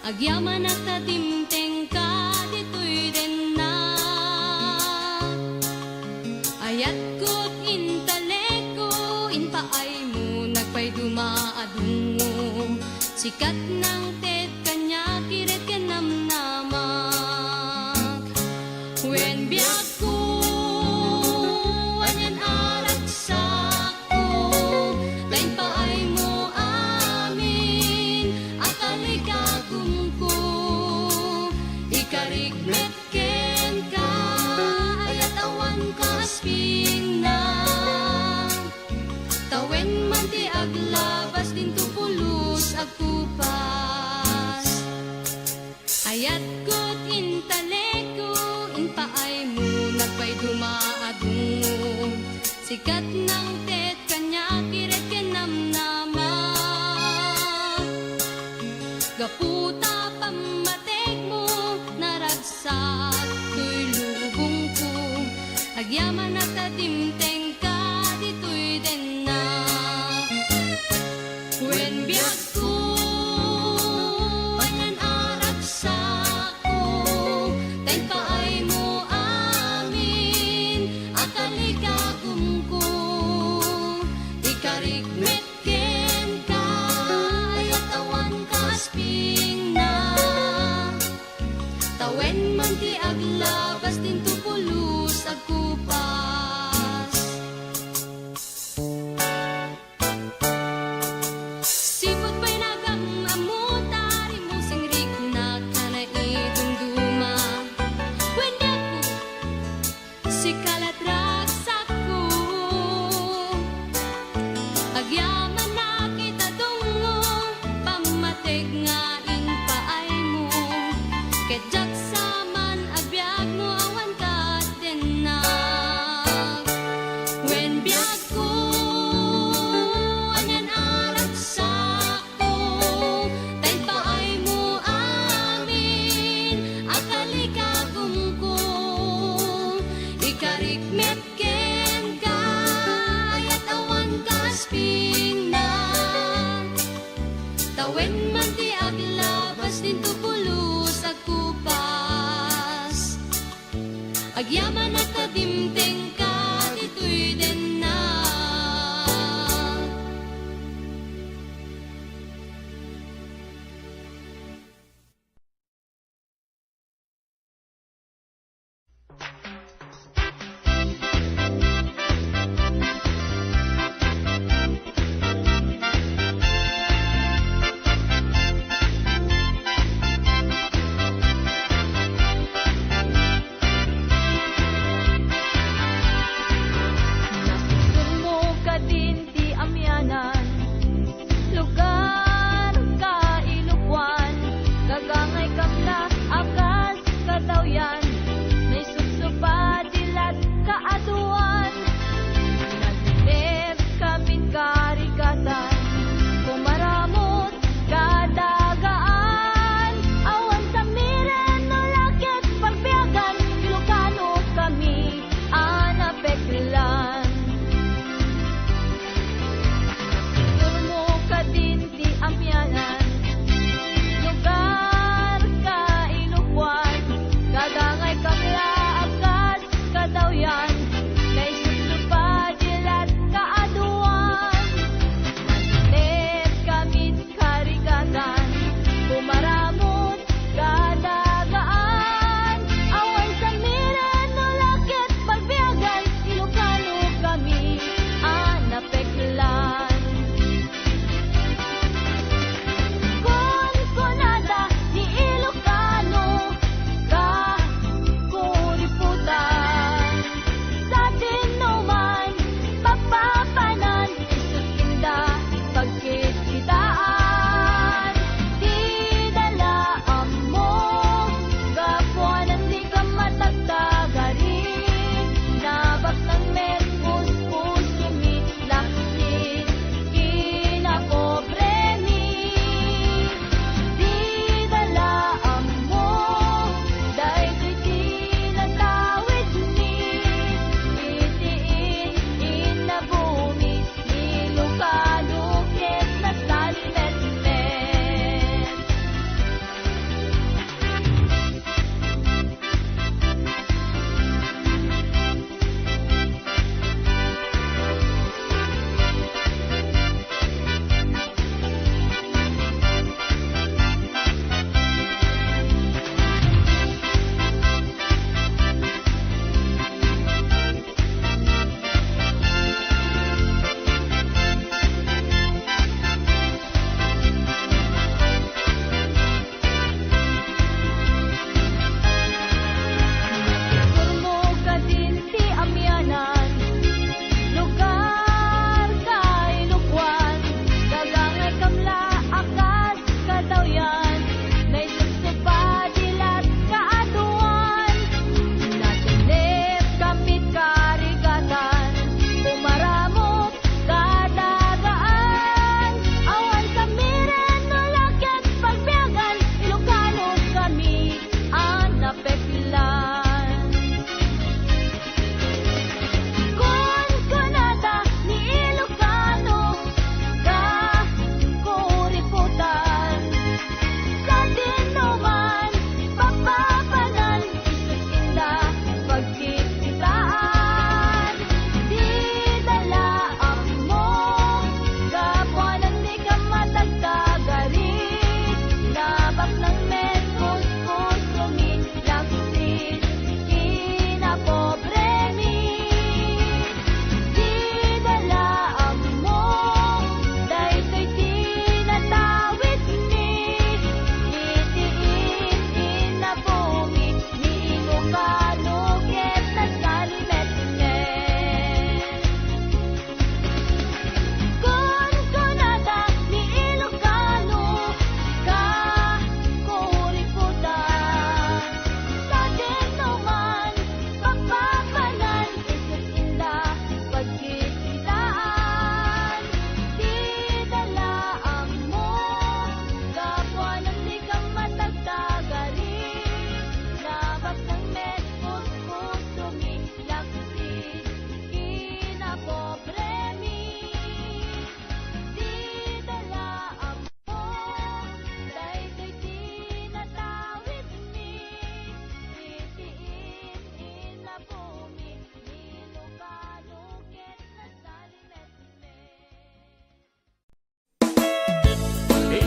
agyaman at tatimteng ka dito'y din na ayat ko't intaleko inpaay mo nagpay dumaadungo sikat ng tet kanya kiret kanamnamak when biyak ko anyan arat sako lain paay mo amin akaligagum ko ikarigmet ken ka ayat awan ka asping na tawen man ti aglabas din tupulos agkupas ayat ko't intaleko inpaay mo nagpay dumaadungo sikat ng tet kanya kiret kenamnama gaputa pamatek mo naragsak to'y lubong ko agyaman at tatimteng ka dito'y din na when biyak ko anan arak sako tayo paay mo amin akaligagum ko ikarigmet ken ka ayatawan ka asping na tawen man ti aglabas din tupulos agkupas sipot pa'y nagamamutar mo singrik na kanaidumduma wenda ko si kalatragsak ko agyaman na kita tungo pamatig nga inpaay mo kedyak saman abiyag mo awan ka din na when biyag ko anyan arak sako tayo paay mo amin akaligagum ko ikarikmet ken ka ayat awan ka asping na tawen man ti aglabas din tupulos agkupas agyaman at tatimteng ka dito'y din na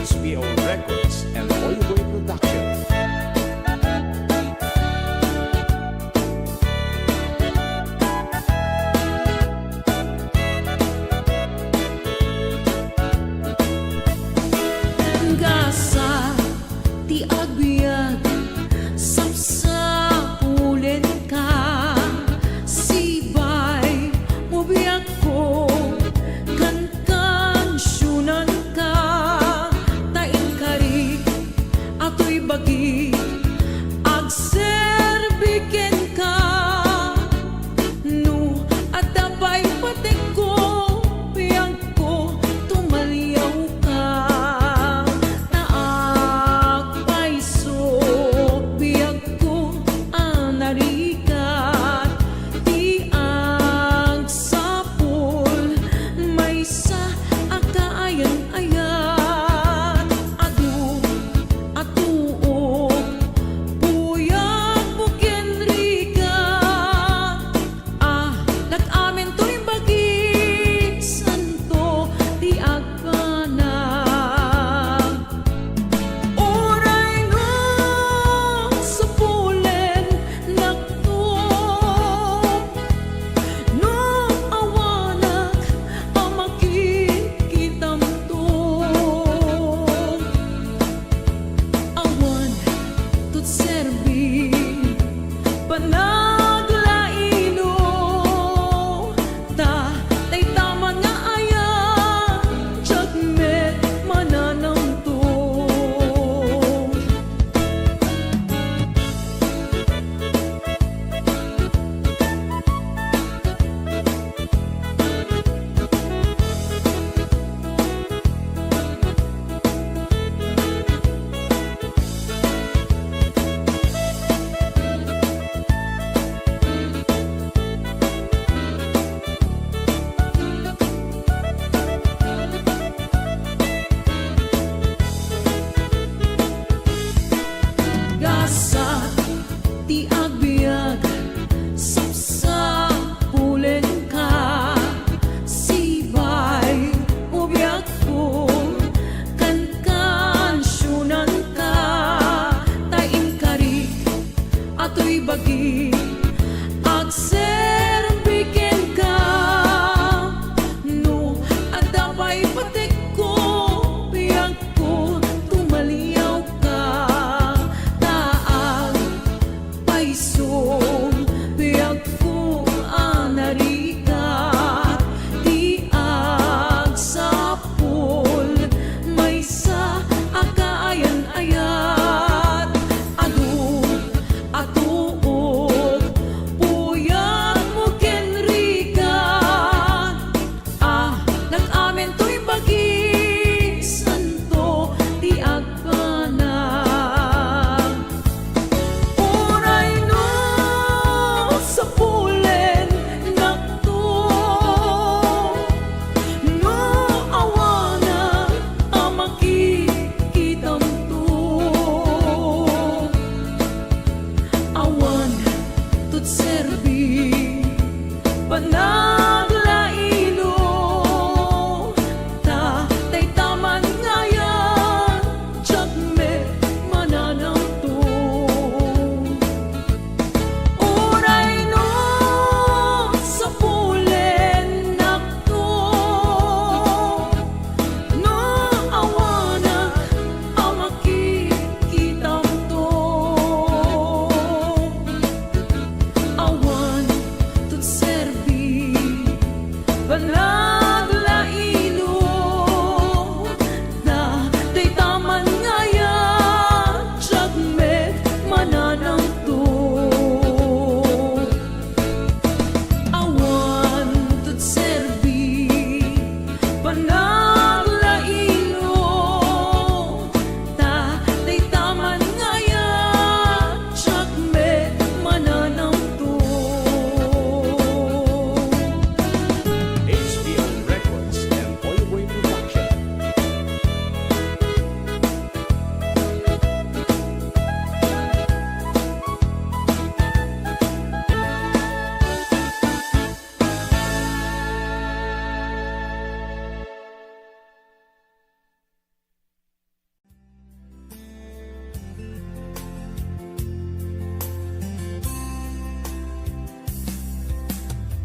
HBO Records and Oyo Boy Production. Gasa ti agbyag sapsapulen ka sibay mo biyak ko kan kansyunan ka tain kari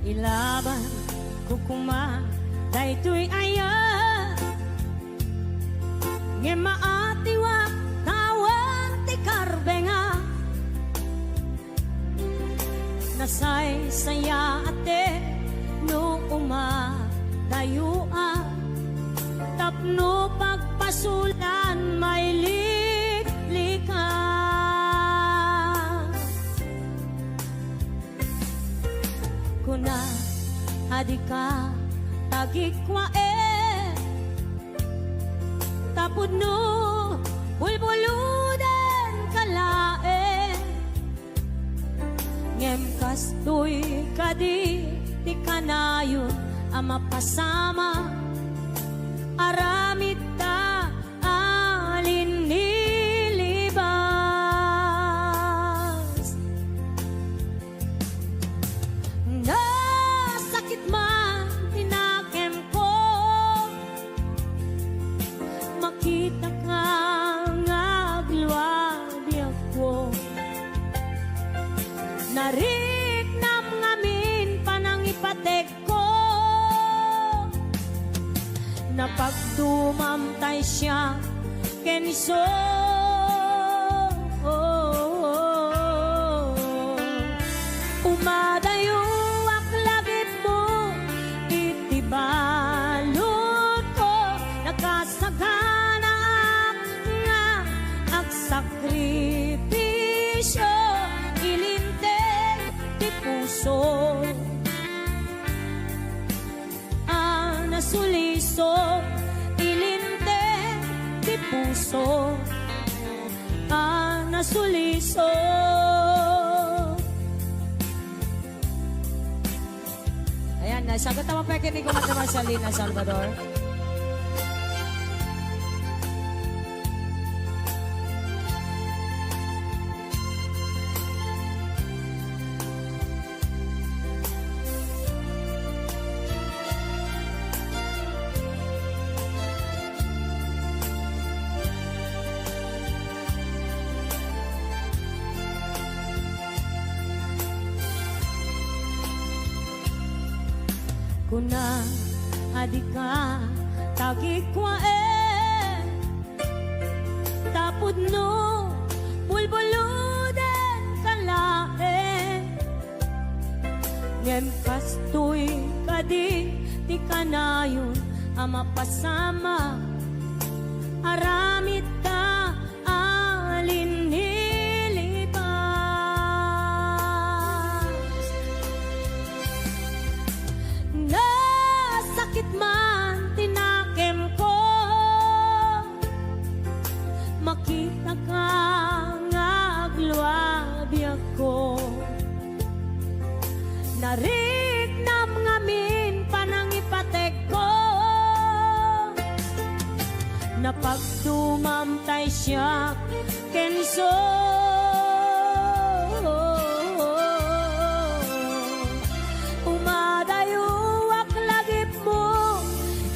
ilaban ko kuma daytoy aya nge maatiwa tawan ti karbenga nasay saya ate no umadayua tapno pagpasulan may liklika kuna adika tagikwa tapod no bulbuludan kalae ngem kastoy kadi ti kanayon ama pasama aramid ta alin nilibas nasakit man tinakem ko makita ka nga agluwadi ako nariknam ngamin panangipatek ko napagdumamtay siya keniso umadayo aklagip mo itibalot ko nakasagana nga agsakripisyo ilinteg ti puso nasuliso ilinteg ti puso nasuliso ayan nasagot naman pa kinig ko naman sa Lina Salvador. Kuna adika tagikwa tapod no bulbuludan kalae ngem kastoy kadi ti kanayon ama pasama aramid ta alin nilibas nasakit man tinakem ko makita ka nga agluwadi ako nariknam ngamin panangipatek ko napagdumamtay siya kenso umadayo aklagip mo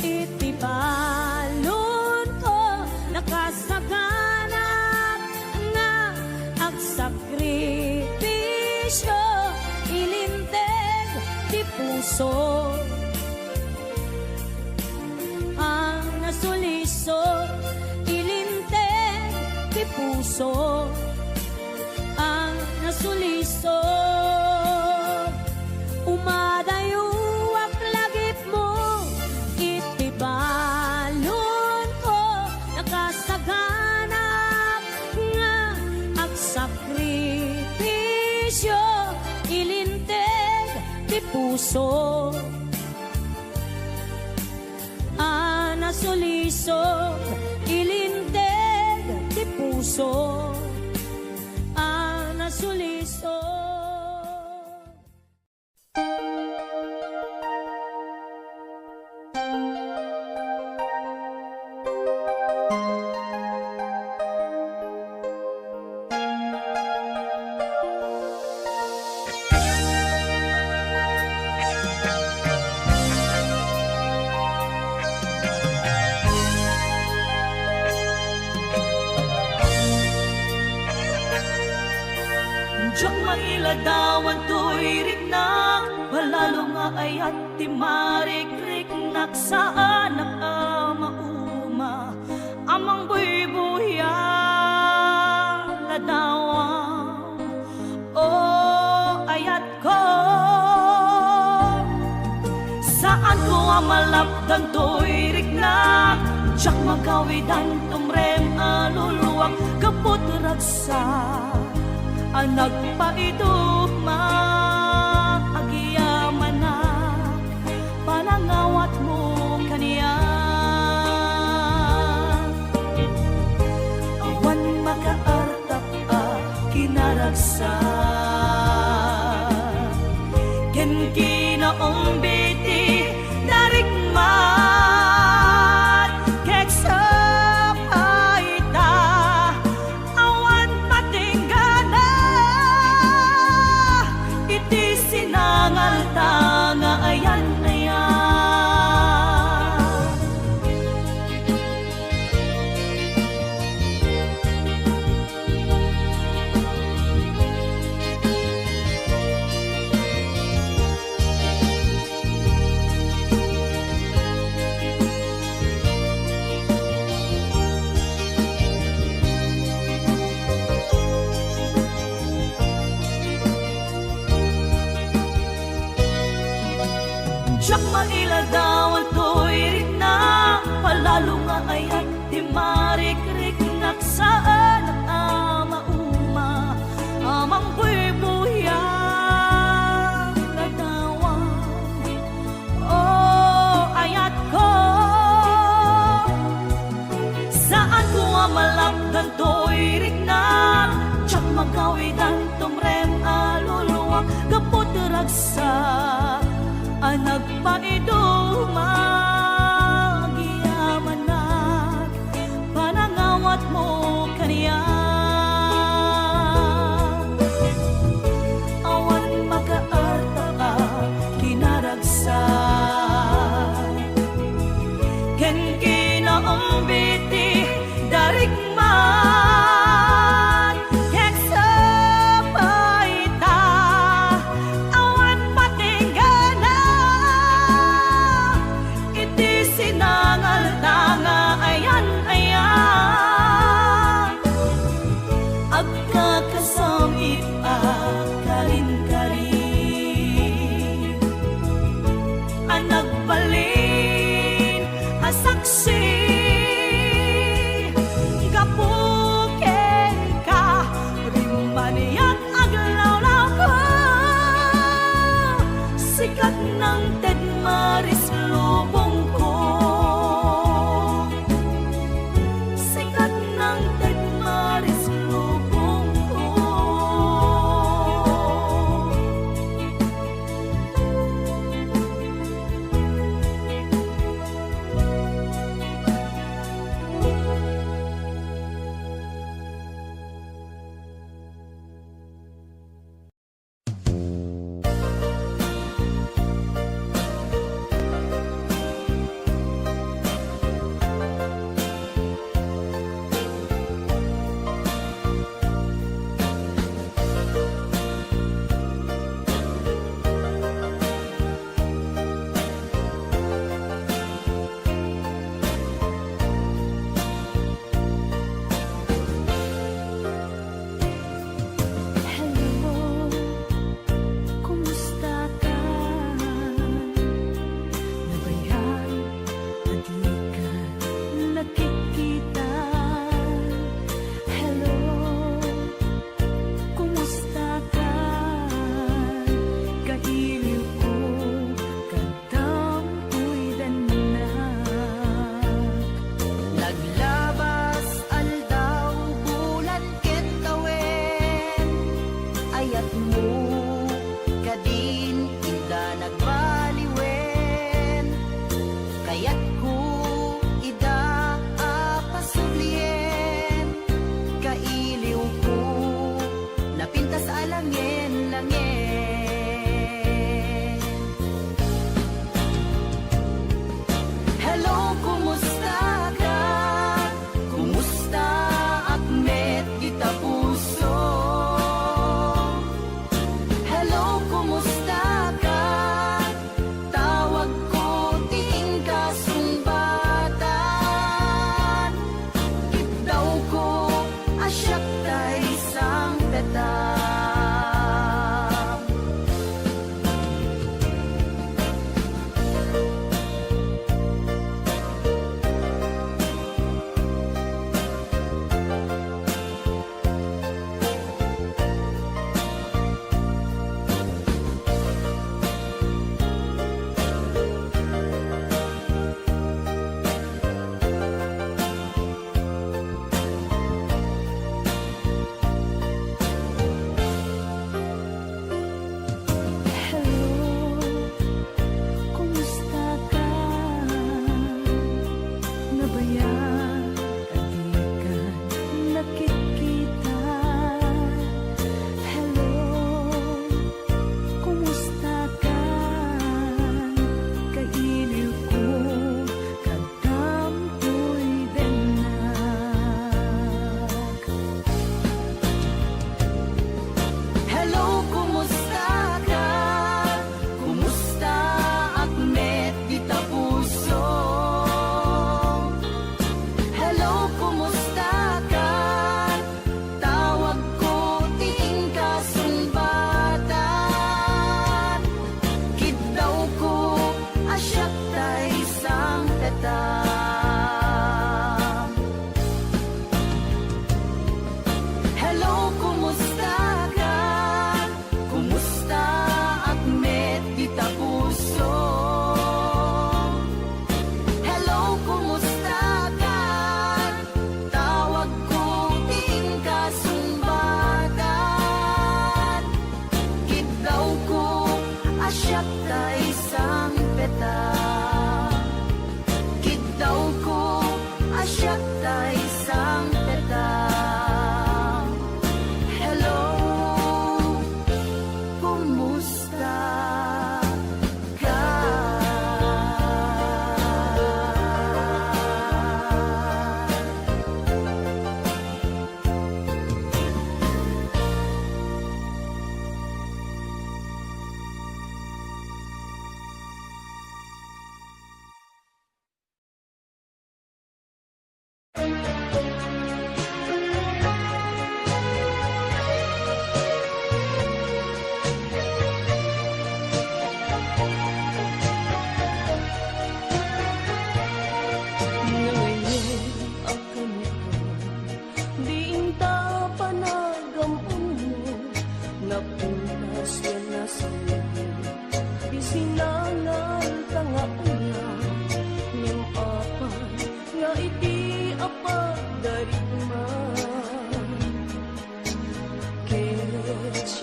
itibalon ko nakasaganap nga agsakripisyo ilinteg ti puso ang nasuliso ilinteg ti puso ang nasuliso umadayo aklagip mo itibalon ko nakasaganap nga agsakripisyo ilinteg ti puso nasuliso ilinteg ti puso nasuliso. mailadawan to'y riknak, balalo nga ayat ti marikrik-nak saan mauma, amang buy-buya ladawang o ayat ko. Saan ko malapdan to'y riknak, tiyak magawidan tumrem aluluwak, kaput ragsa anak pa ito maagiyaman na panangawat mo kaniya. Awan makaartap kinaragsa ken kinaong biti darikmat kek sa paita awan patinggana iti sinangal ta nga ayan na yan. Tiyak mailadawan to'y riknak, palalo nga ayat di marikrik-nak saan mauma, amang buy-buya ladawan o ayat ko. Saan ko malapdan to'y riknak, tiyak magawidan tumrem aluluwak, kaput ragsak anak pa ito magiyamanat panangawat mo kaniya. Awan makaarta ka kinaragsa ken kinaong biti darikman kek sa paita awan patinggana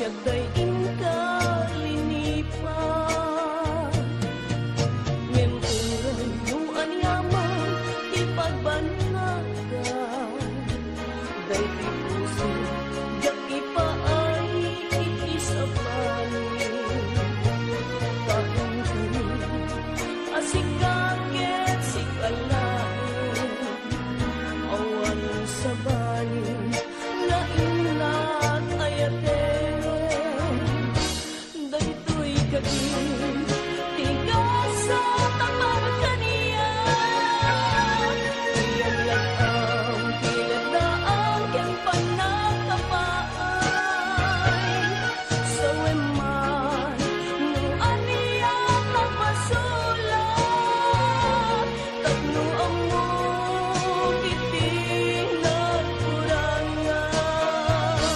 siya'y inkalinipan. Memburan yung anyaman, ipagbanatan. Dahil puso, yak ipaay, ikisapanin. Kahit kami, asikakit, sikalain. Awan sa balin, na inat ayaten. Daytoy kadin, tigas sa tapar kaniya. Iyan lang ang pinagdaan, ken panagkapaay. Sa weman, nung aniya nagpasulat, tapno amo itinagkurangan.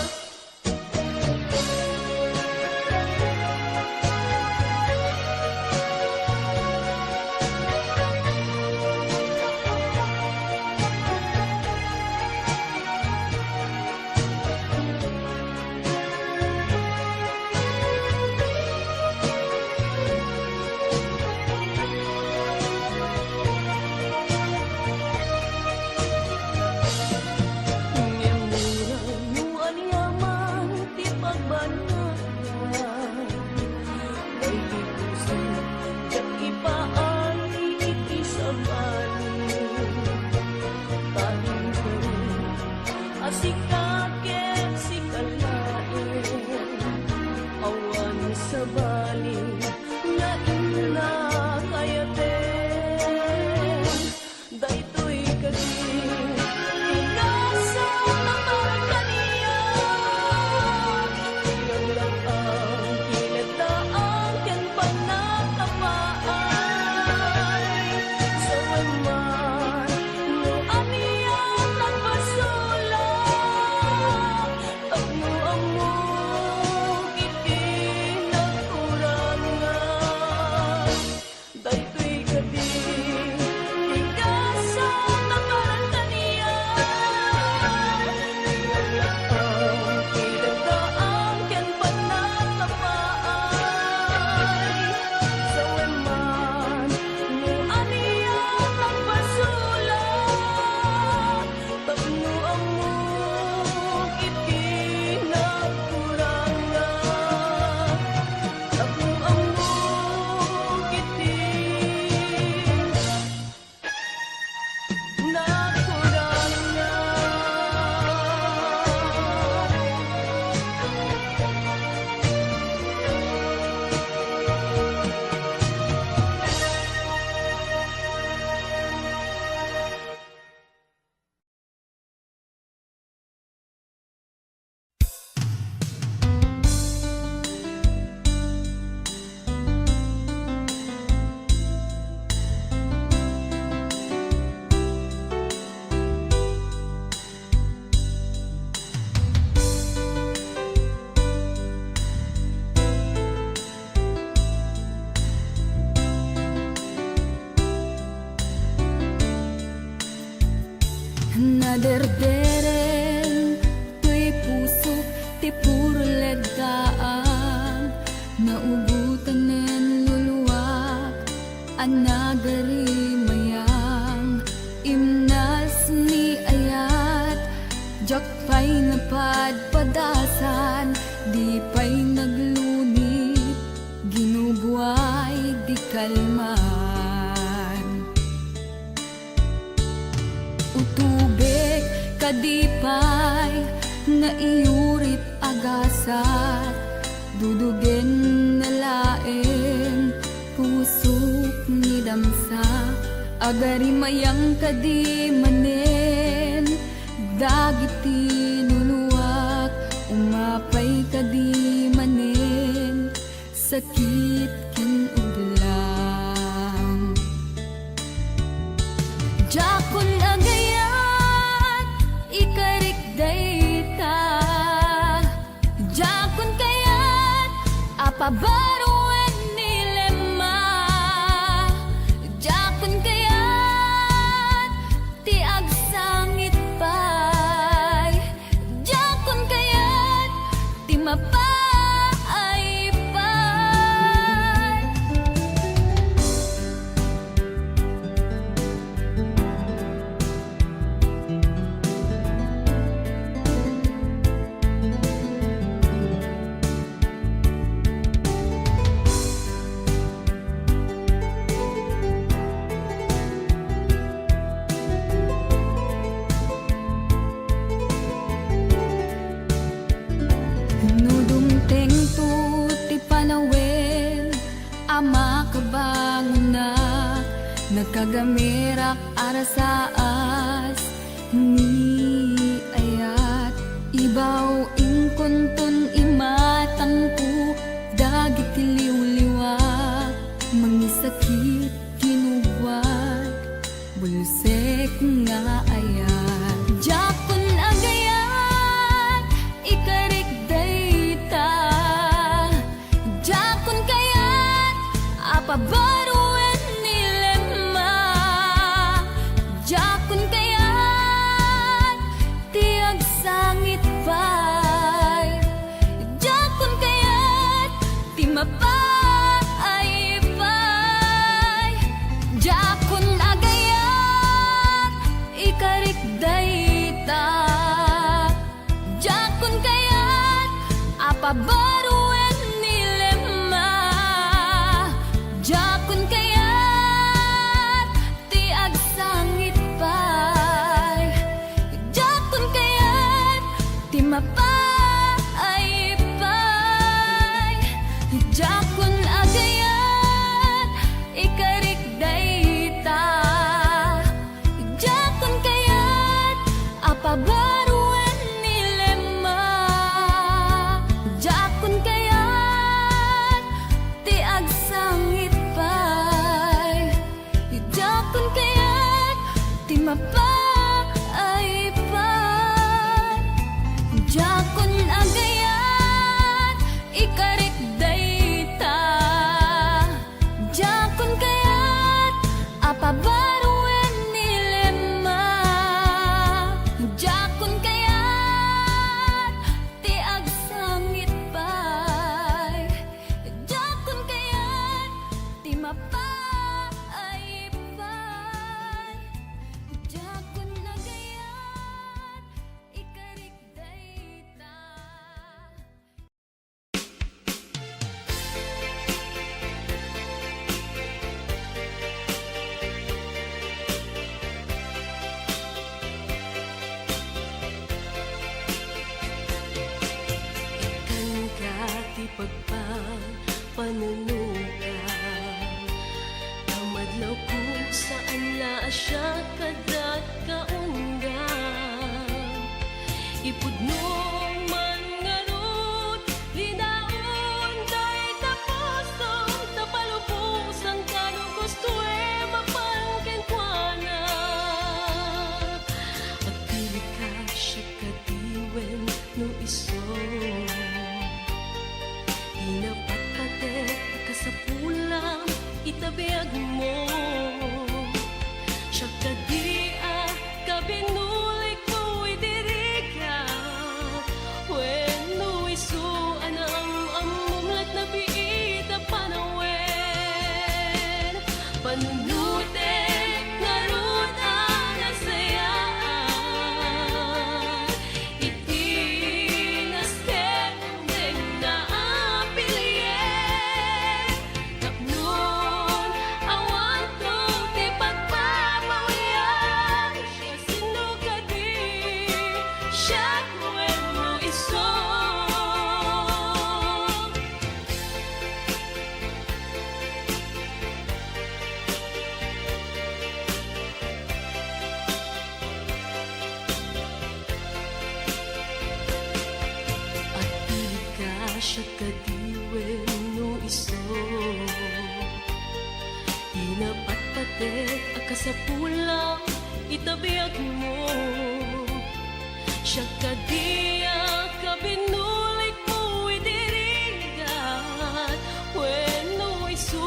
Memura yung anyaman, ti pagbanatan. Ay di puso, yak ipaay, ikisabanin. Tahing kami, asikakit, sikalain. Awan sa balin, na inakayaten. Daytoy kadin, tigas sa tapar kaniya. Iyan lang ang pinagdaan, ken panagkapaay. Sa weman, nung aniya nagpasulat, tapno amo itinagkurangan. Daytoy kadin, tigas sa tapar kaniya. Iyan lang ang pinagdaan, ken panagkapaay. Sa weman, nung aniya nagpasulat, tapno amo itinagkurangan. Tapno amo Naderderen, tuy puso, ti puro ledaan. Naubutan nen luluwak, anagari mayang. Imnas ni ayat, jak pa'y napadpadasan. Di pa'y naglunit, ginubuay di kalman. Utubek kadipay na iurit agasat, dudugen na laeng pusok ni damsa. Agari mayang kadi manen, dagiti nuluwak, umapay kadi manen, sakit ken udlang. Jakon agayat, ikarik dayta. Jakon kayat, apabaruan nilema. Jakon kayat, ti agsangit pay. Jakon kayat, ti mapay. Nagkagamirak ara sa as ni ayat ibaw ingkonton imatangko dagit tiliw-liwak mangisakit kinuwag bulsek nga ayat jakon agayat ikarik dayta jakon kayat apabaruan nilema jakon kayat tiag sangit pay jakon kayat ti mapay pay jakon agayat ikarik dayta jakon kayat apabaruan nilema jakon kayat ti agsangit pay jakon kayat ti mapay pay jakon agayat ikarik dayta jakon kayat apabaruan nilema jakon kayat ti agsangit pay jakon kayat ti mapay pay jakon agayat ikarik dayta jakon kayat apabaruan nilema jakon kayat ti agsangit pay jakon kayat ti mapay pay jakon agayat ikarik dayta. Kan ka ti pagpapanunuka Amadlaw kung saan la siya kadat kaungga Ipudnong man ngarut linaon day tapos tapalubos ang kanong gusto mapangkin kuana Agpili ka siya katiwen no iso Inapat-patet kasapulang itabiag mo Siya kadia kabinulik mo idiriga When no iso anang amumlat na biita panawen Panunutek ngarut ang nasayaan Itinasket deng naapilyen Tapnon awan to ti pagpapawian Siya sinugadi siya kwen mo iso At pili ka siya kadiwen no iso Inapat-patet akasapulang itabiag mo Siya kadia kabinulik mo idirigat When no iso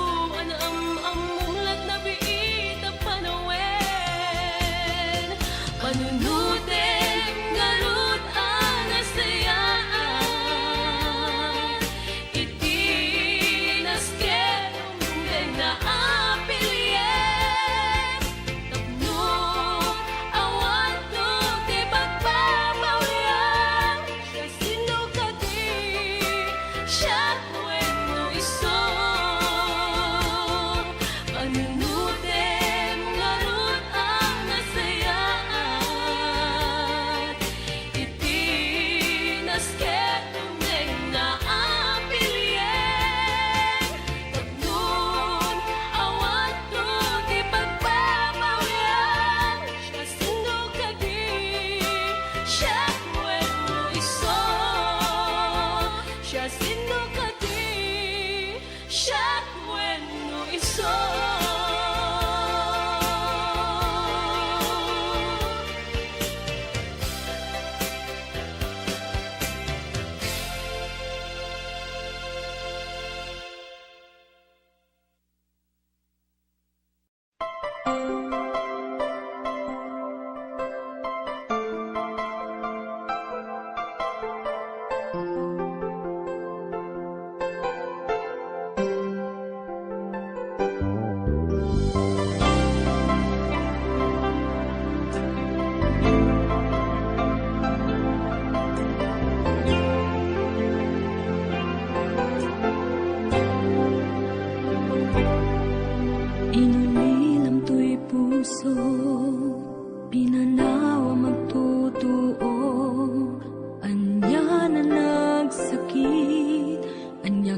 amumlat na biita panawen Panunutek ngarut ang nasayaan Itinasket deng naapilyen Tapno awan to ti pagpapawian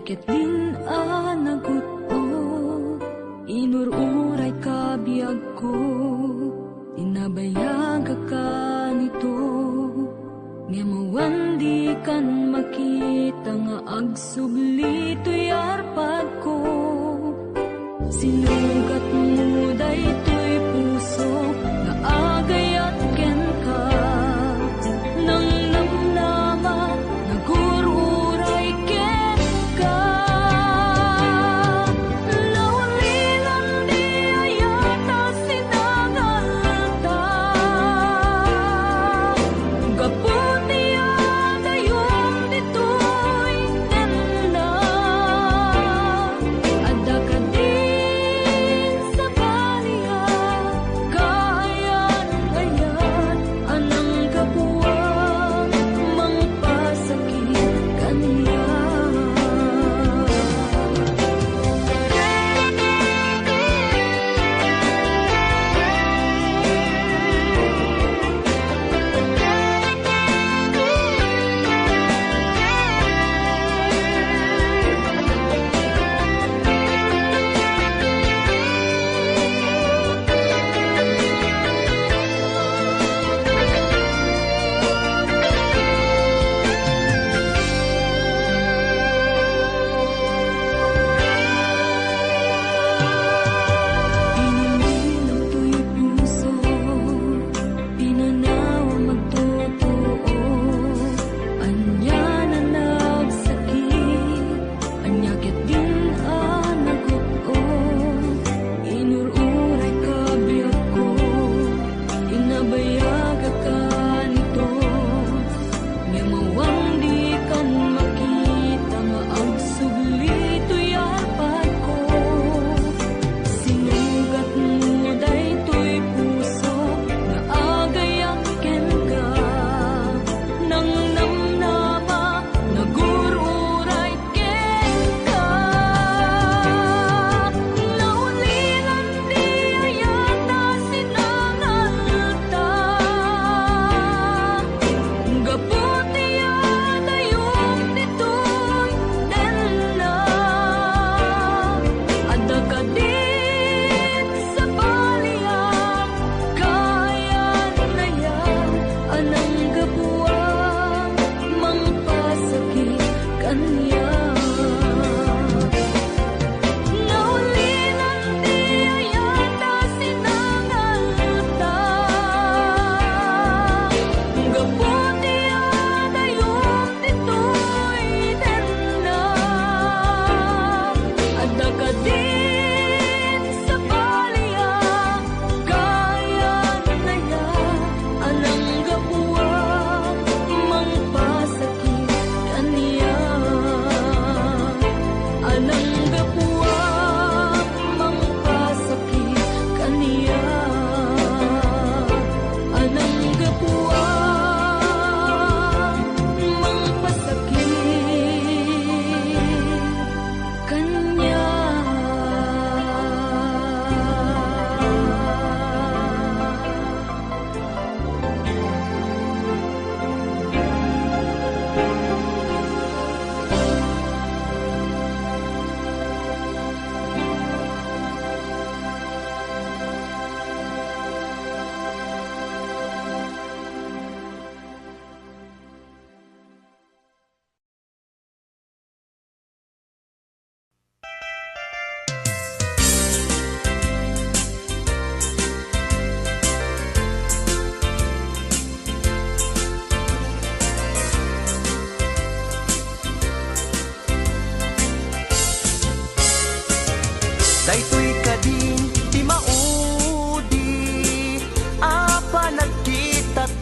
Anyakit din anagot o inururay kabiyag ko, inabayag ka nito, ngemawan di kan makita nga agsubli to'y arpad ko. Sinugat mo daytoy puso nga agayat ken ka, nang namnama nagururay ken ka. Laulilan di ayata sinangalta, gaputi adayon ditoy tenda. Adda ka din sa baliya, kayan-ayan anang kapuwang mangpasakit kaniya. Pinilinog to'y puso, pinanawa magtotoo, anya na nagsakit, anyakit din anagot o, inururay kabiyag ko, inabayag ka nito, ngamawang di kan makita nga agsubli to'y arpad ko. Sinugat mo daytoy puso nga agayang ken ka, nang namnama nagururay ken ka. Naulilan di ayata sinangalta, gaputi adayon ditoy tenda. Adda ka din sa baliya, kayan-ayan anang kapuwang mangpasakit kaniya. Naulilan di ayata sinangalta, gaputi adayon ditoy tenda. Adda ka din sa baliya, kayan-ayan anang kapuwang mangpasakit kaniya. Anang kapuwang mangpasakit kaniya. Anang kapuwang mangpasakit kaniya. Daytoy kadin ti maudi, apa nagkitatan,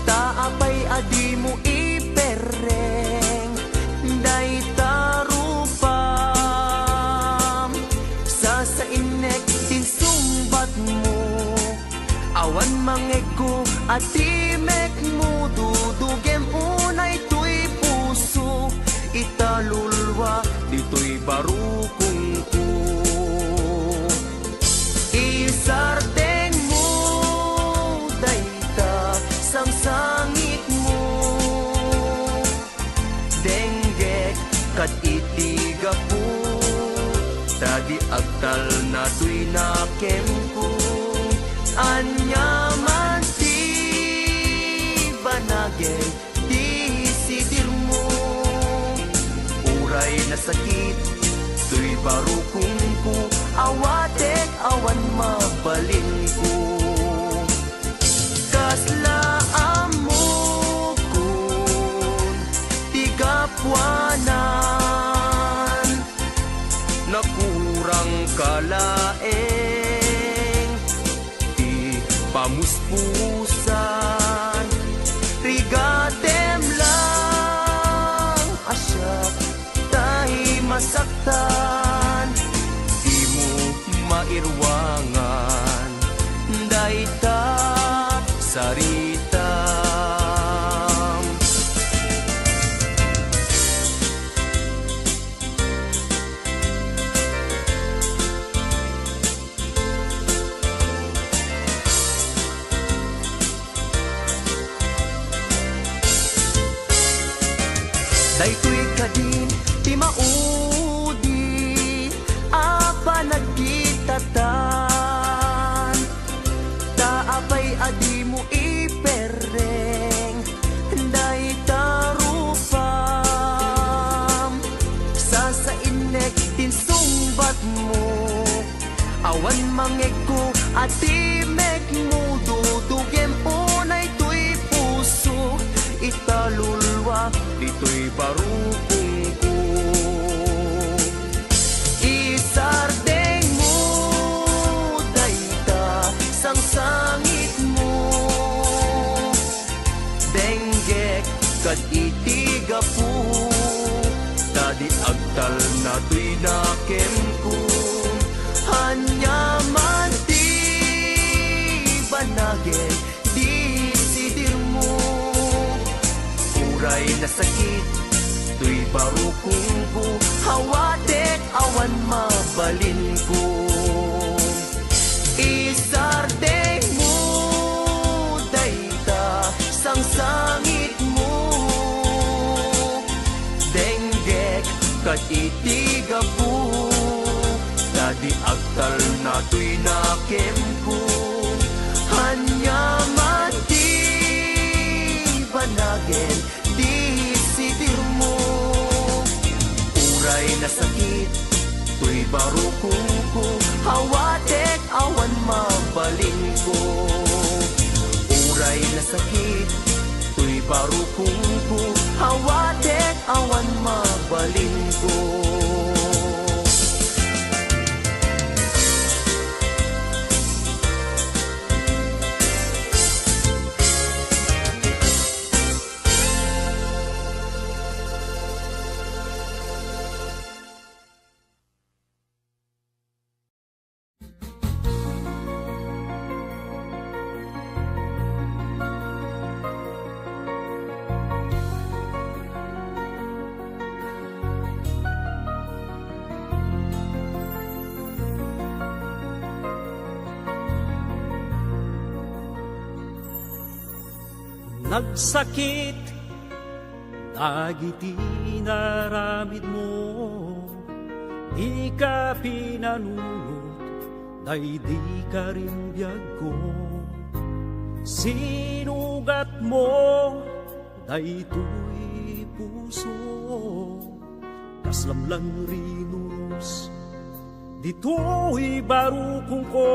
taapay adi mo ipereng, dayta rupam, sa inek tinsumbat mo, awan mangego atimek mo, dudugem unay tuy puso, italulwa dito'y barukong ko. Isarteng mo dayta sang sangit mo, deng agtal na tuy nakem ko anyaman ti banagay di sidir mo uray na sakit tuy barukong ko awatek awan mabalin ko kasla amo kun tigapuanan nakurang kalaeng ti pamuspusan rigatem lang asyak tahi masaktan di mo mairwangan dayta sarita daytoy kadin ti maudi apa nagkitatan taapay adi mo ipereng dayta rupam sa inek tinsumbat mo awan mangeg ko ati mek mo dudugem unay tuy puso italulwa dito'y barukong ko isardeng mo dayta sang sangit mo denggek kad itiga po tadi agtal na tuy nakem ko hanyaman ti banagin di sidir mo uray na sakit tuy barukong ko hawatek awan mabalin ko isardeng mo dayta sang sangit mo denggek kat itiga po dadi agtal na tuy nakem ko hanyaman ti banagin di sidir mo uray na sakit tuy barukong ko hawatek awan mabalin ko uray na sakit tuy barukong ko hawatek awan mabalin ko Nagsakit, dagiti naramid mo, di ka pinanunot, day di ka rin biyag ko. Sinugat mo, day tuy puso, kaslamlang rinus, dito'y barukong ko.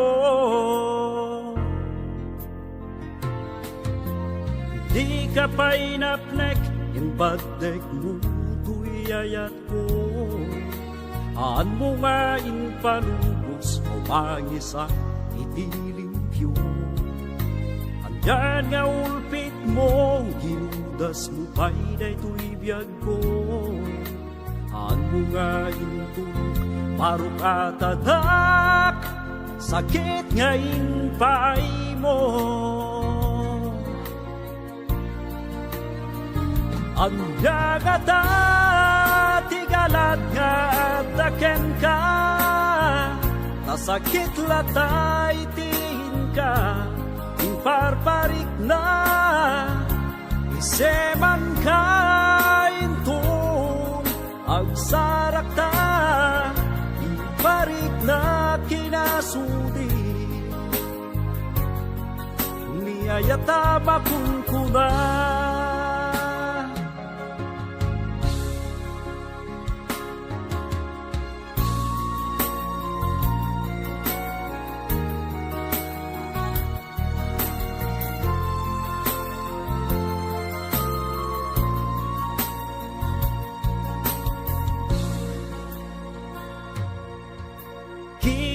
Di ka pa'y napnek, yung bagdek mo tuy ayat ko. Aan mo nga inpalubos, o mangisa itilimpyo. Andyan nga ulpit mo, ginudas mo pa'y day tuy biyag ko. Aan mo nga intulog, parok atadak, sakit nga inpay mo. Andagata tigalat nga daken ka, nasakit latay tingin ka, parparik na, iseman ka intun, agsarak ta, iparik na. niyayata makunkuna.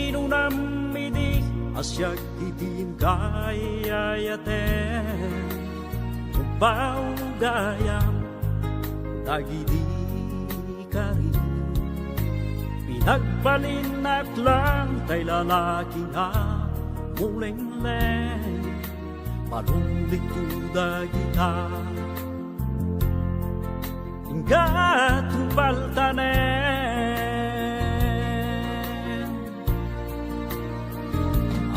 Kinunamini asyag itin kayayaten Upaw gayam dagidi ka rin Pinagpalinak lang tay lalaki nga muling-leng Malunglit ko dagita Hingga tumbaltanen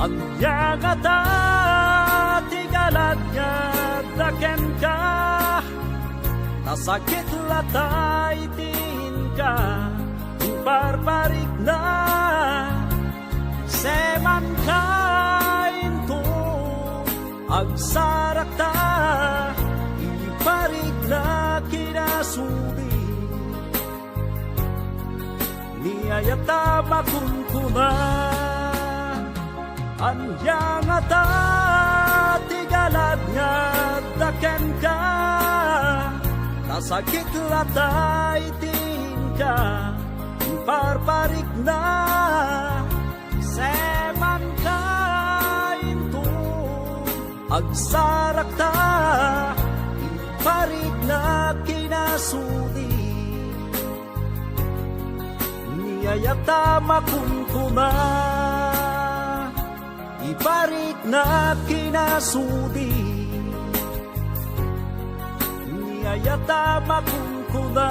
Ang yagata tigalat nga daken ka Nasakit latay tin ka Ibarbarik na Seman kain to Agsarak ta Ibarik na kinasuli Niyayata makunkuna Anyang ata tigalad nga daken ka Nasakit latay tin ka Parparik na Seman kain to Agsarak ta Iparik na kinasuli Niyayata makunkuna Ibarik na kinasudi Niyayata makunkuna